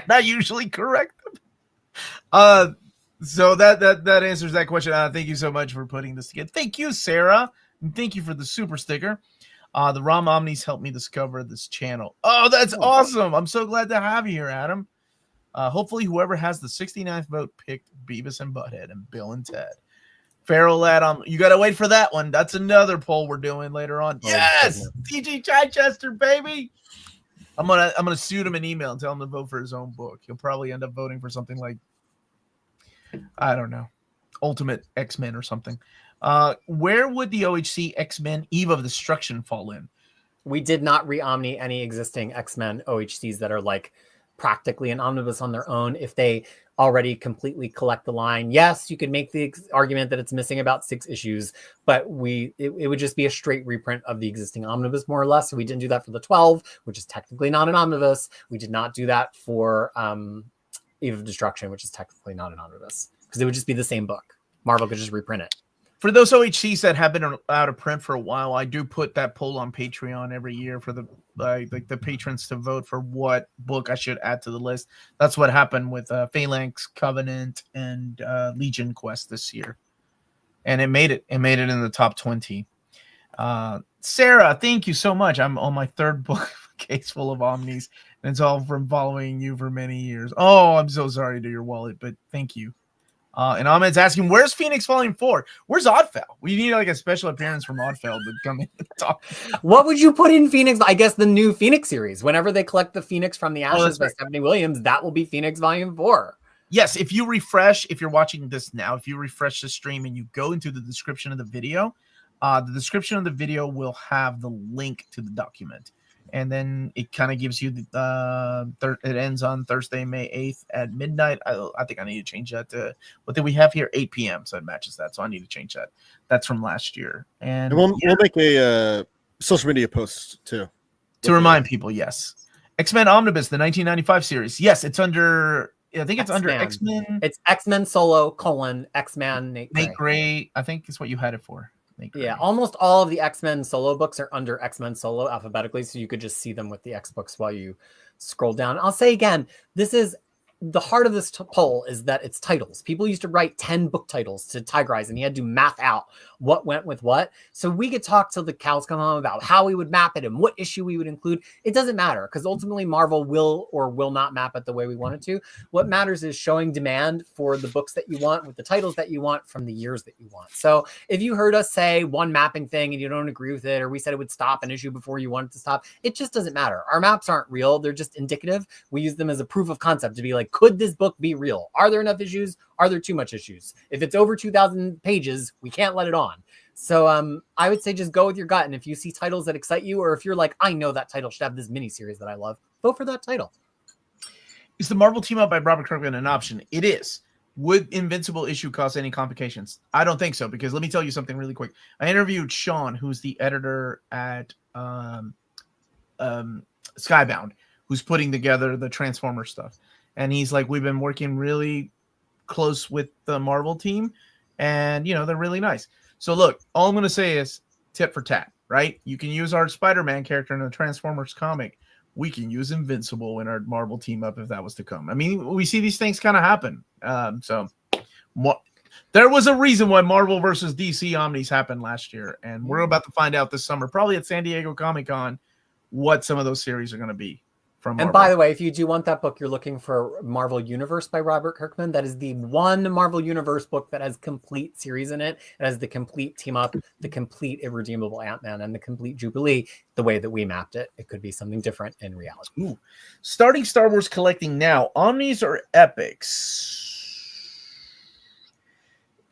not usually correct them. So that answers that question. Thank you so much for putting this together. Thank you, Sarah. And thank you for the super sticker. The ROM Omnis helped me discover this channel. Oh, that's awesome. I'm so glad to have you here, Adam. Hopefully whoever has the 69th vote picked Beavis and Butthead and Bill and Ted. Feral lad on. You got to wait for that one. That's another poll we're doing later on. Yes, TG Chichester, baby. I'm gonna shoot him an email and tell him to vote for his own book. He'll probably end up voting for something like, I don't know, Ultimate X-Men or something. Where would the OHC X-Men Eve of Destruction fall in? We did not re-omni any existing X-Men OHCs that are like practically an omnibus on their own. If they already completely collect the line, yes, you could make the argument that it's missing about 6 issues, but it would just be a straight reprint of the existing omnibus, more or less. So we didn't do that for the 12, which is technically not an omnibus. We did not do that for Eve of Destruction, which is technically not an omnibus, because it would just be the same book. Marvel could just reprint it. For those OHCs that have been out of print for a while, I do put that poll on Patreon every year for the the patrons to vote for what book I should add to the list. That's what happened with Phalanx, Covenant, and Legion Quest this year, and it made it. It made it in the top 20. Sarah, thank you so much. I'm on my 3rd book case full of Omnis, and it's all from following you for many years. Oh, I'm so sorry to your wallet, but thank you. And Ahmed's asking, where's Phoenix Volume 4? Where's Oddfell? We need like a special appearance from Oddfell to come in and talk. What would you put in Phoenix? I guess the new Phoenix series. Whenever they collect the Phoenix from the Ashes by Stephanie Williams, that will be Phoenix Volume 4. Yes, if you refresh, if you're watching this now, if you refresh the stream and you go into the description of the video will have the link to the document. And then it kind of gives you the it ends on Thursday, May 8th at midnight. I think I need to change that to what did we have here? 8 p.m. So it matches that. So I need to change that. That's from last year. And we'll make a social media post too. To remind people, yes. X-Men Omnibus, the 1995 series. Yes, it's under, I think it's under X-Men. It's X-Men Solo, X-Men Nate Gray. I think is what you had it for. Yeah, almost all of the X-Men Solo books are under X-Men Solo alphabetically, so you could just see them with the X books while you scroll down. I'll say again, this is the heart of this poll is that it's titles. People used to write 10 book titles to Tigereyes, and he had to math out what went with what. So we could talk till the cows come home about how we would map it and what issue we would include. It doesn't matter, because ultimately Marvel will or will not map it the way we want it to. What matters is showing demand for the books that you want with the titles that you want from the years that you want. So if you heard us say one mapping thing and you don't agree with it, or we said it would stop an issue before you want it to stop, it just doesn't matter. Our maps aren't real. They're just indicative. We use them as a proof of concept to be like, could this book be real? Are there enough issues? Are there too much issues? If it's over 2,000 pages, we can't let it on. So I would say just go with your gut. And if you see titles that excite you, or if you're like, I know that title should have this miniseries that I love, vote for that title. Is the Marvel team up by Robert Kirkman an option? It is. Would Invincible issue cause any complications? I don't think so, because let me tell you something really quick. I interviewed Sean, who's the editor at Skybound, who's putting together the Transformer stuff. And he's like, we've been working really close with the Marvel team, and, they're really nice. So look, all I'm going to say is tit for tat, right? You can use our Spider-Man character in the Transformers comic. We can use Invincible in our Marvel team up if that was to come. I mean, we see these things kind of happen. So There was a reason why Marvel versus DC Omnis happened last year, and we're about to find out this summer, probably at San Diego Comic-Con, what some of those series are going to be from Marvel. And by the way, if you do want that book, you're looking for Marvel Universe by Robert Kirkman. That is the one Marvel Universe book that has complete series in it. It has the complete team up, the complete irredeemable Ant-Man, and the complete Jubilee. The way that we mapped it, it could be something different in reality. Ooh. Starting Star Wars collecting now, Omnis or Epics?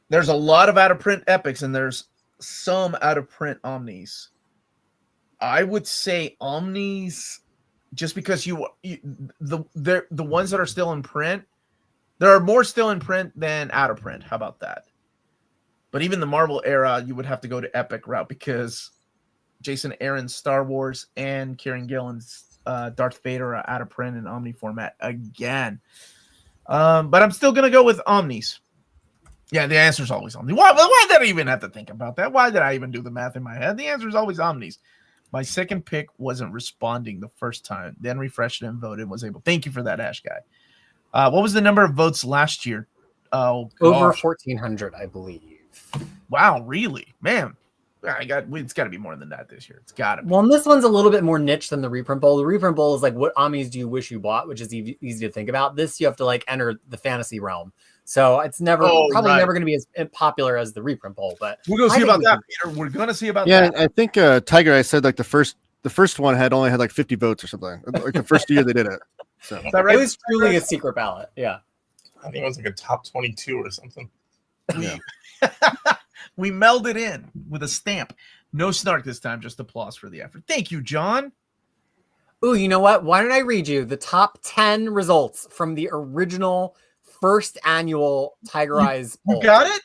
There's a lot of out-of-print Epics, and there's some out-of-print Omnis. I would say Omnis, just because the ones that are still in print, there are more still in print than out-of-print. How about that? But even the Marvel era, you would have to go to Epic route because Jason Aaron's Star Wars and Kieran Gillen's Darth Vader are out-of-print in Omni format again. But I'm still going to go with Omnis. Yeah, the answer is always Omnis. Why did I even have to think about that? Why did I even do the math in my head? The answer is always Omnis. My second pick wasn't responding the first time. Then refreshed it and voted. Was able. Thank you for that, Ash guy. What was the number of votes last year? Oh, over 1,400, I believe. Wow, really, man. It's got to be more than that this year. It's got to be. Well, and this one's a little bit more niche than the reprint bowl. The reprint bowl is like, what Omnis do you wish you bought, which is easy to think about. This you have to like enter the fantasy realm. So it's never never going to be as popular as the reprint bowl, but we're going to see about that, Peter. We're going to see about that. Yeah, I think Tigereyes said like the first one only had like 50 votes or something. Like the first year they did it. So is that right? It was truly a secret ballot. Yeah, I think it was like a top 22 or something. Yeah. We melded in with a stamp. No snark this time, just applause for the effort. Thank you, John. Ooh, you know what? Why don't I read you the top 10 results from the original first annual Tigereyes Poll? You got it?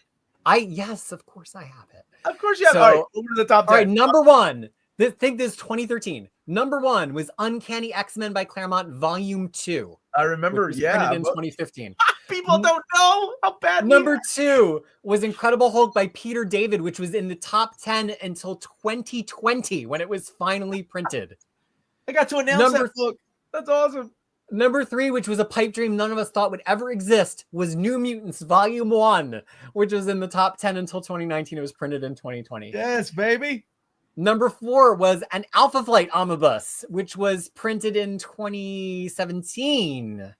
Yes, of course I have it. Of course you have. So, all right, over to the top 10. All right, number one. Think this is 2013. Number one was Uncanny X-Men by Claremont, Volume 2. I remember, printed in 2015. People don't know how bad. Number two was Incredible Hulk by Peter David, which was in the top 10 until 2020 when it was finally printed. I got to announce that book. That's awesome. Number three, which was a pipe dream none of us thought would ever exist, was New Mutants Volume 1, which was in the top 10 until 2019. It was printed in 2020. Yes, baby. Number four was an Alpha Flight Omnibus, which was printed in 2017.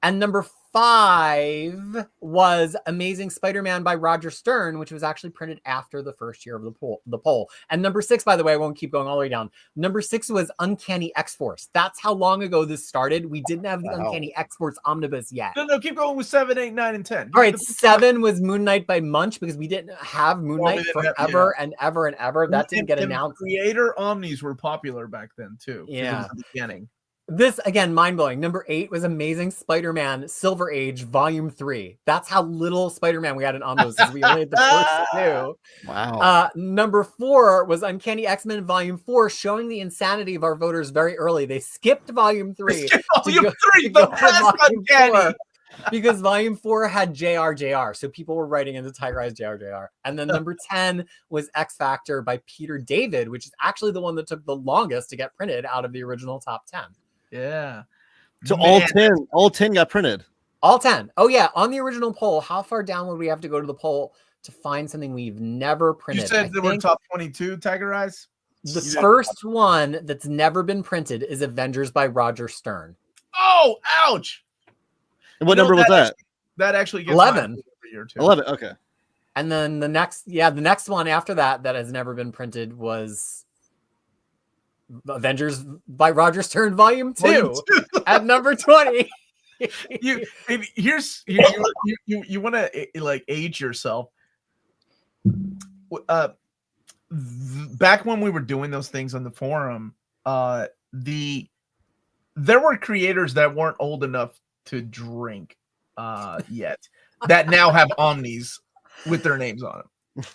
And number five was Amazing Spider-Man by Roger Stern, which was actually printed after the first year of the poll. And number six, by the way, I won't keep going all the way down. Number six was Uncanny X-Force. That's how long ago this started. We didn't have the Uncanny X-Force Omnibus yet. No, keep going with 7, 8, 9, and 10. All right, 7 was Moon Knight by Munch because we didn't have Moon Knight forever and ever and ever. That didn't get announced. Creator Omnis were popular back then too. Yeah. It was the beginning. This, again, mind-blowing. Number 8 was Amazing Spider-Man Silver Age Volume 3. That's how little Spider-Man we had in Omnibus. We only had the first two. Wow. Number 4 was Uncanny X-Men Volume 4, showing the insanity of our voters very early. They skipped Volume 3. Volume 3, the best Uncanny. Because Volume 4 had JRJR, so people were writing into Tigereyes JRJR. And then number 10 was X Factor by Peter David, which is actually the one that took the longest to get printed out of the original top 10. Yeah. So all 10 got printed. All 10. Oh yeah, on the original poll, how far down would we have to go to the poll to find something we've never printed? You said they were top 22 Tigereyes? The first one that's never been printed is Avengers by Roger Stern. Oh, ouch. And what number was that? That actually gets 11. 11. Okay. And then the next one after that has never been printed was Avengers by Roger Stern Volume 2 at number 20. you want to like age yourself. Back when we were doing those things on the forum, there were creators that weren't old enough to drink yet that now have Omnis with their names on them.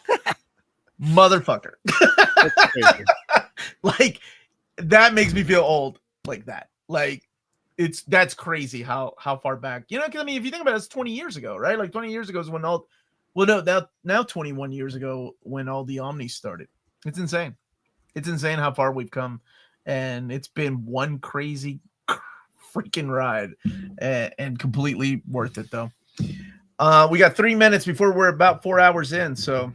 Motherfucker. Like that makes me feel old like that. Like that's crazy how far back, you know, because I mean if you think about it, it's 20 years ago, right? Like 20 years ago is when now 21 years ago when all the Omnis started. It's insane how far we've come, and it's been one crazy freaking ride and completely worth it though. We got 3 minutes before we're about 4 hours in, so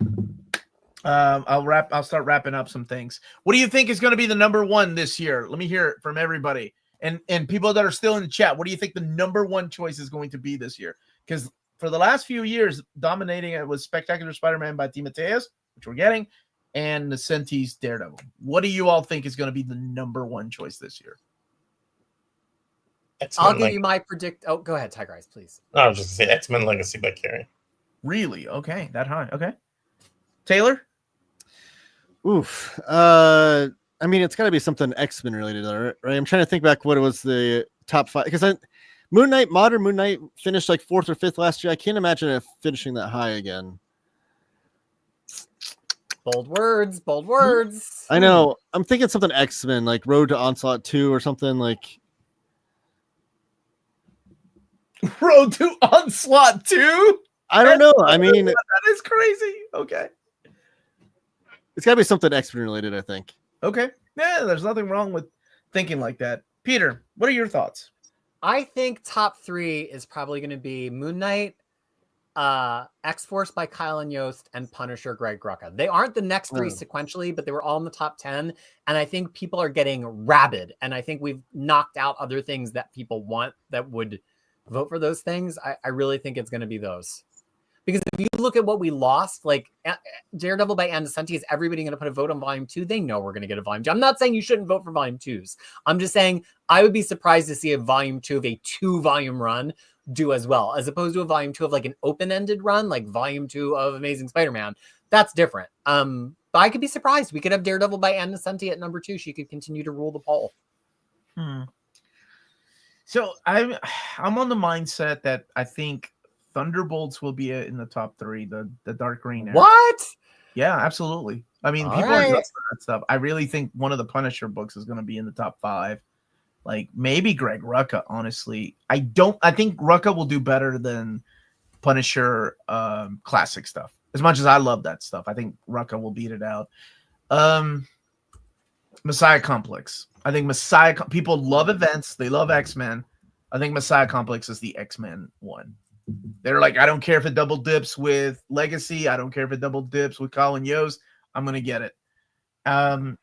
I'll start wrapping up some things. What do you think is going to be the number one this year? Let me hear it from everybody. And people that are still in the chat, what do you think the number one choice is going to be this year? Because for the last few years, dominating it was Spectacular Spider-Man by DeMatteis, which we're getting, and Nesenti's Daredevil. What do you all think is going to be the number one choice this year? I'll give you my predict. Oh, go ahead, Tigereyes, please. I was just going to say X-Men Legacy by Carey. Really? Okay, that high. Okay. Taylor? Oof. I mean, it's got to be something X-Men related, right? I'm trying to think back what it was the top 5 because Modern Moon Knight finished like 4th or 5th last year. I can't imagine it finishing that high again. Bold words, bold words. I know. I'm thinking something X-Men, like Road to Onslaught 2 or something like. Road to Onslaught 2? I don't know. I mean, that is crazy. Okay. It's got to be something X-Men related, I think. Okay. Yeah, there's nothing wrong with thinking like that. Peter, what are your thoughts? I think top 3 is probably going to be Moon Knight, X-Force by Kyle and Yost, and Punisher Greg Rucka. They aren't the next 3 sequentially, but they were all in the top 10. And I think people are getting rabid. And I think we've knocked out other things that people want that would vote for those things. I really think it's going to be those. Because if you look at what we lost, like Daredevil by Ann Nesenti, is everybody going to put a vote on Volume 2? They know we're going to get a Volume 2. I'm not saying you shouldn't vote for Volume 2s. I'm just saying I would be surprised to see a Volume 2 of a 2-volume run do as well, as opposed to a Volume 2 of like an open-ended run, like Volume 2 of Amazing Spider-Man. That's different. But I could be surprised. We could have Daredevil by Ann Nesenti at number 2. She could continue to rule the poll. So I'm on the mindset that I think Thunderbolts will be in the top 3. The dark green. What? Yeah, absolutely. I mean, people are nuts for that stuff. I really think one of the Punisher books is going to be in the top 5. Like maybe Greg Rucka. Honestly, I think Rucka will do better than Punisher classic stuff. As much as I love that stuff, I think Rucka will beat it out. Messiah Complex. I think people love events. They love X-Men. I think Messiah Complex is the X-Men one. They're like, I don't care if it double dips with Legacy. I don't care if it double dips with Colin Yost. I'm going to get it. And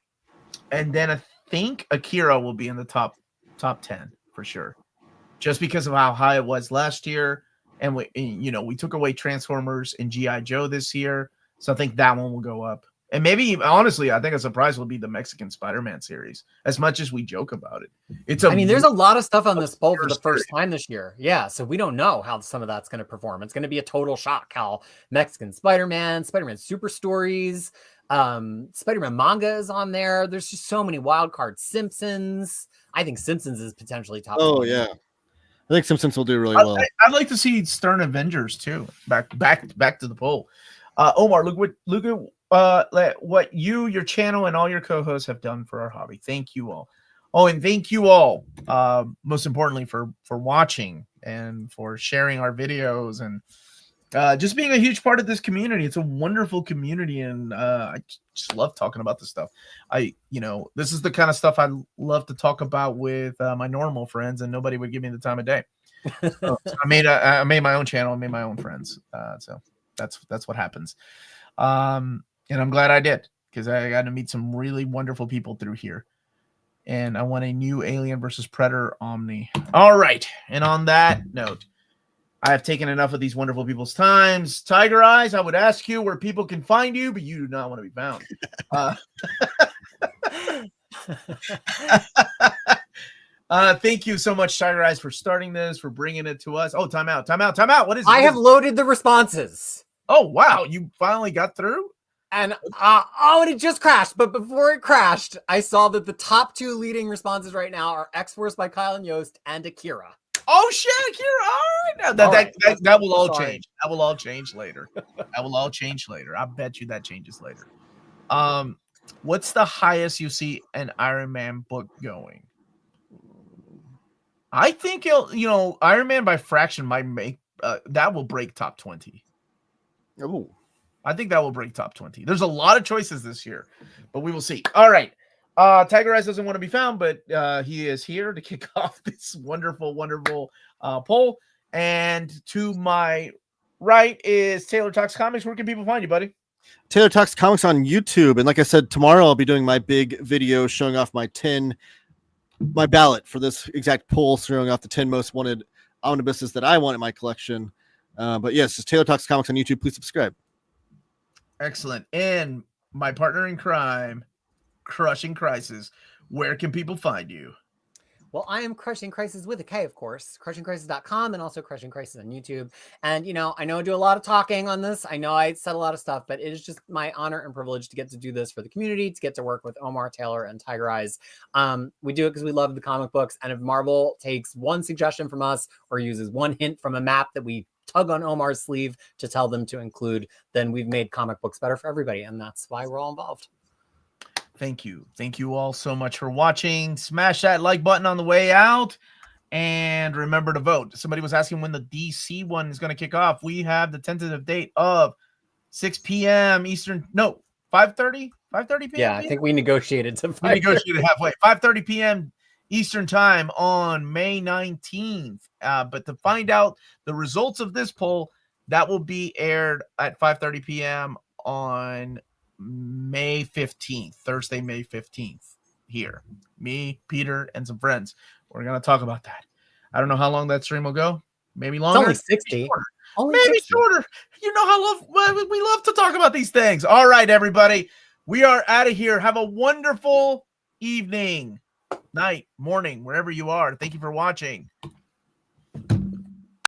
then I think Akira will be in the top 10 for sure. Just because of how high it was last year. And we took away Transformers and G.I. Joe this year. So I think that one will go up. And maybe, honestly, I think a surprise will be the Mexican Spider-Man series, as much as we joke about it. There's a lot of stuff on this poll for the first time this year. Yeah, so we don't know how some of that's going to perform. It's going to be a total shock how Mexican Spider-Man Super Stories, Spider-Man manga is on there. There's just so many wild cards. Simpsons. I think Simpsons is potentially top. Oh, 20. Yeah. I think Simpsons will do really well. I'd like to see Stern Avengers, too. Back to the poll. Omar, look what you, your channel, and all your co-hosts have done for our hobby. Thank you all. Oh, and thank you all, most importantly, for watching and for sharing our videos and just being a huge part of this community. It's a wonderful community, and I just love talking about this stuff. This is the kind of stuff I love to talk about with my normal friends, and nobody would give me the time of day. So I made my own channel and made my own friends. So that's what happens. And I'm glad I did, because I got to meet some really wonderful people through here. And I want a new Alien versus Predator Omni. All right. And on that note, I have taken enough of these wonderful people's times. Tigereyes, I would ask you where people can find you, but you do not want to be found. Thank you so much, Tigereyes, for starting this, for bringing it to us. Oh, time out. What is it? I have loaded the responses. Oh, wow. You finally got through? And it just crashed. But before it crashed, I saw that the top 2 leading responses right now are X-Force by Kyle and Yost and Akira. Oh shit, Akira! All right, now that will all change. That will all change later. I bet you that changes later. What's the highest you see an Iron Man book going? I think Iron Man by Fraction might make that will break top 20. Oh. I think that will break top 20. There's a lot of choices this year, but we will see. All right. Tigereyes doesn't want to be found, but he is here to kick off this wonderful, wonderful poll. And to my right is Taylor Talks Comics. Where can people find you, buddy? Taylor Talks Comics on YouTube. And like I said, tomorrow I'll be doing my big video showing off my ballot for this exact poll, showing off the 10 most wanted omnibuses that I want in my collection. But yes, it's Taylor Talks Comics on YouTube. Please subscribe. Excellent. And my partner in crime, Crushing Crisis. Where can people find you? Well, I am Crushing Crisis with a K, of course. CrushingCrisis.com and also Crushing Crisis on YouTube. And, I know I do a lot of talking on this. I know I said a lot of stuff, but it is just my honor and privilege to get to do this for the community, to get to work with Omar, Taylor, and Tigereyes. We do it because we love the comic books. And if Marvel takes one suggestion from us or uses one hint from a map that we tug on Omar's sleeve to tell them to include, then we've made comic books better for everybody. And that's why we're all involved. Thank you. Thank you all so much for watching. Smash that like button on the way out. And remember to vote. Somebody was asking when the DC one is going to kick off. We have the tentative date of 6 p.m. Eastern. No, 5:30? 5:30 p.m.? Yeah, I think we negotiated to we negotiated halfway. 5:30 p.m. Eastern time on May 19th. But to find out the results of this poll, that will be aired at 5:30 p.m. on May 15th, Thursday, May 15th, here. Me, Peter, and some friends. We're going to talk about that. I don't know how long that stream will go. Maybe longer. It's only 60. Maybe shorter. You know how we love to talk about these things. All right, everybody. We are out of here. Have a wonderful evening, night, morning, wherever you are. Thank you for watching.